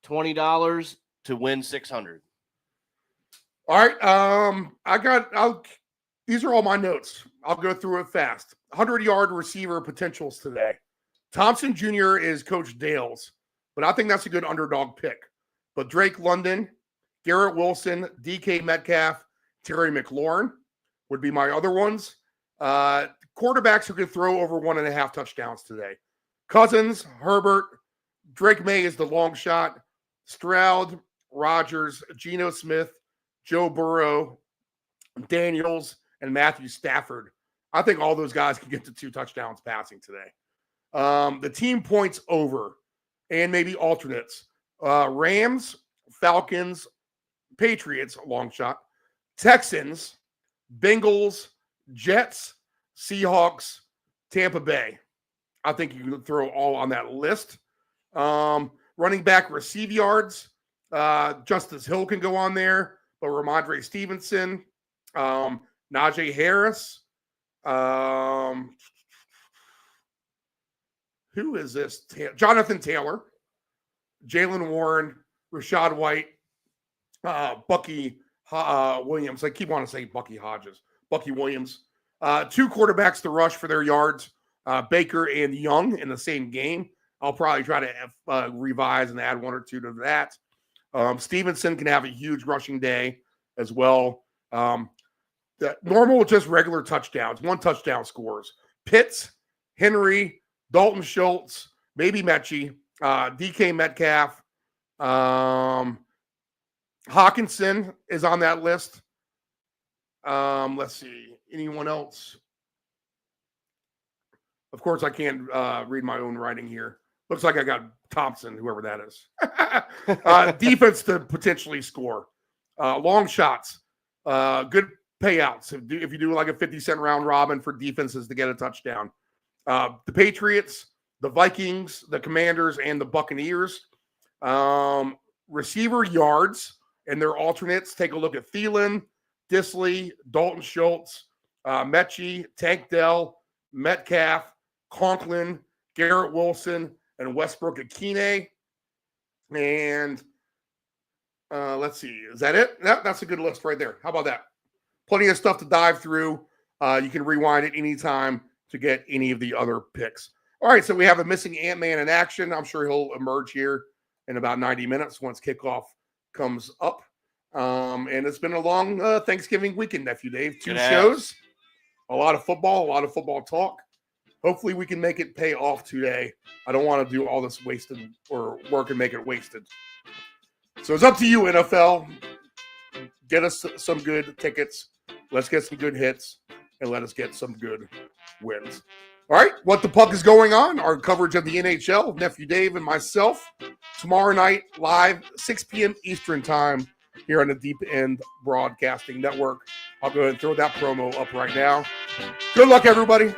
$20 to win $600. All right. These are all my notes. I'll go through it fast. 100-yard receiver potentials today. Thompson Jr. is Coach Dale's, but I think that's a good underdog pick. But Drake London, Garrett Wilson, DK Metcalf, Terry McLaurin would be my other ones. Quarterbacks who could throw over 1.5 touchdowns today. Cousins, Herbert, Drake May is the long shot. Stroud, Rodgers, Geno Smith, Joe Burrow, Daniels, and Matthew Stafford. I think all those guys can get to 2 touchdowns passing today. The team points over and maybe alternates. Rams, Falcons, Patriots, long shot. Texans, Bengals, Jets, Seahawks, Tampa Bay. I think you can throw all on that list. Running back receive yards. Justice Hill can go on there. But Ramondre Stevenson, Najee Harris. who is this? Jonathan Taylor, Jalen Warren, Rashad White, Bucky Williams. I keep wanting to say Bucky Hodges. Bucky Williams. 2 quarterbacks to rush for their yards. Baker and Young in the same game. I'll probably try to revise and add 1 or 2 to that. Stevenson can have a huge rushing day as well. The normal, just regular touchdowns. 1 touchdown scores. Pitts, Henry, Dalton Schultz, maybe Mechie, DK Metcalf. Hawkinson is on that list. Let's see. Anyone else? Of course, I can't read my own writing here. Looks like I got Thompson, whoever that is. Defense to potentially score. Long shots. Good payouts. If you do like a 50-cent round robin for defenses to get a touchdown. The Patriots, the Vikings, the Commanders, and the Buccaneers. Receiver yards and their alternates. Take a look at Thielen, Disley, Dalton Schultz, Mechie, Tank Dell, Metcalf, Conklin, Garrett Wilson, and Westbrook Akine. And let's see. Is that it? That's a good list right there. How about that? Plenty of stuff to dive through. You can rewind it anytime to get any of the other picks. All right, so we have a missing Ant-Man in action. I'm sure he'll emerge here in about 90 minutes once kickoff comes up. And it's been a long Thanksgiving weekend, Nephew Dave. 2 shows, a lot of football talk. Hopefully we can make it pay off today. I don't want to do all this wasted or work and make it wasted. So it's up to you, NFL. Get us some good tickets. Let's get some good hits, and let us get some good wins. All right, What the Puck is going on? Our coverage of the NHL, Nephew Dave and myself, tomorrow night, live, 6 p.m. Eastern time here on the Deep End Broadcasting Network. I'll go ahead and throw that promo up right now. Good luck, everybody.